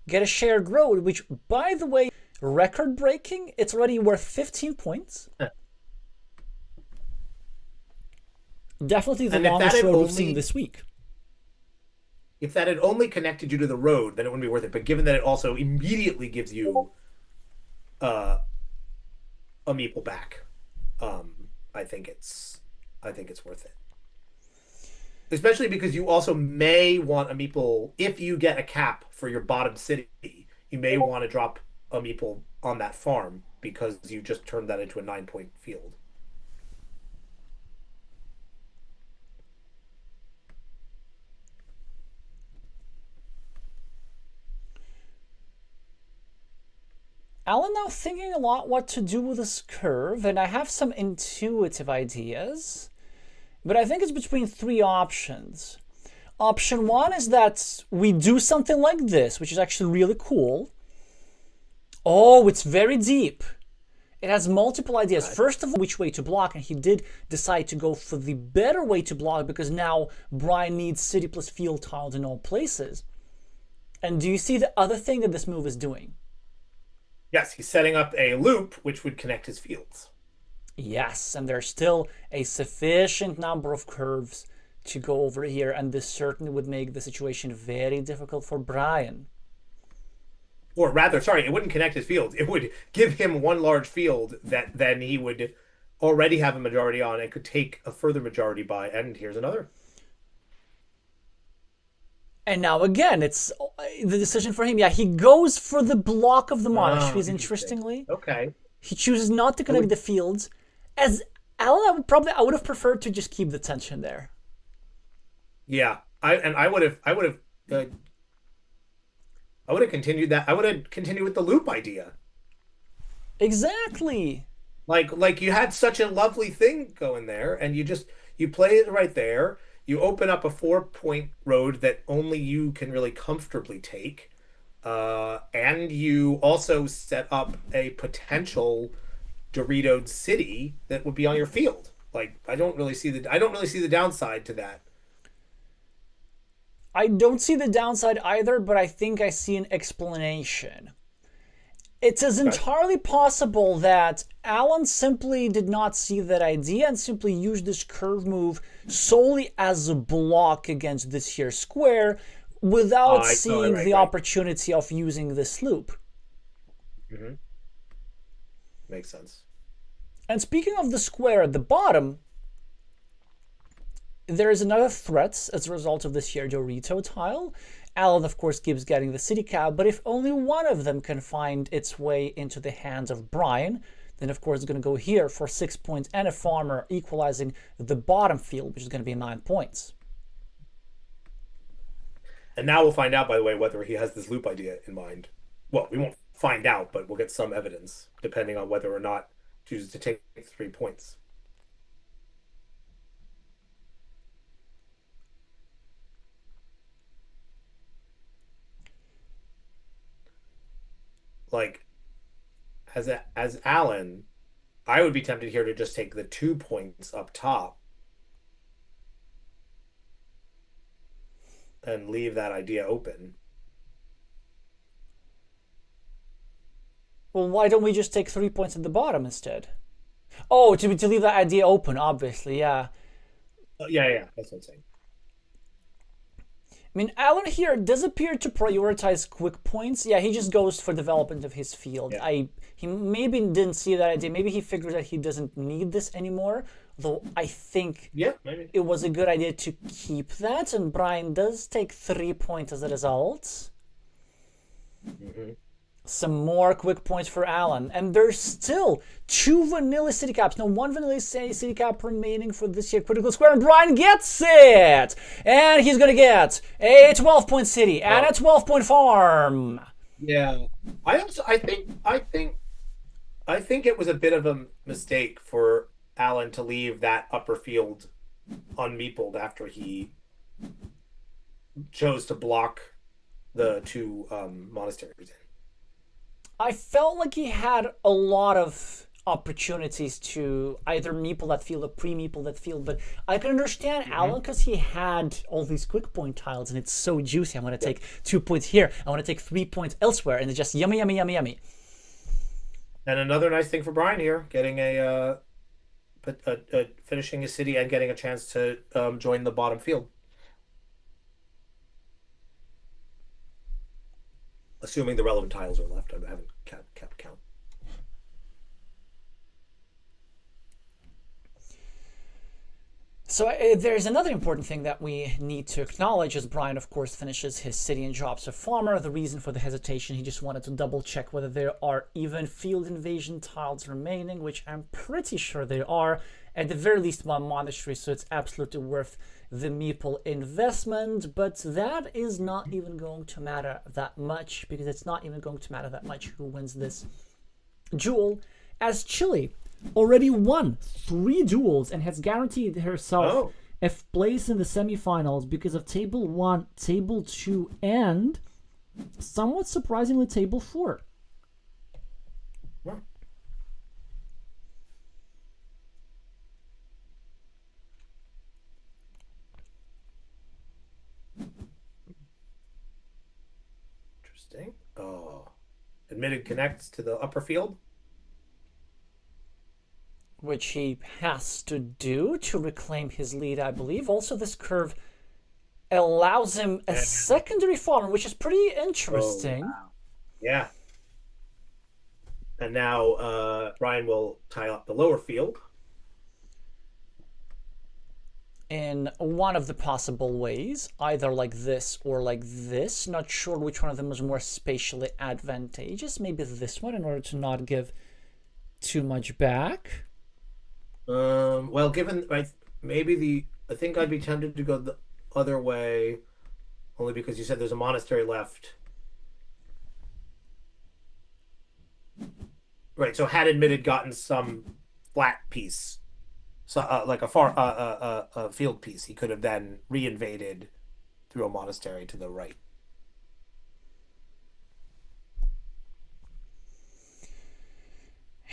get a shared road, which, by the way, record-breaking. It's already worth 15 points. Definitely the longest road we've seen this week. If that had only connected you to the road, then it wouldn't be worth it. But given that it also immediately gives you a meeple back, I think it's worth it. Especially because you also may want a meeple, if you get a cap for your bottom city, you may want to drop a meeple on that farm because you just turned that into a 9-point field. Alan now thinking a lot what to do with this curve, and I have some intuitive ideas, but I think it's between 3 options. Option 1 is that we do something like this, which is actually really cool. Oh, it's very deep. It has multiple ideas. Right. First of all, which way to block, and he did decide to go for the better way to block because now Brian needs city plus field tiles in all places. And do you see the other thing that this move is doing? Yes, he's setting up a loop which would connect his fields. Yes, and there's still a sufficient number of curves to go over here, and this certainly would make the situation very difficult for Brian. Or rather, sorry, it wouldn't connect his fields. It would give him one large field that then he would already have a majority on and could take a further majority by. And here's another. And now again, it's the decision for him. Yeah, he goes for the block of the monasteries, interestingly. Okay. He chooses not to connect the fields. As Alan, I would have preferred to just keep the tension there. Yeah, uh, I would have continued that. I would have continued with the loop idea. Exactly. Like you had such a lovely thing going there, and you play it right there. You open up a 4 point road that only you can really comfortably take, and you also set up a potential Doritoed city that would be on your field. Like I don't really see the downside to that. I don't see the downside either, but I think I see an explanation. It is Okay. entirely possible that Alan simply did not see that idea and simply used this curve move solely as a block against this here square without I oh seeing right the right. opportunity of using this loop. hmm Makes sense. And speaking of the square at the bottom, there is another threat as a result of this here Dorito tile. Alan, of course, keeps getting the city cap, but if only one of them can find its way into the hands of Brian, then of course it's going to go here for 6 points and a farmer, equalizing the bottom field, which is going to be 9 points. And now we'll find out, by the way, whether he has this loop idea in mind. Well, we won't find out, but we'll get some evidence depending on whether or not he chooses to take 3 points. Like as Alan, I would be tempted here to just take the 2 points up top and leave that idea open. Well, why don't we just take 3 points at the bottom instead? Oh, to leave that idea open, obviously, yeah. Yeah, that's what I'm saying. I mean, Alan here does appear to prioritize quick points. Yeah, he just goes for development of his field. Yeah. He maybe didn't see that idea. Maybe he figured that he doesn't need this anymore. Though I think Yeah, maybe. it was a good idea to keep that, and Brian does take 3 points as a result. hmm Some more quick points for Alan. And there's still 2 vanilla city caps. No, 1 vanilla city cap remaining for this year critical square. And Brian gets it! And he's going to get a 12-point city and a 12-point farm. Yeah. I think it was a bit of a mistake for Alan to leave that upper field unmeepled after he chose to block the two monasteries in. I felt like he had a lot of opportunities to either meeple that field or pre-meeple that field, but I can understand Alan because he had all these quick point tiles and it's so juicy. I want to take 2 points here. I want to take 3 points elsewhere, and it's just yummy, yummy, yummy, yummy. And another nice thing for Brian here, getting finishing his city and getting a chance to join the bottom field, assuming the relevant tiles are left. I haven't kept count. So there's another important thing that we need to acknowledge as Brian, of course, finishes his city and drops a farmer. The reason for the hesitation, he just wanted to double check whether there are even field invasion tiles remaining, which I'm pretty sure there are. At the very least, one monastery, so it's absolutely worth the meeple investment. But that is not even going to matter that much, because it's not even going to matter that much who wins this duel, as Chile already won 3 duels and has guaranteed herself a place in the semifinals because of table 1, table 2, and somewhat surprisingly table 4. Well, interesting. Oh, admitted connects to the upper field. Which he has to do to reclaim his lead, I believe. Also, this curve allows him a secondary farm, which is pretty interesting. Oh, wow. Yeah. And now Brian will tie up the lower field. In one of the possible ways, either like this or like this. Not sure which one of them is more spatially advantageous. Maybe this one in order to not give too much back. Well, given maybe I think I'd be tempted to go other way, only because you said there's a monastery left. Right. So had admitted gotten some flat piece, so like a field piece, he could have then reinvaded through a monastery to the right.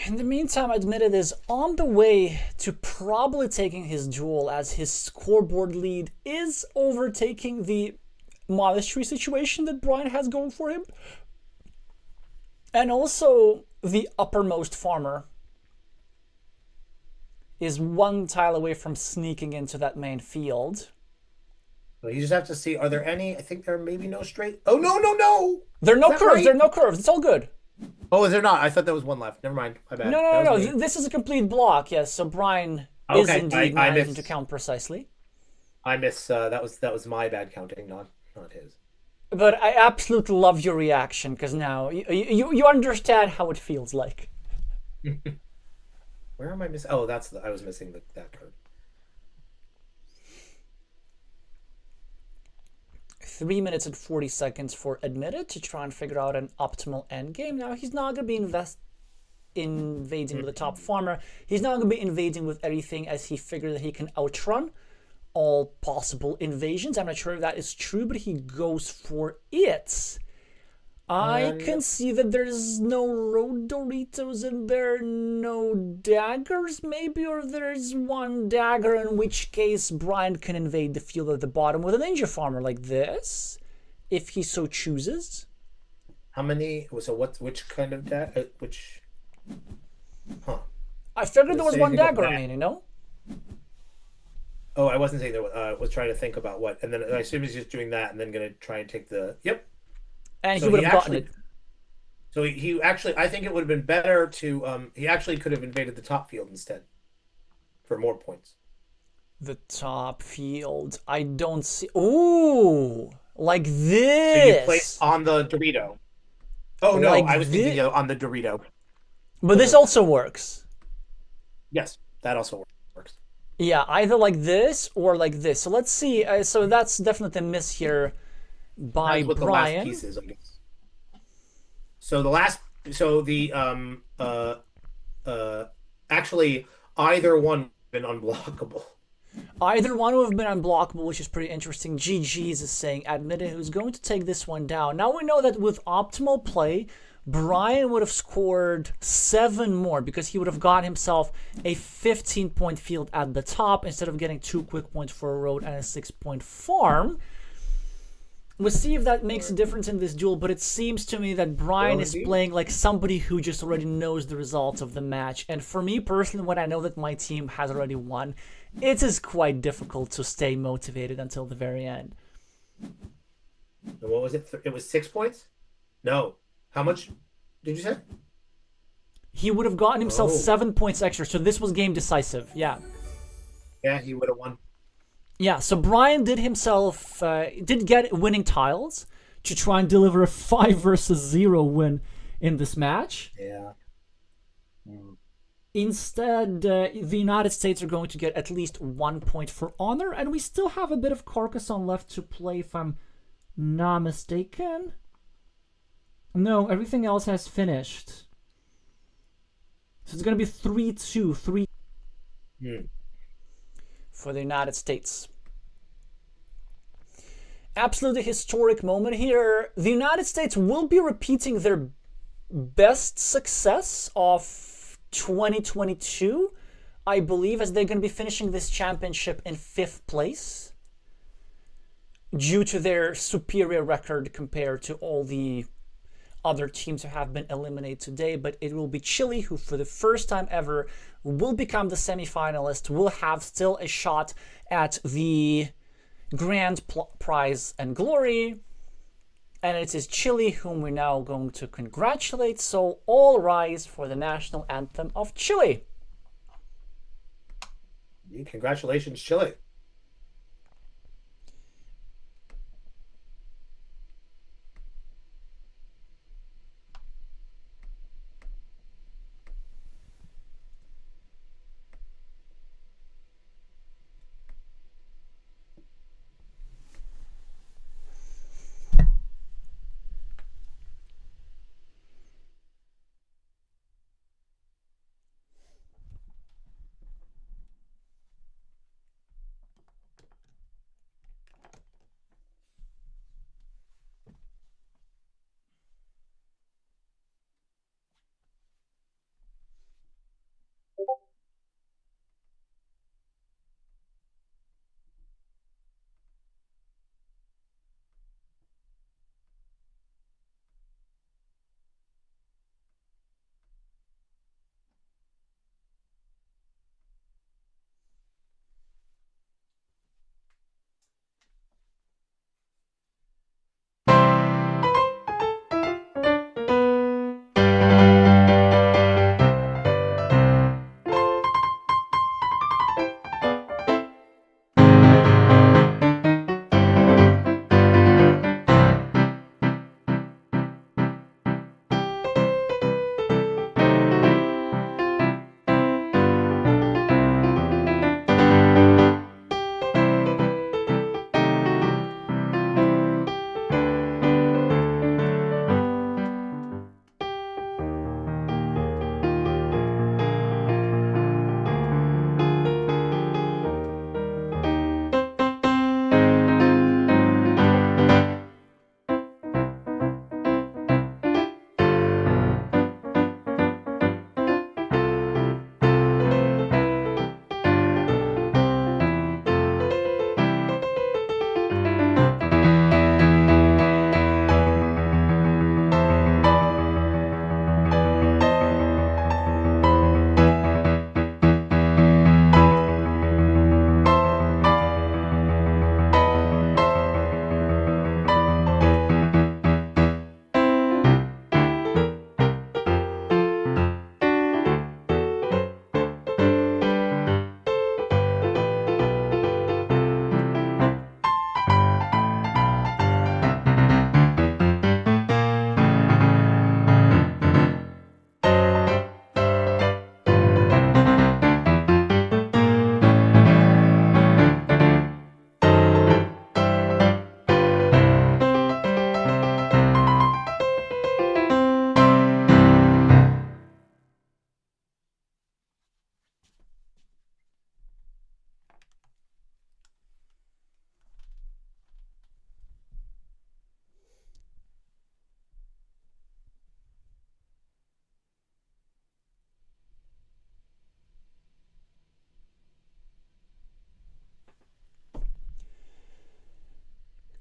In the meantime, Admitted is on the way to probably taking his duel, as his scoreboard lead is overtaking the monastery situation that Brian has going for him. And also, the uppermost farmer is one tile away from sneaking into that main field. So you just have to see, are there any? I think there are maybe no straight. Oh, no. There are no Is that curves. right? There are no curves. It's all good. Oh, is there not? I thought there was one left. Never mind. My bad. No. Me. This is a complete block. Yes. So Brian is Okay, indeed I managing missed. to count precisely. I miss. That was my bad counting, not his. But I absolutely love your reaction, because now you understand how it feels like. Where am I missing? Oh, I was missing that card. 3 minutes and 40 seconds for Admitted to try and figure out an optimal endgame. Now, he's not going to be invading with the top farmer. He's not going to be invading with everything, as he figured that he can outrun all possible invasions. I'm not sure if that is true, but he goes for it. I can see that there's no road Doritos in there, no daggers maybe, or there's one dagger, in which case Brian can invade the field at the bottom with a ninja farmer like this, if he so chooses. How many? So which kind of which? Huh. I figured there was one dagger back. remaining, no? Oh, I wasn't saying there was. I was trying to think about what, and then I assume he's just doing that, and then going to try and take the. Yep. And So he would have gotten it. So he actually, I think it would have been better to. He actually could have invaded the top field instead, for more points. The top field. I don't see. Ooh, like So this. you place on the Dorito. Oh no, Like I was thinking on the Dorito. But this also works. Yes, that also works. Yeah, either like this or like this. So let's see. So that's definitely a miss here by That's what Brian. the last piece is, I guess. So actually either one would have been unblockable. Either one would have been unblockable, which is pretty interesting. GG's is saying, Admitted, who's going to take this one down. Now we know that with optimal play, Brian would have scored 7 more, because he would have got himself a 15-point field at the top instead of getting 2 quick points for a road and a 6-point farm. We'll see if that makes a difference in this duel, but it seems to me that Brian is playing like somebody who just already knows the results of the match. And for me personally, when I know that my team has already won, it is quite difficult to stay motivated until the very end. And what was it? It was 6 points? No. How much did you say? He would have gotten himself 7 points extra, so this was game decisive. Yeah. Yeah, he would have won. Yeah, so Brian did get winning tiles to try and deliver a 5 versus 0 win in this match. Yeah. Instead, the United States are going to get at least 1 point for honor, and we still have a bit of Carcassonne left to play, if I'm not mistaken. No, everything else has finished. So it's going to be 3-2, 3 for the United States. Absolutely historic moment here. The United States will be repeating their best success of 2022, I believe, as they're going to be finishing this championship in 5th place due to their superior record compared to all the other teams who have been eliminated today. But it will be Chile who, for the first time ever, will become the semifinalist, will have still a shot at the grand prize and glory. And it is Chile whom we're now going to congratulate. So all rise for the national anthem of Chile. Congratulations, Chile.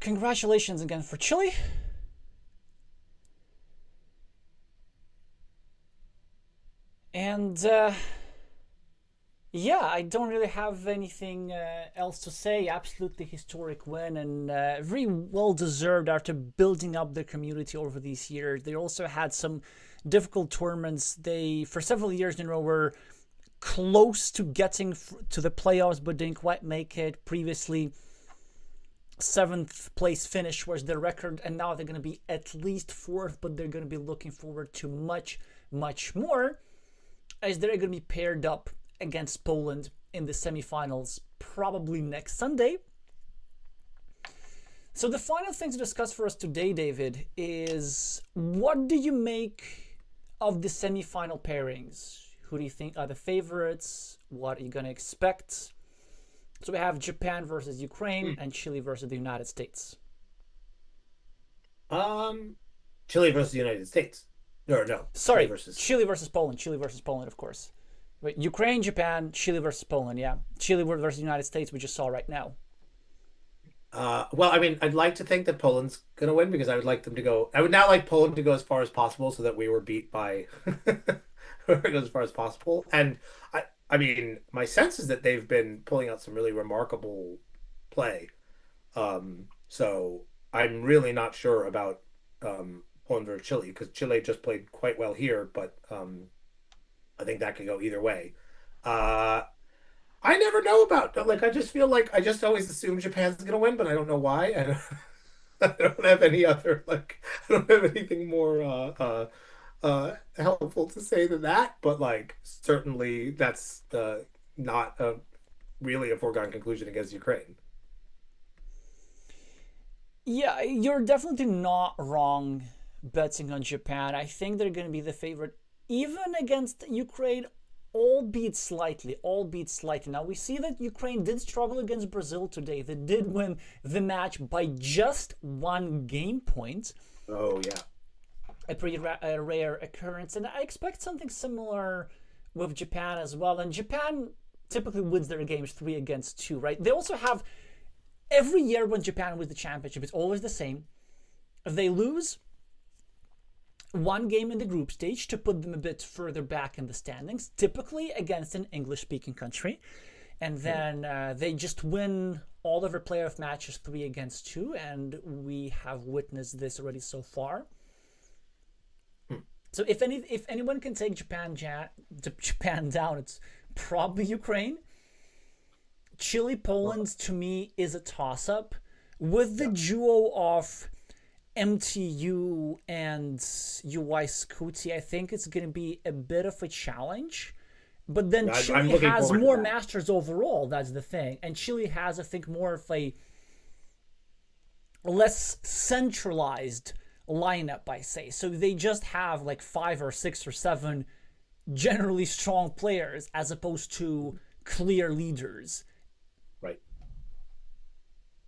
congratulations again for Chile. And yeah, I don't really have anything else to say. Absolutely historic win and very well deserved after building up their community over these years. They also had some difficult tournaments. They, for several years in a row, were close to getting to the playoffs, but didn't quite make it. Previously, seventh place finish was their record, and now they're going to be at least fourth, but they're going to be looking forward to much, much more, as they're going to be paired up against Poland in the semifinals probably next Sunday. So the final thing to discuss for us today, David, is what do you make of the semifinal pairings? Who do you think are the favorites? What are you going to expect? So we have Japan versus Ukraine and Chile versus the United States. Chile versus the United States. No. Sorry, Chile versus Poland. Chile versus Poland, of course. Wait, Ukraine, Japan, Chile versus Poland. Yeah, Chile versus the United States. We just saw right now. Well, I mean, I'd like to think that Poland's going to win because I would like them to go. I would now like Poland to go as far as possible so that we were beat by as far as possible. And I mean, my sense is that they've been pulling out some really remarkable play. So I'm really not sure about Poland versus Chile because Chile just played quite well here, but I think that could go either way. I never know about like I just feel like I just always assume Japan's gonna win, but I don't know why. I don't have any other like I don't have anything more helpful to say than that. But like certainly that's not really a foregone conclusion against Ukraine. Yeah, you're definitely not wrong betting on Japan. I think they're going to be the favorite even against Ukraine, albeit slightly, Now, we see that Ukraine did struggle against Brazil today. They did win the match by just 1 game point. Oh, yeah. A pretty rare occurrence. And I expect something similar with Japan as well. And Japan typically wins their games 3-2, right? They also have, every year when Japan wins the championship, it's always the same. They lose 1 game in the group stage to put them a bit further back in the standings, typically against an English-speaking country. And then they just win all of their playoff matches 3-2, and we have witnessed this already so far. So if anyone can take Japan down, it's probably Ukraine. Chile, Poland, to me, is a toss-up. With the duo of MTU and UI Scooty, I think it's going to be a bit of a challenge. But then Chile has more masters overall, that's the thing. And Chile has, I think, more of a less centralized lineup, I say. So they just have like 5 or 6 or 7 generally strong players as opposed to clear leaders. Right.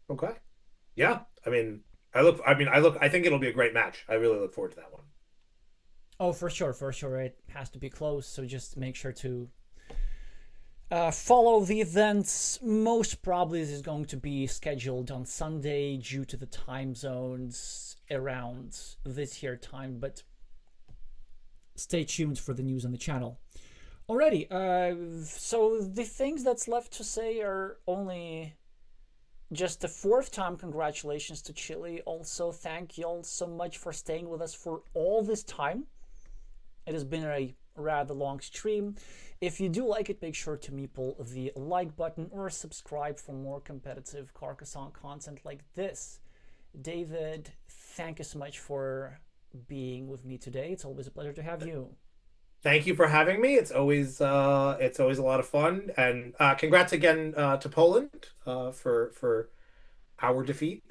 Okay. Yeah. I think it'll be a great match. I really look forward to that one. Oh, for sure. It has to be close, so just make sure to follow the events. Most probably this is going to be scheduled on Sunday due to the time zones around this here time, but stay tuned for the news on the channel. Alrighty, so the things that's left to say are only just the 4th time congratulations to Chile. Also, thank you all so much for staying with us for all this time. It has been a rather long stream. If you do like it, make sure to meeple the like button or subscribe for more competitive Carcassonne content like this. David, thank you so much for being with me today. It's always a pleasure to have you. Thank you for having me. It's always a lot of fun, and congrats again to Poland for our defeat.